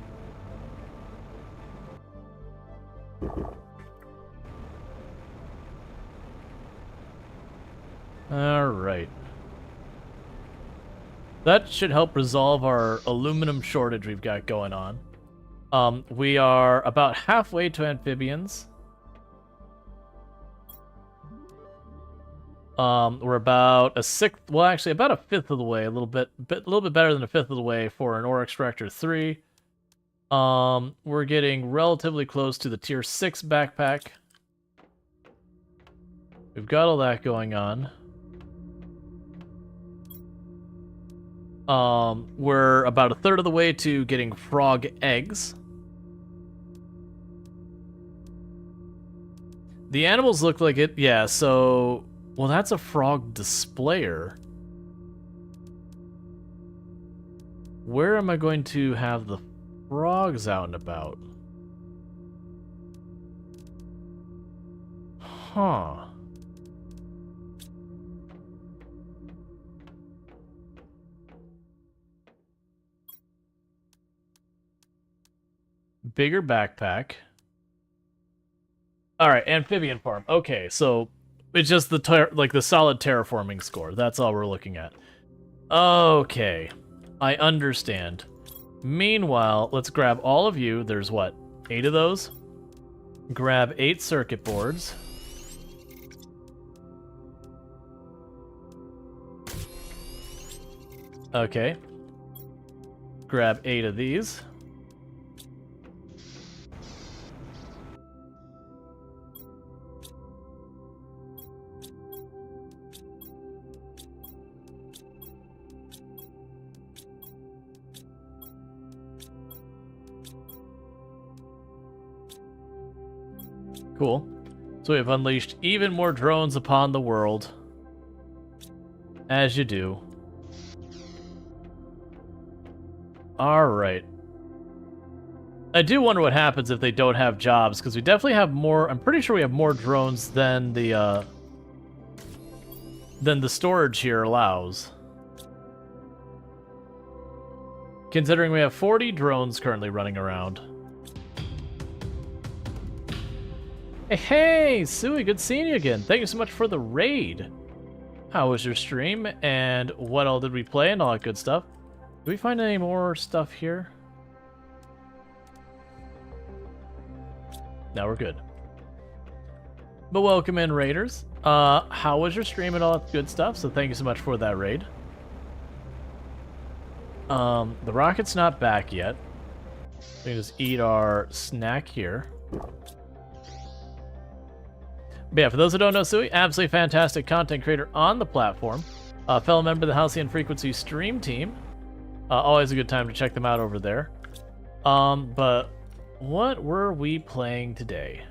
A: All right. That should help resolve our aluminum shortage we've got going on. We are about halfway to amphibians. We're about a sixth, well, actually about a fifth of the way, a little bit better than a fifth of the way for an ore extractor 3. We're getting relatively close to the tier 6 backpack. We've got all that going on. We're about a third of the way to getting frog eggs. The animals look like it, yeah, so... Well, that's a frog displayer. Where am I going to have the frogs out and about? Huh. Bigger backpack. All right, amphibian farm. Okay, so it's just the solid terraforming score. That's all we're looking at. Okay, I understand. Meanwhile, let's grab all of you. There's what, 8 of those? Grab 8 circuit boards. Okay. Grab 8 of these. Cool. So we have unleashed even more drones upon the world. As you do. Alright. I do wonder what happens if they don't have jobs, because we definitely have more... I'm pretty sure we have more drones than the storage here allows. Considering we have 40 drones currently running around. Hey, Suey, good seeing you again. Thank you so much for the raid. How was your stream? And what all did we play and all that good stuff? Did we find any more stuff here? Now we're good. But welcome in, raiders. How was your stream and all that good stuff? So thank you so much for that raid. The rocket's not back yet. We can just eat our snack here. But yeah, for those who don't know Sui, absolutely fantastic content creator on the platform. Fellow member of the Halcyon Frequency stream team. Always a good time to check them out over there. But what were we playing today?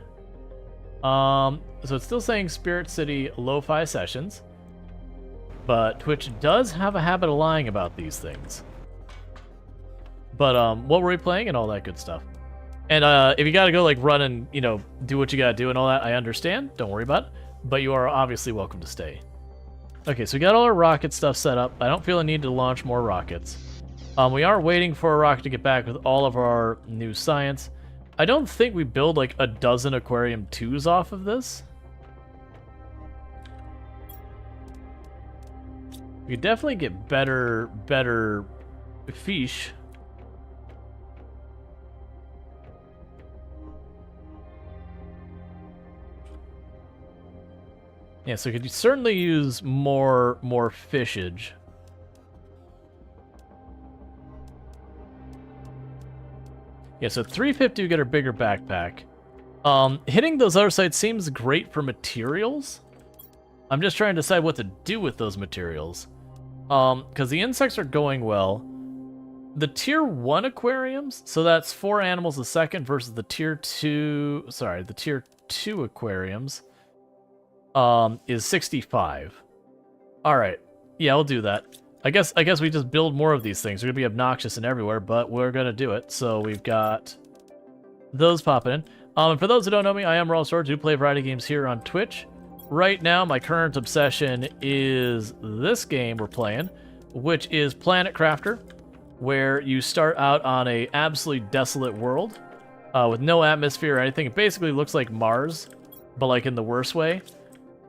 A: So it's still saying Spirit City Lo-Fi Sessions. But Twitch does have a habit of lying about these things. But what were we playing and all that good stuff? And if you gotta go like run and, you know, do what you gotta do and all that, I understand. Don't worry about it. But you are obviously welcome to stay. Okay, so we got all our rocket stuff set up. I don't feel a need to launch more rockets. We are waiting for a rocket to get back with all of our new science. I don't think we build like a dozen Aquarium 2s off of this. We could definitely get better fish. Yeah, so could you certainly use more fishage. Yeah, so 350 we get our bigger backpack. Hitting those other sites seems great for materials. I'm just trying to decide what to do with those materials. Because the insects are going well. The tier 1 aquariums, so that's 4 animals a second versus the tier 2, the tier 2 aquariums. Is 65. Alright. Yeah, we'll do that. I guess we just build more of these things. They're gonna be obnoxious and everywhere, but we're gonna do it. So we've got those popping in. And for those who don't know me, I am Rual Storge, who play variety games here on Twitch. Right now, my current obsession is this game we're playing, which is Planet Crafter, where you start out on a absolutely desolate world with no atmosphere or anything. It basically looks like Mars, but like in the worst way.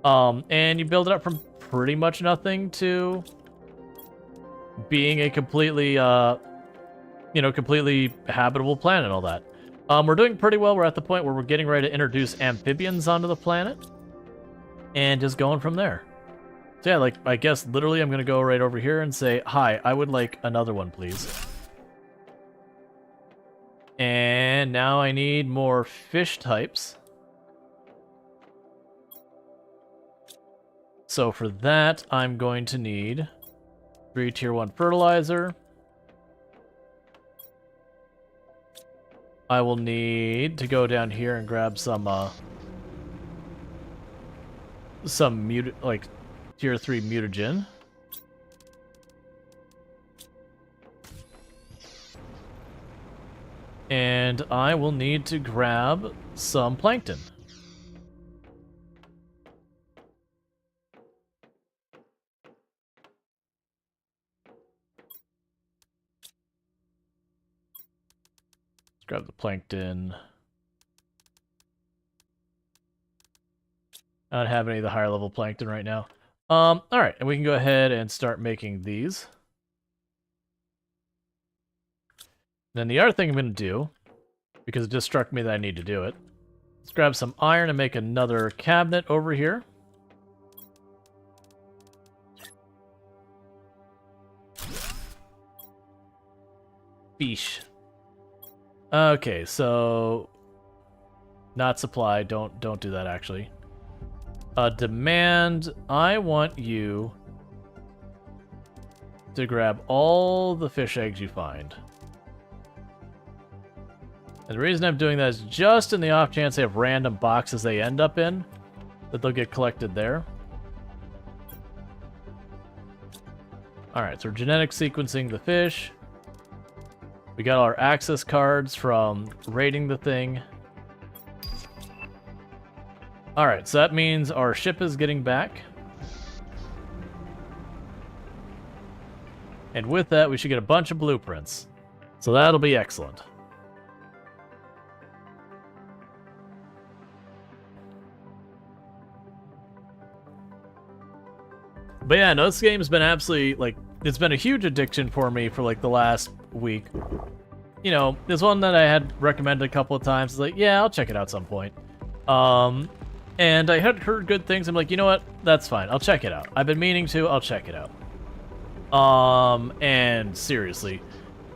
A: And you build it up from pretty much nothing to being a completely, completely habitable planet and all that. We're doing pretty well. We're at the point where we're getting ready to introduce amphibians onto the planet. And just going from there. So yeah, like, I guess literally I'm going to go right over here and say, hi, I would like another one, please. And now I need more fish types. So for that, I'm going to need 3 tier 1 fertilizer. I will need to go down here and grab some tier 3 mutagen. And I will need to grab some plankton. Grab the plankton. I don't have any of the higher level plankton right now. Alright, and we can go ahead and start making these. Then the other thing I'm going to do, because it just struck me that I need to do it, let's grab some iron and make another cabinet over here. Fish. Okay, so not supply. Don't do that actually. Demand. I want you to grab all the fish eggs you find. And the reason I'm doing that is just in the off chance they have random boxes they end up in, that they'll get collected there. Alright, so we're genetic sequencing the fish. We got our access cards from raiding the thing. Alright, so that means our ship is getting back. And with that, we should get a bunch of blueprints. So that'll be excellent. But yeah, no, this game's been absolutely, like, it's been a huge addiction for me for, like, the last week. You know, there's one that I had recommended a couple of times. It's like, yeah, I'll check it out some point. And I had heard good things. I'm like, you know what? That's fine. I'll check it out. I've been meaning to. I'll check it out. And seriously,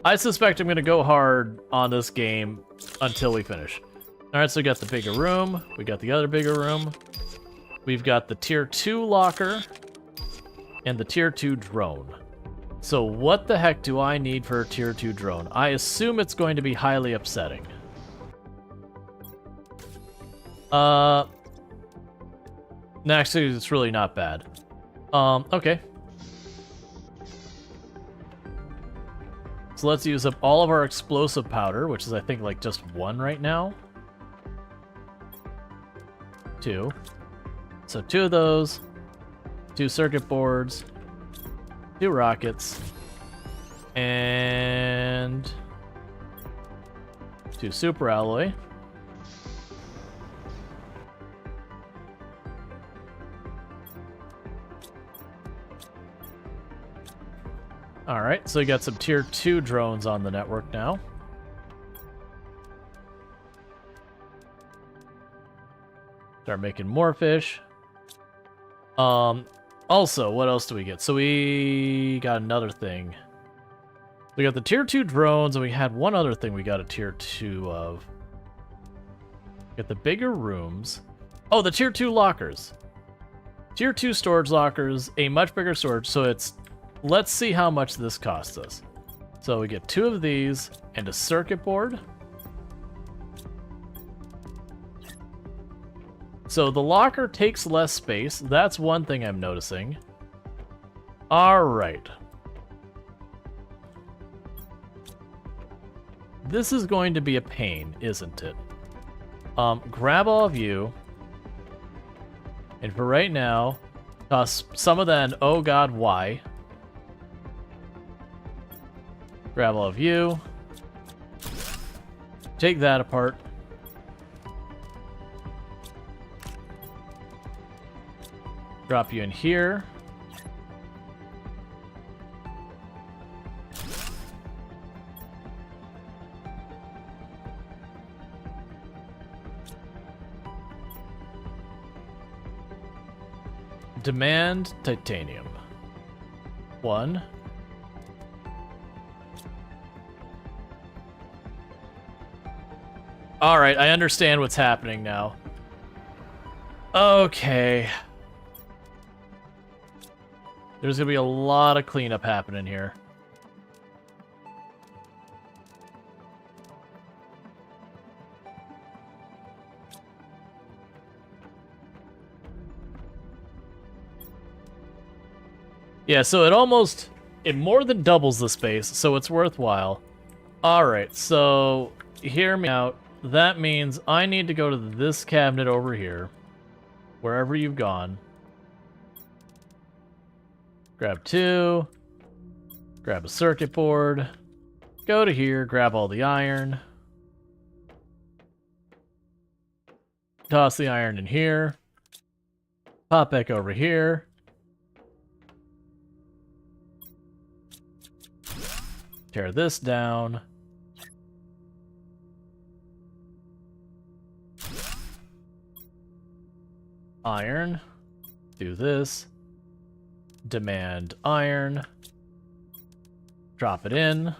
A: I suspect I'm going to go hard on this game until we finish. Alright, so we got the bigger room. We got the other bigger room. We've got the tier 2 locker. And the tier 2 drone. So what the heck do I need for a tier 2 drone? I assume it's going to be highly upsetting. Actually, it's really not bad. Okay. So let's use up all of our explosive powder, which is, I think, like, just 1 right now. 2. So 2 of those. 2 circuit boards. 2 rockets. And 2 super alloy. Alright, so we got some tier 2 drones on the network now. Start making more fish. Also, what else do we get? So we got another thing. We got the tier 2 drones, and we had one other thing we got a tier 2 of. We got the bigger rooms. Oh, the tier 2 lockers. Tier 2 storage lockers, a much bigger storage, so it's... Let's see how much this costs us. So we get 2 of these and a circuit board. So the locker takes less space. That's one thing I'm noticing. Alright. This is going to be a pain, isn't it? Grab all of you. And for right now, toss some of that, oh god, why? Grab all of you. Take that apart. Drop you in here. Demand titanium. 1. Alright, I understand what's happening now. Okay. There's gonna be a lot of cleanup happening here. Yeah, so it more than doubles the space, so it's worthwhile. Alright, so hear me out. That means I need to go to this cabinet over here, wherever you've gone. Grab 2, grab a circuit board, go to here, grab all the iron, toss the iron in here, pop back over here, tear this down, iron, do this, demand iron, drop it in.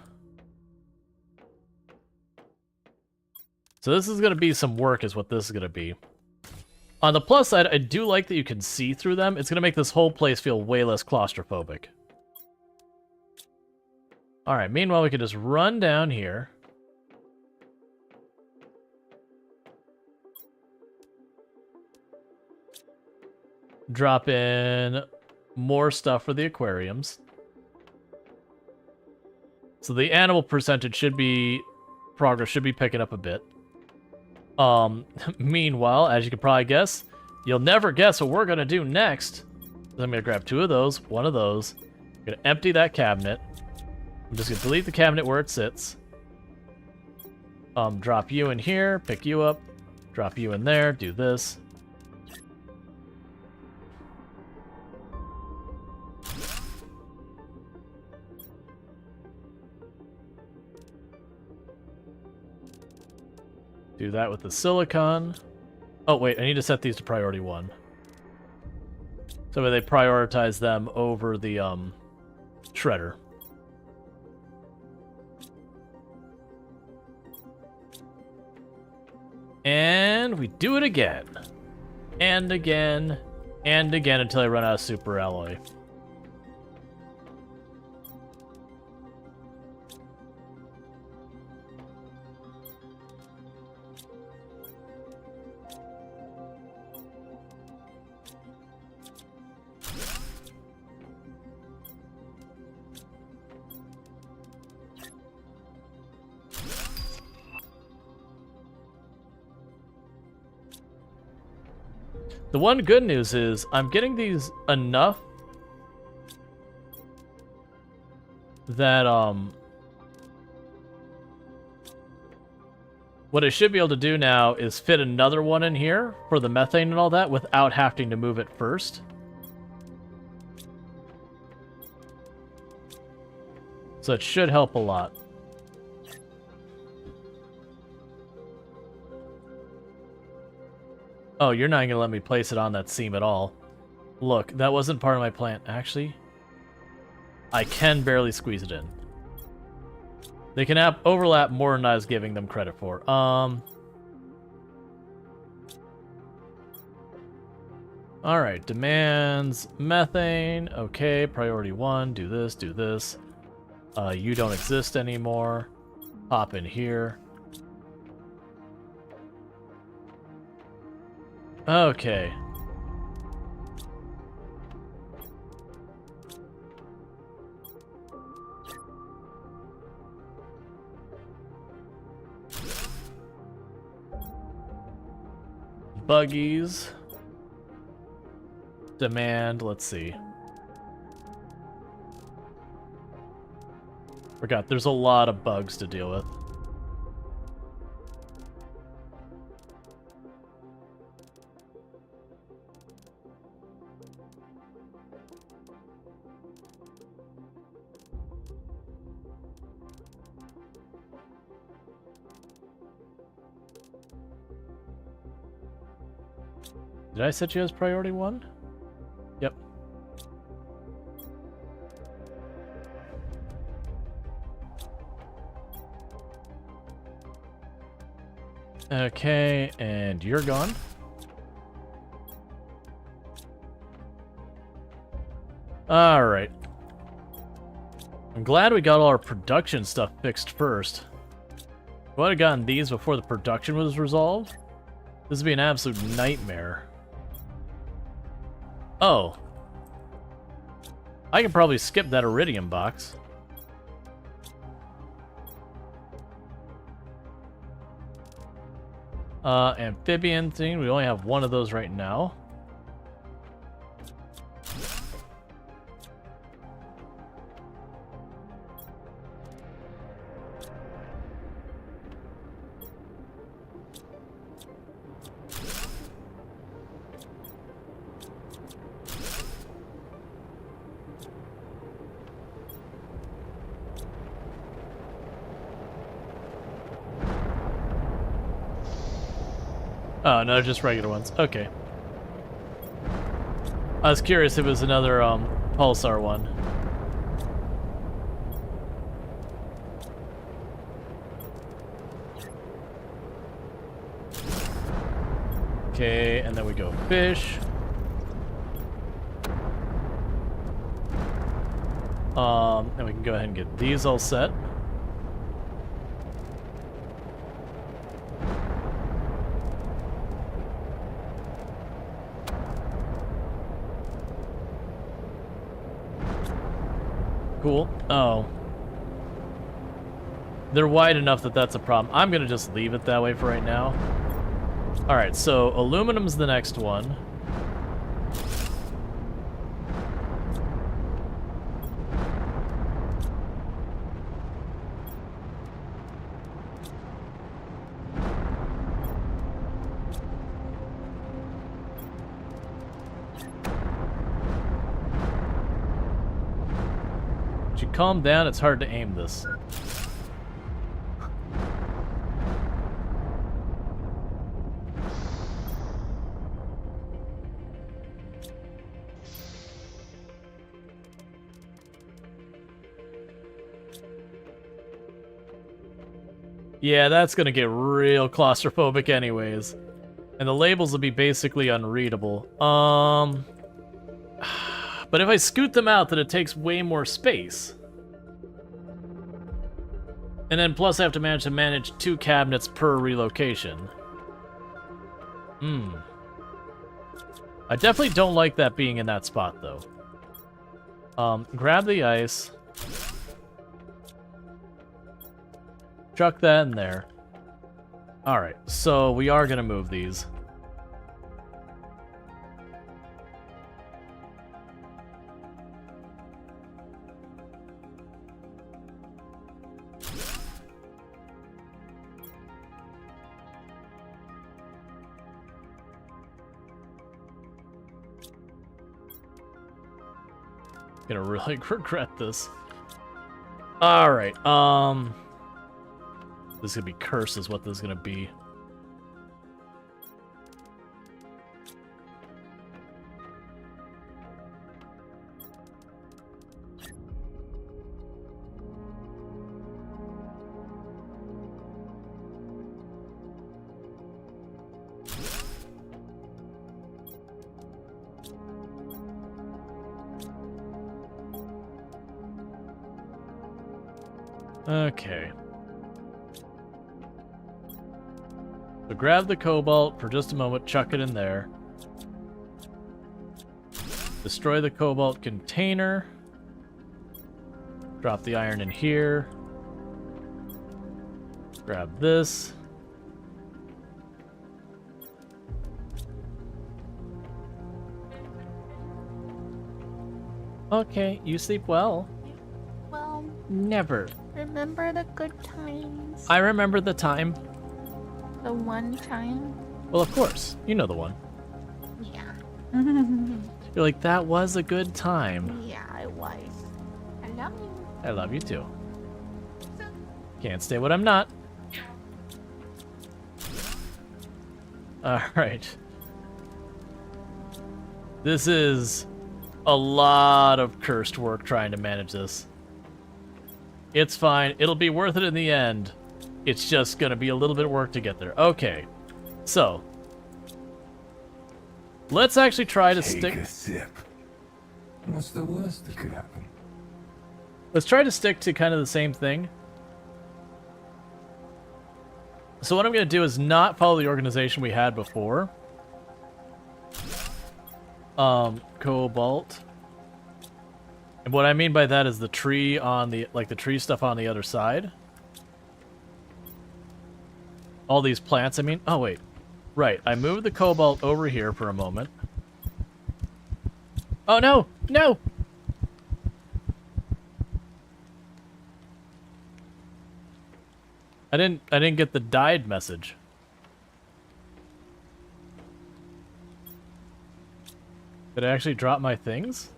A: So this is going to be some work is what this is going to be. On the plus side, I do like that you can see through them. It's going to make this whole place feel way less claustrophobic. Alright, meanwhile we can just run down here. Drop in more stuff for the aquariums. So the animal percentage should be... progress should be picking up a bit. Meanwhile, as you can probably guess, you'll never guess what we're going to do next. I'm going to grab 2 of those, 1 of those. I'm going to empty that cabinet. I'm just going to delete the cabinet where it sits. Drop you in here, pick you up. Drop you in there, do this. Do that with the silicon. Oh, wait, I need to set these to priority 1. So they prioritize them over the, shredder. And we do it again. And again. And again until I run out of super alloy. The one good news is I'm getting these enough that what I should be able to do now is fit another one in here for the methane and all that without having to move it first. So it should help a lot. Oh, you're not going to let me place it on that seam at all. Look, that wasn't part of my plan. Actually, I can barely squeeze it in. They can overlap more than I was giving them credit for. Alright, demands methane. Okay, priority 1. Do this, do this. You don't exist anymore. Hop in here. Okay. Buggies. Demand, let's see. Forgot, there's a lot of bugs to deal with. Did I set you as priority 1? Yep. Okay, and you're gone. Alright. I'm glad we got all our production stuff fixed first. If I would have gotten these before the production was resolved, this would be an absolute nightmare. Oh. I can probably skip that iridium box. Amphibian thing, we only have one of those right now. Oh, no, just regular ones. Okay. I was curious if it was another pulsar one. Okay, and then we go fish. And we can go ahead and get these all set. Cool. Oh. They're wide enough that that's a problem. I'm going to just leave it that way for right now. Alright, so aluminum's the next one. Calm down, it's hard to aim this. Yeah, that's gonna get real claustrophobic anyways. And the labels will be basically unreadable. But if I scoot them out, then it takes way more space. And then plus I have to manage 2 cabinets per relocation. I definitely don't like that being in that spot, though. Grab the ice. Chuck that in there. Alright, so we are gonna move these. Gonna really regret this. Alright, this is gonna be cursed is what this is gonna be. Okay. So grab the cobalt for just a moment, chuck it in there. Destroy the cobalt container. Drop the iron in here. Grab this. Okay, you sleep well.
D: Well,
A: Never.
D: remember the good times.
A: I remember the time.
D: The one time.
A: Well, of course. You know the one.
D: Yeah.
A: You're like, that was a good time.
D: Yeah, it was. I love you.
A: I love you too. Can't stay what I'm not. Alright. This is a lot of cursed work trying to manage this. It's fine. It'll be worth it in the end. It's just gonna be a little bit of work to get there. Okay. So. Let's actually try to
E: Take
A: stick...
E: a sip. What's the worst that could happen?
A: Let's try to stick to kind of the same thing. So what I'm going to do is not follow the organization we had before. Cobalt. And what I mean by that is the tree on the, like the tree stuff on the other side. All these plants, I mean. Oh, wait. Right, I moved the cobalt over here for a moment. Oh, no! No! I didn't get the died message. Did I actually drop my things?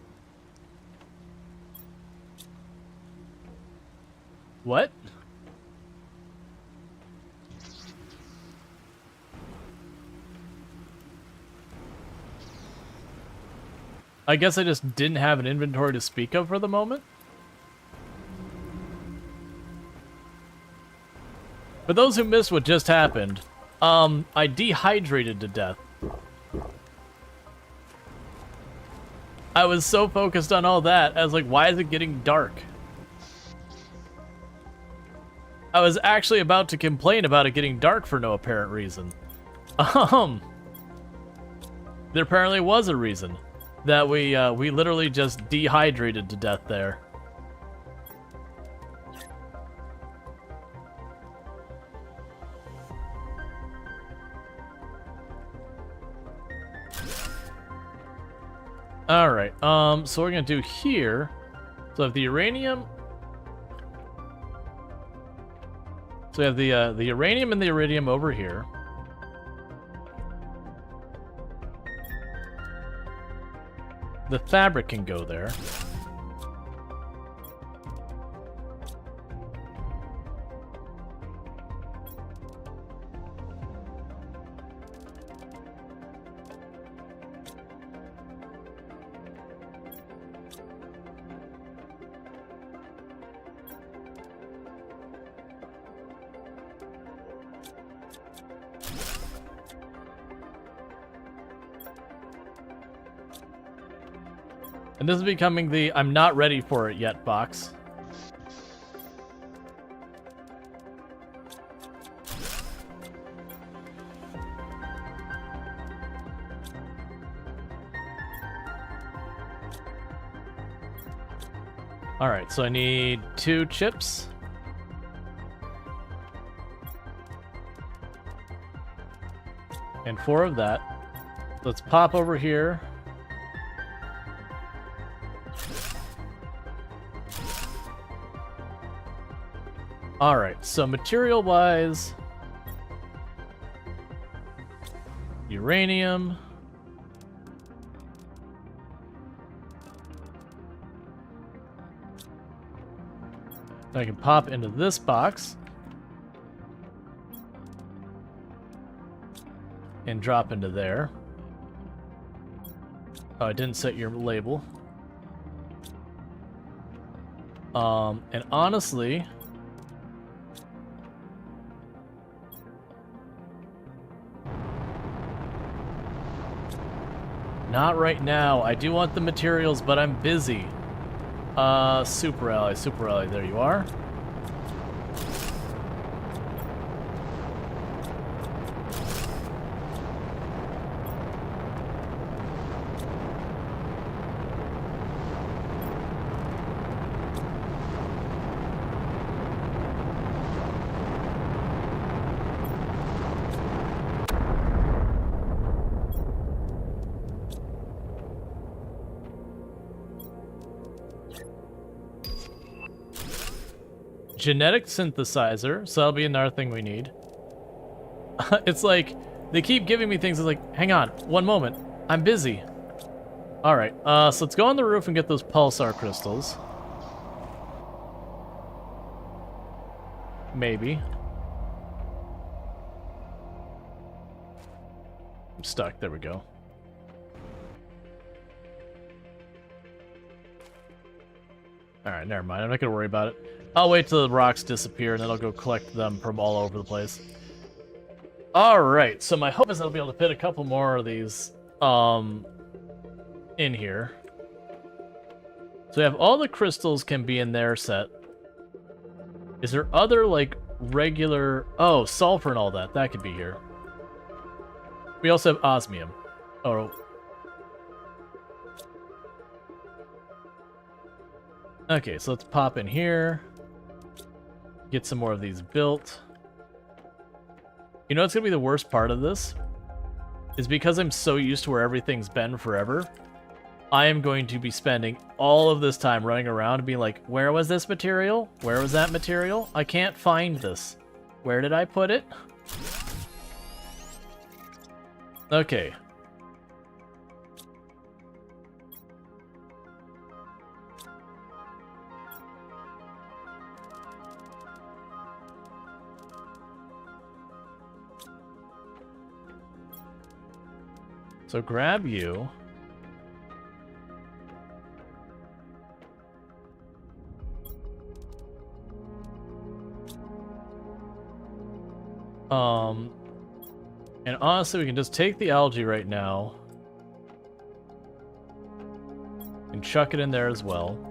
A: What? I guess I just didn't have an inventory to speak of for the moment. For those who missed what just happened, I dehydrated to death. I was so focused on all that, I was like, why is it getting dark? I was actually about to complain about it getting dark for no apparent reason. There apparently was a reason. That we literally just dehydrated to death there. Alright, so what we're gonna do here, so I have the uranium. So we have the uranium and the iridium over here. The fabric can go there. And this is becoming the I'm not ready for it yet box. Alright, so I need 2 chips. And 4 of that. Let's pop over here. Alright, so material-wise... uranium... I can pop into this box and drop into there. Oh, I didn't set your label. And honestly, not right now. I do want the materials, but I'm busy. Super Ally, there you are. Genetic synthesizer, so that'll be another thing we need. It's like, they keep giving me things, it's like, hang on, one moment, I'm busy. Alright, so let's go on the roof and get those pulsar crystals. Maybe. I'm stuck, there we go. Alright, never mind, I'm not gonna worry about it. I'll wait till the rocks disappear and then I'll go collect them from all over the place. Alright, so my hope is I'll be able to fit a couple more of these in here. So we have all the crystals can be in their set. Is there other like regular sulfur and all that? That could be here. We also have osmium. Oh. Okay, so let's pop in here. Get some more of these built. You know what's gonna be the worst part of this? Is because I'm so used to where everything's been forever, I am going to be spending all of this time running around and being like, where was this material? Where was that material? I can't find this. Where did I put it? Okay. So grab you. And honestly, we can just take the algae right now and chuck it in there as well.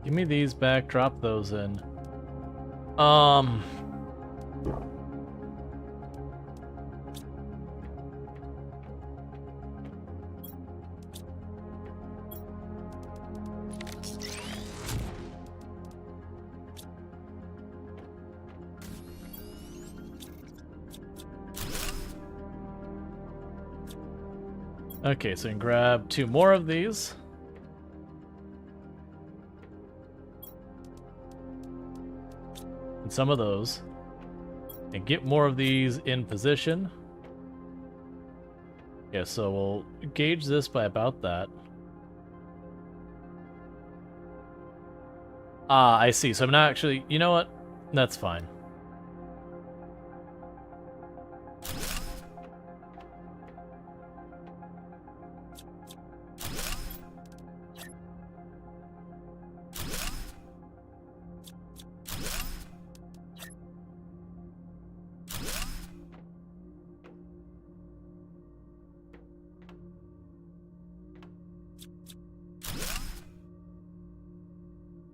A: Give me these back, drop those in. Okay, so we can grab 2 more of these. And some of those. And get more of these in position. Yeah, so we'll gauge this by about that. Ah, I see. So I'm not actually... You know what? That's fine.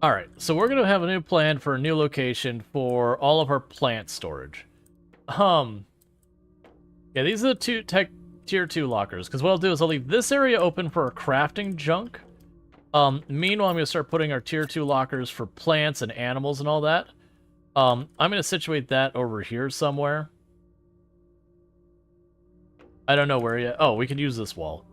A: Alright, so we're going to have a new plan for a new location for all of our plant storage. Yeah, these are the two tier 2 lockers, because what I'll do is I'll leave this area open for our crafting junk. Meanwhile, I'm going to start putting our tier 2 lockers for plants and animals and all that. I'm going to situate that over here somewhere. I don't know where yet. Oh, we can use this wall.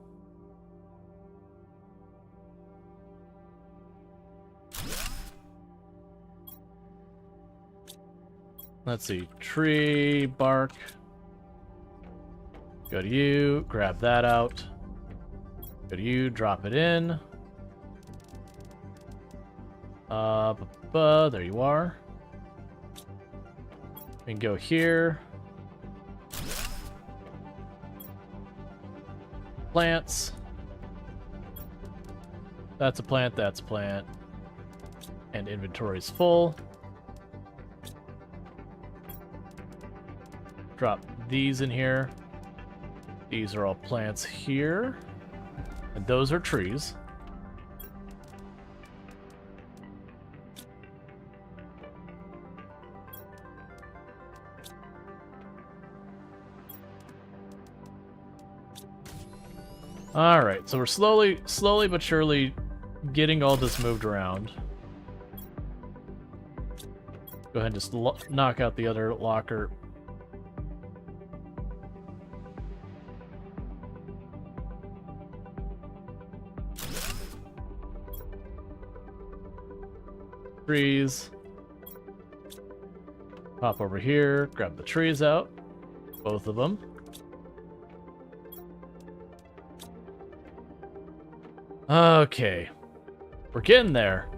A: Let's see, tree, bark. Go to you, grab that out. Go to you, drop it in. There you are. We can go here. Plants. That's a plant, that's a plant. And inventory's full. Drop these in here. These are all plants here. And those are trees. Alright, so we're slowly but surely getting all this moved around. Go ahead and just knock out the other locker. Trees. Pop over here, grab the trees out. Both of them. Okay. We're getting there.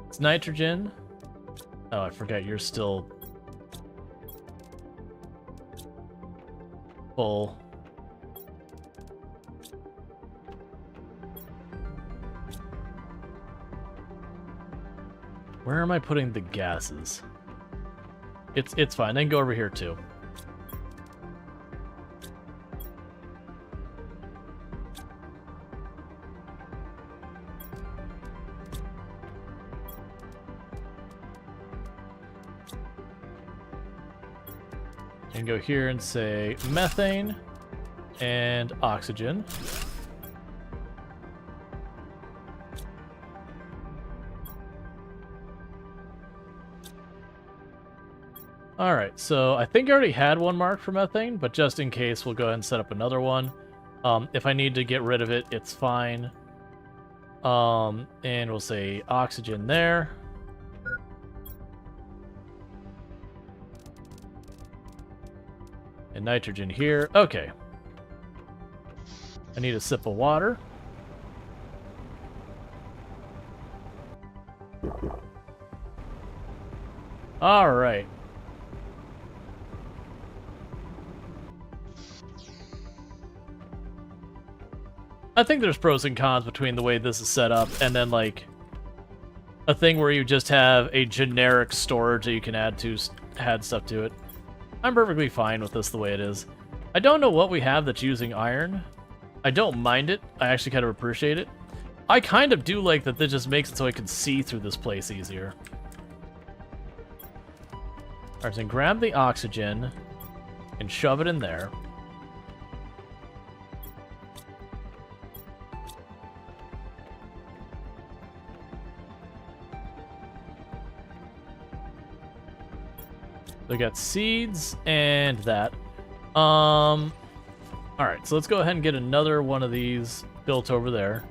A: It's nitrogen. Oh, I forgot you're still full. Where am I putting the gases? It's fine. They can go over here too. And go here and say methane and oxygen. Alright, so I think I already had one marked for methane, but just in case, we'll go ahead and set up another one. If I need to get rid of it, it's fine. And we'll say oxygen there. And nitrogen here. Okay. I need a sip of water. Alright. I think there's pros and cons between the way this is set up and then, like, a thing where you just have a generic storage that you can add stuff to it. I'm perfectly fine with this the way it is. I don't know what we have that's using iron. I don't mind it. I actually kind of appreciate it. I kind of do like that this just makes it so I can see through this place easier. Alright, so grab the oxygen and shove it in there. We got seeds and that. Alright, so let's go ahead and get another one of these built over there.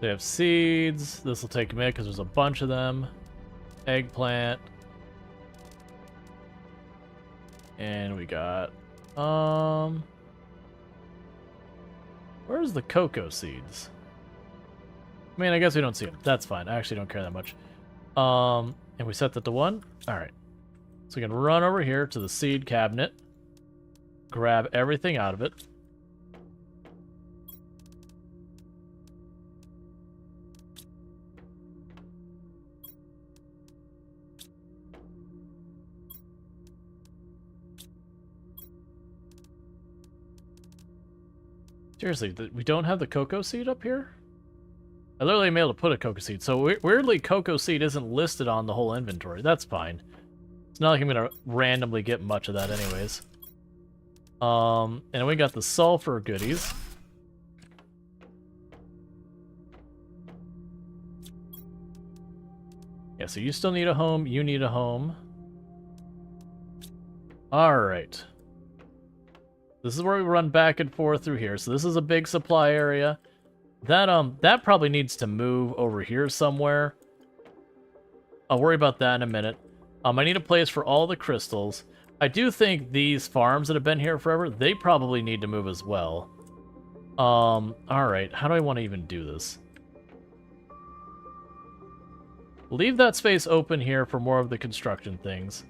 A: They have seeds. This will take a minute because there's a bunch of them. Eggplant. And we got, where's the cocoa seeds? I mean, I guess we don't see them. That's fine. I actually don't care that much. And we set that to 1. All right. So we can run over here to the seed cabinet, grab everything out of it. Seriously, we don't have the cocoa seed up here? I literally am able to put a cocoa seed. So weirdly, cocoa seed isn't listed on the whole inventory. That's fine. It's not like I'm going to randomly get much of that anyways. And we got the sulfur goodies. Yeah, so you still need a home. You need a home. All right. This is where we run back and forth through here. So this is a big supply area. That probably needs to move over here somewhere. I'll worry about that in a minute. I need a place for all the crystals. I do think these farms that have been here forever, they probably need to move as well. Alright, how do I want to even do this? Leave that space open here for more of the construction things.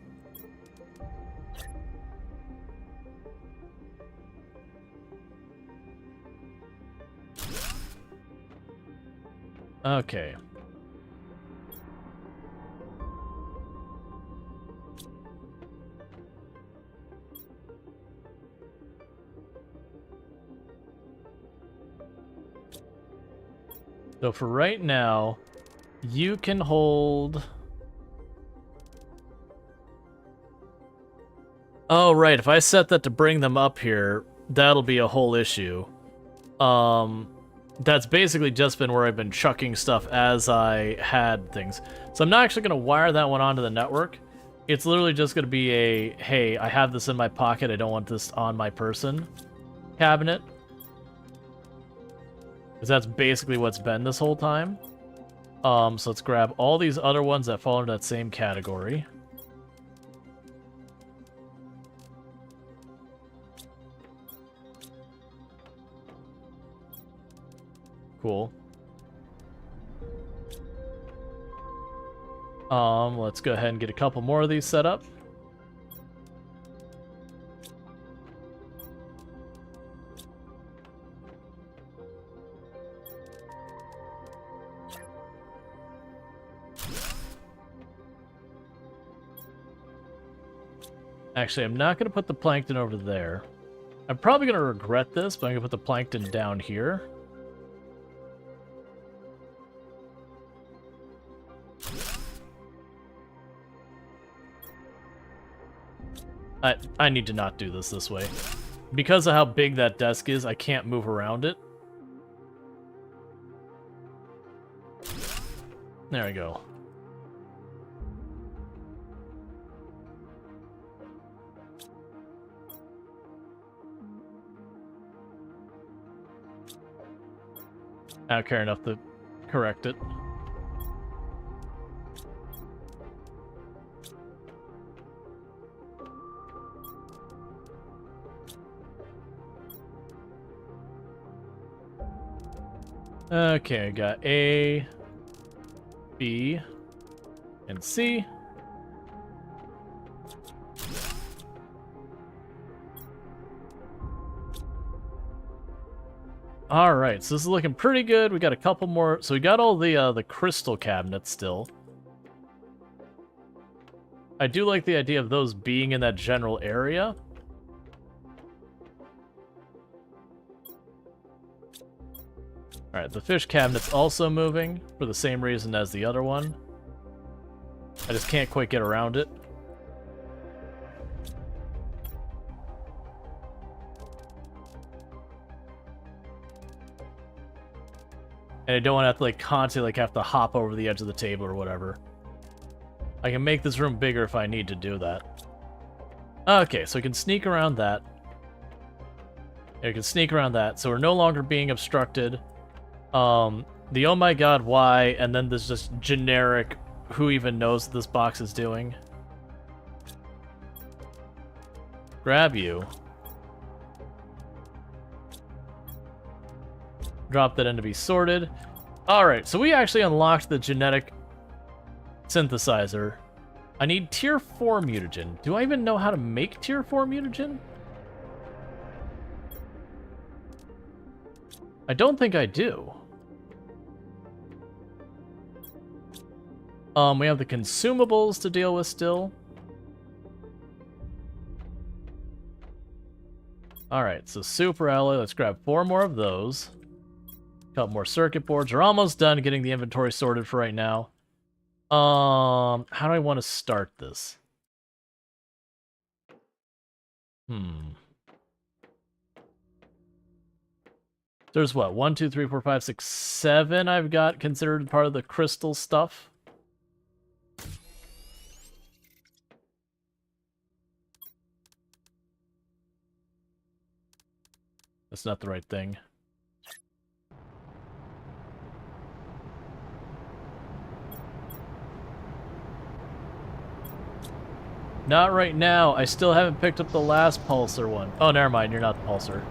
A: Okay. So for right now, you can hold... Oh, right, if I set that to bring them up here, that'll be a whole issue. That's basically just been where I've been chucking stuff as I had things. So I'm not actually going to wire that one onto the network. It's literally just going to be a, hey, I have this in my pocket, I don't want this on my person cabinet. Because that's basically what's been this whole time. So let's grab all these other ones that fall into that same category. Cool. Let's go ahead and get a couple more of these set up. Actually, I'm not going to put the plankton over there. I'm probably going to regret this, but I'm going to put the plankton down here. I need to not do this way. Because of how big that desk is, I can't move around it. There we go. I don't care enough to correct it. Okay, I got A, B, and C. All right, so this is looking pretty good. We got a couple more. So we got all the crystal cabinets still. I do like the idea of those being in that general area. All right, the fish cabinet's also moving for the same reason as the other one. I just can't quite get around it. And I don't want to have to constantly have to hop over the edge of the table or whatever. I can make this room bigger if I need to do that. Okay, so we can sneak around that. Yeah, we can sneak around that, so we're no longer being obstructed. The oh my god, why, and then there's just generic who even knows what this box is doing. Grab you. Drop that in to be sorted. Alright, so we actually unlocked the genetic synthesizer. I need tier 4 mutagen. Do I even know how to make tier 4 mutagen? I don't think I do. We have the consumables to deal with still. Alright, so super alloy, let's grab 4 more of those. Couple more circuit boards. We're almost done getting the inventory sorted for right now. How do I want to start this? There's what? 1, 2, 3, 4, 5, 6, 7 I've got considered part of the crystal stuff. That's not the right thing. Not right now. I still haven't picked up the last pulsar one. Oh, never mind. You're not the pulsar.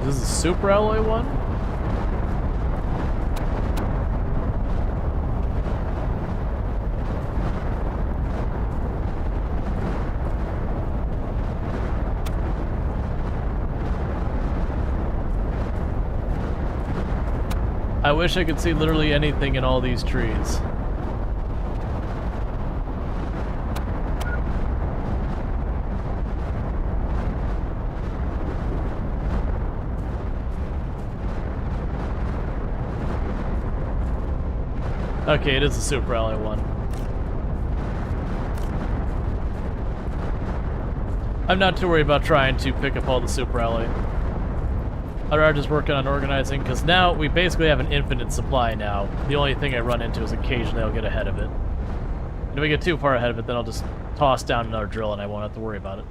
A: This is a super alloy one? I wish I could see literally anything in all these trees. Okay, it is a super alloy one. I'm not too worried about trying to pick up all the super alloy. I'd rather just working on organizing, because now we basically have an infinite supply now. The only thing I run into is occasionally I'll get ahead of it. And if we get too far ahead of it, then I'll just toss down another drill and I won't have to worry about it.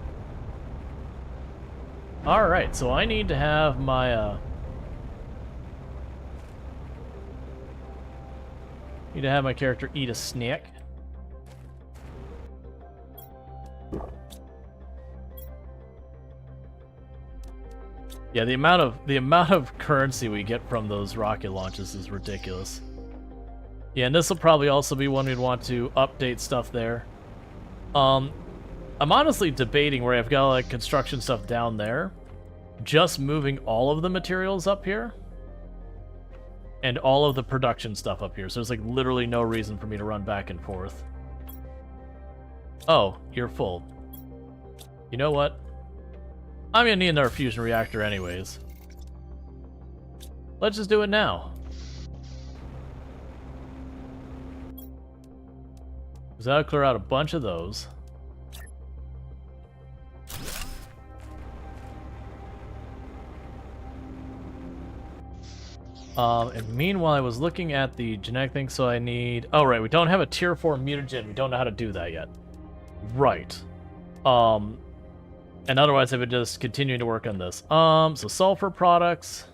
A: Alright, so I need to have my, need to have my character eat a snack. Yeah, the amount of currency we get from those rocket launches is ridiculous. Yeah, and this will probably also be one we'd want to update stuff there. I'm honestly debating where I've got like construction stuff down there, just moving all of the materials up here. And all of the production stuff up here, so there's like literally no reason for me to run back and forth. Oh, you're full. You know what? I'm gonna need another fusion reactor anyways. Let's just do it now. Because that'll clear out a bunch of those. And meanwhile, I was looking at the genetic thing, so I need... Oh, right, we don't have a tier 4 mutagen. We don't know how to do that yet. Right. And otherwise, I would just continue to work on this. So sulfur products.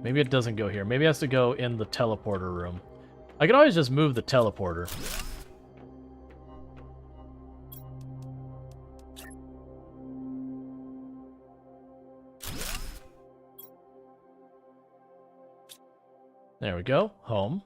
A: Maybe it doesn't go here. Maybe it has to go in the teleporter room. I could always just move the teleporter. There we go. Home.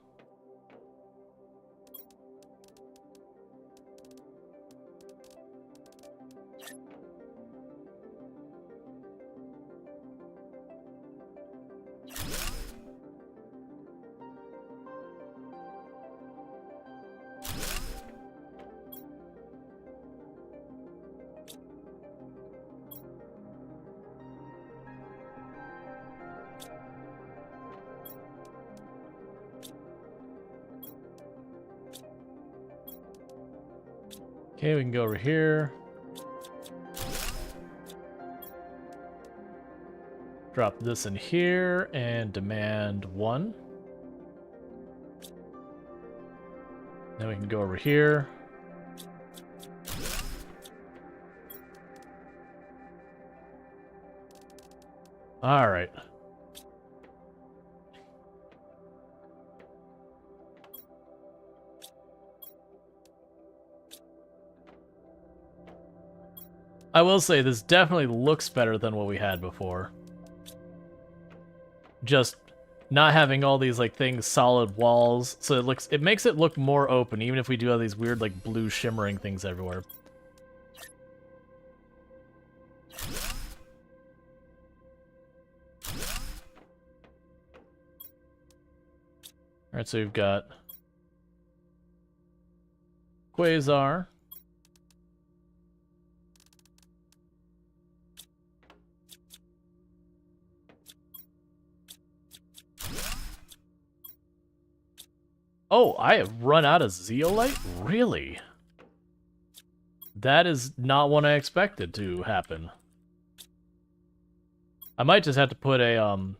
A: Okay, we can go over here. Drop this in here and demand 1. Then we can go over here. All right. I will say this definitely looks better than what we had before. Just not having all these like things solid walls, so it makes it look more open, even if we do have these weird like blue shimmering things everywhere. Alright, so we've got Quasar. Oh, I have run out of zeolite? Really? That is not what I expected to happen. I might just have to put a,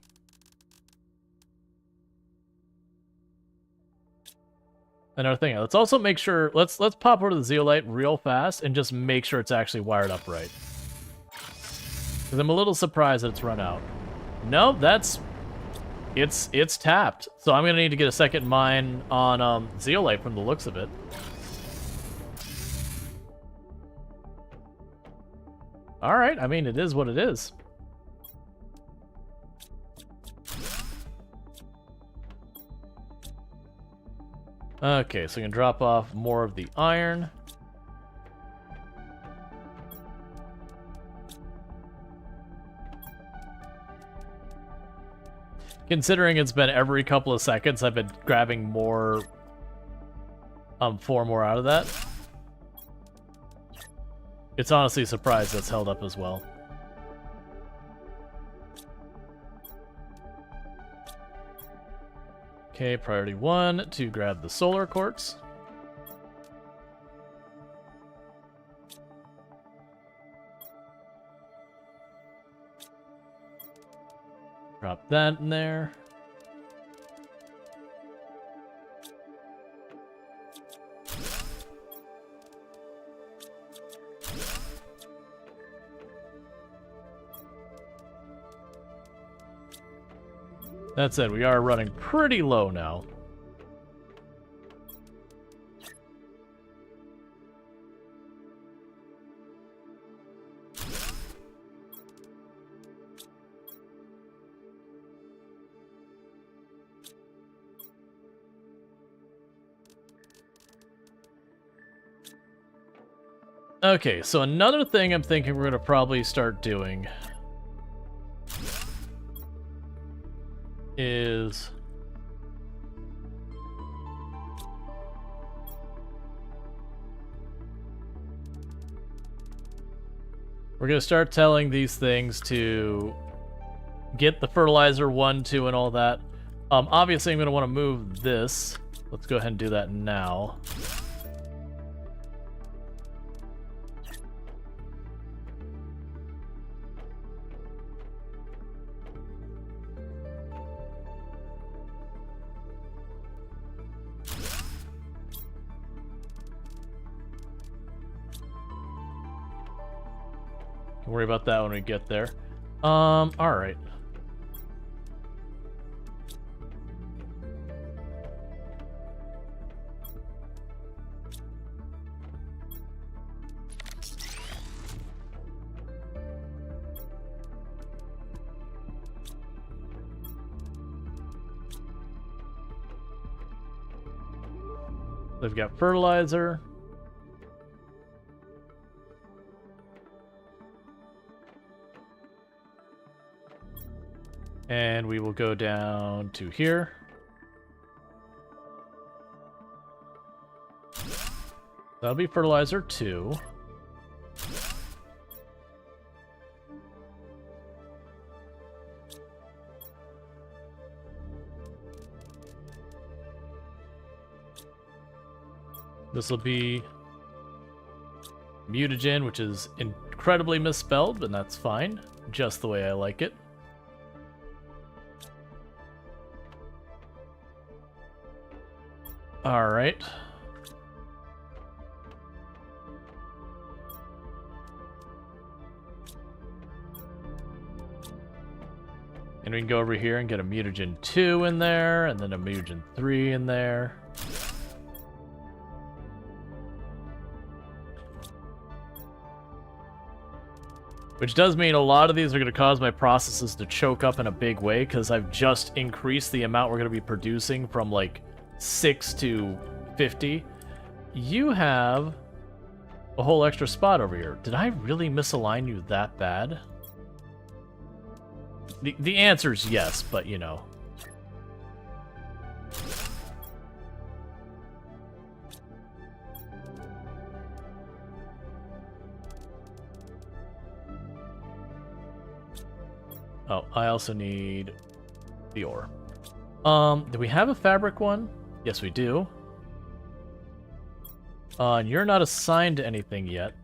A: another thing. Let's also make sure, let's pop over to the zeolite real fast and just make sure it's actually wired up right. Because I'm a little surprised that it's run out. No, that's... It's tapped, so I'm gonna need to get a second mine on zeolite from the looks of it. All right, I mean it is what it is. Okay, so we can drop off more of the iron. Considering it's been every couple of seconds, I've been grabbing more, 4 more out of that. It's honestly a surprise that's held up as well. Okay, priority 1 to grab the solar quartz. Drop that in there. That said, we are running pretty low now. Okay, so another thing I'm thinking we're gonna probably start doing is we're gonna start telling these things to get the fertilizer 1, 2, and all that. Obviously I'm gonna want to move this. Let's go ahead and do that now. Don't worry about that when we get there. Alright. They've got fertilizer. And we will go down to here. That'll be fertilizer 2. This will be Mutagen, which is incredibly misspelled, but that's fine. Just the way I like it. Alright. And we can go over here and get a Mutagen 2 in there, and then a Mutagen 3 in there. Which does mean a lot of these are going to cause my processes to choke up in a big way, because I've just increased the amount we're going to be producing from, like, 6 to 50. You have a whole extra spot over here. Did I really misalign you that bad? The answer is yes, but you know. Oh, I also need the ore. Do we have a fabric one? Yes, we do. And you're not assigned to anything yet.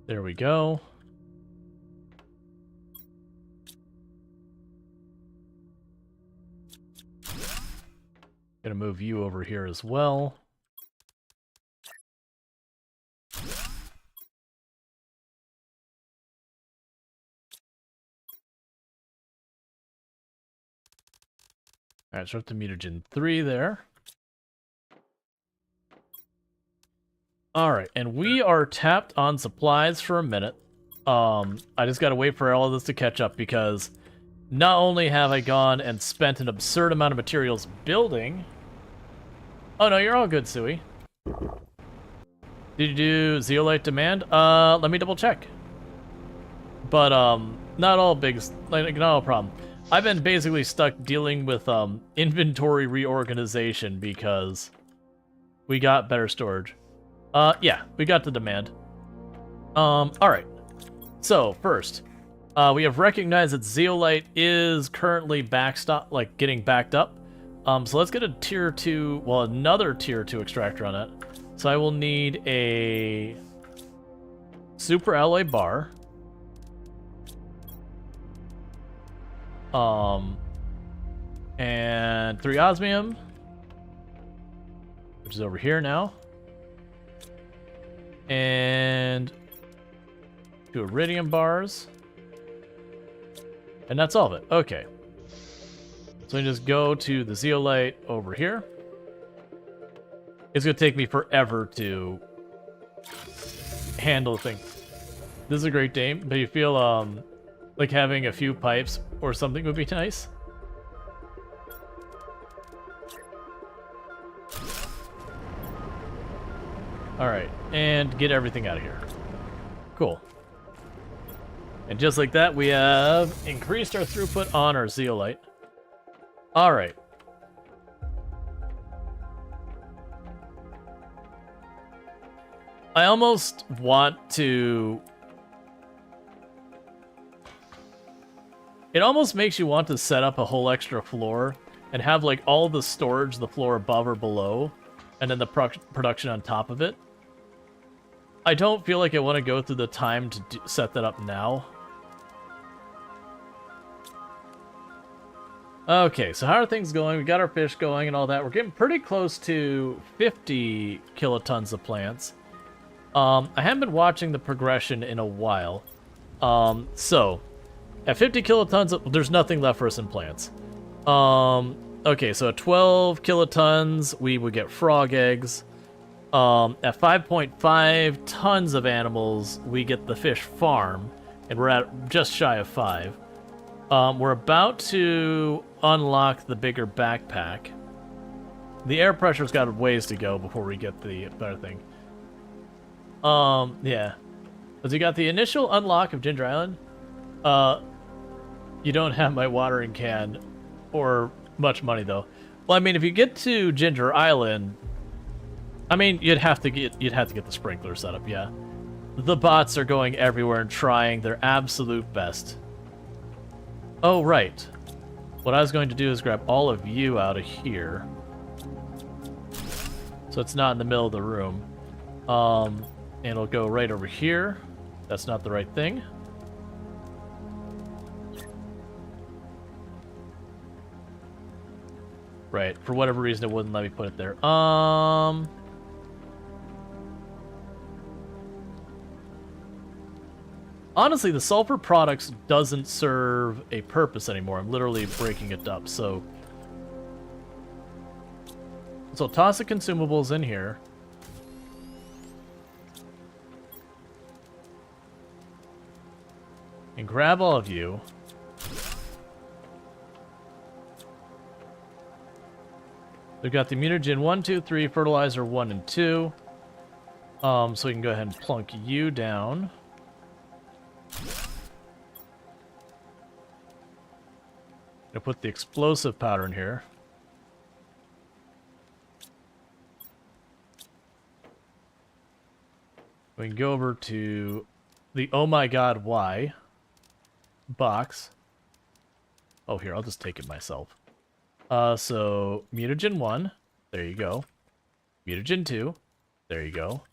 A: There we go. Gonna move you over here as well. Alright, so up to Mutagen 3 there. Alright, and we are tapped on supplies for a minute. I just gotta wait for all of this to catch up, because not only have I gone and spent an absurd amount of materials building... Oh no, you're all good, Sui. Did you do zeolite demand? Let me double check. But, not all big... Like, not all problem. I've been basically stuck dealing with, inventory reorganization because we got better storage. Yeah, we got the demand. Alright. So, first, we have recognized that zeolite is currently getting backed up. So let's get a tier 2, well, another tier 2 extractor on it. So I will need a super alloy bar. And 3 osmium, which is over here now. And 2 iridium bars. And that's all of it. Okay. So I just go to the zeolite over here. It's going to take me forever to handle the thing. This is a great game, but you feel like having a few pipes or something would be nice. Alright, and get everything out of here. Cool. And just like that, we have increased our throughput on our zeolite. Alright. I almost want to... It almost makes you want to set up a whole extra floor and have like all the storage, the floor above or below, and then the production on top of it. I don't feel like I want to go through the time to set that up now. Okay, so how are things going? We got our fish going and all that. We're getting pretty close to 50 kilotons of plants. I haven't been watching the progression in a while. So, at 50 kilotons, there's nothing left for us in plants. Okay, so at 12 kilotons, we would get frog eggs. At 5.5 tons of animals, we get the fish farm, and we're at just shy of 5. We're about to unlock the bigger backpack. The air pressure's got a ways to go before we get the better thing. Yeah. Because you got the initial unlock of Ginger Island. You don't have my watering can or much money though. Well, I mean, if you get to Ginger Island, I mean, you'd have to get the sprinkler set up, yeah. The bots are going everywhere and trying their absolute best. Oh, right. What I was going to do is grab all of you out of here. So it's not in the middle of the room. And it'll go right over here. That's not the right thing. Right, for whatever reason it wouldn't let me put it there. Honestly, the sulfur products doesn't serve a purpose anymore. I'm literally breaking it up, so toss the consumables in here. And grab all of you. We've got the mutagen 1, 2, 3, fertilizer 1 and 2. So we can go ahead and plunk you down. Gonna put the explosive powder in here. We can go over to the oh my god why box. Oh, here, I'll just take it myself. So mutagen 1, there you go. Mutagen 2, there you go.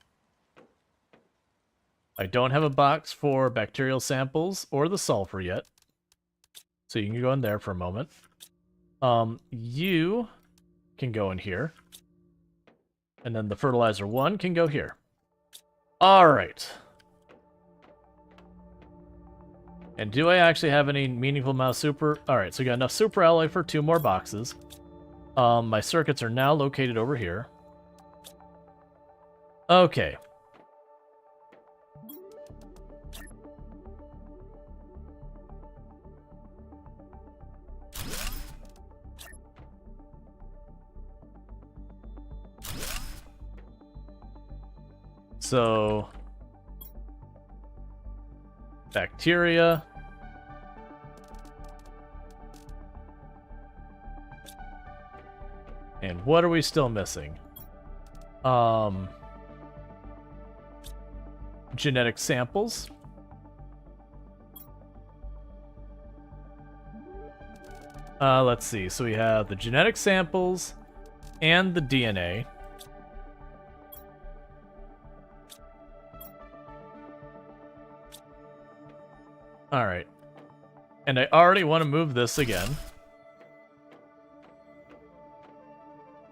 A: I don't have a box for bacterial samples or the sulfur yet. So you can go in there for a moment. You can go in here. And then the fertilizer 1 can go here. Alright. And do I actually have any meaningful amount of super? Alright, so we got enough super alloy for 2 more boxes. My circuits are now located over here. Okay. So, bacteria. And what are we still missing? Genetic samples. Let's see. So we have the genetic samples and the DNA. Alright. And I already want to move this again.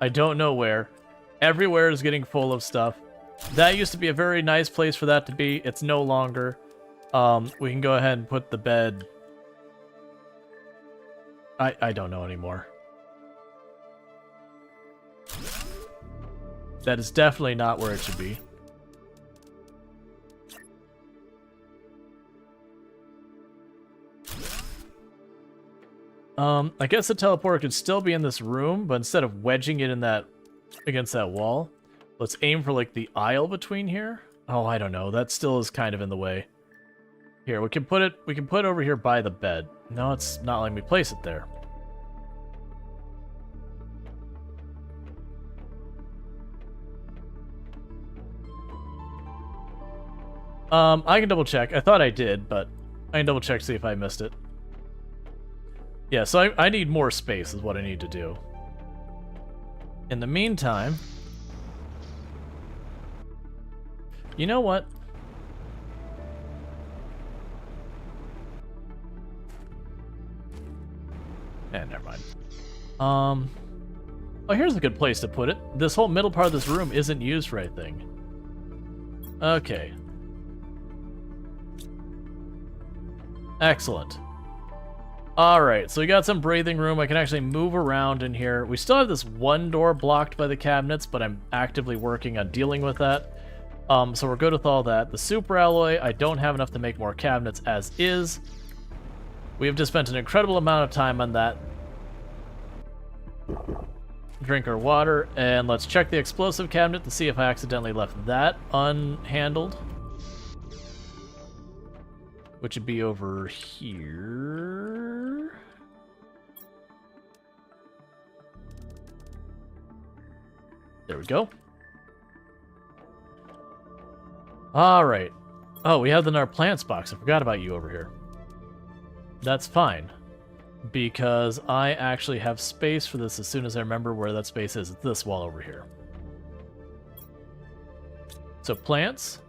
A: I don't know where. Everywhere is getting full of stuff. That used to be a very nice place for that to be. It's no longer. We can go ahead and put the bed. I don't know anymore. That is definitely not where it should be. I guess the teleporter could still be in this room, but instead of wedging it in that against that wall, let's aim for like the aisle between here. Oh, I don't know. That still is kind of in the way. Here, we can put it over here by the bed. No, it's not letting me place it there. I can double check. I thought I did, but I can double check to see if I missed it. Yeah, so I need more space is what I need to do. In the meantime... You know what? Never mind. Oh, here's a good place to put it. This whole middle part of this room isn't used for anything. Okay. Excellent. Alright, so we got some breathing room. I can actually move around in here. We still have this one door blocked by the cabinets, but I'm actively working on dealing with that. So we're good with all that. The super alloy, I don't have enough to make more cabinets as is. We have just spent an incredible amount of time on that. Drink our water, and let's check the explosive cabinet to see if I accidentally left that unhandled. which would be over here. There we go. All right. Oh, we have the in our plants box. I forgot about you over here. That's fine, because I actually have space for this as soon as I remember where that space is. It's this wall over here. So plants,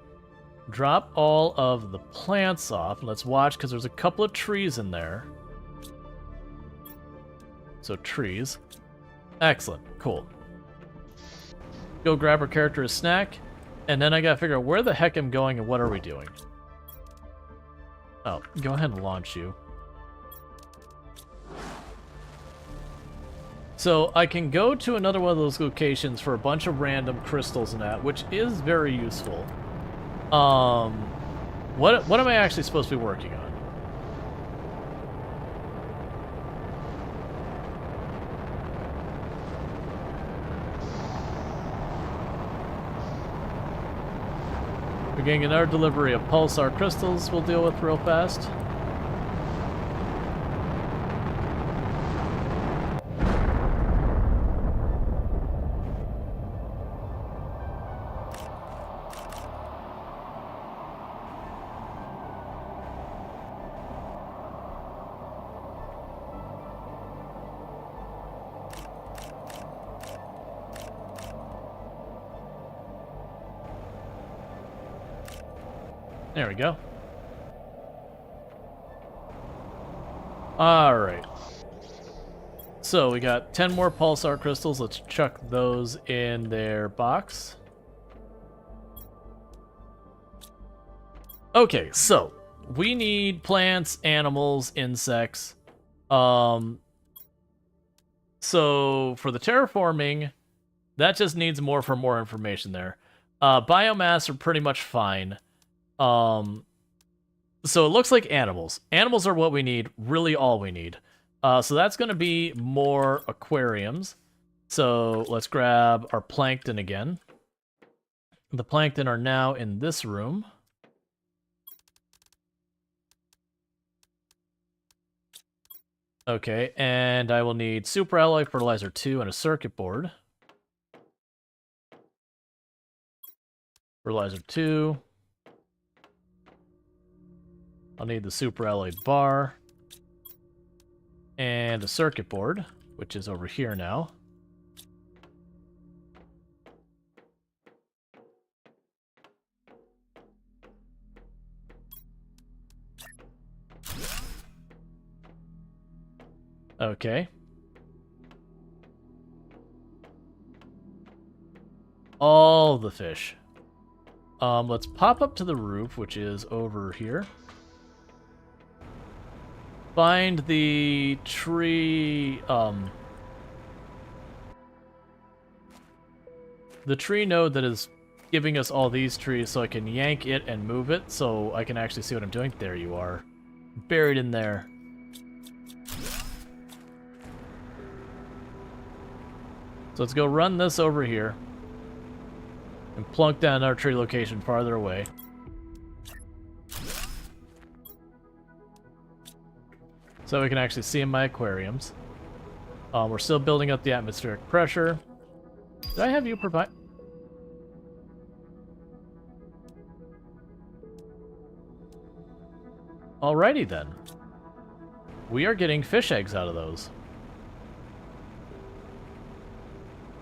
A: drop all of the plants off. Let's watch, because there's a couple of trees in there. So trees. Excellent. Cool. Go grab our character a snack, and then I gotta figure out where the heck I'm going and what are we doing. Oh, go ahead and launch you. So I can go to another one of those locations for a bunch of random crystals and that, which is very useful. What am I actually supposed to be working on? We're getting another delivery of pulsar crystals we'll deal with real fast. There we go. Alright. So we got 10 more pulsar crystals. Let's chuck those in their box. Okay, so we need plants, animals, insects. So for the terraforming, that just needs more information there. Biomass are pretty much fine. So it looks like animals. Animals are what we need, really all we need. So that's going to be more aquariums. So let's grab our plankton again. The plankton are now in this room. Okay, and I will need super alloy fertilizer 2 and a circuit board. Fertilizer 2. I'll need the super alloy bar and a circuit board, which is over here now. Okay. All the fish. Let's pop up to the roof, which is over here. Find the tree, the tree node that is giving us all these trees so I can yank it and move it so I can actually see what I'm doing. There you are. Buried in there. So let's go run this over here and plunk down our tree location farther away. So we can actually see in my aquariums. We're still building up the atmospheric pressure. Did I have you provide? Alrighty then. We are getting fish eggs out of those.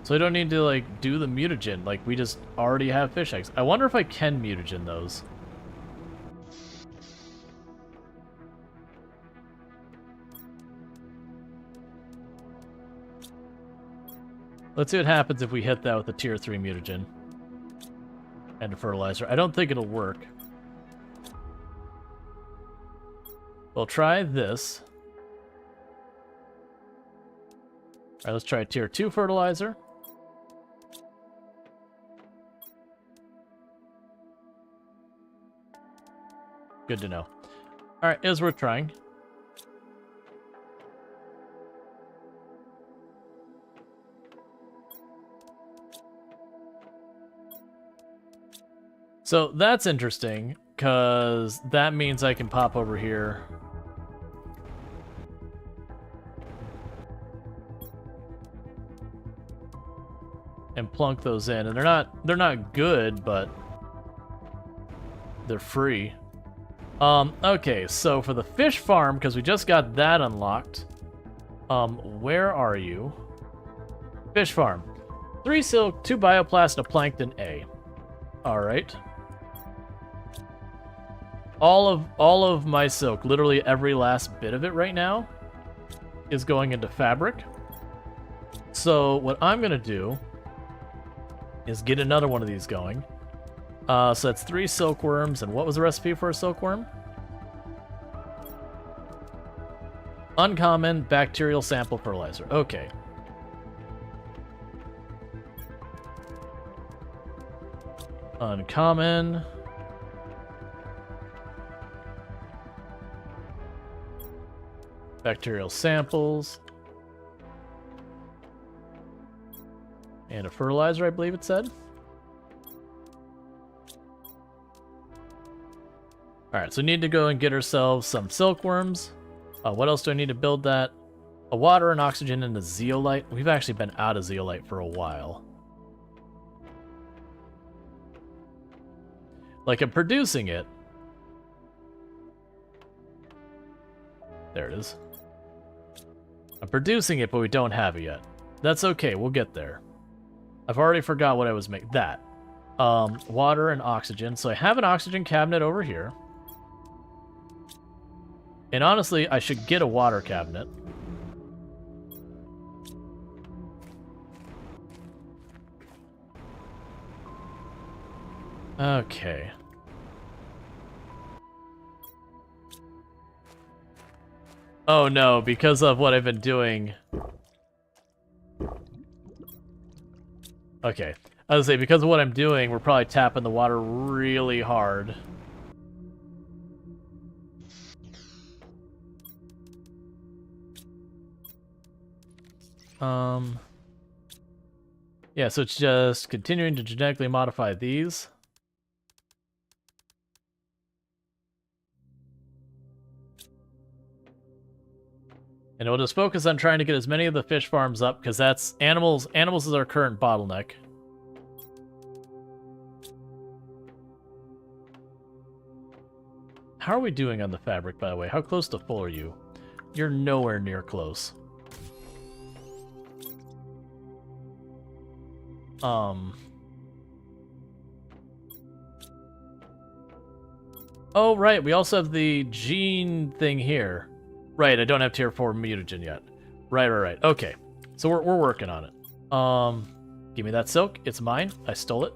A: So I don't need to, like, do the mutagen. Like, we just already have fish eggs. I wonder if I can mutagen those. Let's see what happens if we hit that with a tier 3 mutagen. And a fertilizer. I don't think it'll work. We'll try this. Alright, let's try tier 2 fertilizer. Good to know. Alright, it was worth trying. So that's interesting, because that means I can pop over here. And plunk those in, and they're not good, but they're free. Okay, so for the fish farm, because we just got that unlocked. Where are you? Fish farm. 3 silk, 2 bioplast, and a plankton A. Alright. All of my silk, literally every last bit of it right now, is going into fabric. So what I'm gonna do is get another one of these going. So that's 3 silkworms, and what was the recipe for a silkworm? Uncommon bacterial sample fertilizer. Okay. Uncommon. Bacterial samples. And a fertilizer, I believe it said. Alright, so we need to go and get ourselves some silkworms. What else do I need to build that? A water, and oxygen, and a zeolite. We've actually been out of zeolite for a while. Like, I'm producing it. There it is. I'm producing it, but we don't have it yet. That's okay, we'll get there. I've already forgot what I was making. That. Water and oxygen. So I have an oxygen cabinet over here. And honestly, I should get a water cabinet. Okay. Oh no, because of what I've been doing. Okay. I was gonna say, because of what I'm doing, we're probably tapping the water really hard. Yeah, so it's just continuing to genetically modify these. And we'll just focus on trying to get as many of the fish farms up, because that's animals. Animals is our current bottleneck. How are we doing on the fabric, by the way? How close to full are you? You're nowhere near close. Oh, right, we also have the gene thing here. Right, I don't have tier 4 mutagen yet. Right. Okay, so we're working on it. Give me that silk. It's mine. I stole it.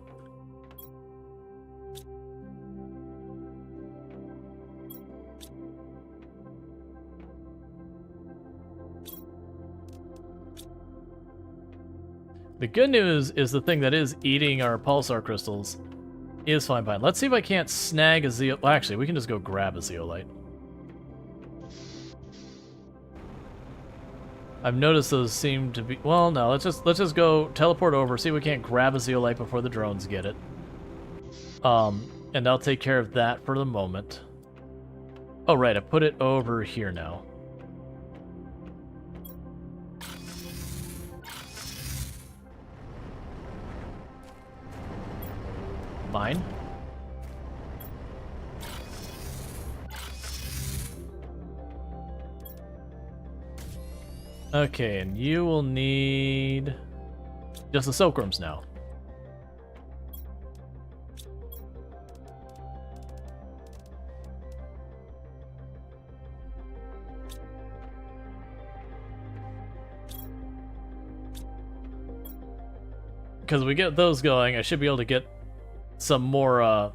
A: The good news is the thing that is eating our pulsar crystals is fine. Let's see if I can't snag a zeolite. Well, actually, we can just go grab a zeolite. I've noticed those seem to be... Well, no, let's just go teleport over, see if we can't grab a zeolite before the drones get it. And I'll take care of that for the moment. Oh, right, I put it over here now. Mine. Okay, and you will need just the silkworms now. Because we get those going, I should be able to get some more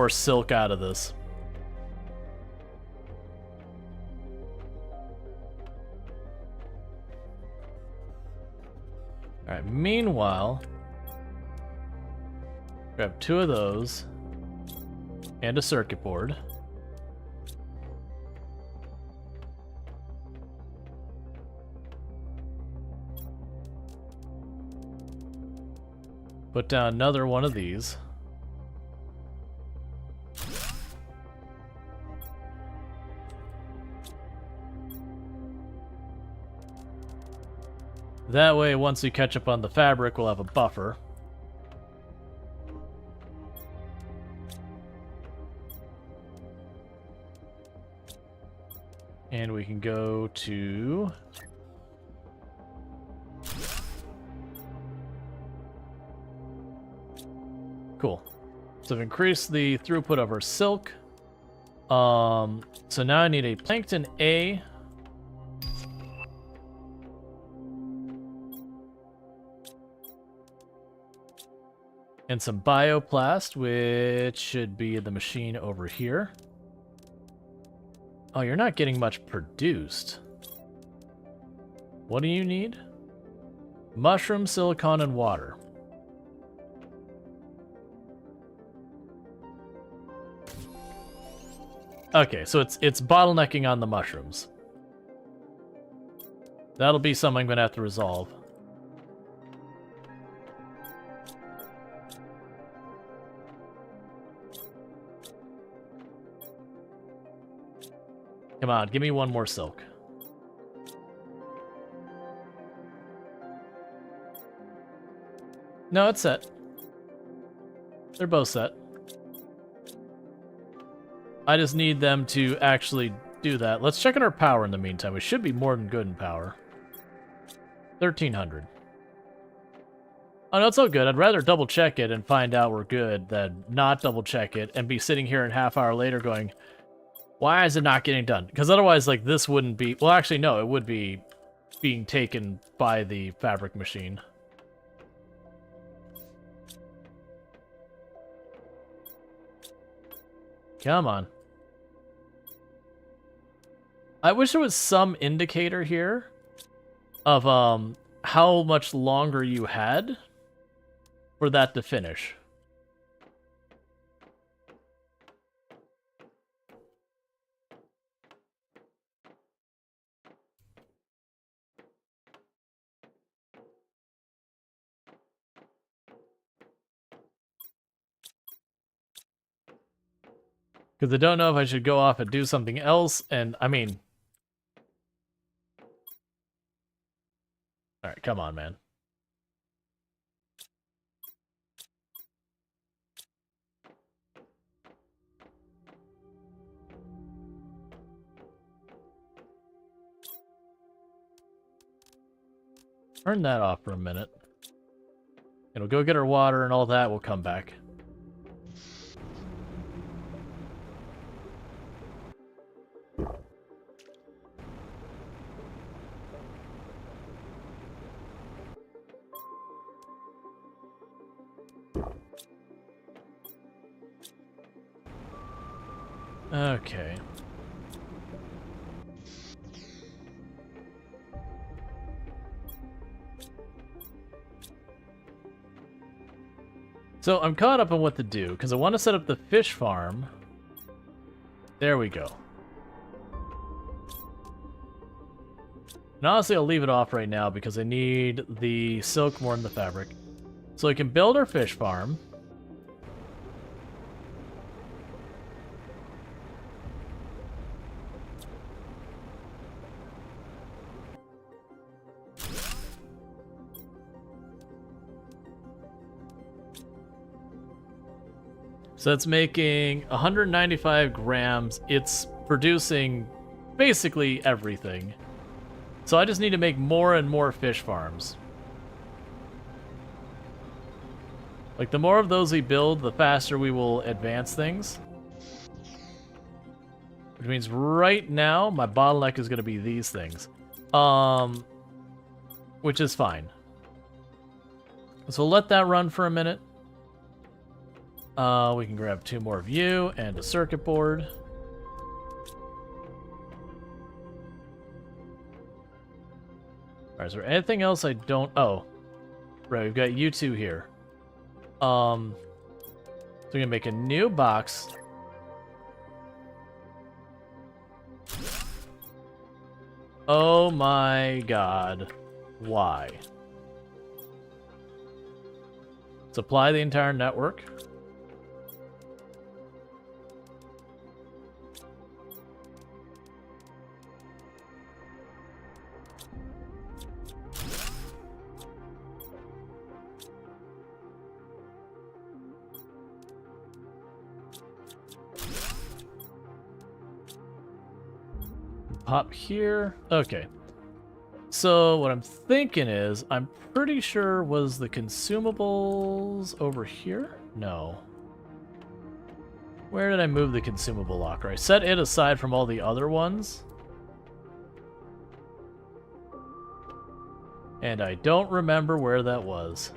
A: silk out of this. Alright, meanwhile, grab 2 of those and a circuit board. Put down another one of these. That way, once we catch up on the fabric, we'll have a buffer. And we can go to... Cool. So we've increased the throughput of our silk. So now I need a plankton A. And some bioplast, which should be the machine over here. Oh, you're not getting much produced. What do you need? Mushroom, silicon, and water. Okay, so it's bottlenecking on the mushrooms. That'll be something I'm gonna have to resolve. Come on, give me one more silk. No, it's set. They're both set. I just need them to actually do that. Let's check on our power in the meantime. We should be more than good in power. 1300. Oh, no, it's all good. I'd rather double check it and find out we're good than not double check it and be sitting here a half hour later going, why is it not getting done? Because otherwise, like, this wouldn't be... Well, actually, no, it would be being taken by the fabric machine. Come on. I wish there was some indicator here of how much longer you had for that to finish. Because I don't know if I should go off and do something else, and, I mean... Alright, come on, man. Turn that off for a minute. It'll go get our water and all that, we'll come back. Okay. So I'm caught up on what to do, because I want to set up the fish farm. There we go. And honestly, I'll leave it off right now because I need the silk more than the fabric. So we can build our fish farm. So it's making 195 grams. It's producing basically everything. So I just need to make more and more fish farms. Like, the more of those we build, the faster we will advance things. Which means right now, my bottleneck is going to be these things. Which is fine. So we'll let that run for a minute. We can grab 2 more of you and a circuit board. Alright, is there anything else I don't... Oh. Right, we've got you 2 here. So we're gonna make a new box. Oh my god. Why? Supply the entire network. Hop here. Okay. So what I'm thinking is, I'm pretty sure was the consumables over here? No. Where did I move the consumable locker? I set it aside from all the other ones. And I don't remember where that was.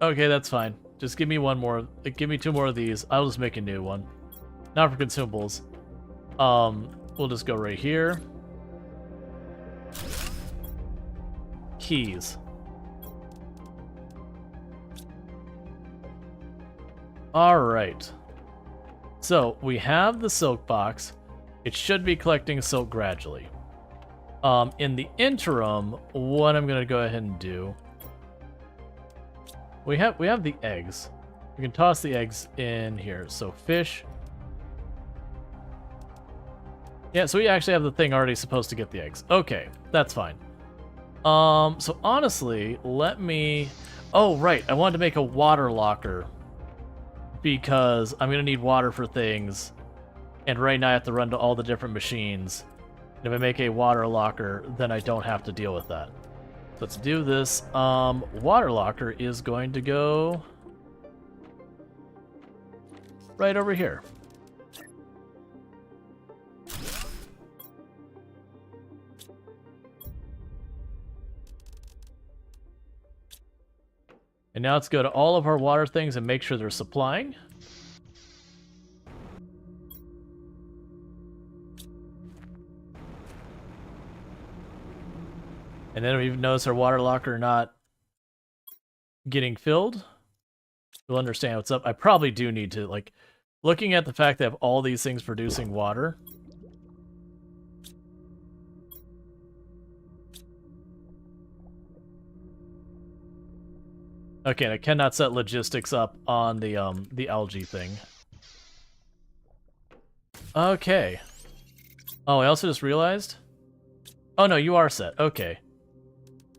A: Okay, that's fine. Just give me one more. Give me two more of these. I'll just make a new one. Not for consumables. We'll just go right here. Keys. Alright. So, we have the silk box. It should be collecting silk gradually. In the interim, what I'm going to go ahead and do... We have the eggs. We can toss the eggs in here. So, fish... Yeah, so we actually have the thing already supposed to get the eggs. Okay, that's fine. So honestly, let me... Oh, right, I wanted to make a water locker. Because I'm going to need water for things. And right now I have to run to all the different machines. And if I make a water locker, then I don't have to deal with that. Let's do this. Water locker is going to go... right over here. And now let's go to all of our water things and make sure they're supplying. And then we've noticed our water locker not getting filled. We'll understand what's up. I probably do need to, like, looking at the fact that I have all these things producing water. Okay, and I cannot set logistics up on the algae thing. Okay. Oh, I also just realized... Oh no, you are set. Okay.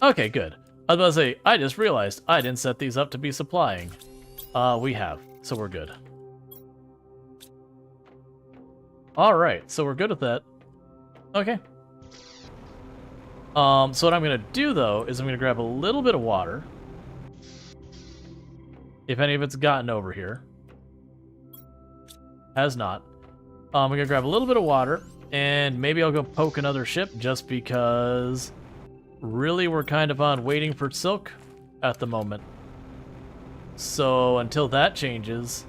A: Okay, good. I was about to say, I just realized I didn't set these up to be supplying. We have, so we're good. Alright, so we're good with that. Okay. So what I'm gonna do, though, is I'm gonna grab a little bit of water. If any of it's gotten over here. Has not. I'm gonna grab a little bit of water, and maybe I'll go poke another ship, just because... really, we're kind of on waiting for silk at the moment. So, until that changes...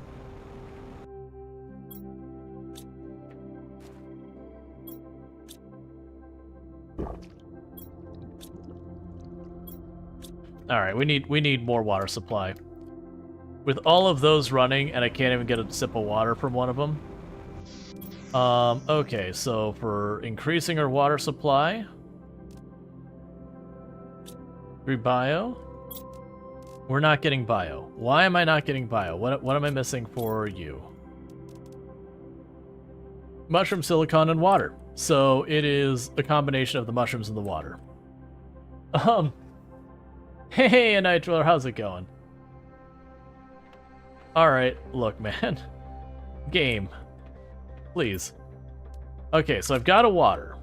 A: Alright, we need more water supply. With all of those running, and I can't even get a sip of water from one of them. Okay, so for increasing our water supply... bio? We're not getting bio. Why am I not getting bio? What am I missing for you? Mushroom, silicon, and water. So it is a combination of the mushrooms and the water. Hey, Nitro, how's it going? Alright, look, man. Game. Please. Okay, so I've got a water.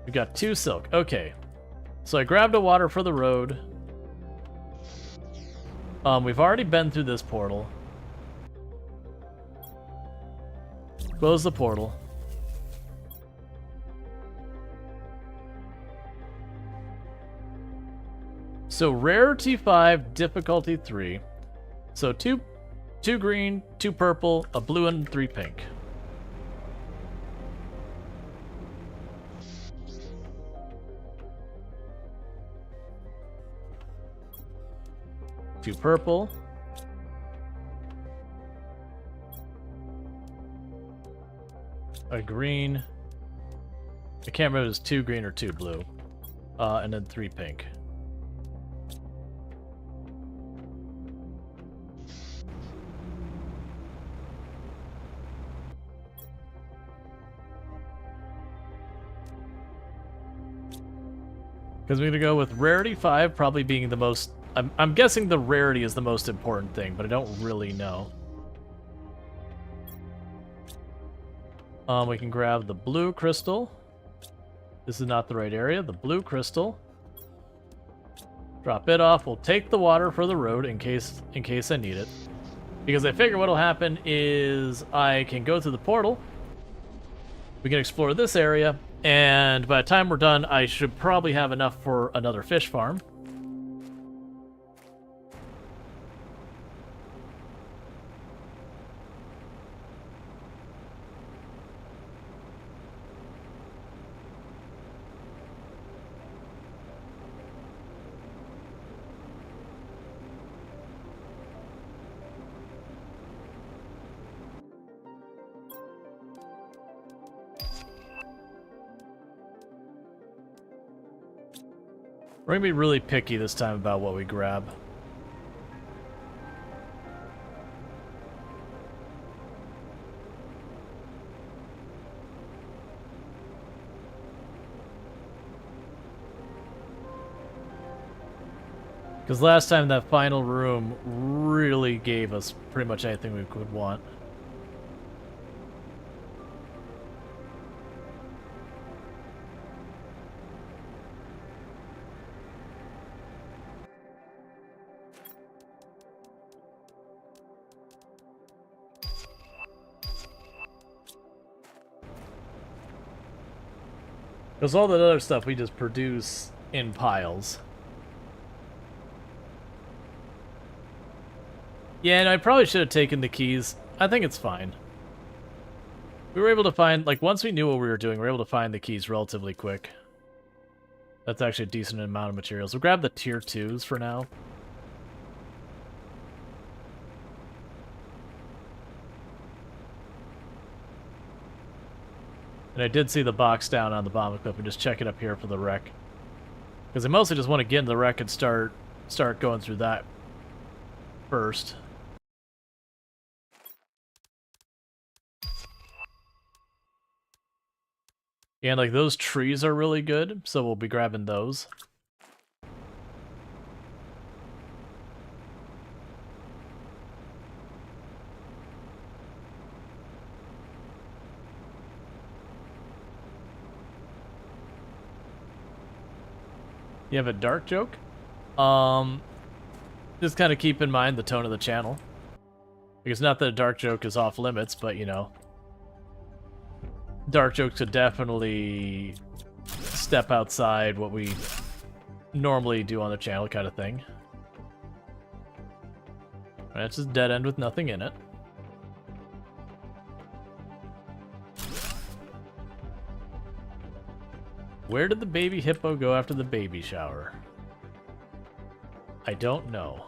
A: We've got 2 silk. Okay. So I grabbed a water for the road. We've already been through this portal. Close the portal. So rarity 5, difficulty 3. So two green, 2 purple, a blue, and 3 pink. Two purple. A green I can't remember if it was 2 green or 2 blue. And then 3 pink. Because we're going to go with rarity 5 probably being the most... I'm guessing the rarity is the most important thing, but I don't really know. We can grab the blue crystal. This is not the right area. The blue crystal. Drop it off. We'll take the water for the road in case I need it. Because I figure what'll happen is I can go through the portal. We can explore this area. And by the time we're done, I should probably have enough for another fish farm. We're gonna be really picky this time about what we grab. Because last time that final room really gave us pretty much anything we could want. Because all that other stuff we just produce in piles. Yeah, and I probably should have taken the keys. I think it's fine. We were able to find, like, once we knew what we were doing, we were able to find the keys relatively quick. That's actually a decent amount of materials. We'll grab the tier 2s for now. And I did see the box down on the bottom of the cliff, and just check it up here for the wreck. Because I mostly just want to get into the wreck and start going through that first. And like those trees are really good, so we'll be grabbing those. You have a dark joke? Just kind of keep in mind the tone of the channel. Because not that a dark joke is off limits, but you know. Dark jokes could definitely step outside what we normally do on the channel kind of thing. Alright, it's just dead end with nothing in it. Where did the baby hippo go after the baby shower? I don't know.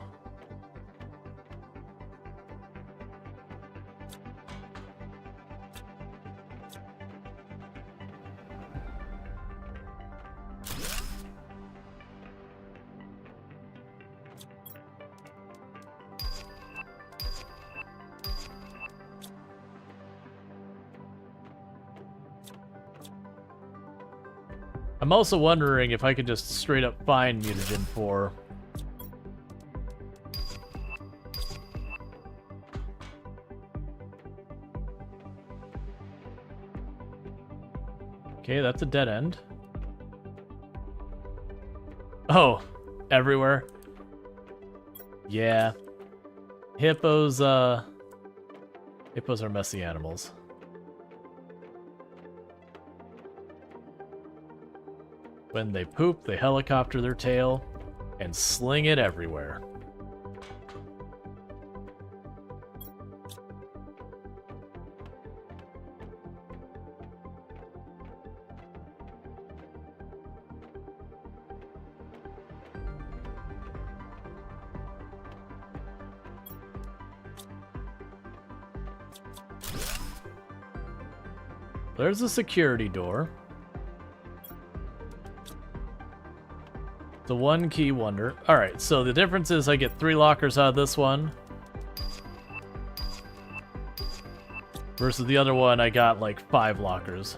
A: I'm also wondering if I could just straight up find mutagen 4. Okay, that's a dead end. Oh, everywhere. Yeah. Hippos are messy animals. When they poop, they helicopter their tail and sling it everywhere. There's a security door. The one key wonder. Alright, so the difference is I get 3 lockers out of this one. Versus the other one, I got like 5 lockers.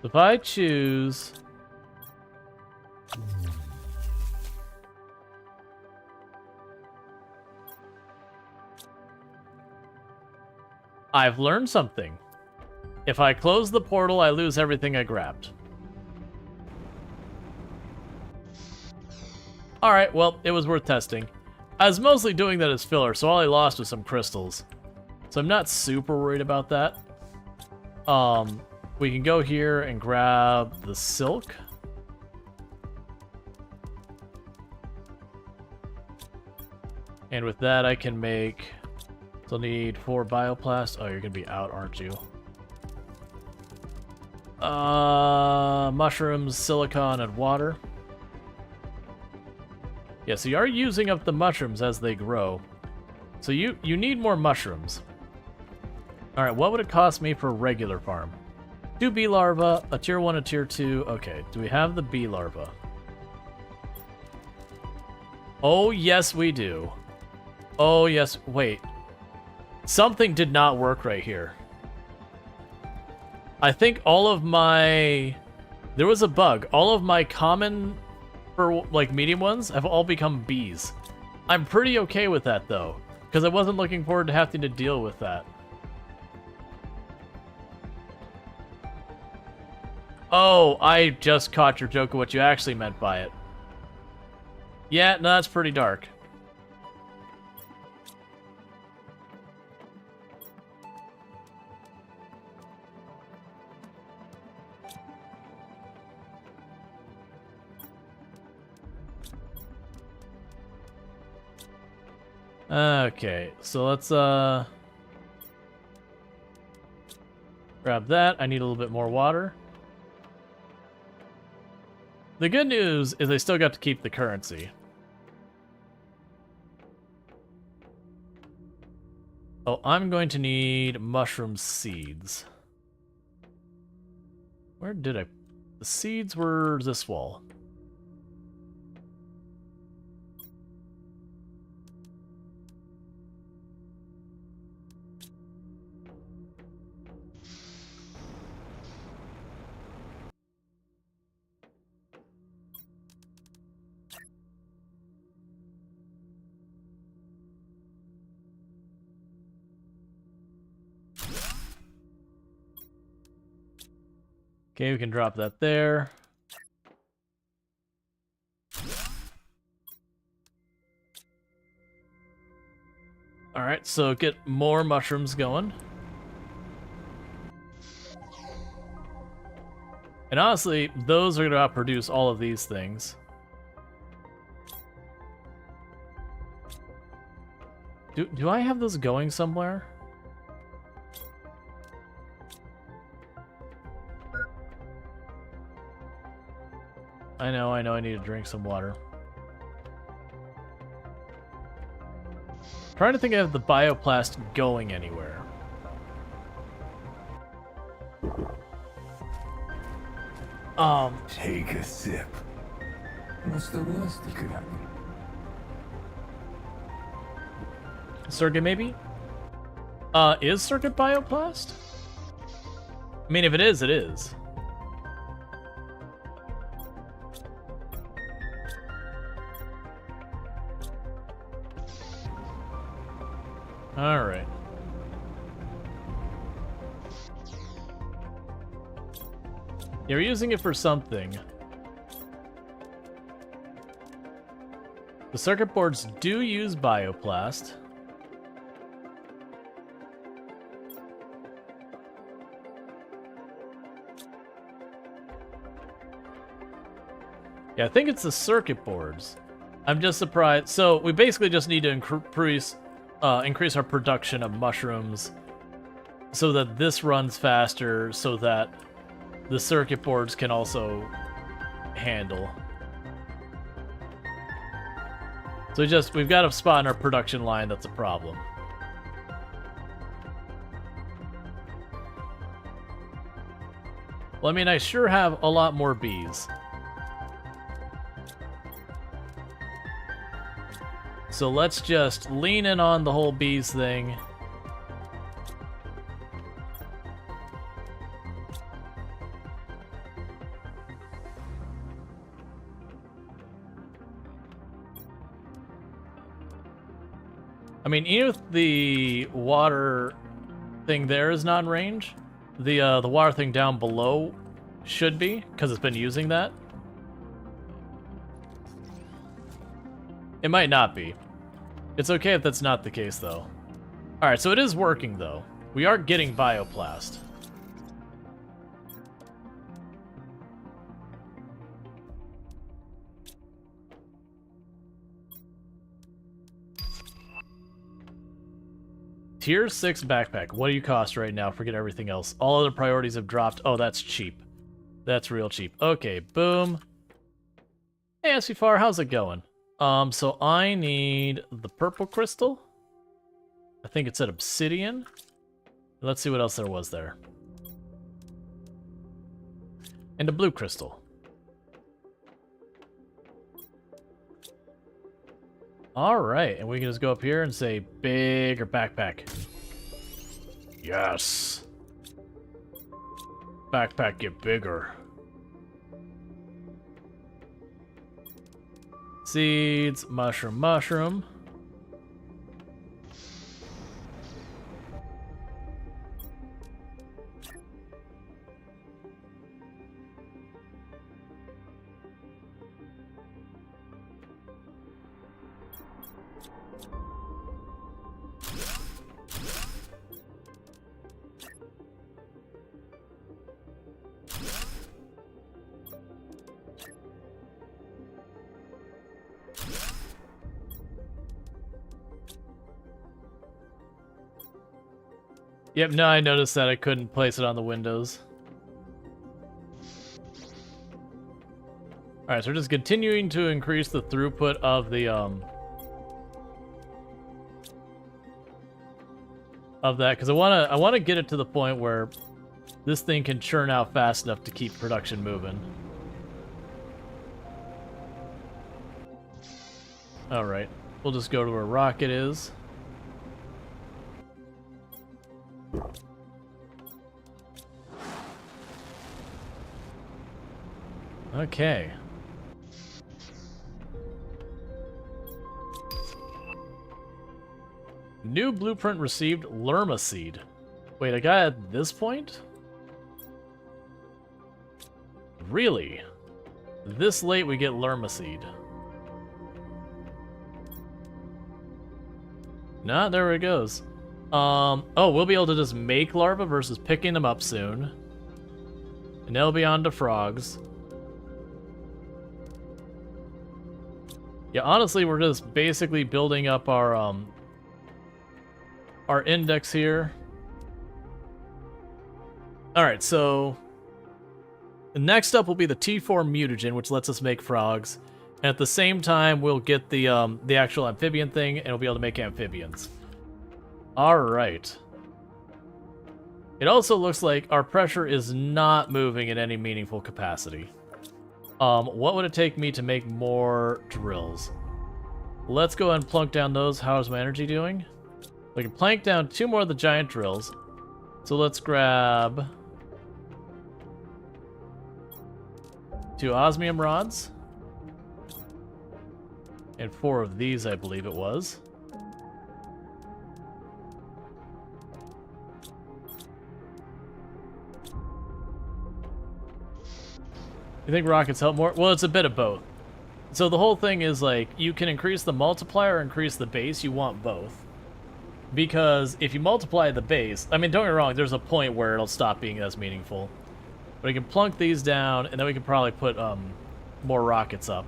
A: If I choose... I've learned something. If I close the portal, I lose everything I grabbed. Alright, well, it was worth testing. I was mostly doing that as filler, so all I lost was some crystals. So I'm not super worried about that. We can go here and grab the silk. And with that, I can make... Still need 4 bioplast. Oh, you're gonna be out, aren't you? Mushrooms, silicon, and water. Yeah, so you are using up the mushrooms as they grow. So you need more mushrooms. Alright, what would it cost me for a regular farm? 2 bee larvae, a tier 1, a tier 2. Okay, do we have the bee larvae? Oh, yes, we do. Oh, yes. Wait. Something did not work right here. I think all of my... There was a bug. All of my common, for like medium ones, have all become bees. I'm pretty okay with that, though, because I wasn't looking forward to having to deal with that. Oh, I just caught your joke of what you actually meant by it. Yeah, no, that's pretty dark. Okay, so let's grab that. I need a little bit more water. The good news is I still got to keep the currency. Oh, I'm going to need mushroom seeds. Where did I... The seeds were this wall. Okay, we can drop that there. Alright, so get more mushrooms going. And honestly, those are going to outproduce all of these things. Do I have those going somewhere? I know, I need to drink some water. Trying to think of the bioplast going anywhere.
E: Take a sip. What's the worst that could happen?
A: Circuit, maybe? Is Circuit bioplast? I mean, if it is, it is. Alright. You're using it for something. The circuit boards do use bioplast. Yeah, I think it's the circuit boards. I'm just surprised. So we basically just need to increase our production of mushrooms so that this runs faster, so that the circuit boards can also handle. So we've got a spot in our production line that's a problem. Well, I mean, I sure have a lot more bees. So let's just lean in on the whole bees thing. I mean, even if the water thing there is not in range, the water thing down below should be, because it's been using that. It might not be. It's okay if that's not the case, though. Alright, so it is working, though. We are getting bioplast. Tier 6 backpack. What do you cost right now? Forget everything else. All other priorities have dropped. Oh, that's cheap. That's real cheap. Okay, boom. Hey, SC4, how's it going? So I need the purple crystal. I think it said obsidian. Let's see what else there was there. And a blue crystal. Alright, and we can just go up here and say bigger backpack. Yes! Backpack get bigger. Seeds, mushroom. Yep, no, I noticed that I couldn't place it on the windows. Alright, so we're just continuing to increase the throughput of the, of that, because I wanna get it to the point where this thing can churn out fast enough to keep production moving. Alright, we'll just go to where Rocket is. Okay. New blueprint received, Lerma seed. Wait, I got at this point? Really? This late we get Lerma seed. Nah, there it goes. Oh, we'll be able to just make larvae versus picking them up soon. And they'll be on to frogs. Yeah, honestly, we're just basically building up our index here. Alright, so next up will be the T4 mutagen, which lets us make frogs. And at the same time, we'll get the actual amphibian thing, and we'll be able to make amphibians. Alright. It also looks like our pressure is not moving in any meaningful capacity. What would it take me to make more drills? Let's go ahead and plunk down those. How's my energy doing? We can plank down 2 more of the giant drills. So let's grab 2 osmium rods. And 4 of these, I believe it was. You think rockets help more? Well, it's a bit of both. So the whole thing is like, you can increase the multiplier or increase the base. You want both. Because if you multiply the base, I mean, don't get me wrong, there's a point where it'll stop being as meaningful. But we can plunk these down, and then we can probably put more rockets up.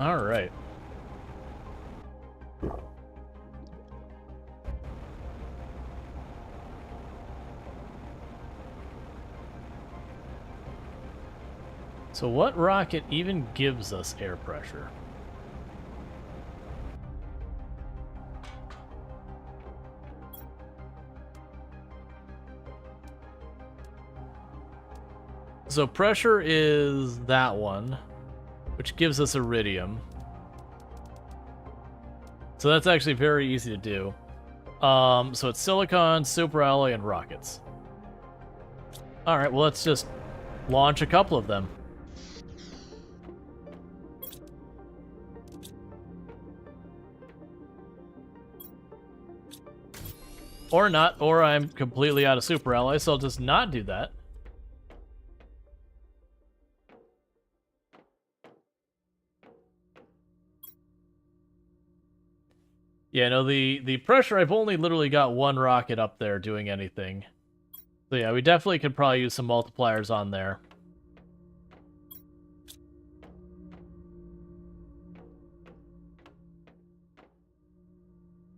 A: All right. So what rocket even gives us air pressure? So pressure is that one, which gives us iridium. So that's actually very easy to do. So it's silicon, superalloy, and rockets. Alright, well let's just launch a couple of them. Or not, or I'm completely out of superalloy, so I'll just not do that. Yeah, no, the pressure, I've only literally got one rocket up there doing anything. So yeah, we definitely could probably use some multipliers on there.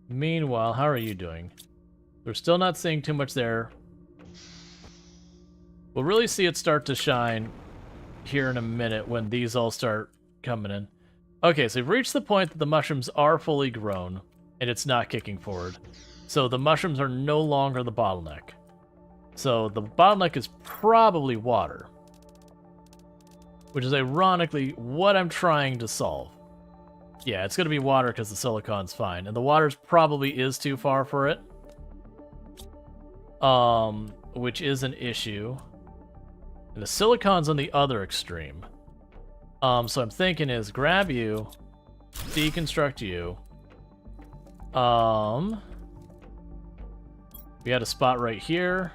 A: Meanwhile, how are you doing? We're still not seeing too much there. We'll really see it start to shine here in a minute when these all start coming in. Okay, so we've reached the point that the mushrooms are fully grown, and it's not kicking forward. So the mushrooms are no longer the bottleneck. So the bottleneck is probably water, which is ironically what I'm trying to solve. Yeah, it's going to be water because the silicon's fine, and the water's probably is too far for it. Which is an issue. And the silicon's on the other extreme. So I'm thinking is grab you, deconstruct you. We had a spot right here.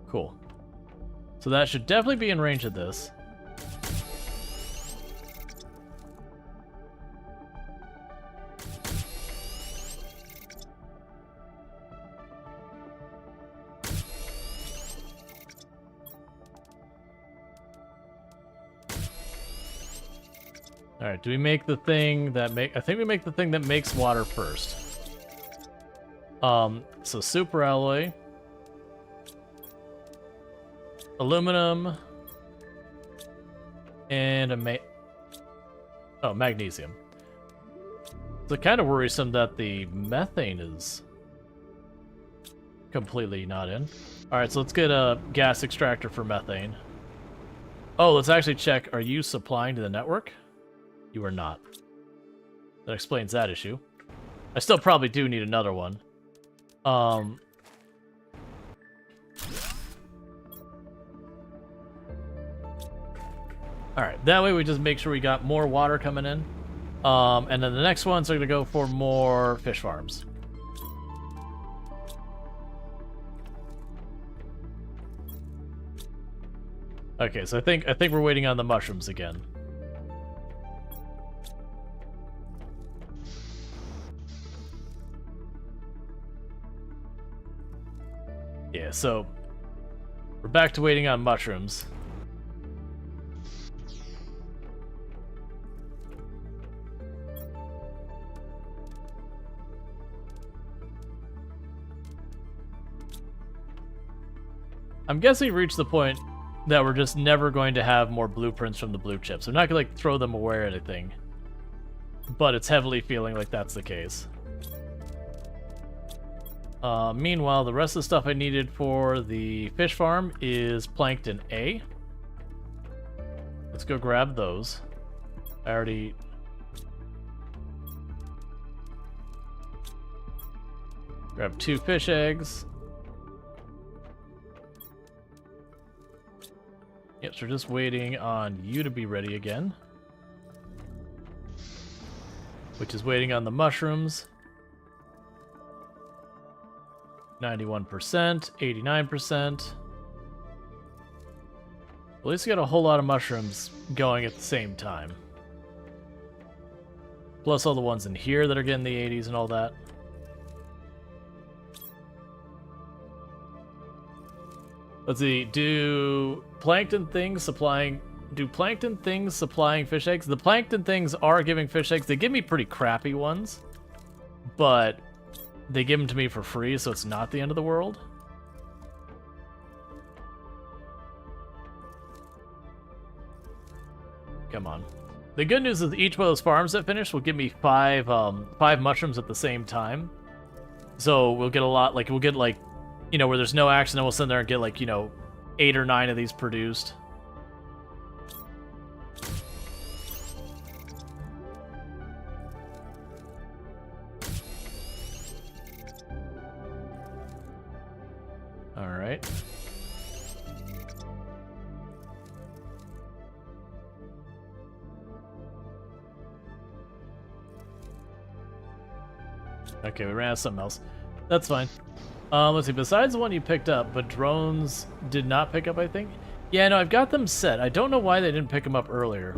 A: Cool. So that should definitely be in range of this. All right, do we make the thing that I think we make the thing that makes water first. So superalloy, aluminum, and magnesium. It's kind of worrisome that the methane is completely not in. All right, so let's get a gas extractor for methane. Oh, let's actually check. Are you supplying to the network? You are not. That explains that issue. I still probably do need another one. Alright, that way we just make sure we got more water coming in. And then the next ones are going to go for more fish farms. Okay, so I think we're waiting on the mushrooms again. Yeah, so we're back to waiting on mushrooms. I'm guessing we reached the point that we're just never going to have more blueprints from the blue chips. I'm not gonna like throw them away or anything, but it's heavily feeling like that's the case. Meanwhile, the rest of the stuff I needed for the fish farm is plankton A. Let's go grab those. I already... Grab 2 fish eggs. Yep, so we're just waiting on you to be ready again. Which is waiting on the mushrooms. 91%, 89%. At least we got a whole lot of mushrooms going at the same time. Plus all the ones in here that are getting the 80s and all that. Let's see, do plankton things supplying do plankton things supplying fish eggs? The plankton things are giving fish eggs. They give me pretty crappy ones, but they give them to me for free, so it's not the end of the world. Come on. The good news is each one of those farms that finish will give me five mushrooms at the same time. So we'll get a lot, like, we'll get, like, you know, where there's no action, then we'll sit there and get, like, you know, 8 or 9 of these produced. Alright. Okay, we ran out of something else. That's fine. Let's see, besides the one you picked up, but drones did not pick up, I think? Yeah, no, I've got them set. I don't know why they didn't pick them up earlier.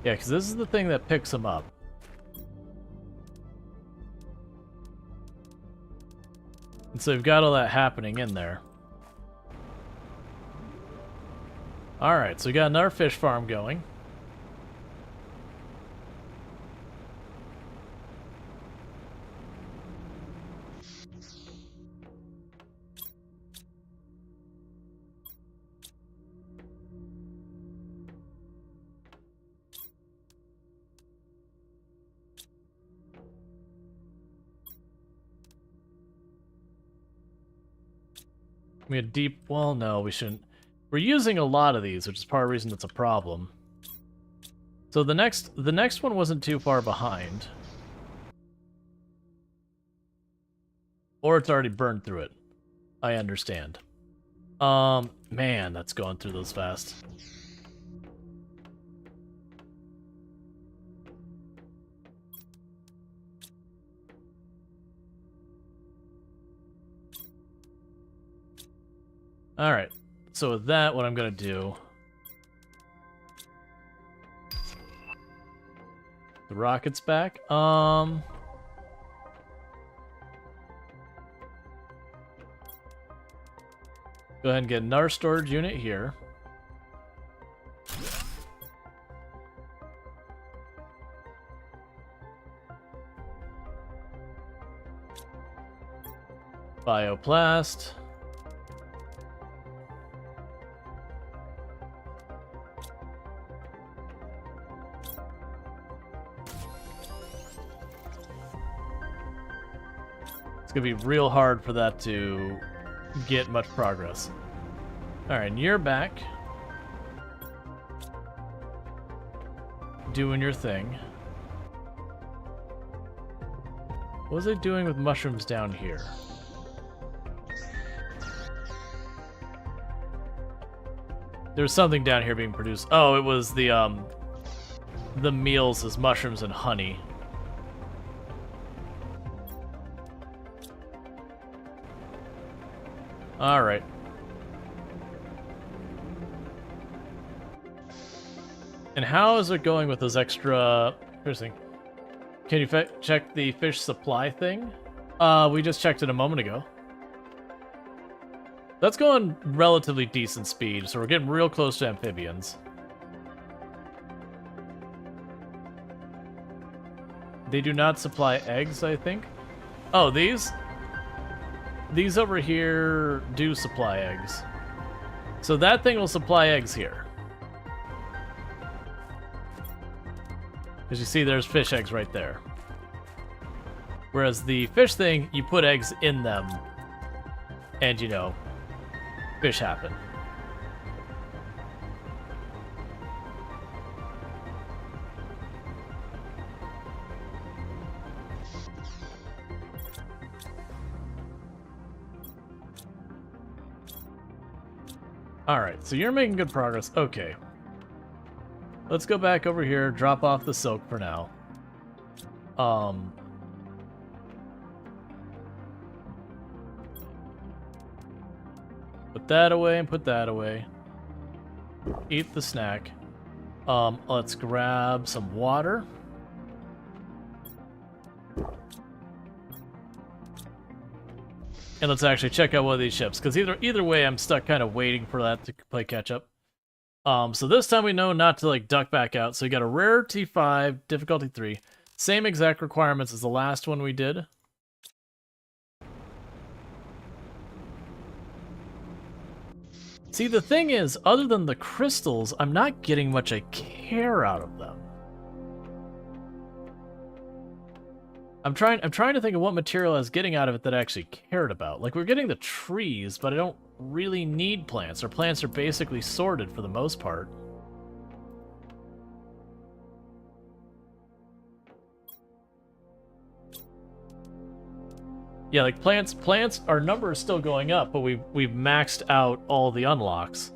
A: Yeah, because this is the thing that picks them up. And so we've got all that happening in there. Alright, so we got another fish farm going. We had deep... Well, no, we shouldn't. We're using a lot of these, which is part of the reason it's a problem. So the next one wasn't too far behind. Or it's already burned through it. I understand. Man, that's going through those fast. Alright, so with that, what I'm gonna do... The rocket's back. Go ahead and get another storage unit here. Bioplast. It's gonna be real hard for that to get much progress. Alright, and you're back. Doing your thing. What was I doing with mushrooms down here? There's something down here being produced. Oh, it was the meals as mushrooms and honey. Alright. And how is it going with those extra... Interesting. Can you check the fish supply thing? We just checked it a moment ago. That's going relatively decent speed, so we're getting real close to amphibians. They do not supply eggs, I think. Oh, these? These over here do supply eggs. So that thing will supply eggs here. As you see, there's fish eggs right there. Whereas the fish thing, you put eggs in them, and, you know, fish happen. Alright, so you're making good progress. Okay. Let's go back over here, drop off the silk for now. Put that away and put that away. Eat the snack. Let's grab some water. And let's actually check out one of these ships, because either way, I'm stuck kind of waiting for that to play catch up. So this time we know not to like duck back out. So we got a rarity 5, difficulty 3, same exact requirements as the last one we did. See, the thing is, other than the crystals, I'm not getting much I care out of them. I'm trying to think of what material I was getting out of it that I actually cared about. Like, we're getting the trees, but I don't really need plants. Our plants are basically sorted for the most part. Yeah, like plants, our number is still going up, but we've maxed out all the unlocks.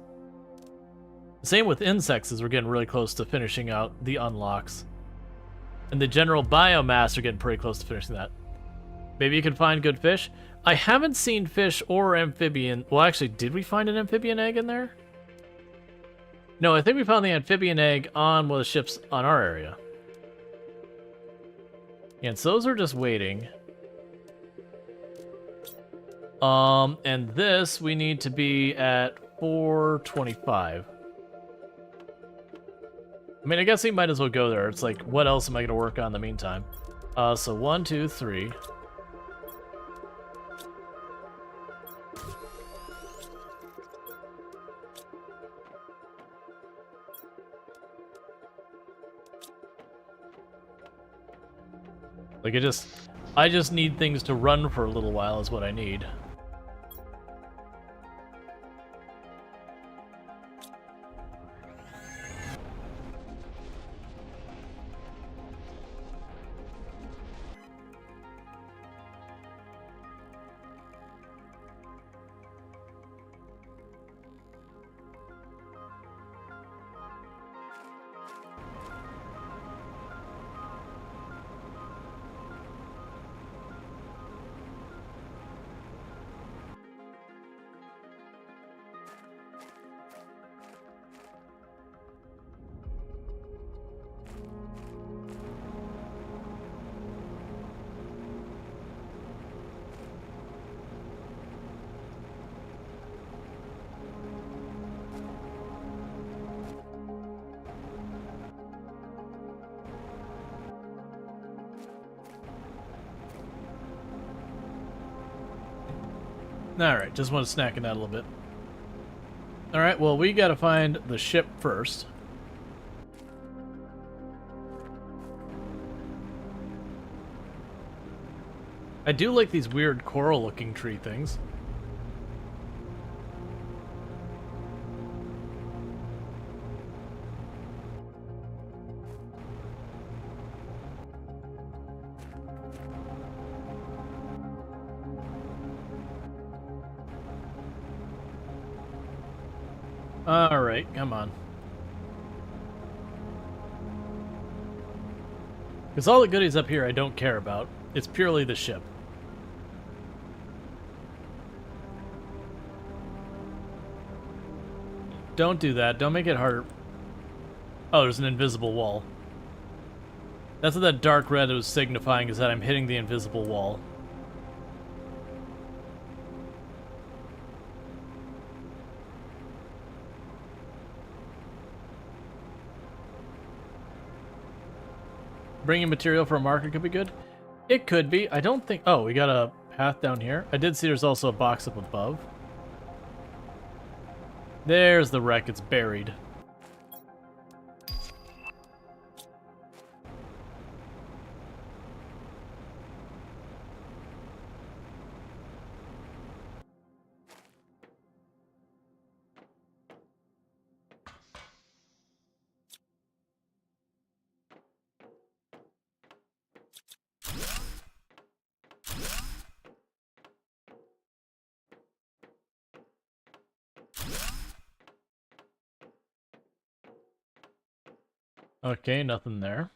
A: Same with insects, as we're getting really close to finishing out the unlocks. And the general biomass are getting pretty close to finishing that. Maybe you can find good fish. I haven't seen fish or amphibian. Well, actually, did we find an amphibian egg in there? No, I think we found the amphibian egg on one of the ships on our area. And so those are just waiting. And this, we need to be at 425. I mean, I guess we might as well go there. It's like, what else am I going to work on in the meantime? So 1, 2, 3. Like, I just need things to run for a little while is what I need. Alright, just want to snack in that a little bit. Alright, well, we gotta find the ship first. I do like these weird coral-looking tree things. Alright, come on. Because all the goodies up here I don't care about. It's purely the ship. Don't do that. Don't make it harder. Oh, there's an invisible wall. That's what that dark red was signifying, is that I'm hitting the invisible wall. Bringing material for a market could be good. It could be. I don't think... Oh, we got a path down here. I did see there's also a box up above. There's the wreck. It's buried. Okay, nothing there.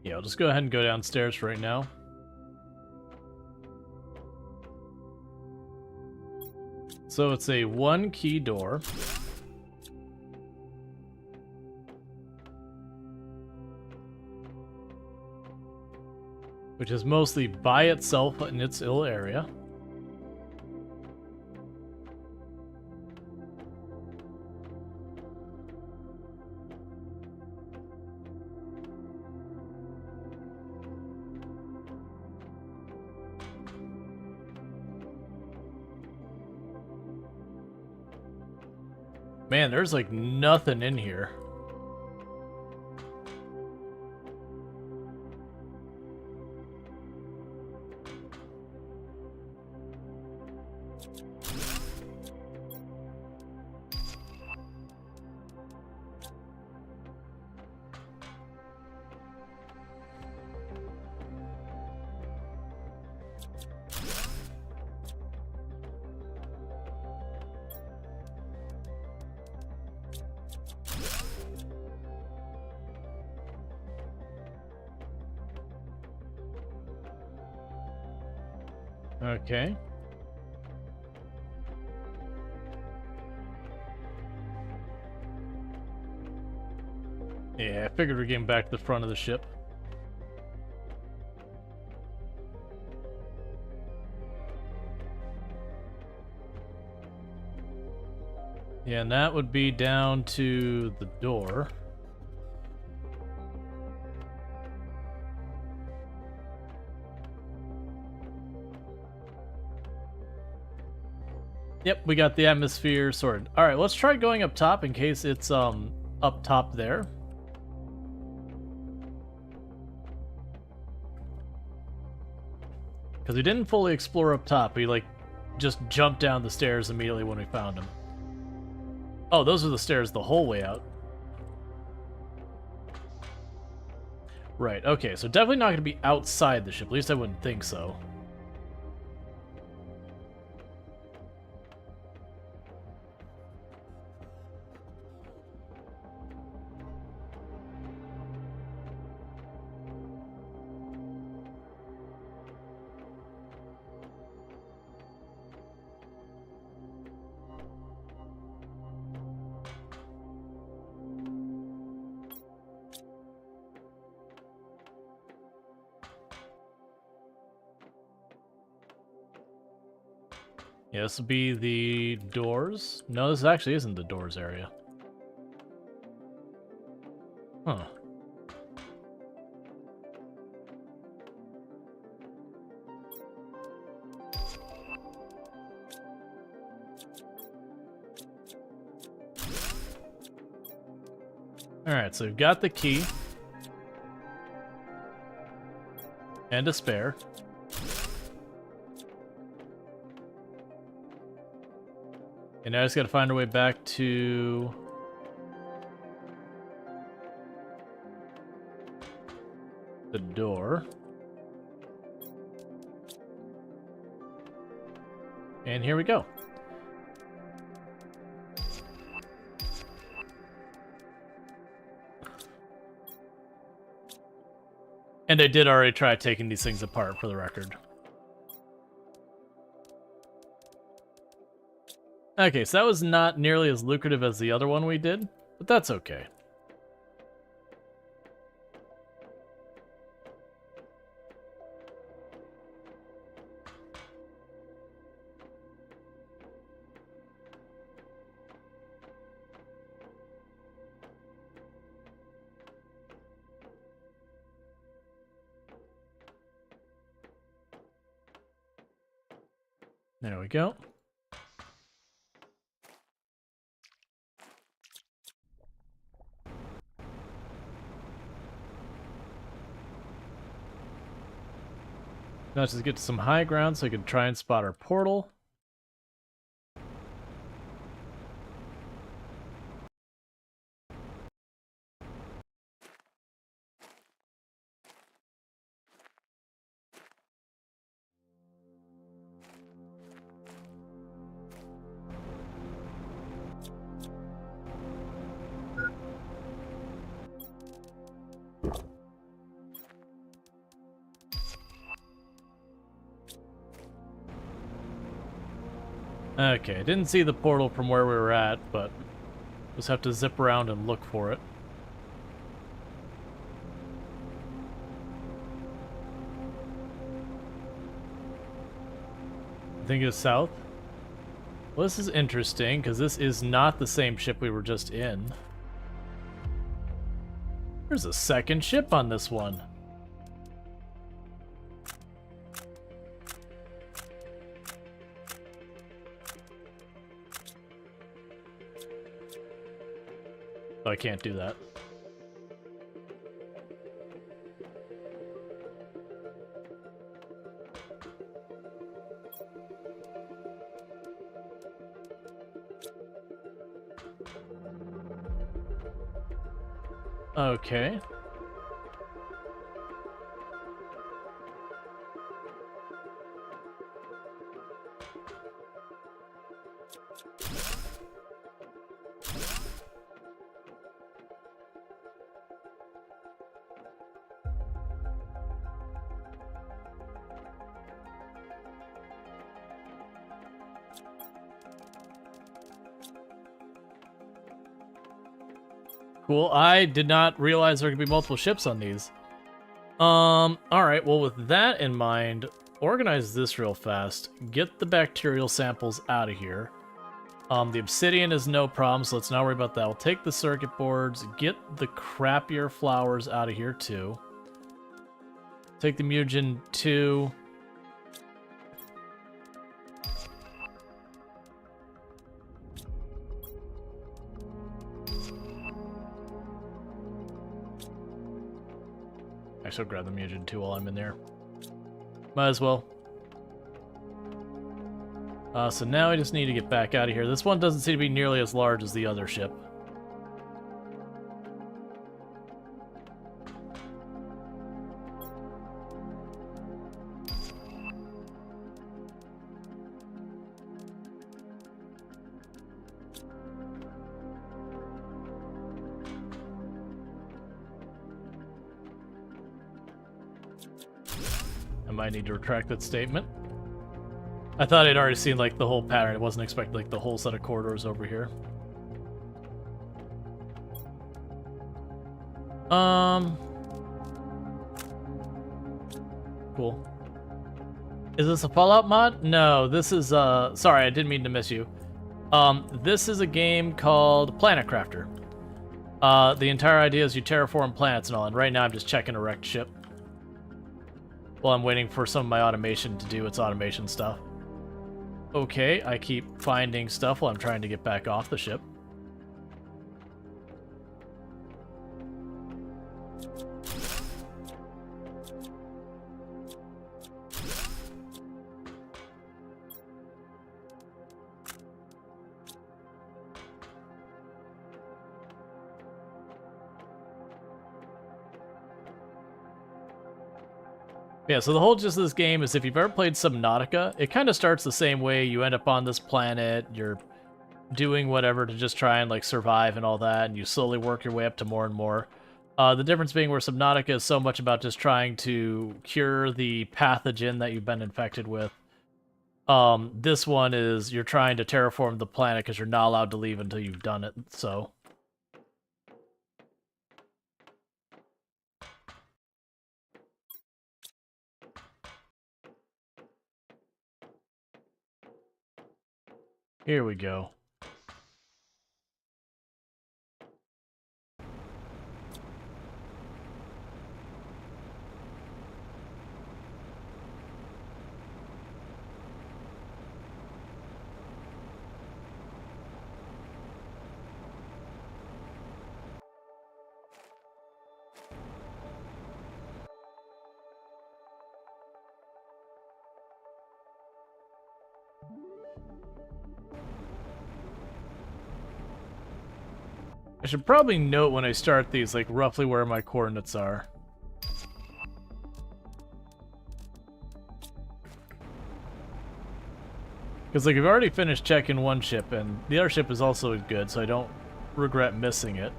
A: Yeah, I'll just go ahead and go downstairs for right now. So it's a 1-key door. Which is mostly by itself in its ill area. Man, there's like nothing in here. Okay. Yeah, I figured we're getting back to the front of the ship. Yeah, and that would be down to the door. Yep, we got the atmosphere sorted. Alright, let's try going up top in case it's up top there. Because we didn't fully explore up top. We like just jumped down the stairs immediately when we found them. Oh, those are the stairs the whole way out. Right, okay, so definitely not going to be outside the ship. At least I wouldn't think so. Yeah, this will be the doors. No, this actually isn't the doors area. Huh. Alright, so we've got the key. And a spare. And now I just gotta find our way back to... the door. And here we go. And I did already try taking these things apart, for the record. Okay, so that was not nearly as lucrative as the other one we did, but that's okay. There we go. Now let's just get to some high ground so I can try and spot our portal. Okay, didn't see the portal from where we were at, but just have to zip around and look for it. I think it's south. Well, this is interesting, because this is not the same ship we were just in. There's a second ship on this one. Oh, I can't do that. Okay. Cool. I did not realize there could be multiple ships on these. Alright, well with that in mind, organize this real fast. Get the bacterial samples out of here. The obsidian is no problem, so let's not worry about that. We'll take the circuit boards, get the crappier flowers out of here too. Take the mutagen 2. Actually, I'll grab the mutagen 2 while I'm in there. Might as well. So now I just need to get back out of here. This one doesn't seem to be nearly as large as the other ship. I might need to retract that statement. I thought I'd already seen like the whole pattern. I wasn't expecting like the whole set of corridors over here. Cool. Is this a Fallout mod? No, this is sorry, I didn't mean to miss you. This is a game called Planet Crafter. The entire idea is you terraform planets and all, and right now I'm just checking a wrecked ship while I'm waiting for some of my automation to do its automation stuff. Okay, I keep finding stuff while I'm trying to get back off the ship. Yeah, so the whole gist of this game is if you've ever played Subnautica, it kind of starts the same way. You end up on this planet, you're doing whatever to just try and like survive and all that, and you slowly work your way up to more and more. The difference being where Subnautica is so much about just trying to cure the pathogen that you've been infected with. This one is you're trying to terraform the planet because you're not allowed to leave until you've done it, so... Here we go. I should probably note when I start these, like, roughly where my coordinates are. Because, like, I've already finished checking one ship, and the other ship is also good, so I don't regret missing it.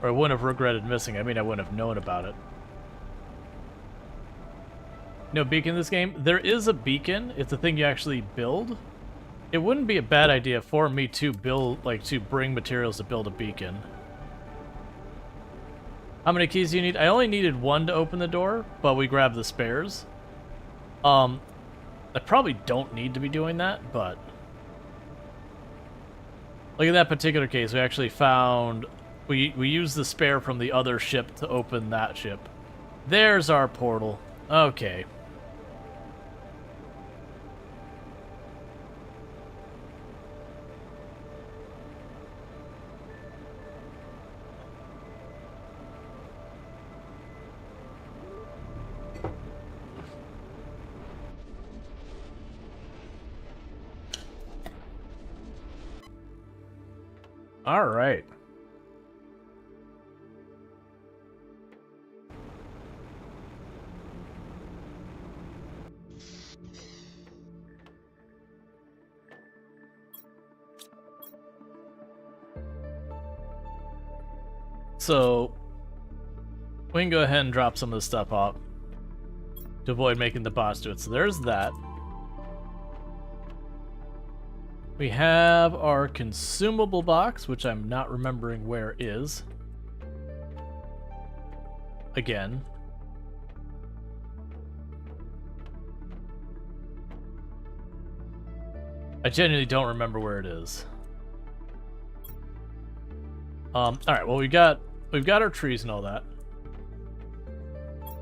A: Or I wouldn't have regretted missing it. I mean, I wouldn't have known about it. No beacon in this game? There is a beacon. It's a thing you actually build. It wouldn't be a bad idea for me to build, like, to bring materials to build a beacon. How many keys do you need? I only needed one to open the door, but we grabbed the spares. I probably don't need to be doing that, but... Like in that particular case, we actually found... We used the spare from the other ship to open that ship. There's our portal. Okay. All right. So, we can go ahead and drop some of the stuff off to avoid making the boss do it. So there's that. We have our consumable box, which I'm not remembering where is. Again. I genuinely don't remember where it is. Alright, well we've got our trees and all that.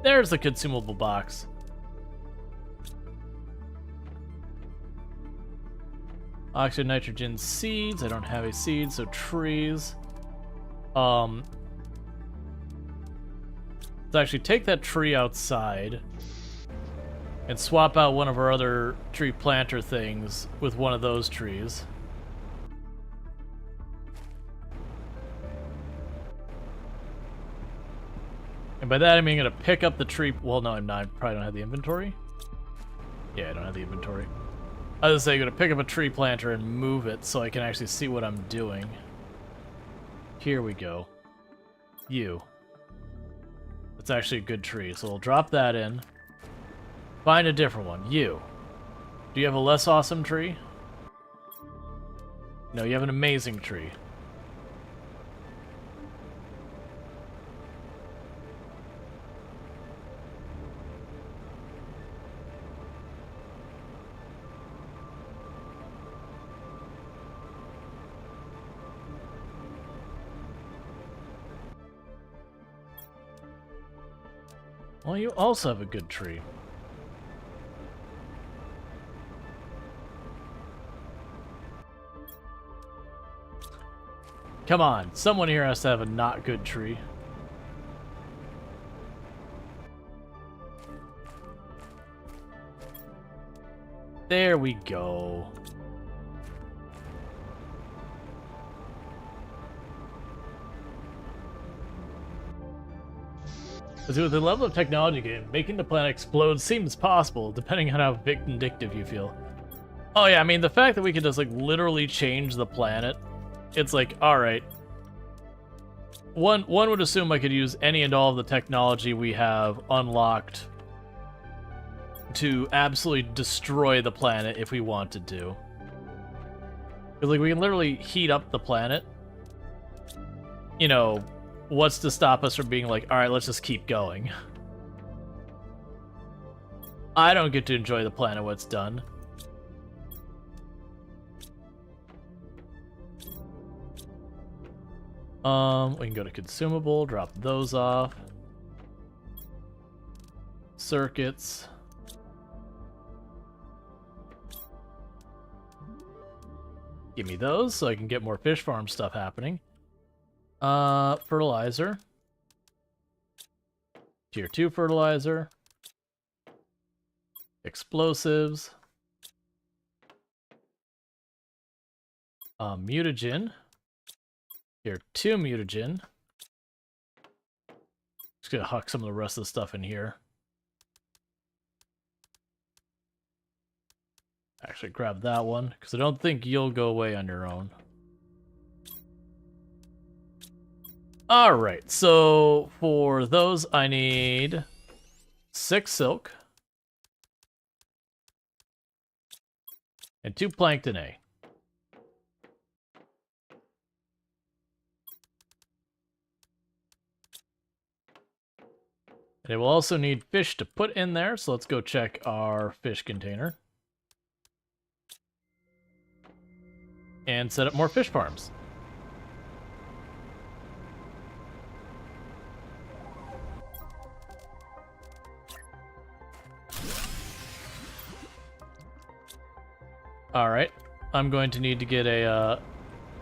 A: There's the consumable box. Oxygen, nitrogen, seeds. I don't have a seed, so trees. Let's actually take that tree outside and swap out one of our other tree planter things with one of those trees. And by that I mean I'm gonna pick up the tree. Well, no, I'm not. I probably don't have the inventory. Yeah, I don't have the inventory. I was saying I'm gonna pick up a tree planter and move it so I can actually see what I'm doing. Here we go. You. That's actually a good tree, so we'll drop that in. Find a different one. You. Do you have a less awesome tree? No, you have an amazing tree. Well, you also have a good tree. Come on, someone here has to have a not good tree. There we go. So with the level of technology game, making the planet explode seems possible, depending on how vindictive you feel. Oh yeah, I mean, the fact that we can just, like, literally change the planet, it's like, alright. One would assume I could use any and all of the technology we have unlocked to absolutely destroy the planet if we wanted to. Because, like, we can literally heat up the planet. You know, what's to stop us from being like, alright, let's just keep going? I don't get to enjoy the planet when it's done. We can go to consumable, drop those off. Circuits. Give me those so I can get more fish farm stuff happening. Fertilizer. Tier 2 fertilizer. Explosives. Mutagen. Tier 2 mutagen. Just gonna huck some of the rest of the stuff in here. Actually, grab that one, because I don't think you'll go away on your own. Alright, so for those I need 6 silk and 2 plankton A. They will also need fish to put in there, so let's go check our fish container. And set up more fish farms. Alright, I'm going to need to get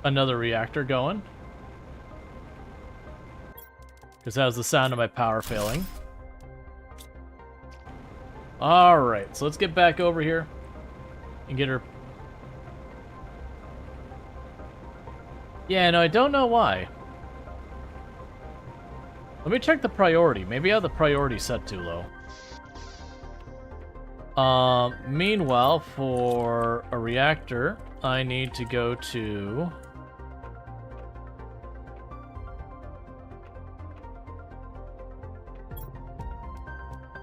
A: another reactor going. Because that was the sound of my power failing. Alright, so let's get back over here and get her. Yeah, no, I don't know why. Let me check the priority. Maybe I have the priority set too low. Meanwhile, for a reactor, I need to go to...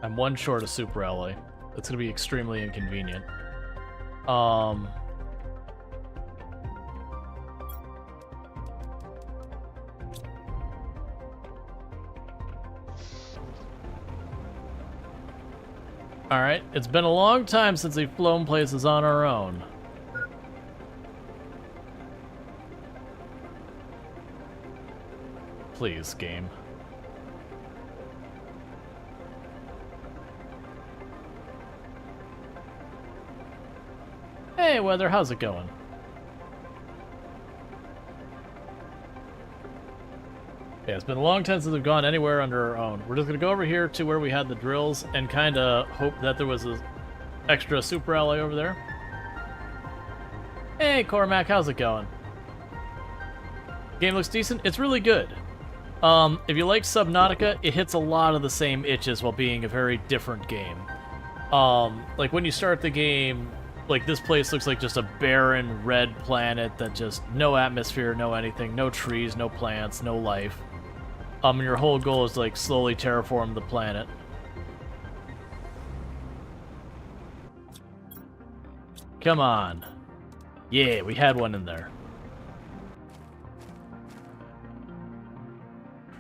A: I'm one short of super alloy. That's going to be extremely inconvenient. Alright, it's been a long time since we've flown places on our own. Please, game. Hey, weather, how's it going? Yeah, it's been a long time since we've gone anywhere under our own. We're just gonna go over here to where we had the drills and kind of hope that there was an extra super alloy over there. Hey, Cormac, how's it going? Game looks decent. It's really good. If you like Subnautica, it hits a lot of the same itches while being a very different game. Like when you start the game, like this place looks like just a barren red planet that just no atmosphere, no anything, no trees, no plants, no life. And your whole goal is to like slowly terraform the planet. Come on. Yeah, we had one in there.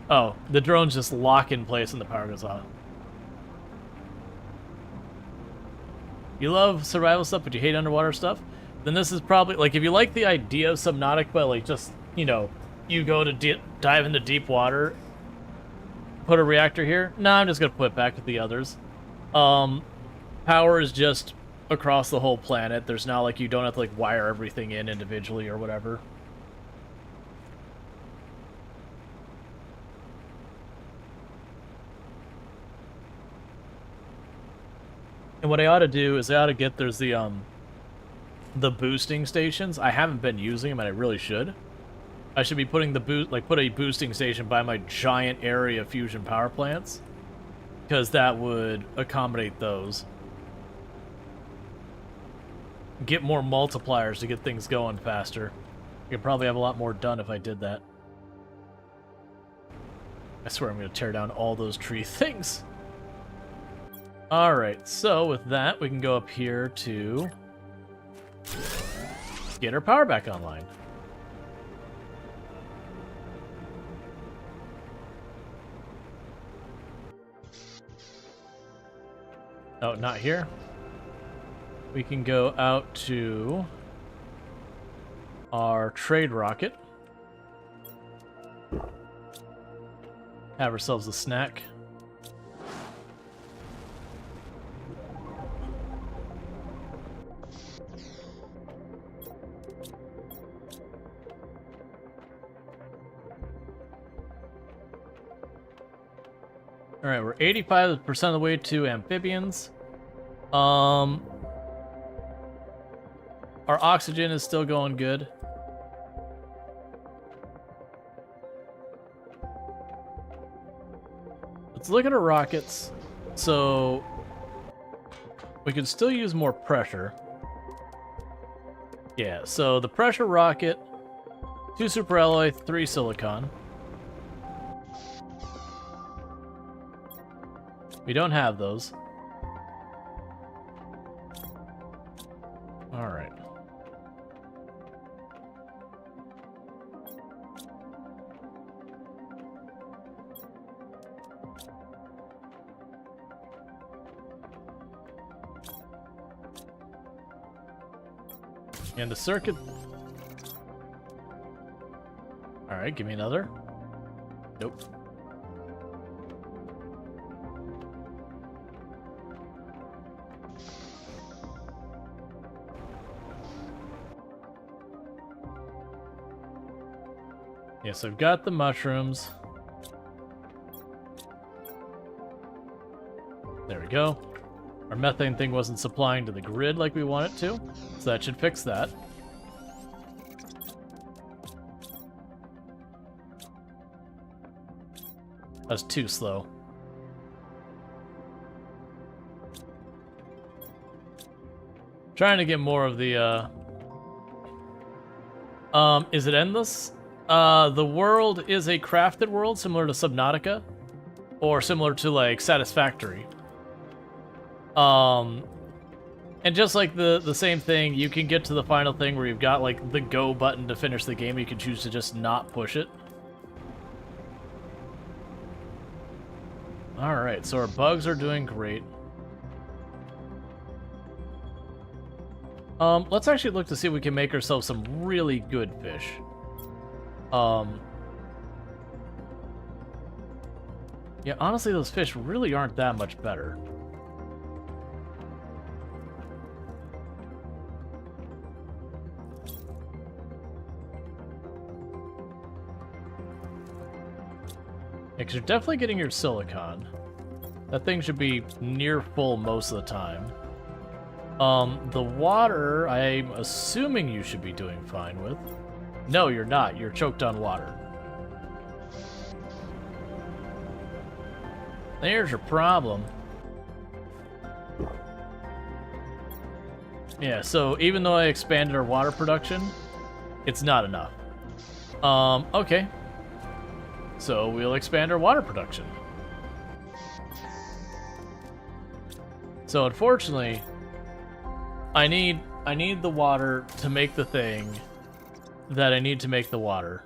A: Oh, the drones just lock in place and the power goes off. You love survival stuff, but you hate underwater stuff? Then this is probably, like, if you like the idea of Subnautica, but, like, just, you know, you go to dive into deep water, put a reactor here. No, I'm just going to put it back with the others. Power is just across the whole planet. There's not, like, you don't have to, like, wire everything in individually or whatever. And what I ought to do is I ought to get, there's the boosting stations. I haven't been using them, and I really should. I should be putting put a boosting station by my giant area fusion power plants, because that would accommodate those. Get more multipliers to get things going faster. I could probably have a lot more done if I did that. I swear I'm going to tear down all those tree things. Alright, so with that, we can go up here to get our power back online. Oh, not here. We can go out to our trade rocket. Have ourselves a snack. Alright, we're 85% of the way to amphibians. Our oxygen is still going good. Let's look at our rockets. So, we could still use more pressure. Yeah, so the pressure rocket, 2 super alloy, 3 silicon. We don't have those. Alright. And the circuit... Alright, give me another. Nope. Yes, I've got the mushrooms. There we go. Our methane thing wasn't supplying to the grid like we want it to, so that should fix that. That's too slow. Trying to get more of the, is it endless? The world is a crafted world similar to Subnautica, or similar to, like, Satisfactory. And just like the same thing, you can get to the final thing where you've got, like, the go button to finish the game. You can choose to just not push it. Alright, so our bugs are doing great. Let's actually look to see if we can make ourselves some really good fish. Yeah, honestly, those fish really aren't that much better. Yeah, because you're definitely getting your silicon. That thing should be near full most of the time. The water, I'm assuming you should be doing fine with. No, you're not. You're choked on water. There's your problem. Yeah, so even though I expanded our water production, it's not enough. Okay. So we'll expand our water production. So unfortunately, I need the water to make the thing that I need to make the water.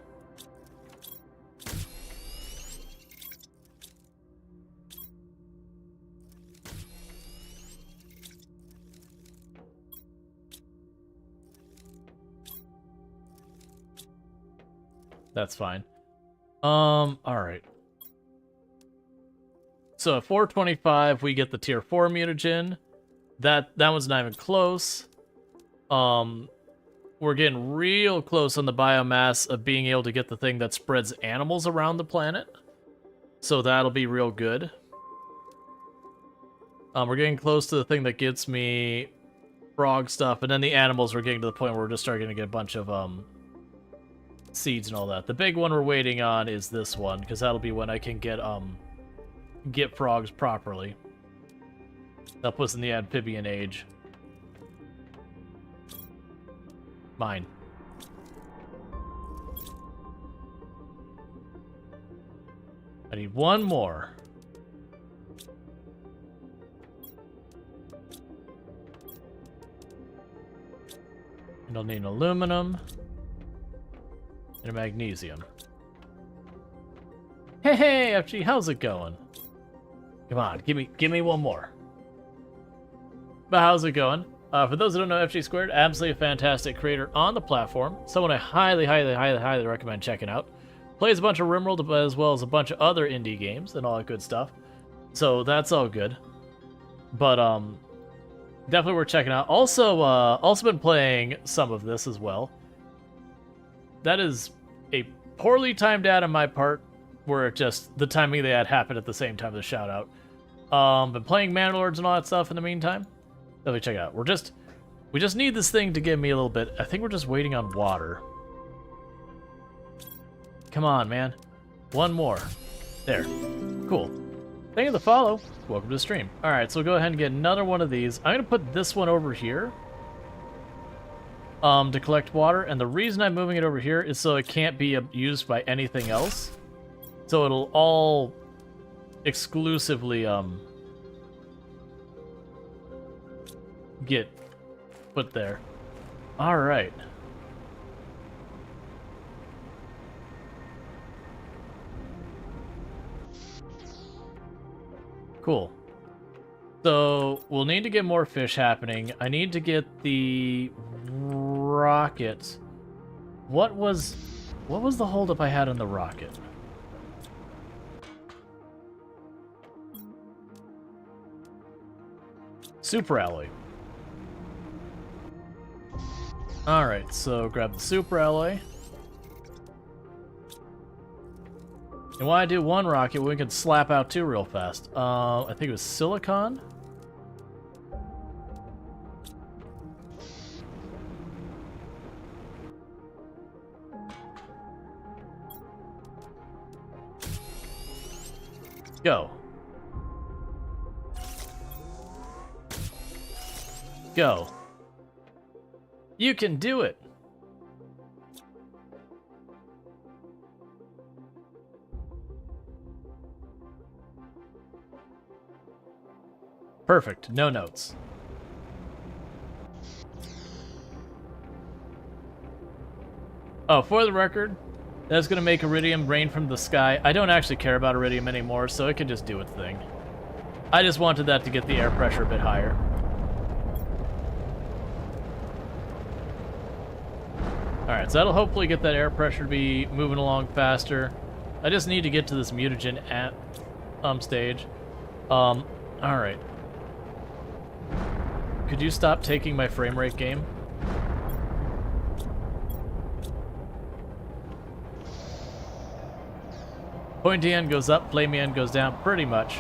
A: That's fine. Alright. So at 425, we get the tier 4 mutagen. That one's not even close. We're getting real close on the biomass of being able to get the thing that spreads animals around the planet. So that'll be real good. We're getting close to the thing that gets me frog stuff, and then the animals we're getting to the point where we're just starting to get a bunch of seeds and all that. The big one we're waiting on is this one, because that'll be when I can get frogs properly. That puts in the amphibian age. Mine. I need one more. And I'll need an aluminum and a magnesium. Hey, hey, FG, how's it going? Come on, give me one more. But how's it going? For those who don't know, FG Squared, absolutely a fantastic creator on the platform. Someone I highly recommend checking out. Plays a bunch of RimWorld as well as a bunch of other indie games and all that good stuff. So that's all good. But definitely worth checking out. Also been playing some of this as well. That is a poorly timed ad on my part, where it just the timing of the ad happened at the same time of the shout out. Been playing Manlords and all that stuff in the meantime. Let me check it out. We just need this thing to give me a little bit. I think we're just waiting on water. Come on, man. One more. There. Cool. Thank you for the follow. Welcome to the stream. Alright, so we'll go ahead and get another one of these. I'm going to put this one over here to collect water. And the reason I'm moving it over here is so it can't be used by anything else. So it'll all exclusively get put there. Alright. Cool. So, we'll need to get more fish happening. I need to get the rocket. What was the holdup I had on the rocket? Super alloy. Alright, so grab the super alloy. And why I do one rocket, we can slap out two real fast. I think it was silicon? Go. Go. You can do it! Perfect. No notes. Oh, for the record, that's going to make iridium rain from the sky. I don't actually care about iridium anymore, so it can just do its thing. I just wanted that to get the air pressure a bit higher. Alright, so that'll hopefully get that air pressure to be moving along faster. I just need to get to this mutagen at stage. Alright. Could you stop taking my frame rate, game? Pointy end goes up, flamey end goes down, pretty much.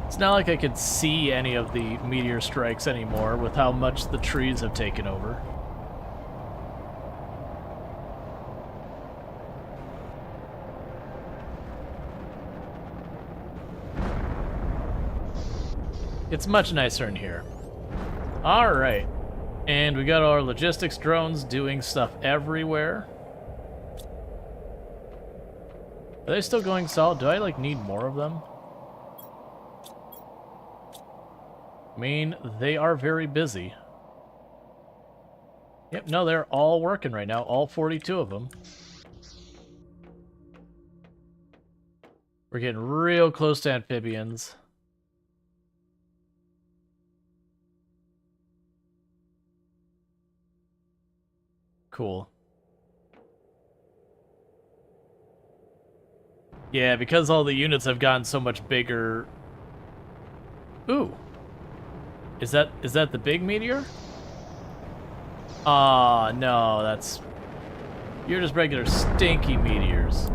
A: It's not like I could see any of the meteor strikes anymore with how much the trees have taken over. It's much nicer in here. Alright. And we got our logistics drones doing stuff everywhere. Are they still going solid? Do I, like, need more of them? I mean, they are very busy. Yep, no, they're all working right now. All 42 of them. We're getting real close to amphibians. Cool. Yeah, because all the units have gotten so much bigger. Ooh. Is that the big meteor? Ah, no, that's... You're just regular stinky meteors.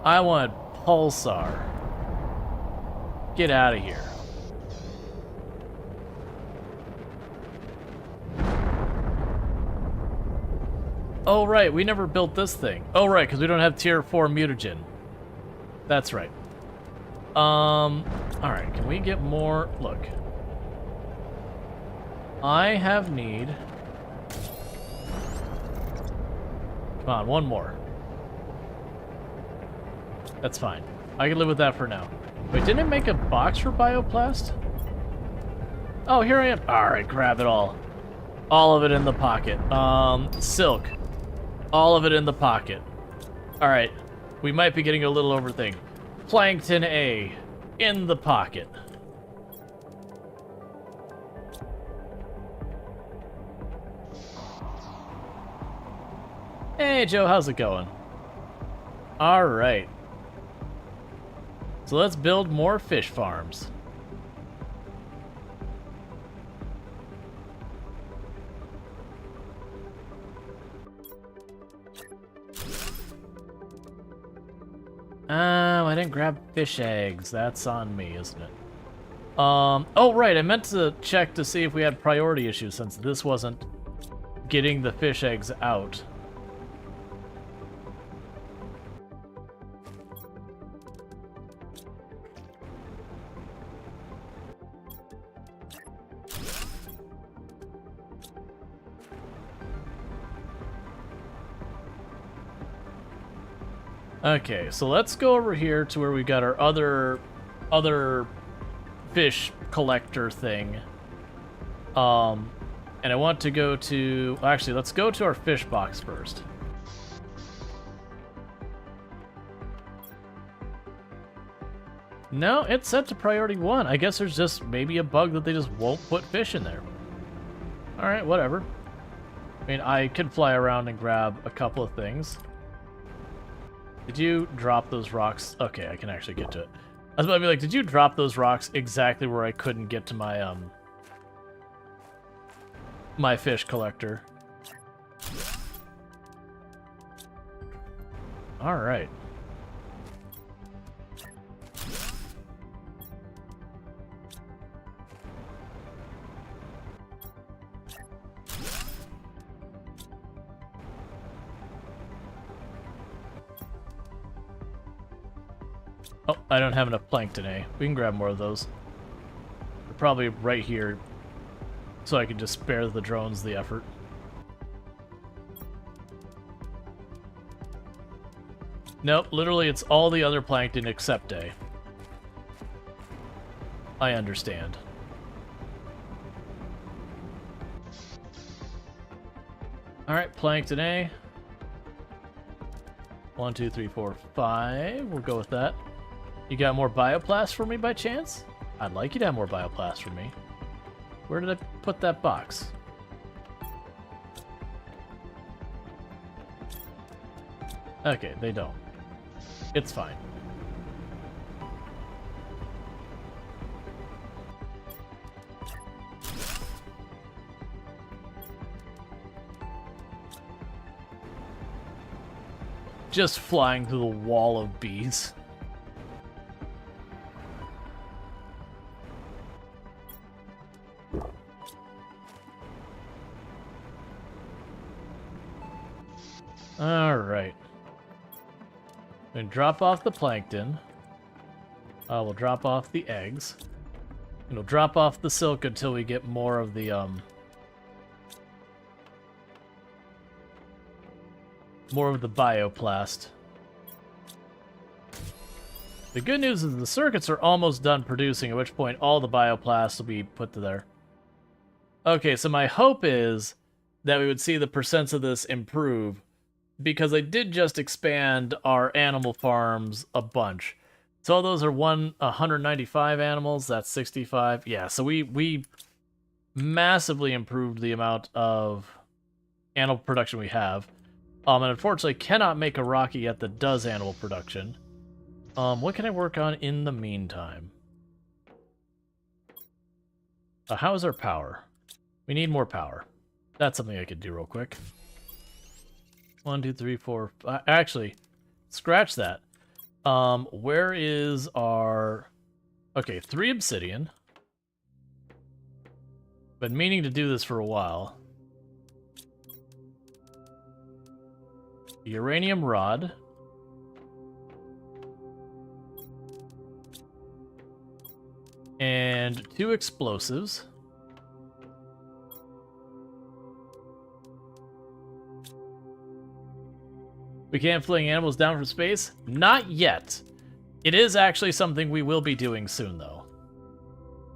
A: I want Pulsar. Get out of here. Oh, right, we never built this thing. Oh, right, because we don't have tier 4 mutagen. That's right. Alright, can we get more? Look. I have need. Come on, one more. That's fine. I can live with that for now. Wait, didn't it make a box for Bioplast? Oh, here I am. Alright, grab it all. All of it in the pocket. Silk. All of it in the pocket. Alright, we might be getting a little overthink. Plankton A in the pocket. Hey Joe, how's it going? Alright. So let's build more fish farms. I didn't grab fish eggs. That's on me, isn't it? Oh, right. I meant to check to see if we had priority issues since this wasn't getting the fish eggs out. Okay, so let's go over here to where we got our other fish collector thing. And I want to go to... Actually, let's go to our fish box first. No, it's set to priority 1. I guess there's just maybe a bug that they just won't put fish in there. Alright, whatever. I mean, I could fly around and grab a couple of things. Did you drop those rocks? Okay, I can actually get to it. I was about to be like, did you drop those rocks exactly where I couldn't get to my, my fish collector? Alright. Oh, I don't have enough plankton, eh? We can grab more of those. They're probably right here, so I can just spare the drones the effort. Nope, literally it's all the other plankton except A. I understand. Alright, plankton A. 1, 2, 3, 4, 5. We'll go with that. You got more bioplast for me by chance? I'd like you to have more bioplast for me. Where did I put that box? Okay, they don't. It's fine. Just flying through the wall of bees. Alright. Then drop off the plankton. We'll drop off the eggs. And we'll drop off the silk until we get more of the, more of the bioplast. The good news is the circuits are almost done producing, at which point all the bioplast will be put to there. Okay, so my hope is that we would see the percents of this improve, because I did just expand our animal farms a bunch. So those are 195 animals, that's 65. Yeah, so we massively improved the amount of animal production we have. And unfortunately cannot make a rocket yet that does animal production. What can I work on in the meantime? How is our power? We need more power. That's something I could do real quick. 1, 2, 3, 4, 5. Actually, scratch that. Where is our... Okay, 3 obsidian. Been meaning to do this for a while. Uranium rod. And 2 explosives. We can't fling animals down from space? Not yet. It is actually something we will be doing soon, though.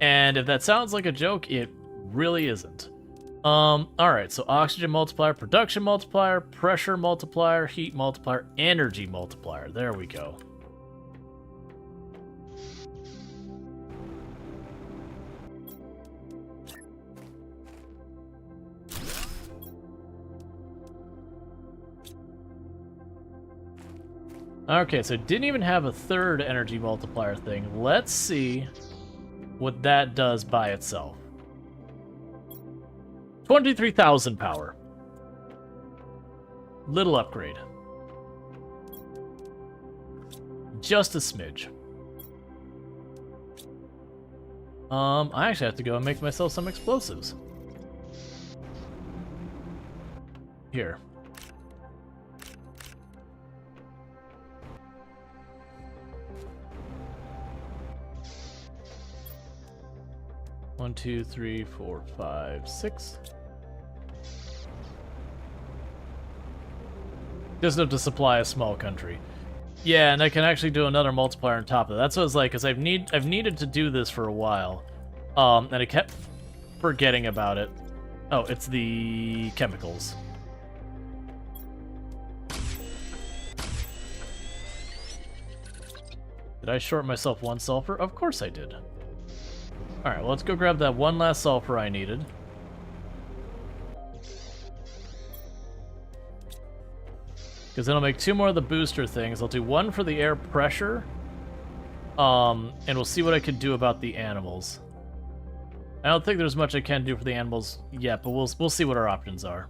A: And if that sounds like a joke, it really isn't. Alright, so oxygen multiplier, production multiplier, pressure multiplier, heat multiplier, energy multiplier. There we go. Okay, so it didn't even have a third energy multiplier thing. Let's see what that does by itself. 23,000 power. Little upgrade. Just a smidge. I actually have to go and make myself some explosives. Here. One, 2, 3, 4, 5, 6. Just enough to supply a small country. Yeah, and I can actually do another multiplier on top of that. That's what I was like, because I've needed to do this for a while. And I kept forgetting about it. Oh, it's the chemicals. Did I short myself 1 sulfur? Of course I did. Alright, well, let's go grab that 1 last sulfur I needed. Because then I'll make 2 more of the booster things. I'll do 1 for the air pressure. And we'll see what I can do about the animals. I don't think there's much I can do for the animals yet, but we'll see what our options are.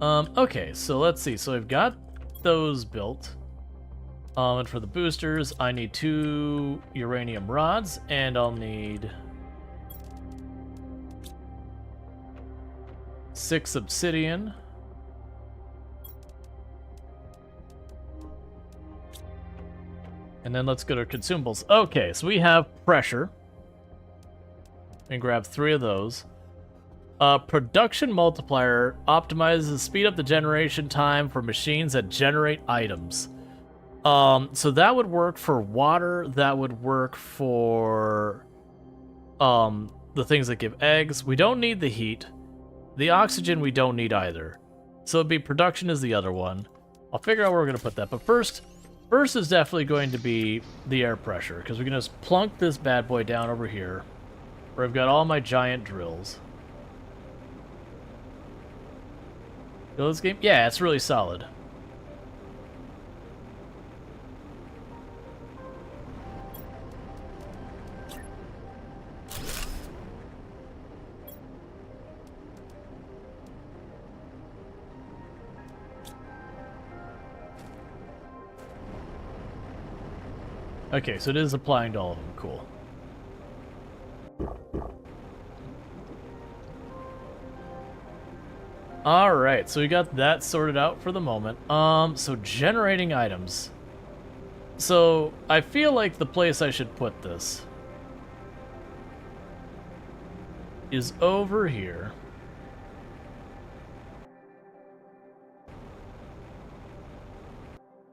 A: Okay, so let's see. So I've got those built. And for the boosters, I need 2 uranium rods, and I'll need 6 obsidian. And then let's go to consumables. Okay, so we have pressure. And grab 3 of those. Production multiplier optimizes the speed up the generation time for machines that generate items. So that would work for water. That would work for the things that give eggs. We don't need the heat. The oxygen we don't need either. So it'd be production is the other one. I'll figure out where we're going to put that. But first is definitely going to be the air pressure, because we can just plunk this bad boy down over here, where I've got all my giant drills. Feel this game? Yeah, it's really solid. Okay, so it is applying to all of them. Cool. Alright, so we got that sorted out for the moment. So generating items. So, I feel like the place I should put this is over here.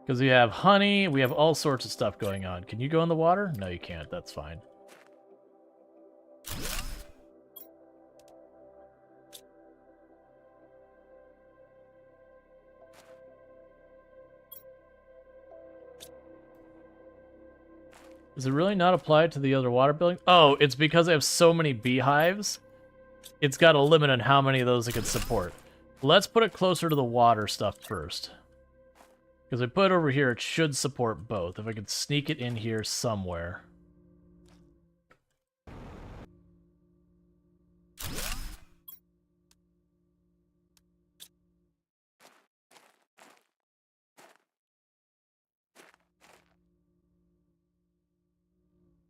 A: Because we have honey, we have all sorts of stuff going on. Can you go in the water? No, you can't. That's fine. Is it really not applied to the other water building? Oh, it's because I have so many beehives. It's got a limit on how many of those it can support. Let's put it closer to the water stuff first. Because I put it over here, it should support both. If I could sneak it in here somewhere.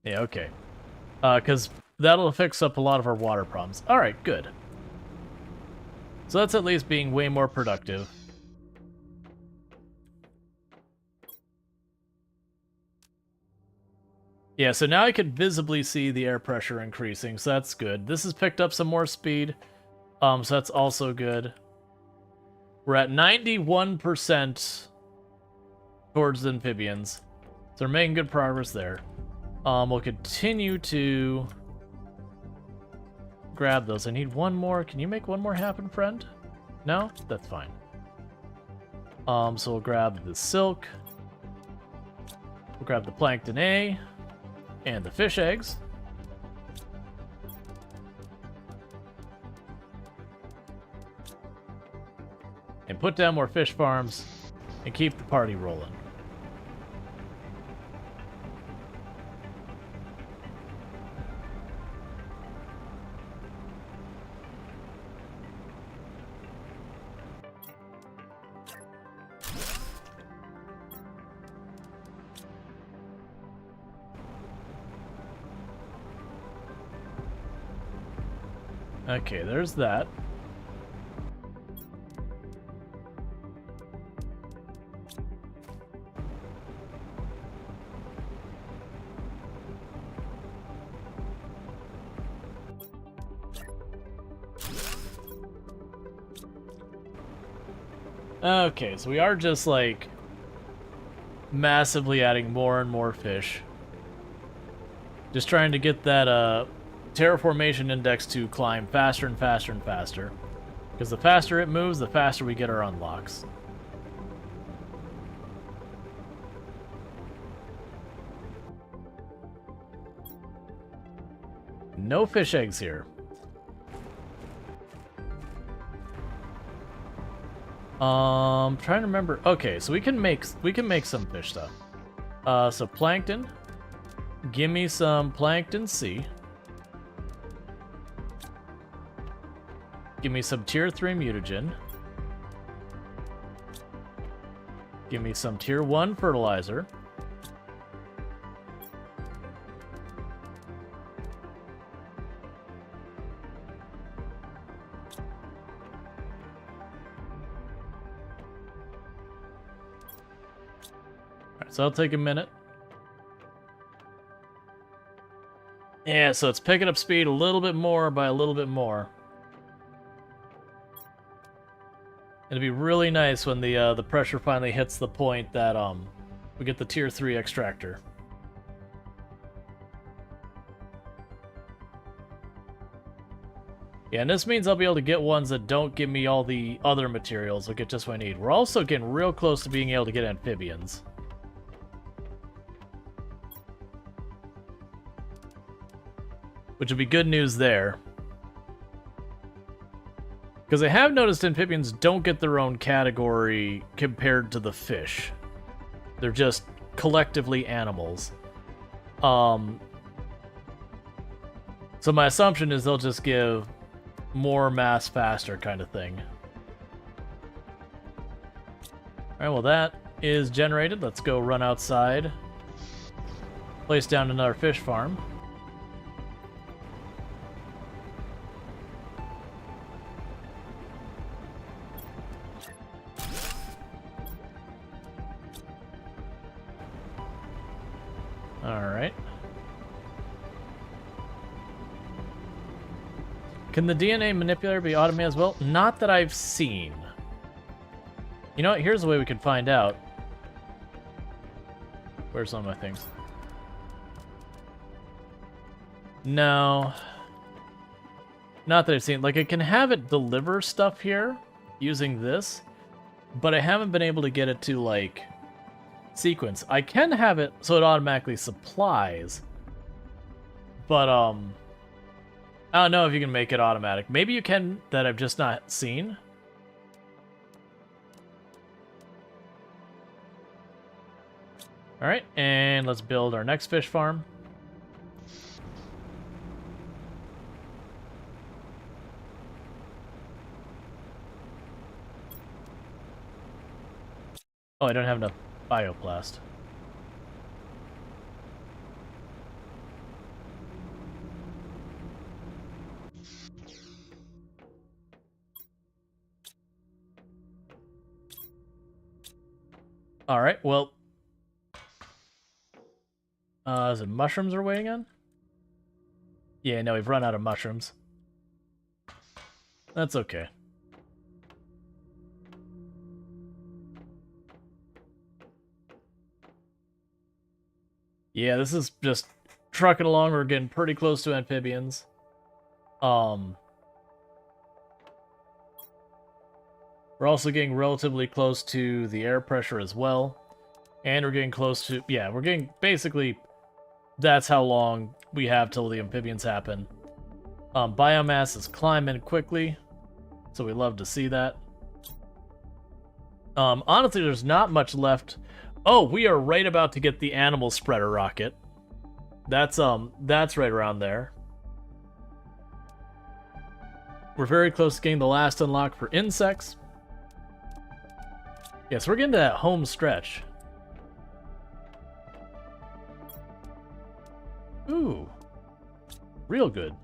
A: Yeah, okay. Because that'll fix up a lot of our water problems. Alright, good. So that's at least being way more productive. Yeah, so now I can visibly see the air pressure increasing, so that's good. This has picked up some more speed, so that's also good. We're at 91% towards the amphibians, so we're making good progress there. We'll continue to grab those. I need 1 more. Can you make 1 more happen, friend? No? That's fine. So we'll grab the silk. We'll grab the plankton A. And the fish eggs. And put down more fish farms and keep the party rolling. Okay, there's that. Okay, so we are just, like, massively adding more and more fish. Just trying to get that, terraformation index to climb faster and faster and faster. Because the faster it moves, the faster we get our unlocks. no fish eggs here. Trying to remember. Okay, so we can make some fish stuff. So plankton. Give me some plankton C. Give me some tier 3 mutagen. Give me some tier 1 fertilizer. Alright, so I'll take a minute. Yeah, so it's picking up speed a little bit more by a little bit more. It'd be really nice when the pressure finally hits the point that we get the tier 3 extractor. Yeah, and this means I'll be able to get ones that don't give me all the other materials. I'll get just what I need. We're also getting real close to being able to get amphibians. Which would be good news there. Because I have noticed amphibians don't get their own category compared to the fish. They're just collectively animals. So my assumption is they'll just give more mass faster kind of thing. Alright, well that is generated. Let's go run outside. Place down another fish farm. Alright. Can the DNA manipulator be automated as well? Not that I've seen. You know what? Here's a way we can find out. Where's some of my things? No. Not that I've seen. Like, I can have it deliver stuff here using this, but I haven't been able to get it to, like, sequence. I can have it so it automatically supplies, but I don't know if you can make it automatic. Maybe you can, that I've just not seen. Alright, and let's build our next fish farm. Oh, I don't have enough bioplast. Alright, well. Is it mushrooms we're waiting on? Yeah, no, we've run out of mushrooms. That's okay. Yeah, this is just trucking along. We're getting pretty close to amphibians. We're also getting relatively close to the air pressure as well. And we're getting close to... Yeah, we're getting... Basically, that's how long we have till the amphibians happen. Biomass is climbing quickly, so we love to see that. Honestly, there's not much left... Oh, we are right about to get the animal spreader rocket. That's right around there. We're very close to getting the last unlock for insects. Yes, we're getting to that home stretch. Ooh. Real good.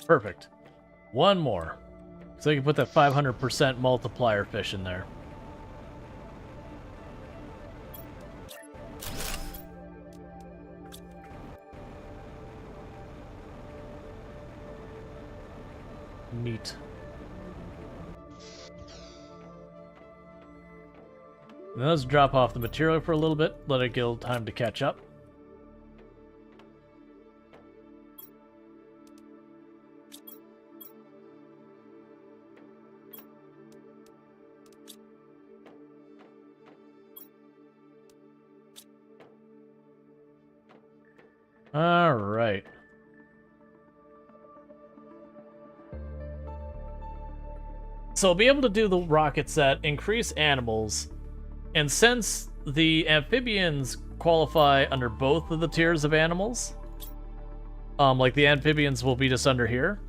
A: Perfect. One more. So you can put that 500% multiplier fish in there. Neat. Now let's drop off the material for a little bit, let it give time to catch up. Alright. So I'll be able to do the rockets that increase animals, and since the amphibians qualify under both of the tiers of animals, like the amphibians will be just under here,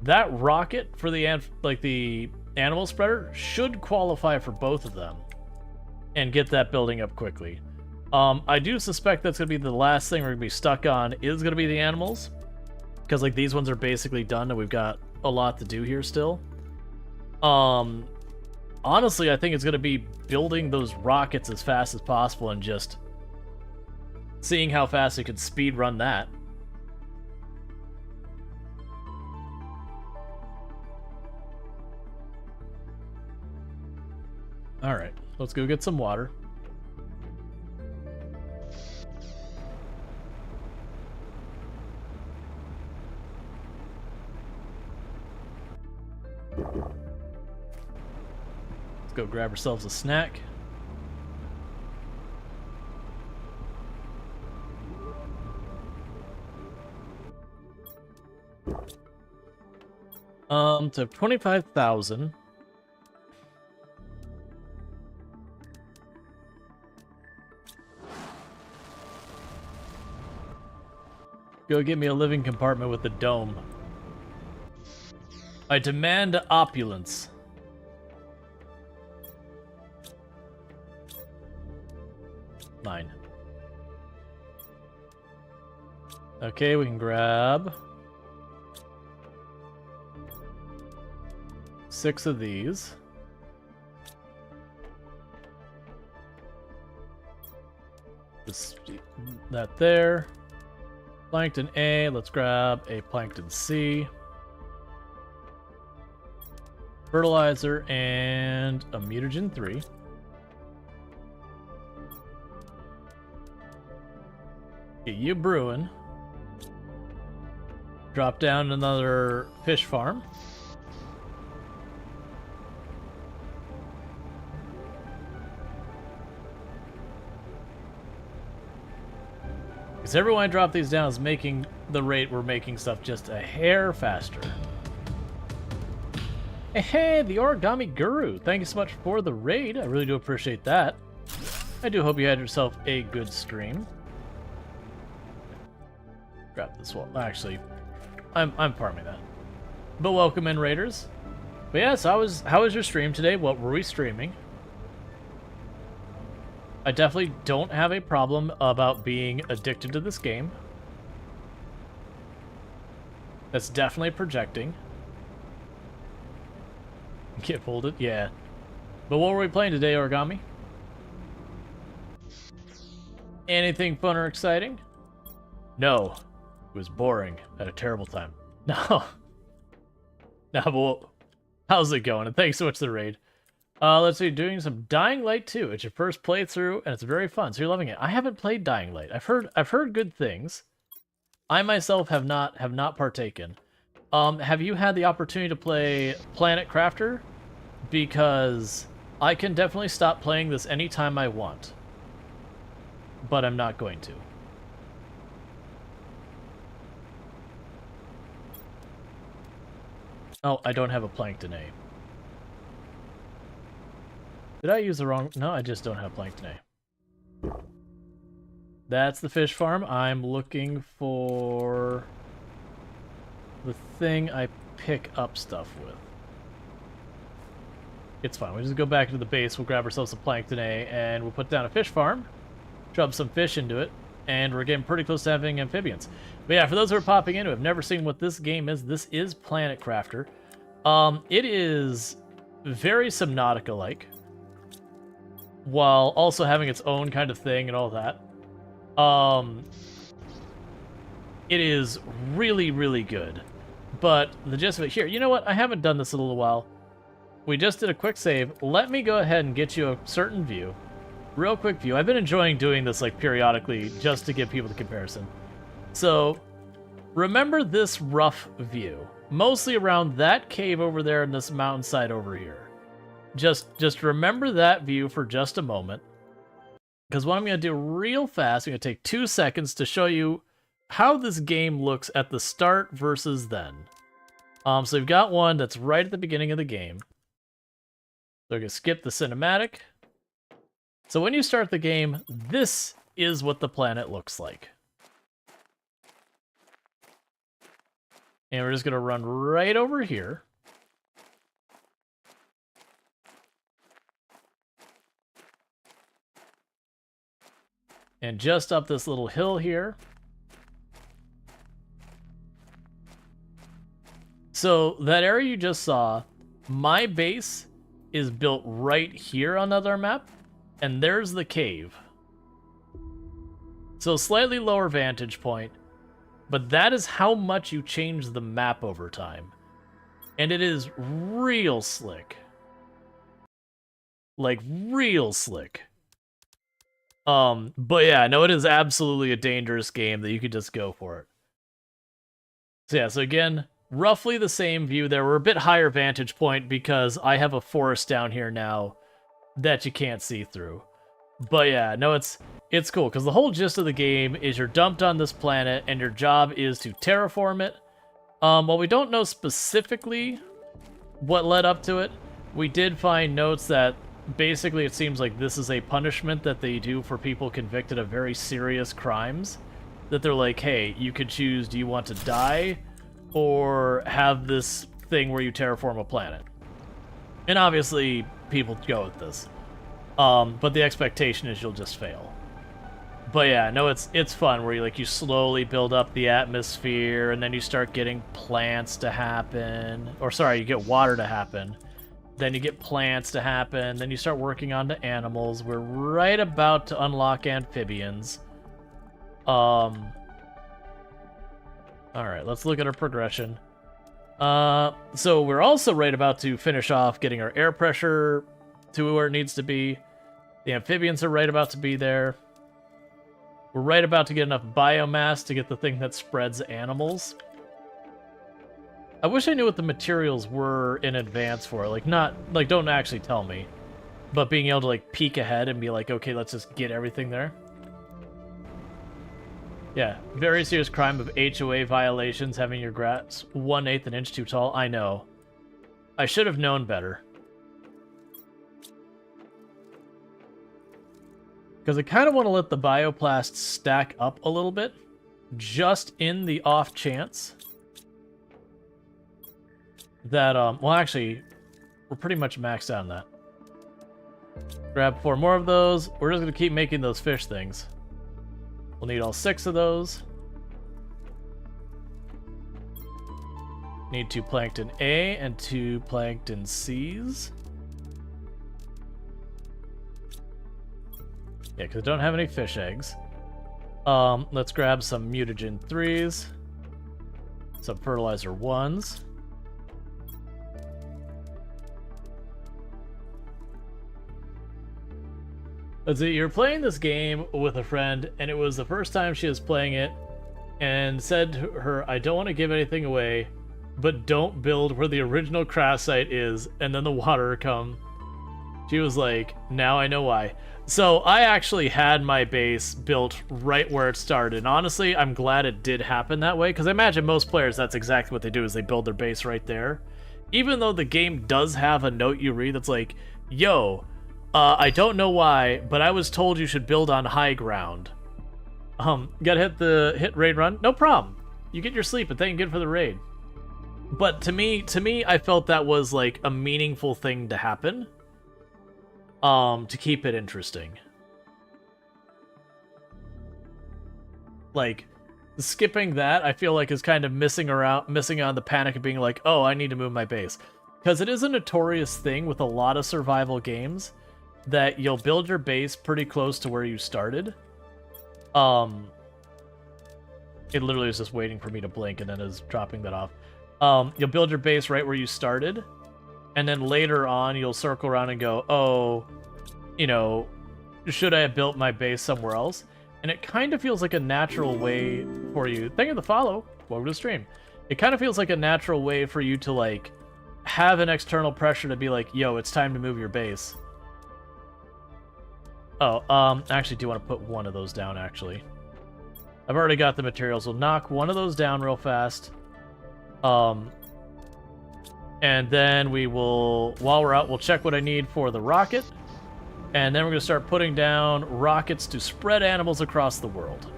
A: that rocket for the animal spreader should qualify for both of them and get that building up quickly. I do suspect that's going to be the last thing we're going to be stuck on is going to be the animals, because like these ones are basically done and we've got a lot to do here still. Honestly, I think it's going to be building those rockets as fast as possible and just seeing how fast we can speed run that. Alright, let's go get some water. Let's go grab ourselves a snack. To 25,000. Go get me a living compartment with a dome. I demand opulence. Mine. Okay, we can grab 6 of these. That there. Plankton A, let's grab a Plankton C. Fertilizer and a mutagen 3. Get you brewing. Drop down another fish farm. Because every one I drop these down is making the rate we're making stuff just a hair faster. Hey, the Origami Guru. Thank you so much for the raid. I really do appreciate that. I do hope you had yourself a good stream. Grab this wall. Actually, I'm farming that. But welcome in, raiders. But yes, how was your stream today? What were we streaming? I definitely don't have a problem about being addicted to this game. That's definitely projecting. Get folded? Yeah. But what were we playing today, Origami? Anything fun or exciting? No. It was boring. I had a terrible time. No. No, but how's it going? And thanks so much for the raid. Let's see, doing some Dying Light 2. It's your first playthrough, and it's very fun, so you're loving it. I haven't played Dying Light. I've heard good things. I myself have not partaken. Have you had the opportunity to play Planet Crafter? Because I can definitely stop playing this anytime I want. But I'm not going to. Oh, I don't have a Plankton A. Did I use the wrong... No, I just don't have Plankton A. That's the fish farm. I'm looking for the thing I pick up stuff with. It's fine. We'll just go back to the base. We'll grab ourselves some Plankton A, and we'll put down a fish farm, drop some fish into it, and we're getting pretty close to having amphibians. But yeah, for those who are popping in who have never seen what this game is, this is Planet Crafter. It is very Subnautica-like, while also having its own kind of thing and all that. It is really, really good. But the gist of it here, you know what? I haven't done this in a little while. We just did a quick save. Let me go ahead and get you a certain view. Real quick view. I've been enjoying doing this like periodically just to give people the comparison. So, remember this rough view. Mostly around that cave over there and this mountainside over here. Just remember that view for just a moment. Because what I'm going to do real fast, I'm going to take 2 seconds to show you how this game looks at the start versus then. So we've got one that's right at the beginning of the game. So we're going to skip the cinematic. So when you start the game, this is what the planet looks like. And we're just going to run right over here. And just up this little hill here. So that area you just saw, my base is built right here on another map, and there's the cave. So slightly lower vantage point, but that is how much you change the map over time. And it is real slick. Like, real slick. But yeah, no, it is absolutely a dangerous game that you could just go for it. So yeah, so again, roughly the same view there. We're a bit higher vantage point because I have a forest down here now that you can't see through. But yeah, no, it's cool because the whole gist of the game is you're dumped on this planet and your job is to terraform it. While we don't know specifically what led up to it, we did find notes that basically it seems like this is a punishment that they do for people convicted of very serious crimes. That they're like, hey, you could choose, do you want to die or have this thing where you terraform a planet? And obviously, people go with this. But the expectation is you'll just fail. But yeah, no, it's fun where you slowly build up the atmosphere and then you start getting plants to happen. Or sorry, you get water to happen. Then you get plants to happen. Then you start working on the animals. We're right about to unlock amphibians. Alright, let's look at our progression. So we're also right about to finish off getting our air pressure to where it needs to be. The amphibians are right about to be there. We're right about to get enough biomass to get the thing that spreads animals. I wish I knew what the materials were in advance for it. Don't actually tell me. But being able to, peek ahead and be like, okay, let's just get everything there. Yeah, very serious crime of HOA violations, having your grass 1/8 an inch too tall. I know. I should have known better. Because I kind of want to let the bioplast stack up a little bit, just in the off chance that, well, actually, we're pretty much maxed out on that. Grab 4 more of those. We're just going to keep making those fish things. We'll need all 6 of those. Need 2 plankton A and 2 plankton C's. Yeah, because I don't have any fish eggs. Let's grab some mutagen 3s. Some fertilizer 1s. Let's see, you're playing this game with a friend, and it was the first time she was playing it, and said to her, I don't want to give anything away, but don't build where the original crash site is, and then the water come. She was like, now I know why. So I actually had my base built right where it started, and honestly, I'm glad it did happen that way, because I imagine most players, that's exactly what they do, is they build their base right there. Even though the game does have a note you read that's like, yo, I don't know why, but I was told you should build on high ground. Gotta hit raid run? No problem. You get your sleep, and thank you good for the raid. But to me, I felt that was like a meaningful thing to happen. To keep it interesting. Like, skipping that, I feel like is kind of missing on the panic of being like, oh, I need to move my base. Because it is a notorious thing with a lot of survival games that you'll build your base pretty close to where you started. It literally is just waiting for me to blink and then is dropping that off. You'll build your base right where you started, and then later on you'll circle around and go, oh, you know, should I have built my base somewhere else? And it kind of feels like a natural way for you. Thank you for the follow. Welcome to the stream. It kind of feels like a natural way for you to, like, have an external pressure to be like, yo, it's time to move your base. Oh, I actually do want to put one of those down, actually. I've already got the materials. We'll knock one of those down real fast. And then we will, while we're out, we'll check what I need for the rocket. And then we're going to start putting down rockets to spread animals across the world.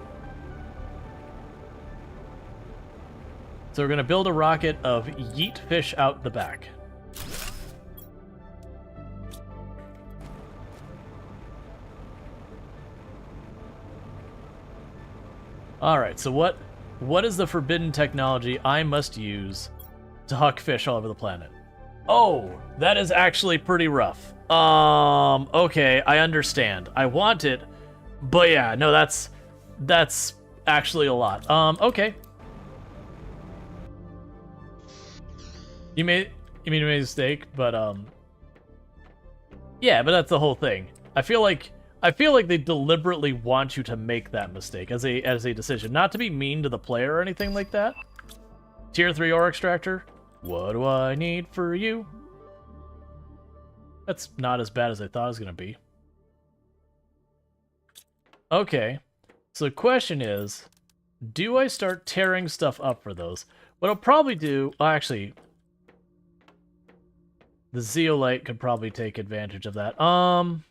A: So we're going to build a rocket of yeet fish out the back. Alright, so what is the forbidden technology I must use to huck fish all over the planet? Oh, that is actually pretty rough. Okay, I understand. I want it, but yeah, no, that's actually a lot. Okay. You made a mistake, but yeah, but that's the whole thing. I feel like they deliberately want you to make that mistake as a decision, not to be mean to the player or anything like that. Tier 3 ore extractor. What do I need for you? That's not as bad as I thought it was going to be. Okay. So the question is, do I start tearing stuff up for those? What I'll probably do... Well, actually, the zeolite could probably take advantage of that. I'm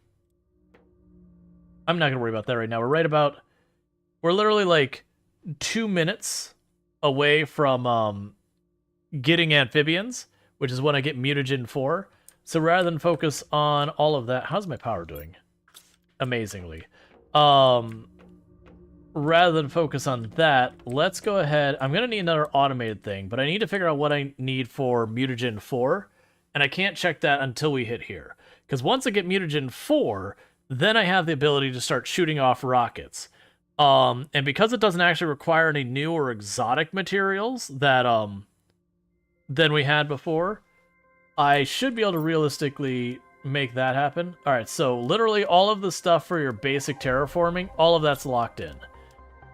A: not going to worry about that right now. We're literally like 2 minutes away from getting amphibians, which is when I get mutagen 4. So rather than focus on all of that, how's my power doing? Amazingly. Rather than focus on that, let's go ahead. I'm going to need another automated thing, but I need to figure out what I need for mutagen 4, and I can't check that until we hit here. Because once I get mutagen 4, then I have the ability to start shooting off rockets. And because it doesn't actually require any new or exotic materials that than we had before, I should be able to realistically make that happen. Alright, so literally all of the stuff for your basic terraforming, all of that's locked in.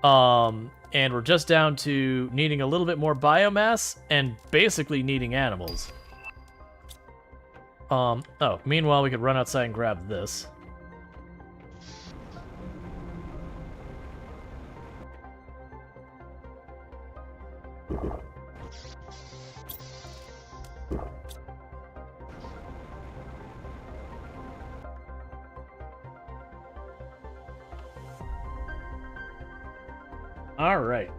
A: And we're just down to needing a little bit more biomass and basically needing animals. Oh, meanwhile we could run outside and grab this. All right.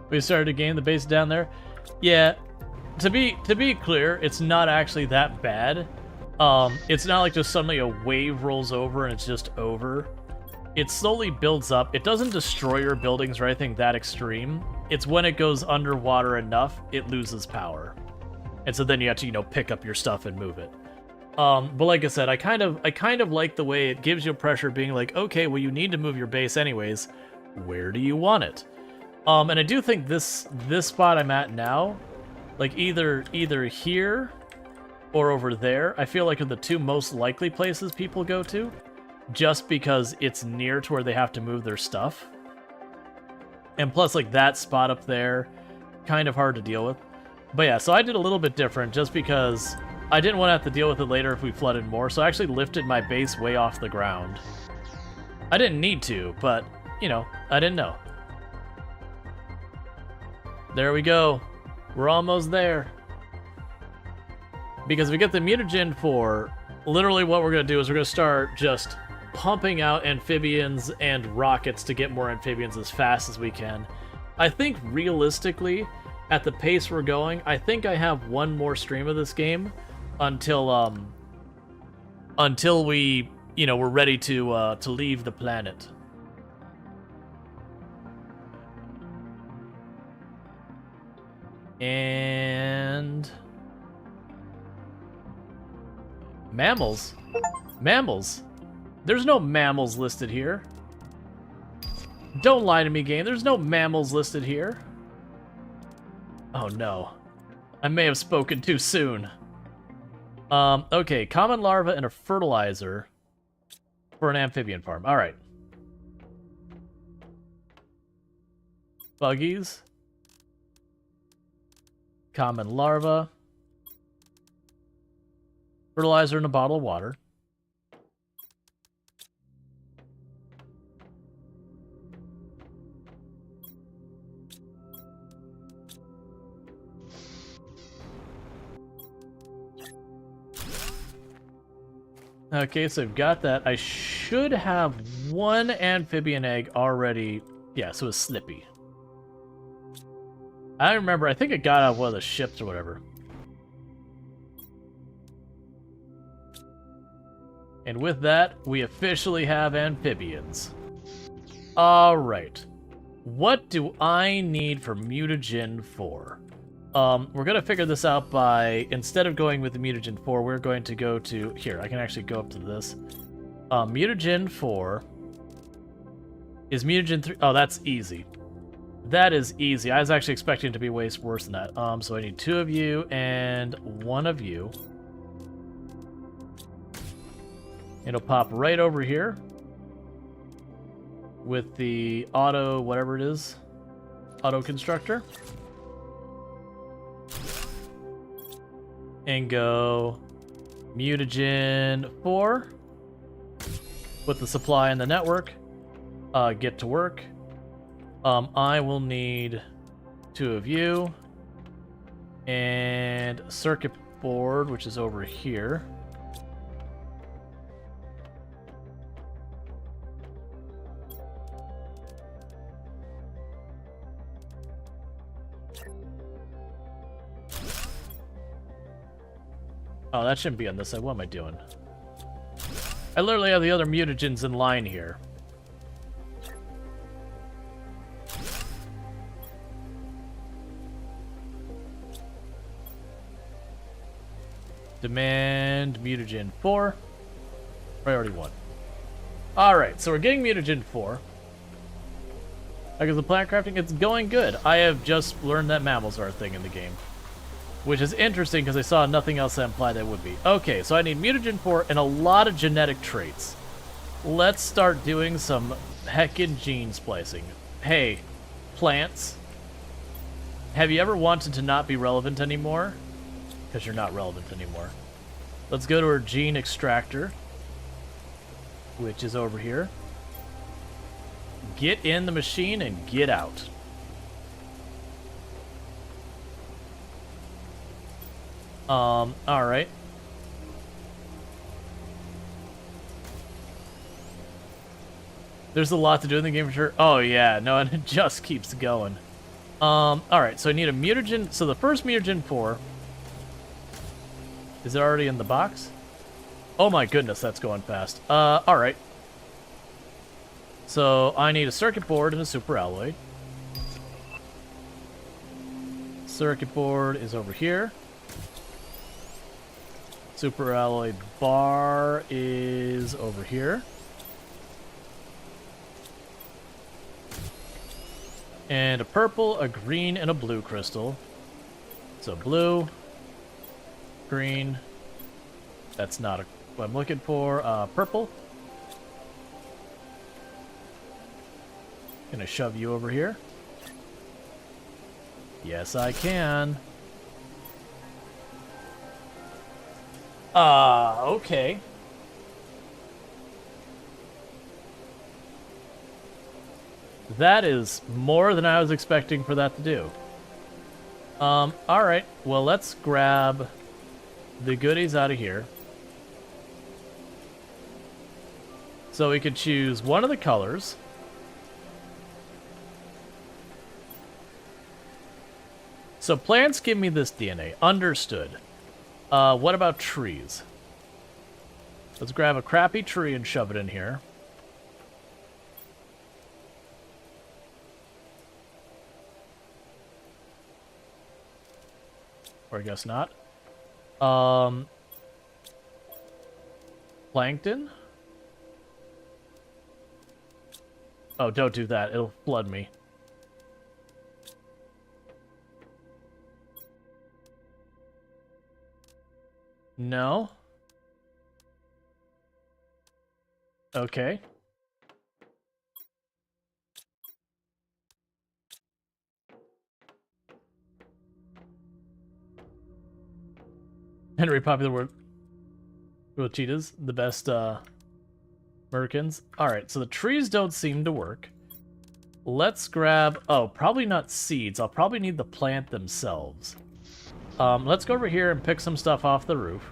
A: We started to gain the base down there. Yeah, to be clear, it's not actually that bad. It's not like just suddenly a wave rolls over and it's just over. It slowly builds up. It doesn't destroy your buildings or anything that extreme. It's when it goes underwater enough, it loses power. And so then you have to, pick up your stuff and move it. But like I said, I kind of like the way it gives you pressure being like, okay, well, you need to move your base anyways. Where do you want it? And I do think this spot I'm at now, like either here or over there, I feel like are the two most likely places people go to, just because it's near to where they have to move their stuff. And plus, like, that spot up there, kind of hard to deal with. But yeah, so I did a little bit different just because I didn't want to have to deal with it later if we flooded more, so I actually lifted my base way off the ground. I didn't need to, but, I didn't know. There we go. We're almost there. Because if we get the mutagen 4, literally what we're going to do is we're going to start just pumping out amphibians and rockets to get more amphibians as fast as we can. I think realistically, at the pace we're going, I think I have one more stream of this game until we, we're ready to leave the planet. And mammals. There's no mammals listed here. Don't lie to me, game. There's no mammals listed here. Oh no. I may have spoken too soon. Okay, common larva and a fertilizer for an amphibian farm. Alright. Buggies. Common larva. Fertilizer in a bottle of water. Okay, so I've got that. I should have one amphibian egg already. Yeah, so it's Slippy. I remember, I think it got out of one of the ships or whatever. And with that, we officially have amphibians. Alright. What do I need for mutagen 4? We're going to figure this out by, instead of going with the mutagen 4, we're going to go to, here, I can actually go up to this. Mutagen 4 is mutagen 3. Oh, that's easy. That is easy. I was actually expecting it to be way worse than that. So I need 2 of you and 1 of you. It'll pop right over here with the auto, whatever it is, auto constructor. And go mutagen 4. Put the supply in the network. Get to work. I will need 2 of you. And circuit board, which is over here. Oh, that shouldn't be on this side. What am I doing? I literally have the other mutagens in line here. Demand mutagen 4. Priority 1. Alright, so we're getting mutagen 4. Like, is the plant crafting? It's going good. I have just learned that mammals are a thing in the game. Which is interesting because I saw nothing else that implied that would be. Okay, so I need mutagen 4 and a lot of genetic traits. Let's start doing some heckin' gene splicing. Hey, plants. Have you ever wanted to not be relevant anymore? Because you're not relevant anymore. Let's go to our gene extractor, which is over here. Get in the machine and get out. Alright. There's a lot to do in the game for sure. Oh yeah, no, and it just keeps going. Alright, so I need a mutagen. So the first mutagen 4. Is it already in the box? Oh my goodness, that's going fast. Alright. So I need a circuit board and a super alloy. Circuit board is over here. Super alloy bar is over here. And a purple, a green, and a blue crystal. So blue, green. That's not what I'm looking for. Purple. Gonna shove you over here. Yes, I can. Okay. That is more than I was expecting for that to do. Alright. Well, let's grab the goodies out of here. So we could choose one of the colors. So plants give me this DNA. Understood. What about trees? Let's grab a crappy tree and shove it in here. Or I guess not. Plankton? Oh, don't do that. It'll flood me. No. Okay. Henry, popular word. Rual cheetahs, the best merkins. Alright, so the trees don't seem to work. Let's grab... Oh, probably not seeds. I'll probably need the plant themselves. Let's go over here and pick some stuff off the roof.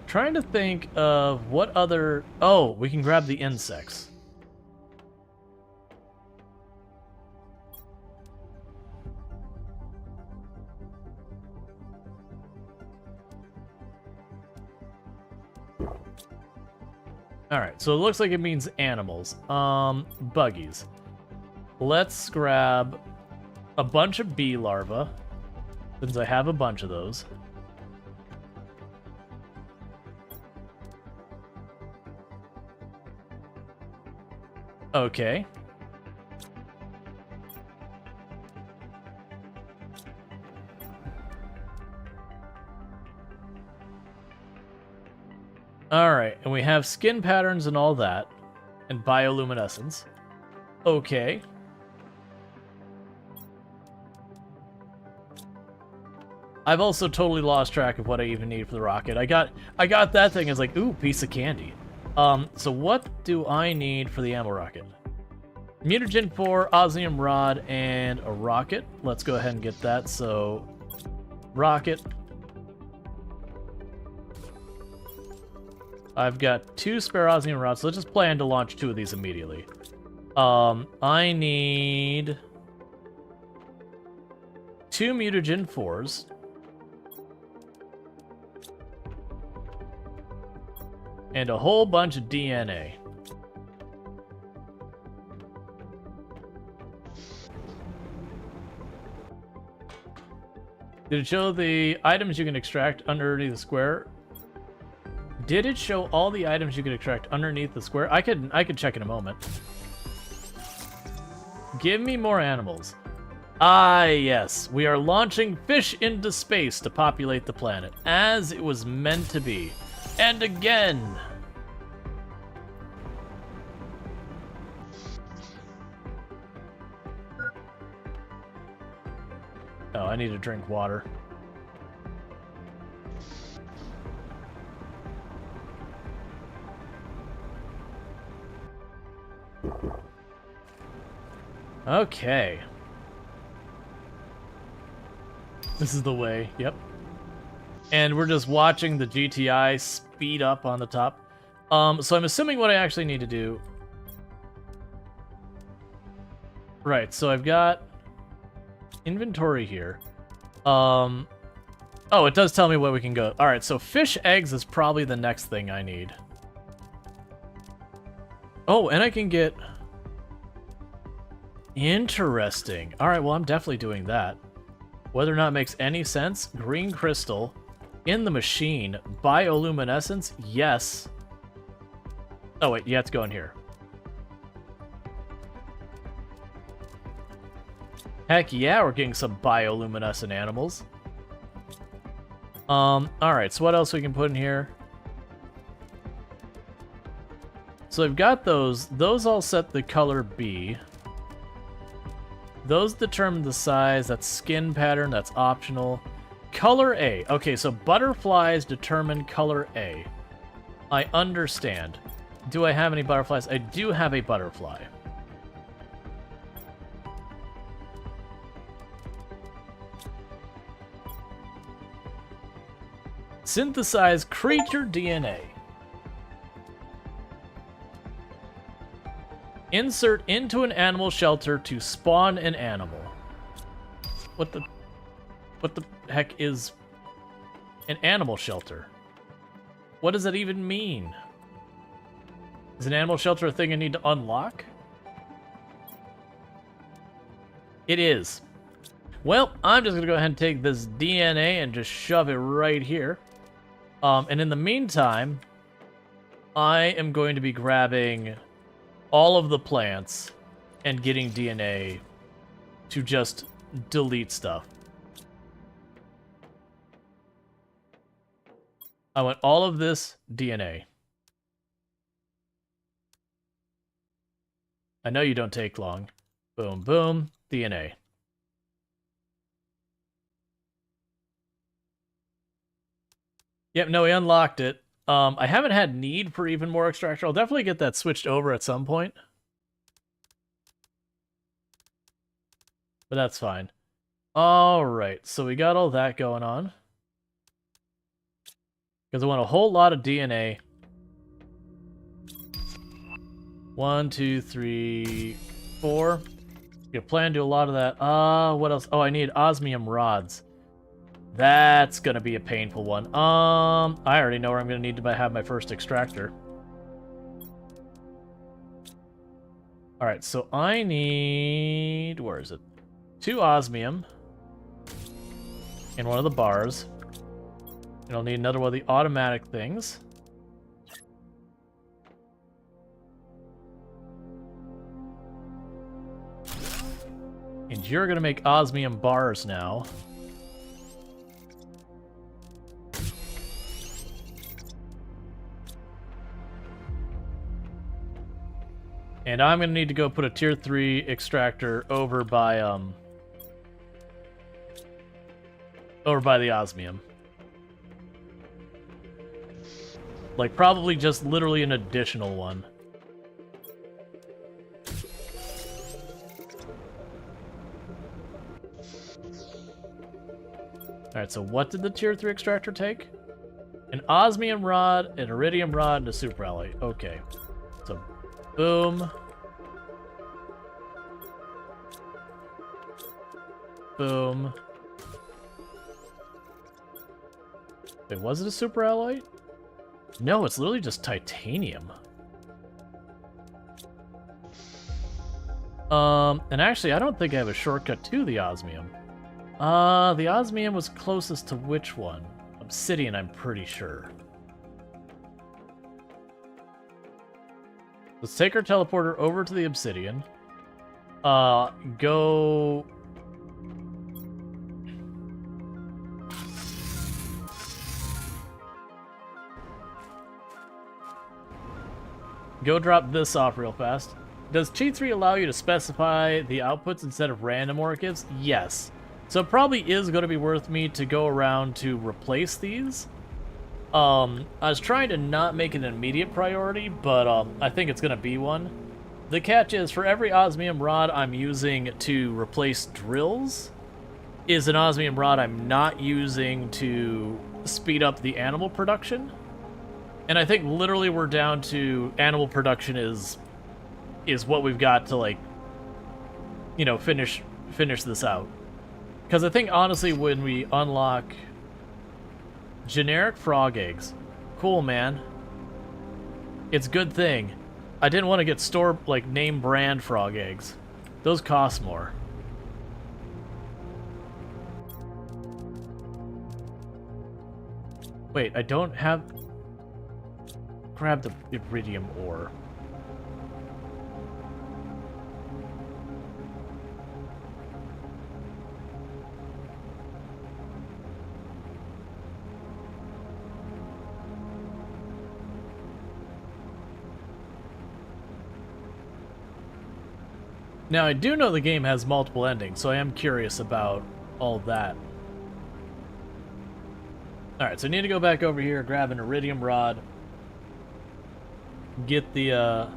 A: Trying to think of what other... Oh, we can grab the insects. Alright, so it looks like it means animals. Buggies. Let's grab a bunch of bee larvae, since I have a bunch of those. Okay. Alright, and we have skin patterns and all that, and bioluminescence. Okay. I've also totally lost track of what I even need for the rocket. I got that thing as like, ooh, piece of candy. So what do I need for the ammo rocket? Mutagen 4, osmium rod, and a rocket. Let's go ahead and get that. So, rocket. I've got 2 spare osmium rods, so let's just plan to launch 2 of these immediately. I need 2 mutagen 4s. And a whole bunch of DNA. Did it show the items you can extract underneath the square? Did it show all the items you can extract underneath the square? I could check in a moment. Give me more animals. Ah, yes. We are launching fish into space to populate the planet, as it was meant to be. And again! Oh, I need to drink water. Okay. This is the way, yep. And we're just watching the GTI speed up on the top. So I'm assuming what I actually need to do... Right, so I've got inventory here. Oh, it does tell me where we can go. Alright, so fish eggs is probably the next thing I need. Oh, and I can get... Interesting. Alright, well, I'm definitely doing that. Whether or not it makes any sense, green crystal in the machine, bioluminescence, yes. Oh wait, you have to go in here. Heck yeah, we're getting some bioluminescent animals. Alright, so what else we can put in here? So I've got those. Those all set the color B. Those determine the size. That's skin pattern. That's optional. Color A. Okay, so butterflies determine color A. I understand. Do I have any butterflies? I do have a butterfly. Synthesize creature DNA. Insert into an animal shelter to spawn an animal. What the heck is an animal shelter? What does that even mean? Is an animal shelter a thing I need to unlock? It is. Well, I'm just gonna go ahead and take this DNA and just shove it right here. And in the meantime, I am going to be grabbing all of the plants and getting DNA to just delete stuff. I want all of this DNA. I know you don't take long, Boom, boom. DNA. Yep, no, we unlocked it. I haven't had need for even more extractor. I'll definitely get that switched over at some point. But that's fine. Alright, so we got all that going on. Because I want a whole lot of DNA. 1, 2, 3, 4. You plan to do a lot of that. What else? Oh, I need osmium rods. That's gonna be a painful one. I already know where I'm gonna need to have my first extractor. Alright, so I need... where is it? 2 osmium. In one of the bars. And I'll need another one of the automatic things. And you're gonna make osmium bars now. And I'm gonna need to go put a tier 3 extractor over by the osmium. Like, probably just literally an additional one. Alright, so what did the tier 3 extractor take? An osmium rod, an iridium rod, and a super alloy. Okay. So, boom. Boom. Wait, was it a super alloy? No, it's literally just titanium. And actually, I don't think I have a shortcut to the osmium. The osmium was closest to which one? Obsidian, I'm pretty sure. Let's take our teleporter over to the obsidian. Go... Go drop this off real fast. Does Cheat 3 allow you to specify the outputs instead of random ore it gives? Yes. So it probably is going to be worth me to go around to replace these. I was trying to not make it an immediate priority, but I think it's going to be one. The catch is, for every osmium rod I'm using to replace drills, is an osmium rod I'm not using to speed up the animal production. And I think literally we're down to animal production is what we've got to, like, you know, finish this out. Because I think, honestly, when we unlock generic frog eggs, cool, man. It's a good thing. I didn't want to get name brand frog eggs. Those cost more. Wait, I don't have... Grab the iridium ore. Now, I do know the game has multiple endings, so I am curious about all that. Alright, so I need to go back over here, grab an iridium rod, get the,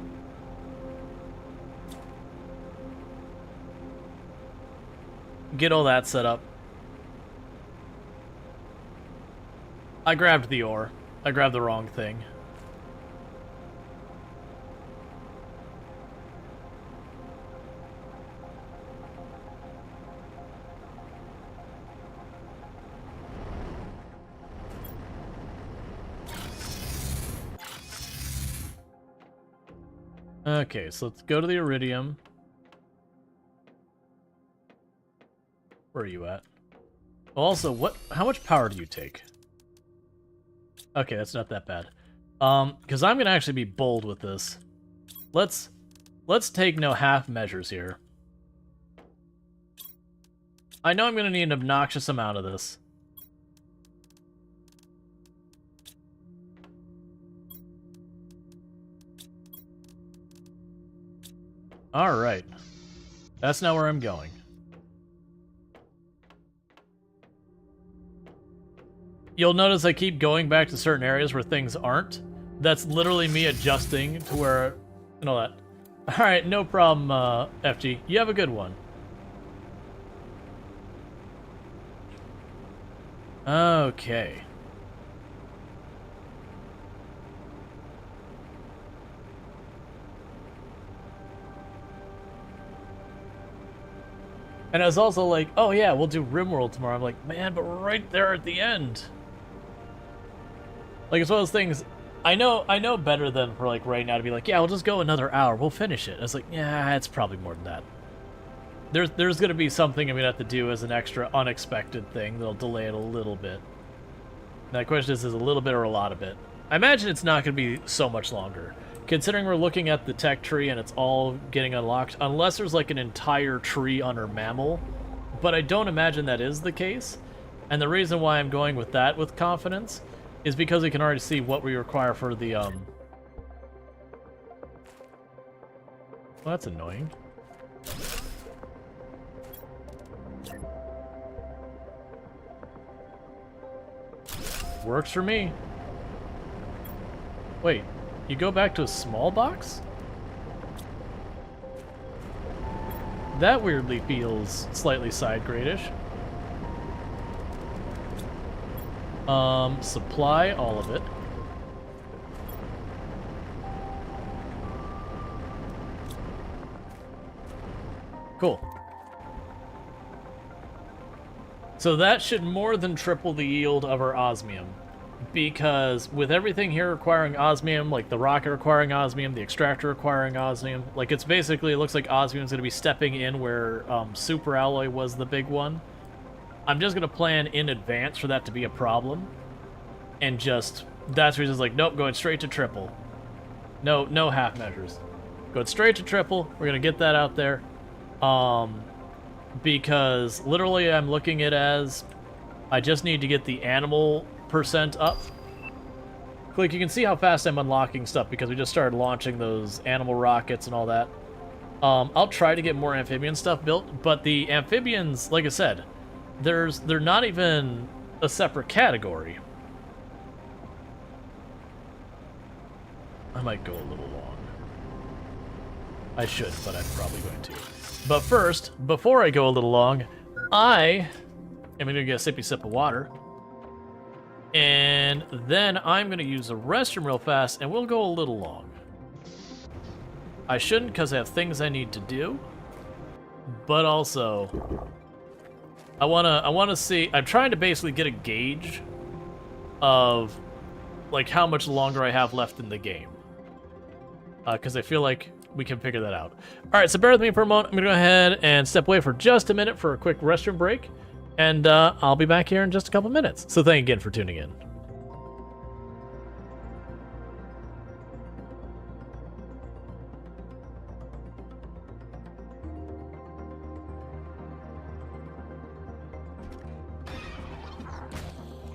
A: get all that set up. I grabbed the ore. I grabbed the wrong thing. Okay, so let's go to the iridium. Where are you at? Also, how much power do you take? Okay, that's not that bad. Because I'm gonna actually be bold with this. Let's take no half measures here. I know I'm gonna need an obnoxious amount of this. Alright. That's not where I'm going. You'll notice I keep going back to certain areas where things aren't. That's literally me adjusting to where... and all that. Alright, no problem, FG. You have a good one. Okay. And I was also like, oh yeah, we'll do RimWorld tomorrow. I'm like, man, but we're right there at the end. Like, it's one of those things, I know better than for like right now to be like, yeah, we'll just go another hour, we'll finish it. I was like, yeah, it's probably more than that. There's gonna be something I'm gonna have to do as an extra unexpected thing that'll delay it a little bit. Now the question is a little bit or a lot of it? I imagine it's not gonna be so much longer. Considering we're looking at the tech tree and it's all getting unlocked, unless there's like an entire tree under mammal, but I don't imagine that is the case. And the reason why I'm going with that with confidence is because we can already see what we require for the, Well, that's annoying. Works for me. Wait, you go back to a small box? That weirdly feels slightly side grade-ish. Supply all of it. Cool. So that should more than triple the yield of our osmium. Because with everything here requiring osmium, like the rocket requiring osmium, the extractor requiring osmium, like it's basically, it looks like osmium's going to be stepping in where super alloy was the big one. I'm just going to plan in advance for that to be a problem. And just, that's the reason it's like, nope, going straight to triple. No half measures. Going straight to triple, we're going to get that out there. Because literally I'm looking at it as, I just need to get the animal percent up. Like, you can see how fast I'm unlocking stuff because we just started launching those animal rockets and all that. I'll try to get more amphibian stuff built, but the amphibians, like I said, they're not even a separate category. I might go a little long. I should, but I'm probably going to. But first, before I go a little long, I am going to get a sippy sip of water. And then I'm going to use the restroom real fast, and we'll go a little long. I shouldn't because I have things I need to do. But also, I want to see, I'm trying to basically get a gauge of like how much longer I have left in the game. Because I feel like we can figure that out. Alright, so bear with me for a moment. I'm going to go ahead and step away for just a minute for a quick restroom break. And I'll be back here in just a couple minutes. So thank you again for tuning in.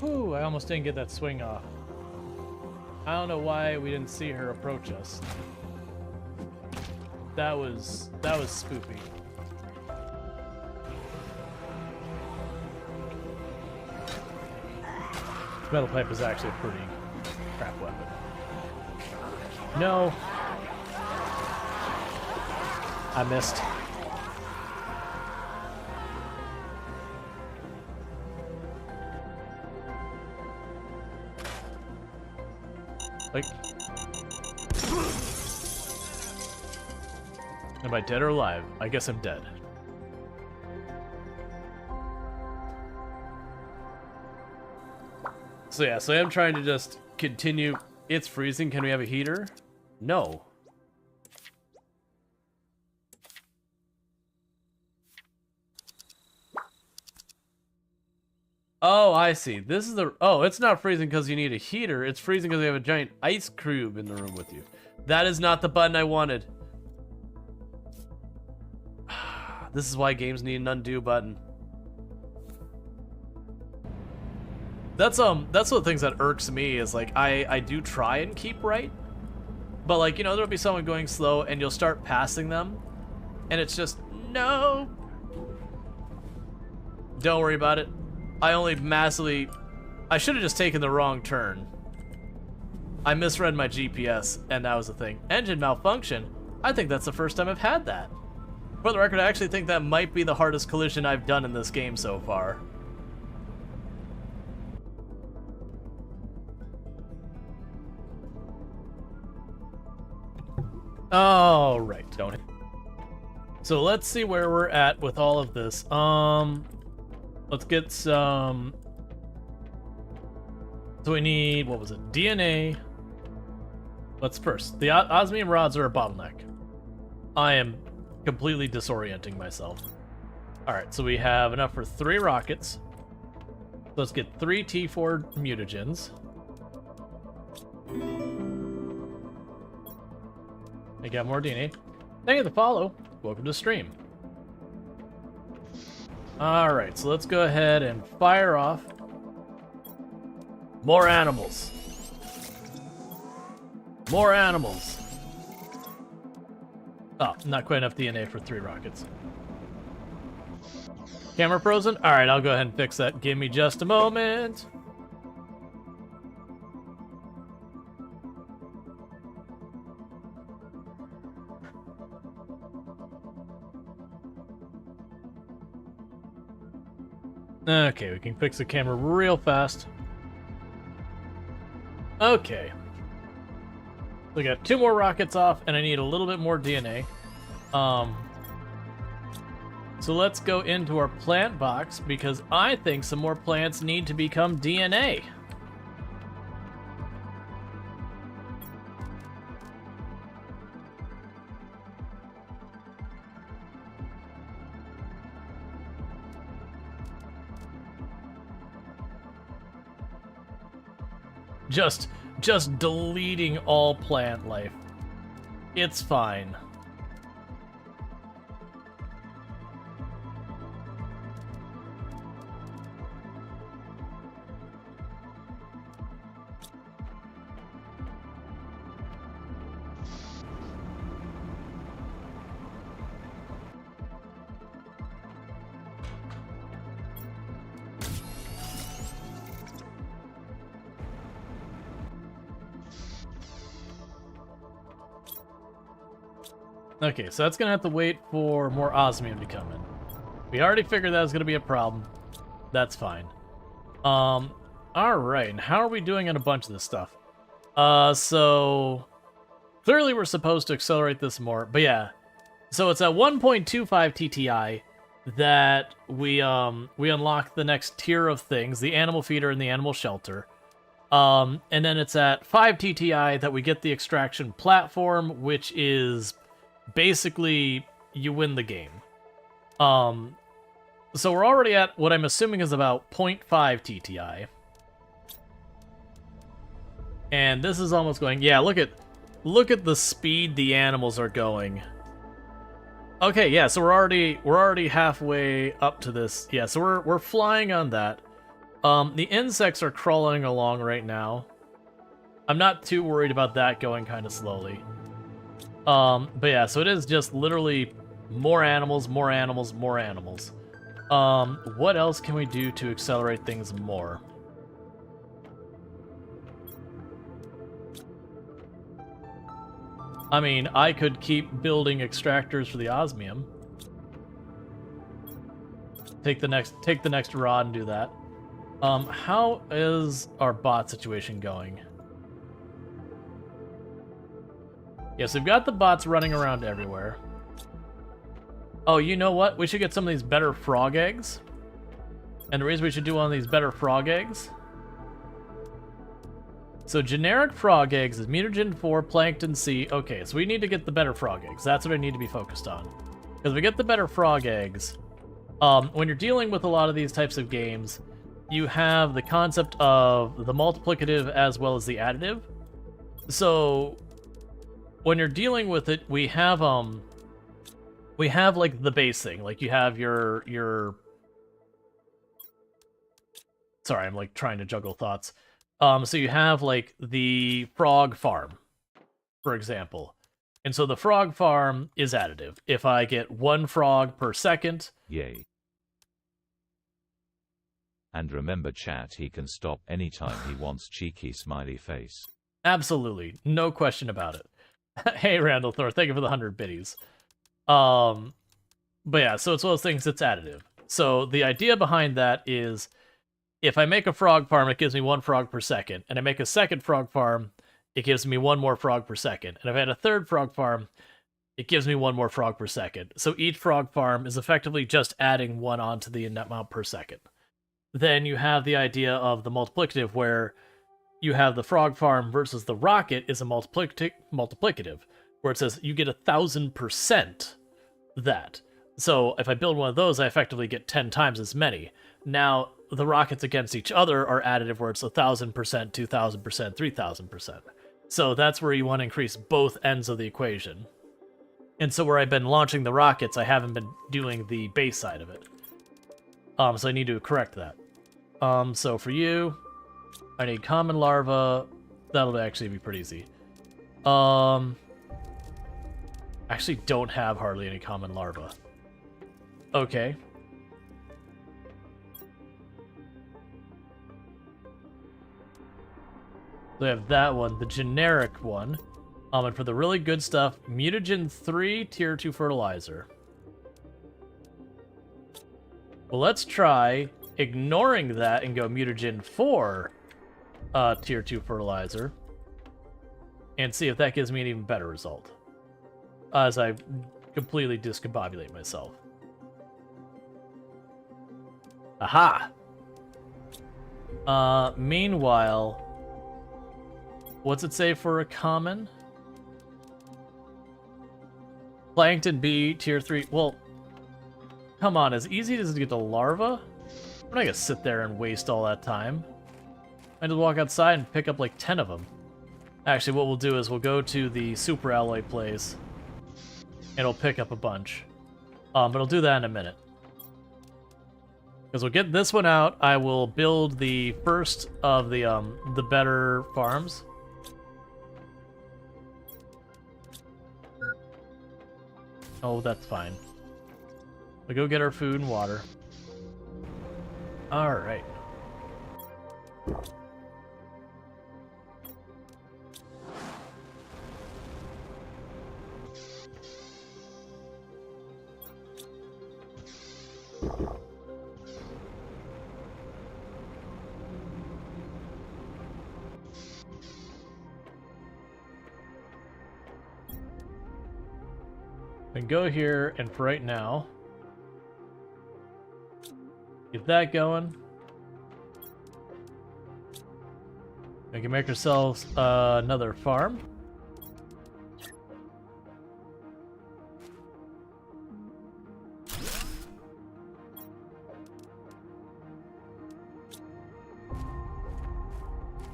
A: Ooh, I almost didn't get that swing off. I don't know why we didn't see her approach us. That was spoopy. Metal pipe is actually a pretty crap weapon. No. I missed. Like, am I dead or alive? I guess I'm dead. So yeah, so I'm trying to just continue. It's freezing. Can we have a heater? No. Oh, I see. This is the... Oh, it's not freezing because you need a heater. It's freezing because you have a giant ice cube in the room with you. That is not the button I wanted. This is why games need an undo button. That's one of the things that irks me is like I do try and keep right, but like, you know, there'll be someone going slow and you'll start passing them and it's just No! Don't worry about it. I only massively... I should have just taken the wrong turn. I misread my GPS, and that was the thing. Engine malfunction? I think that's the first time I've had that. For the record, I actually think that might be the hardest collision I've done in this game so far. Alright, don't hit. So let's see where we're at with all of this. Let's get some... So we need, what was it? DNA. Let's first, the osmium rods are a bottleneck. I am completely disorienting myself. Alright, so we have enough for 3 rockets. Let's get 3 T4 mutagens. I got more DNA. Thank you for the follow. Welcome to stream. Alright, so let's go ahead and fire off more animals. More animals. Oh, not quite enough DNA for 3 rockets. Camera frozen? Alright, I'll go ahead and fix that. Give me just a moment. Okay, we can fix the camera real fast. Okay. We got 2 more rockets off, and I need a little bit more DNA. So let's go into our plant box, because I think some more plants need to become DNA. Just deleting all plant life. It's fine. Okay, so that's gonna have to wait for more osmium to come in. We already figured that was gonna be a problem. That's fine. Alright, and how are we doing on a bunch of this stuff? So... Clearly we're supposed to accelerate this more, but yeah. So it's at 1.25 TTI that we unlock the next tier of things, the animal feeder and the animal shelter. And then it's at 5 TTI that we get the extraction platform, which is... basically, you win the game. So we're already at what I'm assuming is about 0.5 TTI. And this is almost going... Yeah, look at the speed the animals are going. Okay, yeah, so we're already halfway up to this. Yeah, so we're flying on that. The insects are crawling along right now. I'm not too worried about that going kind of slowly. But yeah, so it is just literally more animals, more animals, more animals. What else can we do to accelerate things more? I mean, I could keep building extractors for the osmium. Take the next rod and do that. How is our bot situation going? Yes, we've got the bots running around everywhere. Oh, you know what? We should get some of these better frog eggs. And the reason we should do one of these better frog eggs... So generic frog eggs is mutagen 4, plankton C. Okay, so we need to get the better frog eggs. That's what I need to be focused on. Because we get the better frog eggs, when you're dealing with a lot of these types of games, you have the concept of the multiplicative as well as the additive. So when you're dealing with it, we have like the base thing. Like you have your sorry, I'm like trying to juggle thoughts. So you have like the frog farm, for example. And so the frog farm is additive. If I get 1 frog per second,
B: Yay. And remember chat, he can stop anytime he wants, cheeky smiley face.
A: absolutely, no question about it. Hey, Randall Thor, thank you for the 100 biddies. But yeah, so it's one of those things that's additive. So the idea behind that is, if I make a frog farm, it gives me 1 frog per second, and I make a second frog farm, it gives me 1 more frog per second. And if I had a third frog farm, it gives me 1 more frog per second. So each frog farm is effectively just adding 1 onto the amount per second. Then you have the idea of the multiplicative, where you have the frog farm versus the rocket is a multiplicative, where it says you get 1,000% that. So if I build one of those, I effectively get 10 times as many. Now, the rockets against each other are additive, where it's 1,000%, 2,000%, 3,000%. So that's where you want to increase both ends of the equation. And so where I've been launching the rockets, I haven't been doing the base side of it. So I need to correct that. So for you, I need common larva. That'll actually be pretty easy. Actually don't have hardly any common larva. Okay. So I have that one, the generic one. And for the really good stuff, mutagen 3 tier 2 fertilizer. Well, let's try ignoring that and go mutagen 4 tier 2 fertilizer. And see if that gives me an even better result. As I completely discombobulate myself. Aha! Meanwhile, what's it say for a common? Plankton B, tier 3. Well, come on, as easy as to get the larva? I'm not gonna sit there and waste all that time. I just walk outside and pick up like 10 of them. Actually, what we'll do is we'll go to the super alloy place, and we'll pick up a bunch. But I'll do that in a minute. Because we'll get this one out, I will build the first of the better farms. Oh, that's fine. We go get our food and water. All right. And go here, and for right now, get that going. We can make ourselves another farm.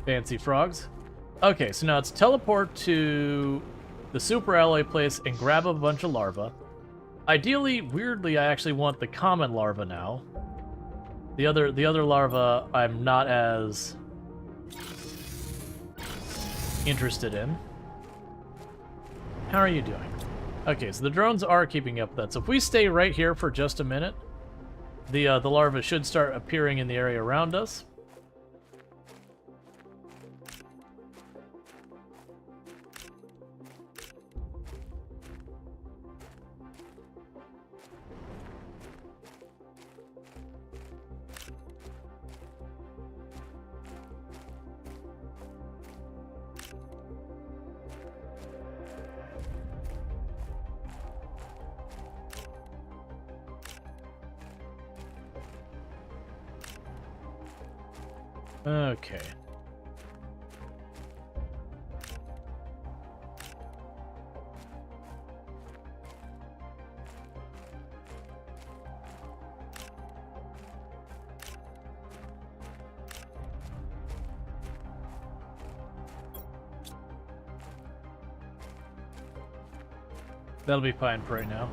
A: Fancy frogs. Okay, so now it's teleport to the super alloy place and grab a bunch of larvae. Ideally, weirdly, I actually want the common larva now. The other larva I'm not as interested in. How are you doing? Okay, so the drones are keeping up with that. So if we stay right here for just a minute, the larvae should start appearing in the area around us. Okay. That'll be fine for right now.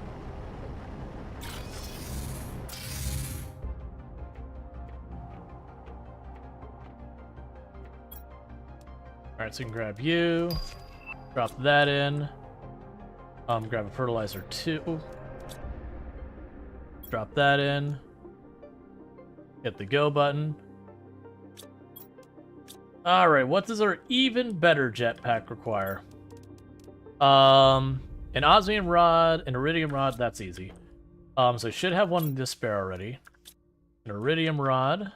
A: Alright, so we can grab you, drop that in. Grab a fertilizer 2. Drop that in. Hit the go button. Alright, what does our even better jetpack require? An osmium rod, an iridium rod, that's easy. So I should have one to spare already. An iridium rod.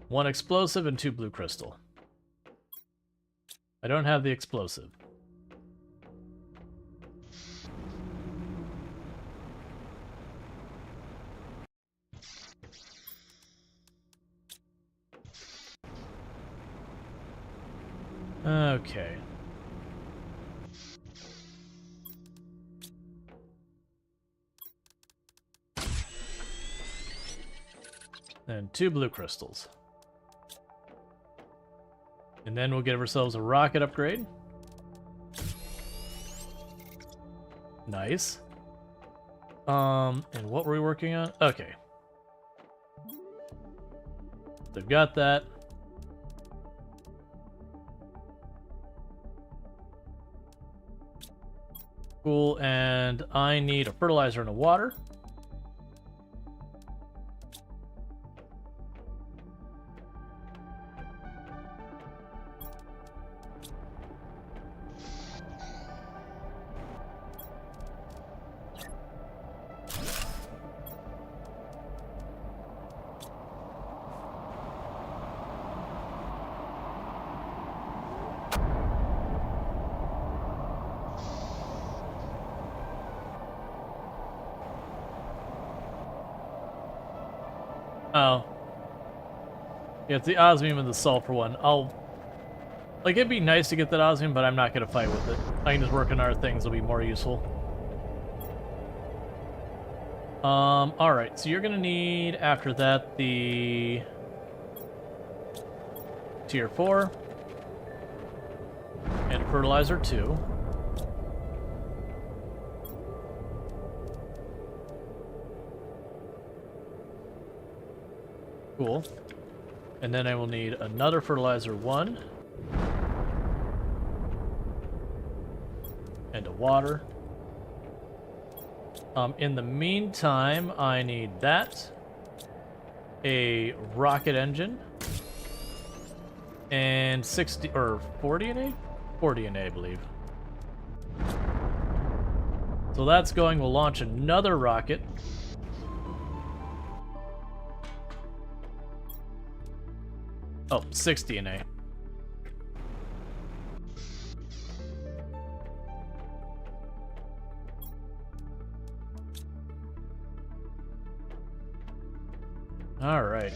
A: One explosive and 2 blue crystal. I don't have the explosive. Okay. And 2 blue crystals. And then we'll give ourselves a rocket upgrade. Nice. And what were we working on? Okay. They've got that. Cool, and I need a fertilizer and a water. Oh. Yeah, it's the osmium and the sulfur one. Like, it'd be nice to get that osmium, but I'm not gonna fight with it. I can just work on other things that'll be more useful. Alright, so you're gonna need, after that, the... Tier 4. And fertilizer 2. Cool. And then I will need another fertilizer 1. And a water. In the meantime, I need that. A rocket engine. And 60 or 40 NA? 40 NA, I believe. So that's going, we'll launch another rocket. Oh, 60 NA. All right.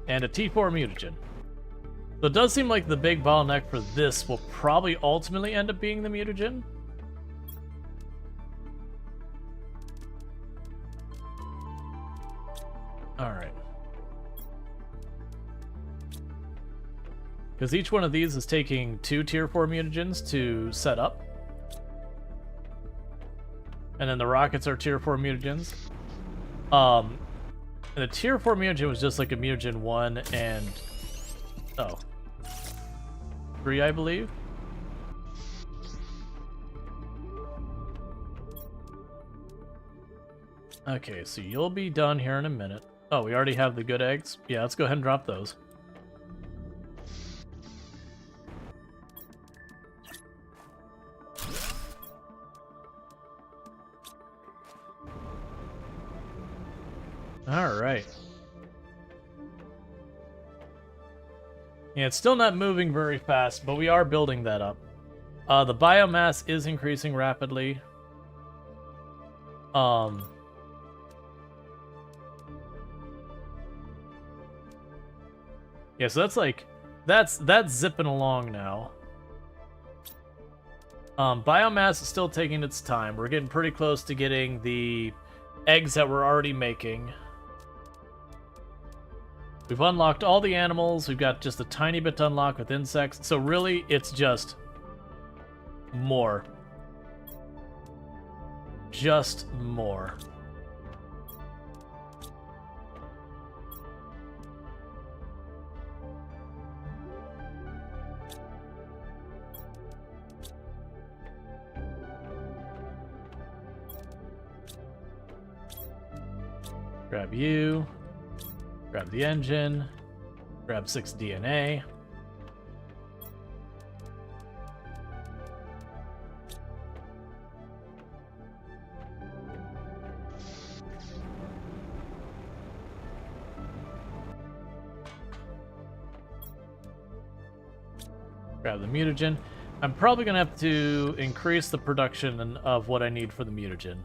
A: And a T4 mutagen. So it does seem like the big bottleneck for this will probably ultimately end up being the mutagen. Alright. Because each one of these is taking 2 tier 4 mutagens to set up. And then the rockets are tier 4 mutagens. And the tier 4 mutagen was just like a mutagen 1 and... Oh. 3, I believe? Okay, so you'll be done here in a minute. Oh, we already have the good eggs? Yeah, let's go ahead and drop those. Alright. Yeah, it's still not moving very fast, but we are building that up. The biomass is increasing rapidly. Yeah, so that's like, that's zipping along now. Biomass is still taking its time. We're getting pretty close to getting the eggs that we're already making. We've unlocked all the animals. We've got just a tiny bit to unlock with insects. So really, it's just more. Just more. Grab you. Grab the engine. Grab 6 DNA. Grab the mutagen. I'm probably going to have to increase the production of what I need for the mutagen.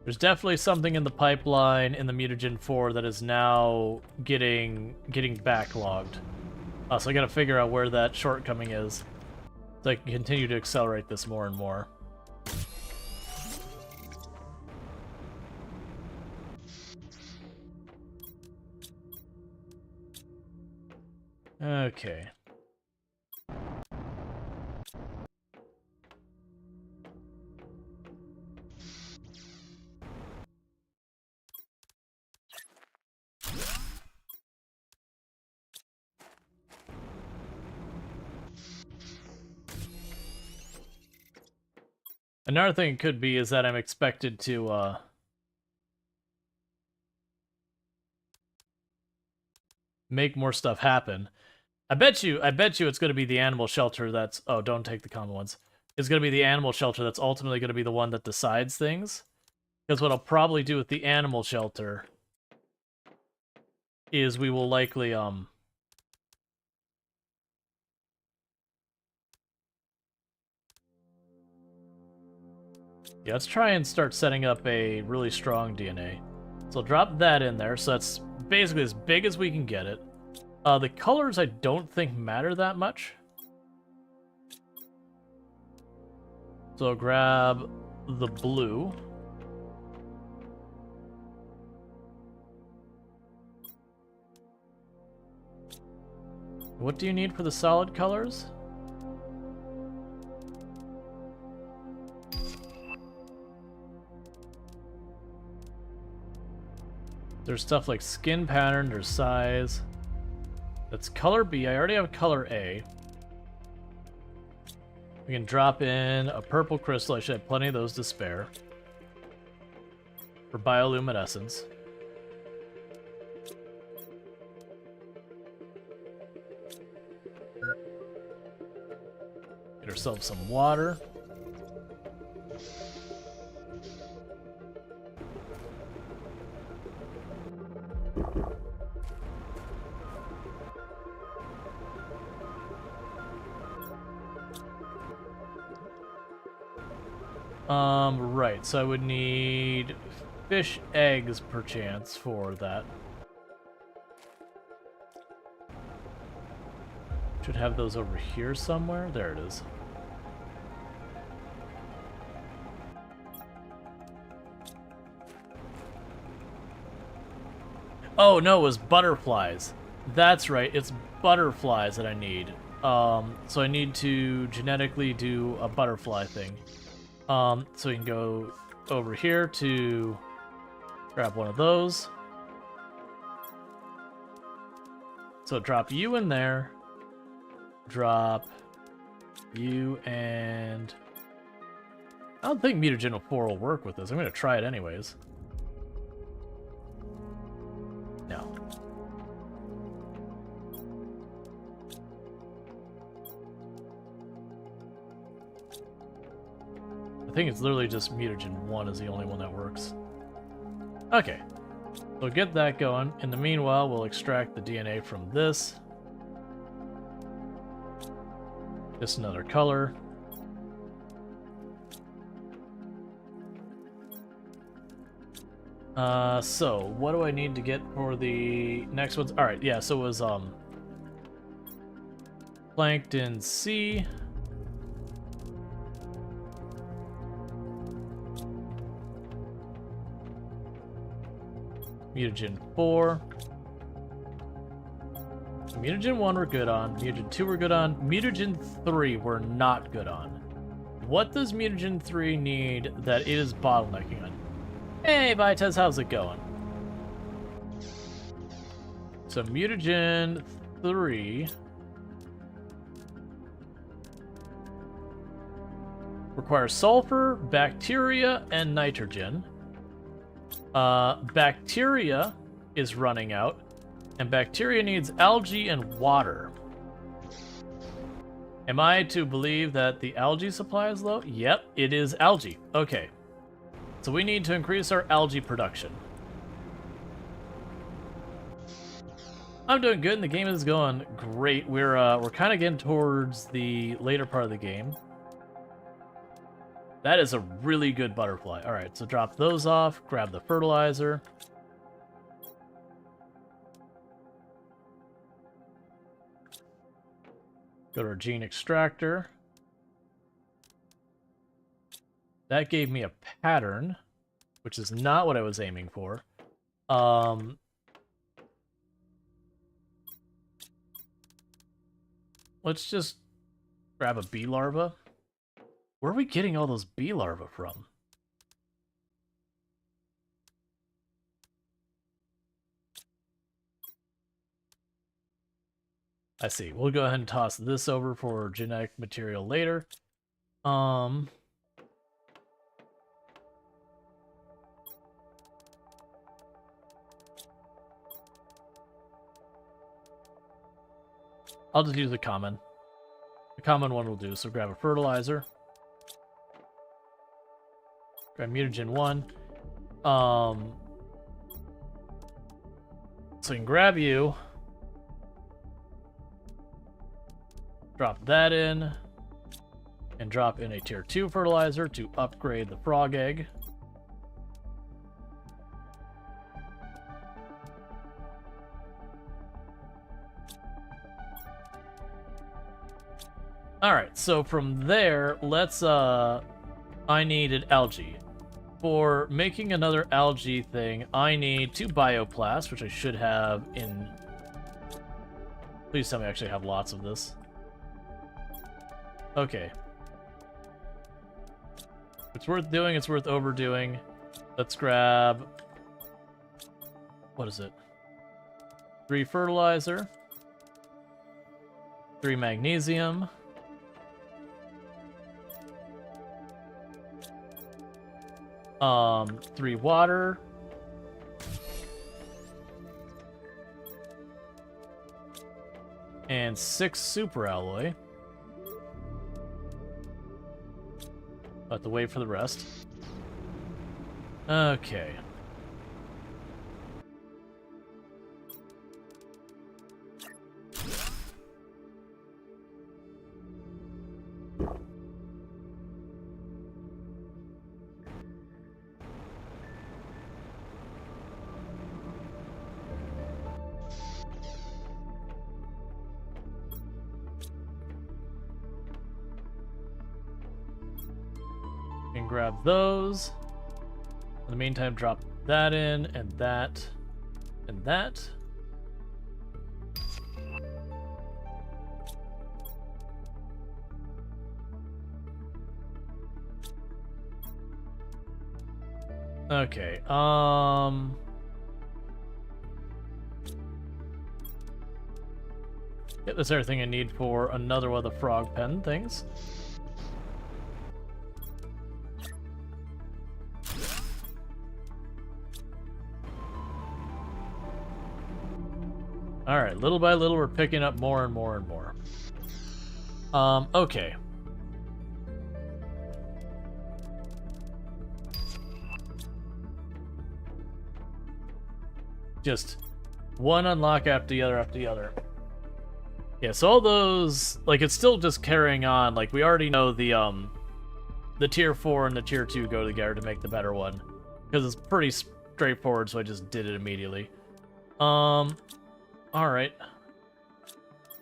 A: There's definitely something in the pipeline in the mutagen 4 that is now getting backlogged. So I got to figure out where that shortcoming is so I can continue to accelerate this more and more. Okay. Another thing it could be is that I'm expected to, make more stuff happen. I bet you it's going to be the animal shelter that's... Oh, don't take the common ones. It's going to be the animal shelter that's ultimately going to be the one that decides things. Because what I'll probably do with the animal shelter is we will likely, Yeah, let's try and start setting up a really strong DNA. So I'll drop that in there, so that's basically as big as we can get it. The colors I don't think matter that much. So I'll grab the blue. What do you need for the solid colors? There's stuff like skin pattern, there's size. That's color B. I already have color A. We can drop in a purple crystal. I should have plenty of those to spare. For bioluminescence. Get ourselves some water. Right, so I would need fish eggs, perchance, for that. Should have those over here somewhere. There it is. Oh, no, it was butterflies. That's right, it's butterflies that I need. So I need to genetically do a butterfly thing. So we can go over here to grab one of those. So drop you in there. Drop you and... I don't think mutagen 4 will work with this. I'm going to try it anyways. No. I think it's literally just mutagen 1 is the only one that works. Okay. So get that going. In the meanwhile, we'll extract the DNA from this. Just another color. So what do I need to get for the next ones? All right, yeah, so it was plankton C. Mutagen 4. Mutagen 1 we're good on. Mutagen 2 we're good on. Mutagen 3 we're not good on. What does Mutagen 3 need that it is bottlenecking on? Hey, Vitez, how's it going? So Mutagen 3 requires sulfur, bacteria, and nitrogen. Bacteria is running out, and bacteria needs algae and water. Am I to believe that the algae supply is low? Yep, it is algae. Okay. So we need to increase our algae production. I'm doing good, and the game is going great. We're kind of getting towards the later part of the game. That is a really good butterfly. All right, so drop those off, grab the fertilizer. Go to our gene extractor. That gave me a pattern, which is not what I was aiming for. Let's just grab a bee larva. Where are we getting all those bee larvae from? I see. We'll go ahead and toss this over for genetic material later. I'll just use the common. The common one will do, so grab a fertilizer. Grab mutagen 1. So we can grab you. Drop that in. And drop in a tier 2 fertilizer to upgrade the frog egg. Alright, so from there, let's, I needed algae. For making another algae thing, I need 2 bioplasts, which I should have in... Please tell me I actually have lots of this. Okay. It's worth doing, it's worth overdoing. Let's grab... What is it? 3 fertilizer. 3 magnesium. 3 water. And 6 super alloy. I'll have to wait for the rest. Okay. And grab those. In the meantime, drop that in, and that, and that. Okay, Yep, that's everything I need for another one of the frog pen things. Alright, little by little we're picking up more and more and more. Okay. Just one unlock after the other after the other. Yeah, so all those, like, it's still just carrying on. Like, we already know the tier 4 and the tier 2 go together to make the better one. Because it's pretty straightforward, so I just did it immediately. Alright.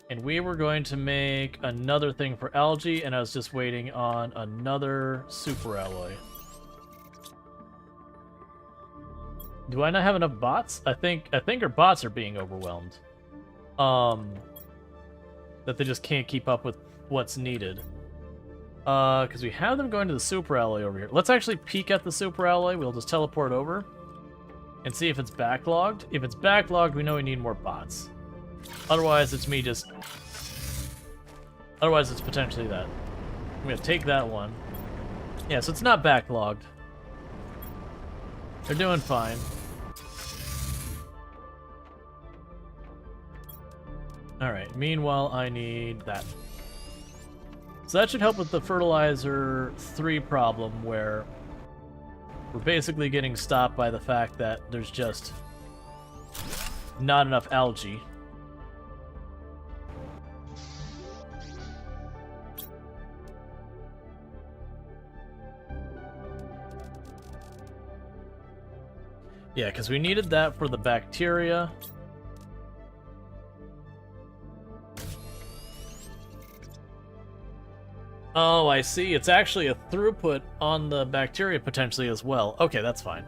A: And we were going to make another thing for algae, and I was just waiting on another super alloy. Do I not have enough bots? I think our bots are being overwhelmed. That they just can't keep up with what's needed. Because we have them going to the super alloy over here. Let's actually peek at the super alloy. We'll just teleport over and see if it's backlogged. If it's backlogged, we know we need more bots. Otherwise, it's me just... Otherwise, it's potentially that. I'm gonna take that one. Yeah, so it's not backlogged. They're doing fine. Alright, meanwhile, I need that. So that should help with the fertilizer 3 problem, where we're basically getting stopped by the fact that there's just not enough algae. Yeah, because we needed that for the bacteria. Oh, I see. It's actually a throughput on the bacteria potentially as well. Okay, that's fine.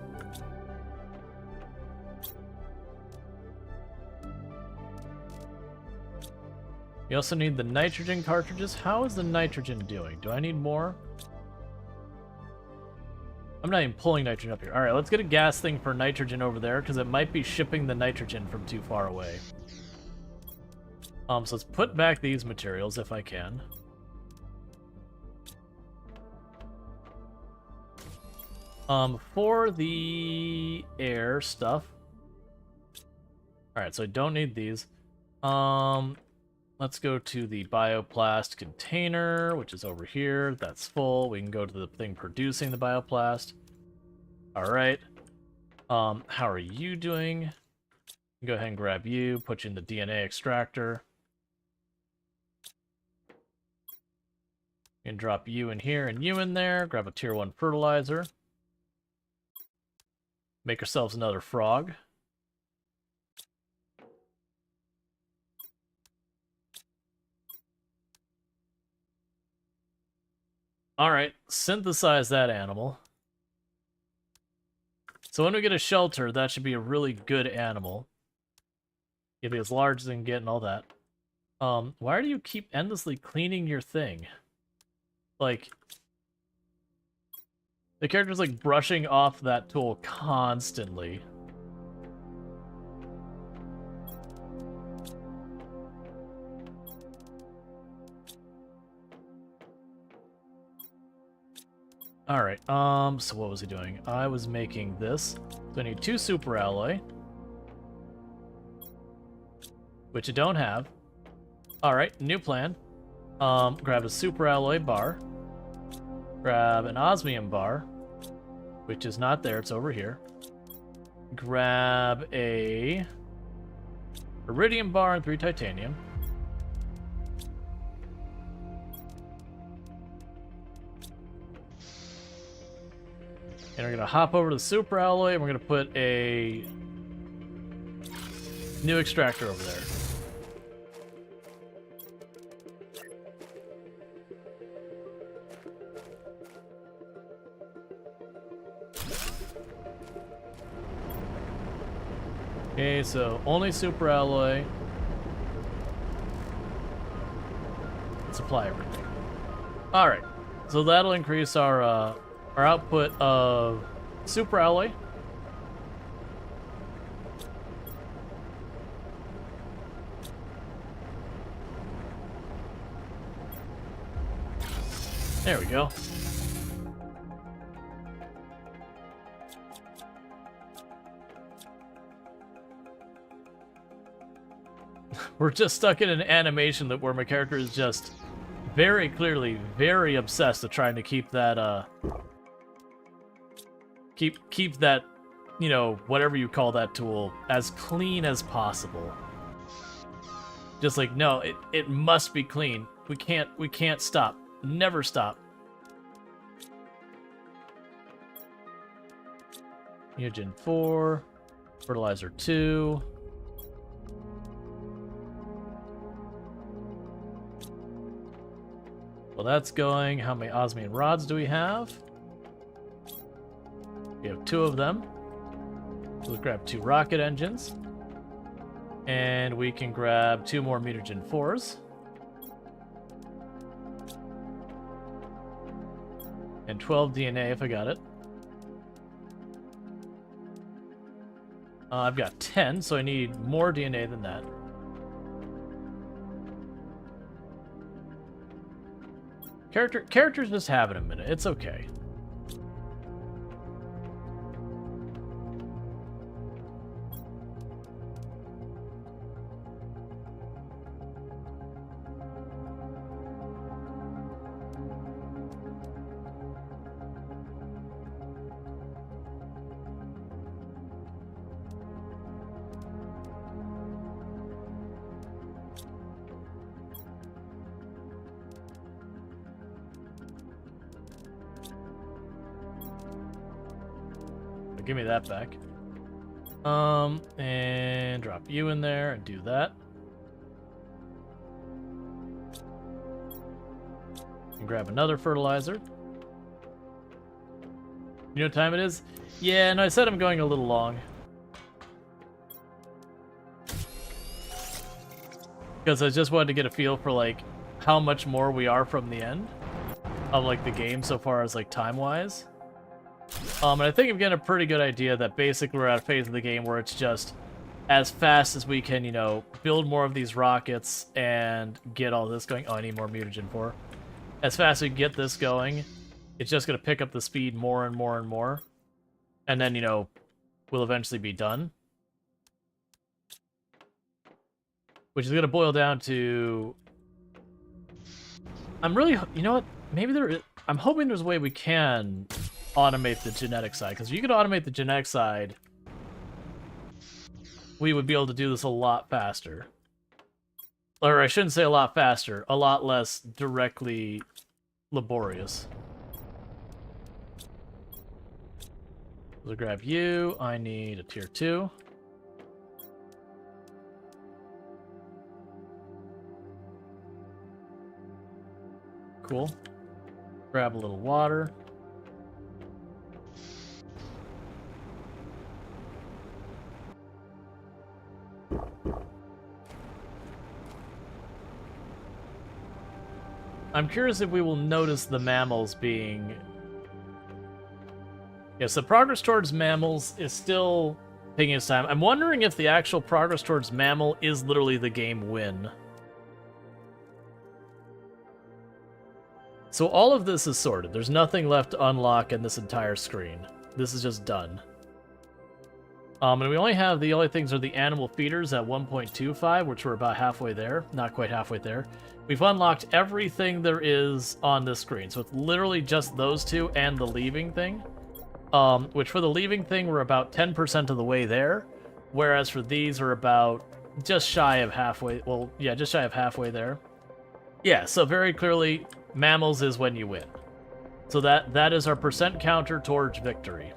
A: You also need the nitrogen cartridges. How is the nitrogen doing? Do I need more? I'm not even pulling nitrogen up here. Alright, let's get a gas thing for nitrogen over there, because it might be shipping the nitrogen from too far away. So let's put back these materials if I can. For the air stuff. Alright, so I don't need these. Let's go to the bioplast container, which is over here. That's full. We can go to the thing producing the bioplast. Alright. How are you doing? Go ahead and grab you, put you in the DNA extractor. And drop you in here and you in there. Grab a tier 1 fertilizer. Make yourselves another frog. Alright, synthesize that animal. So when we get a shelter, that should be a really good animal. It'll be as large as it can get and all that. Why do you keep endlessly cleaning your thing? Like, the character's like brushing off that tool constantly. Alright, so what was he doing? I was making this. So I need 2 super alloy. Which I don't have. Alright, new plan. Grab a super alloy bar. Grab an osmium bar. Which is not there, it's over here. Grab a iridium bar and 3 titanium. And we're going to hop over to the super alloy, and we're going to put a new extractor over there. Okay, so only super alloy. Supply everything. Alright, so that'll increase our output of super alloy. There we go. We're just stuck in an animation that where my character is just very clearly very obsessed with trying to keep that keep that, you know, whatever you call that tool, as clean as possible. Just like, no, it must be clean. We can't stop. Never stop. Mutagen 4, fertilizer 2. Well, that's going. How many osmium rods do we have? We have 2 of them. So let's grab 2 rocket engines. And we can grab 2 more mutagen 4s. And 12 DNA if I got it. I've got 10, so I need more DNA than that. Character's just having a minute. It's okay. But give me that back. And drop you in there and do that. And grab another fertilizer. You know what time it is? Yeah, no, I said I'm going a little long. Because I just wanted to get a feel for, like, how much more we are from the end of, like, the game so far as, like, time-wise. And I think I'm getting a pretty good idea that basically we're at a phase of the game where it's just as fast as we can, you know, build more of these rockets and get all this going. Oh, I need more mutagen 4. As fast as we get this going, it's just going to pick up the speed more and more and more. And then, you know, we'll eventually be done. Which is going to boil down to... I'm really... You know what? Maybe there is... I'm hoping there's a way we can automate the genetic side. Because if you could automate the genetic side, we would be able to do this a lot faster. Or I shouldn't say a lot faster. A lot less directly laborious. So grab you. I need a tier 2. Cool. Grab a little water. I'm curious if we will notice the mammals being... Yes, the progress towards mammals is still taking its time. I'm wondering if the actual progress towards mammal is literally the game win. So all of this is sorted. There's nothing left to unlock in this entire screen. This is just done. And we only have the only things are the animal feeders at 1.25, which we're about halfway there. Not quite halfway there. We've unlocked everything there is on this screen. So it's literally just those two and the leaving thing. Which for the leaving thing, we're about 10% of the way there. Whereas for these, we're about just shy of halfway. Well, yeah, just shy of halfway there. Yeah, so very clearly, mammals is when you win. So that is our percent counter towards victory.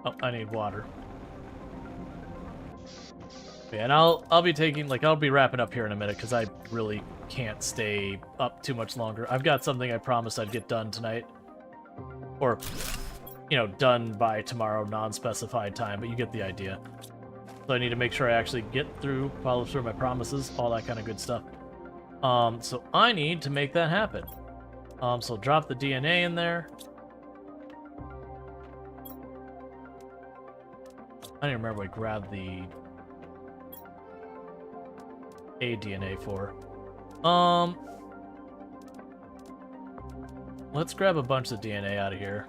A: Oh, I need water. Yeah, and I'll be taking, like, I'll be wrapping up here in a minute because I really can't stay up too much longer. I've got something I promised I'd get done tonight. Or, you know, done by tomorrow, non-specified time, but you get the idea. So I need to make sure I actually follow through my promises, all that kind of good stuff. So I need to make that happen. So drop the DNA in there. I don't even remember what I grabbed the DNA for. Let's grab a bunch of DNA out of here.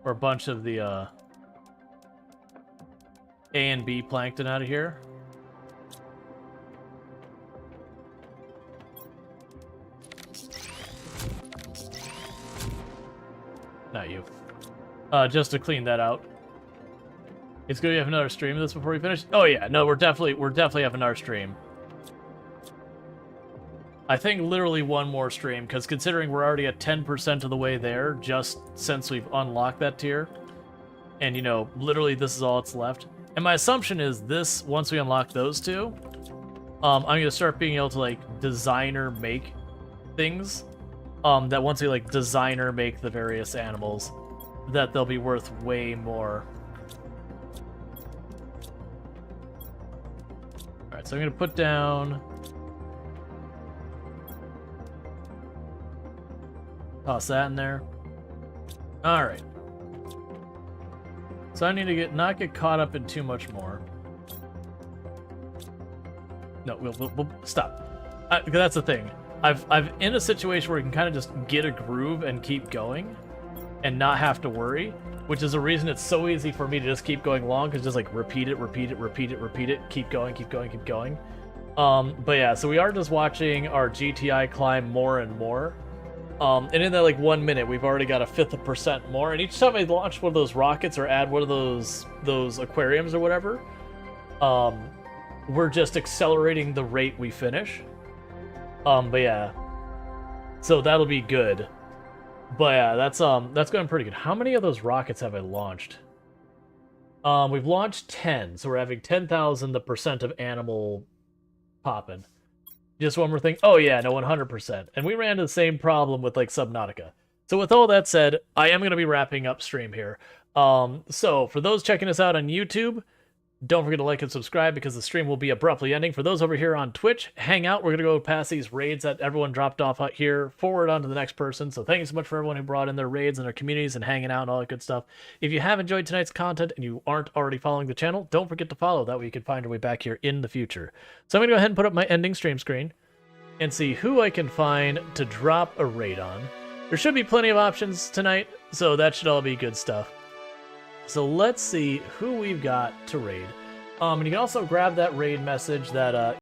A: Or a bunch of the A and B plankton out of here. Not you. Just to clean that out. It's good to have another stream of this before we finish. Oh yeah, no, we're definitely having our stream. I think literally one more stream, because considering we're already at 10% of the way there, just since we've unlocked that tier, and you know, literally this is all that's left. And my assumption is this, once we unlock those two, I'm gonna start being able to like designer make things. That once we like designer make the various animals, that they'll be worth way more. Alright, so I'm going to put down... Toss that in there. Alright. So I need to not get caught up in too much more. No, we'll stop. That's the thing. I've in a situation where you can kind of just get a groove and keep going, and not have to worry. Which is the reason it's so easy for me to just keep going long, because just like repeat it, keep going, keep going, keep going. But yeah, so we are just watching our GTI climb more and more. And in that like 1 minute, we've already got a fifth of percent more. And each time I launch one of those rockets or add one of those aquariums or whatever, we're just accelerating the rate we finish. But yeah, so that'll be good. But yeah, that's going pretty good. How many of those rockets have I launched? We've launched 10, so we're having 10,000 the percent of animal popping. Just one more thing. Oh yeah, no, 100%. And we ran into the same problem with like Subnautica. So with all that said, I am going to be wrapping up stream here. So for those checking us out on YouTube, don't forget to like and subscribe because the stream will be abruptly ending. For those over here on Twitch, hang out. We're going to go past these raids that everyone dropped off out here, forward on to the next person. So thank you so much for everyone who brought in their raids and their communities and hanging out and all that good stuff. If you have enjoyed tonight's content and you aren't already following the channel, don't forget to follow. That way you can find your way back here in the future. So I'm going to go ahead and put up my ending stream screen and see who I can find to drop a raid on. There should be plenty of options tonight, so that should all be good stuff. So let's see who we've got to raid. And you can also grab that raid message that